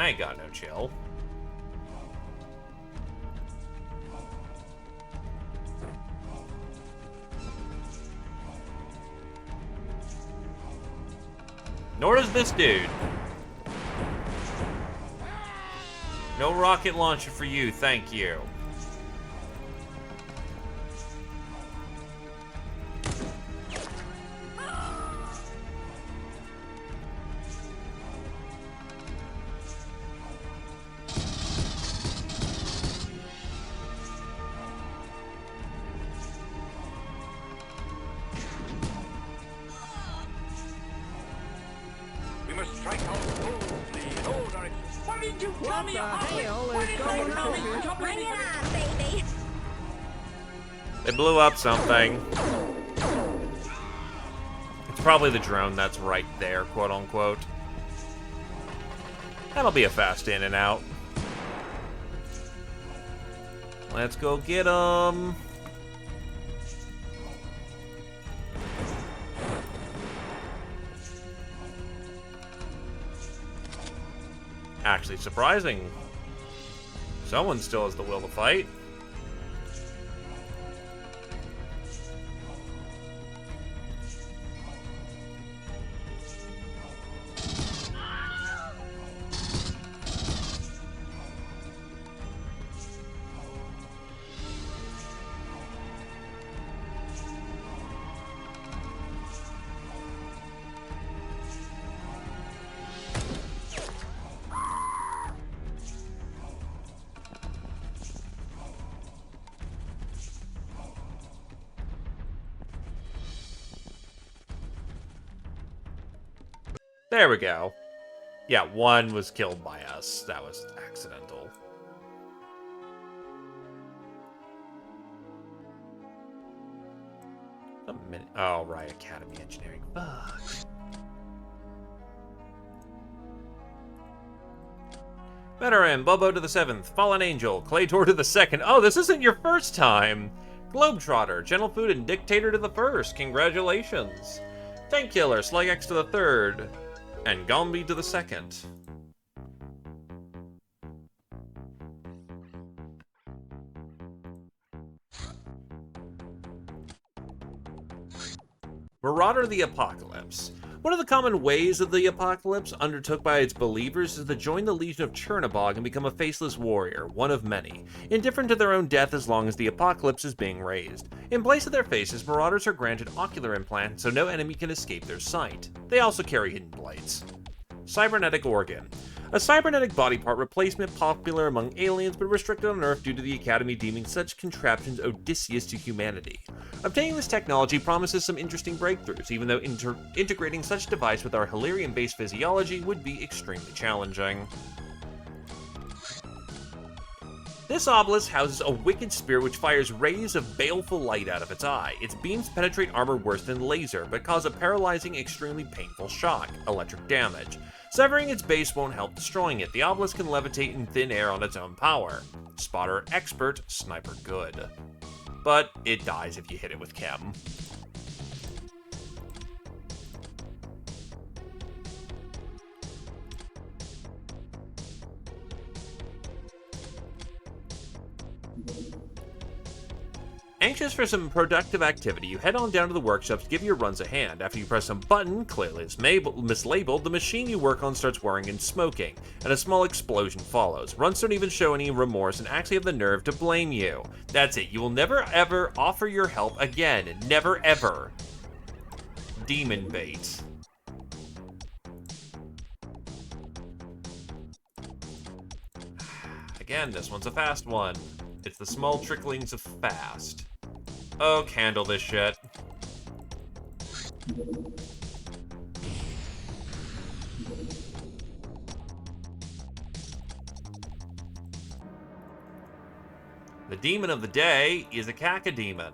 I ain't got no chill. Nor does this dude. No rocket launcher for you, thank you. We must strike out boldly. Hold on. Why did you tell me? Bring it on, baby. They blew up something. It's probably the drone that's right there, quote unquote. That'll be a fast in and out. Let's go get him. Actually surprising. Someone still has the will to fight. There we go. Yeah, one was killed by us. That was accidental. A minute. Oh, right. Academy Engineering. Fuck. Veteran, Bobo to the 7th. Fallen Angel, Claytor to the 2nd. Oh, this isn't your first time. Globetrotter, Gentle Food, and Dictator to the 1st. Congratulations. Tank Killer, Slag X to the 3rd. And Gombi to the 2nd. Marauder the Apocalypse. One of the common ways of the Apocalypse undertook by its believers is to join the Legion of Chernobog and become a faceless warrior, one of many, indifferent to their own death as long as the Apocalypse is being raised. In place of their faces, Marauders are granted ocular implants so no enemy can escape their sight. They also carry hidden blights. Cybernetic Organ. A cybernetic body part replacement popular among aliens but restricted on Earth due to the Academy deeming such contraptions odysseus to humanity. Obtaining this technology promises some interesting breakthroughs, even though integrating such a device with our Hilarion-based physiology would be extremely challenging. This obelisk houses a wicked spear which fires rays of baleful light out of its eye. Its beams penetrate armor worse than laser, but cause a paralyzing, extremely painful shock, electric damage. Severing its base won't help destroying it. The obelisk can levitate in thin air on its own power. Spotter expert, sniper good. But it dies if you hit it with chem. Anxious for some productive activity, you head on down to the workshops to give your runs a hand. After you press some button, clearly it's mislabeled, the machine you work on starts whirring and smoking, and a small explosion follows. Runs don't even show any remorse and actually have the nerve to blame you. That's it, you will never ever offer your help again. Never ever. Demon bait. Again, this one's a fast one. It's the small tricklings of fast. Oh, handle this shit. The demon of the day is a cacodemon.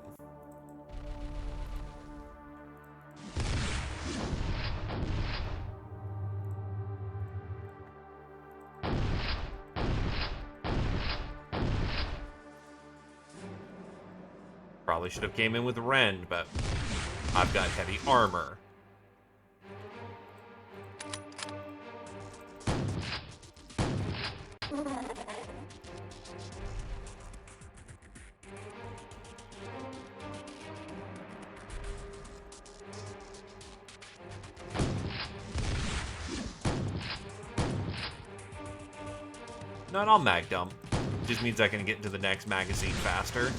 Probably should have came in with Rend, but I've got heavy armor. Not all mag dump. Just means I can get into the next magazine faster.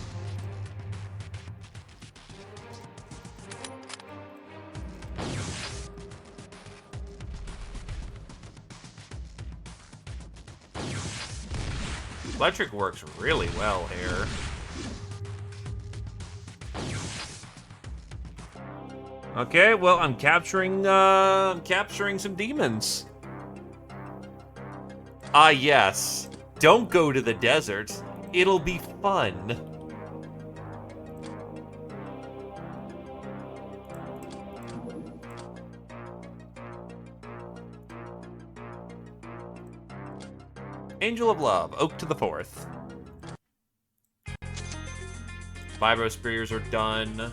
Electric works really well here. Okay, well, I'm capturing some demons. Ah, yes. Don't go to the desert. It'll be fun. Angel of Love, Oak to the 4th. Vibro Spears are done.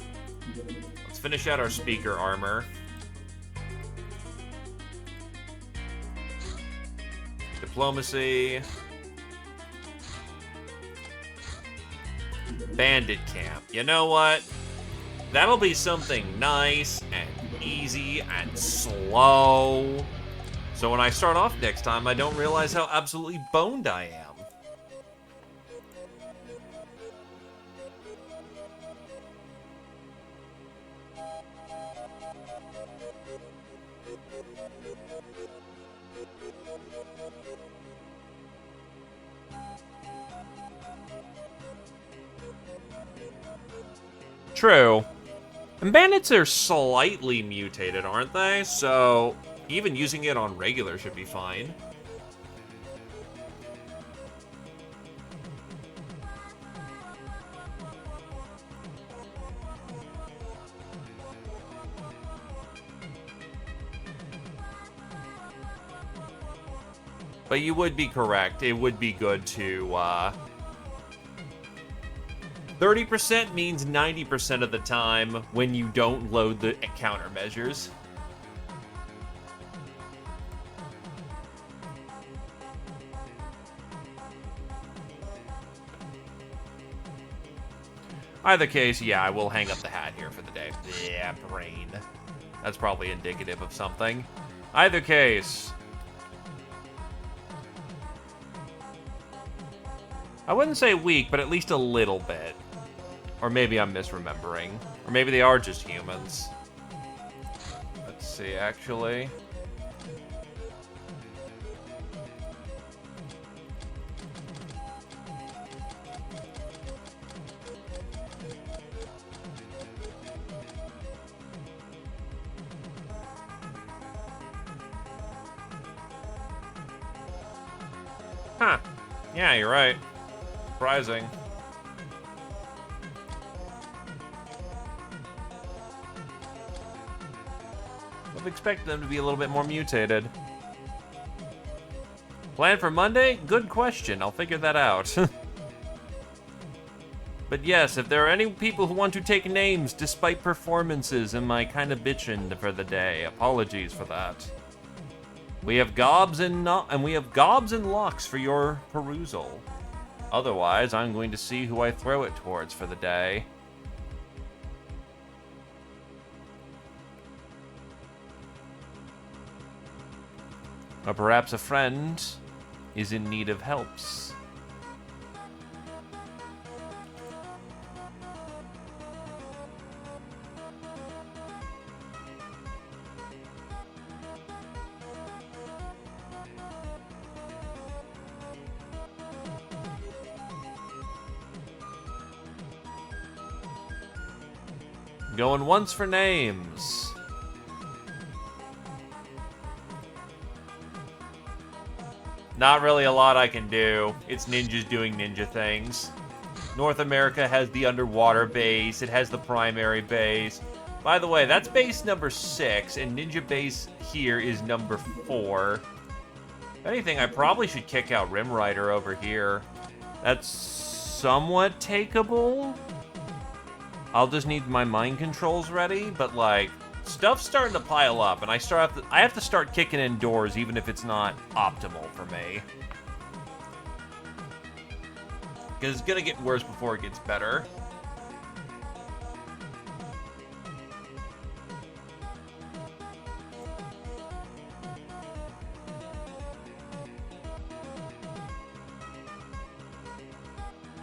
Let's finish out our speaker armor. Diplomacy. Bandit Camp. You know what? That'll be something nice and easy and slow. So when I start off next time, I don't realize how absolutely boned I am. True. And bandits are slightly mutated, aren't they? So even using it on regular should be fine. But you would be correct. It would be good to, 30% means 90% of the time when you don't load the countermeasures. Either case, yeah, I will hang up the hat here for the day. Yeah, brain. That's probably indicative of something. Either case. I wouldn't say weak, but at least a little bit. Or maybe I'm misremembering. Or maybe they are just humans. Let's see, actually. Huh. Yeah, you're right. Surprising. I'd expect them to be a little bit more mutated. Plan for Monday? Good question. I'll figure that out. But yes, if there are any people who want to take names despite performances, am I kind of bitching for the day? Apologies for that. We have gobs and locks for your perusal. Otherwise, I'm going to see who I throw it towards for the day. Or perhaps a friend is in need of helps. Going once for names. Not really a lot I can do. It's ninjas doing ninja things. North America has the underwater base. It has the primary base. By the way, that's base number 6, and ninja base here is number 4. If anything, I probably should kick out Rim Rider over here. That's somewhat takeable. I'll just need my mind controls ready, but like, stuff's starting to pile up, and I have to start kicking in doors even if it's not optimal for me. Because it's gonna get worse before it gets better.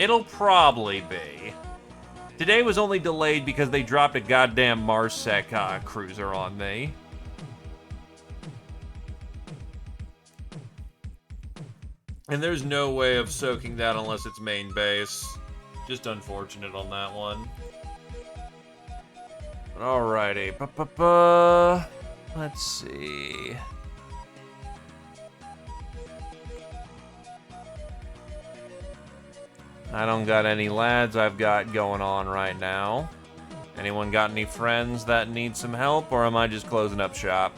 It'll probably be. Today was only delayed because they dropped a goddamn Marsec cruiser on me. And there's no way of soaking that unless it's main base. Just unfortunate on that one. Alrighty. Let's see. I don't got any lads I've got going on right now. Anyone got any friends that need some help, or am I just closing up shop?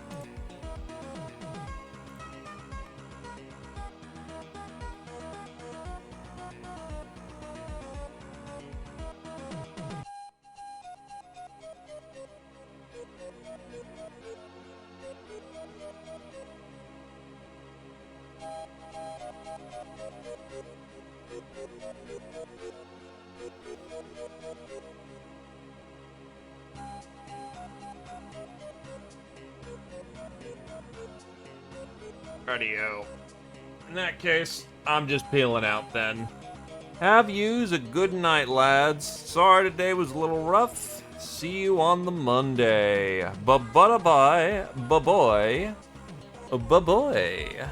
Radio. In that case, I'm just peeling out then. Have yous a good night, lads. Sorry today was a little rough. See you on the Monday. Bye-bye. Bye-boy. Bye-boy.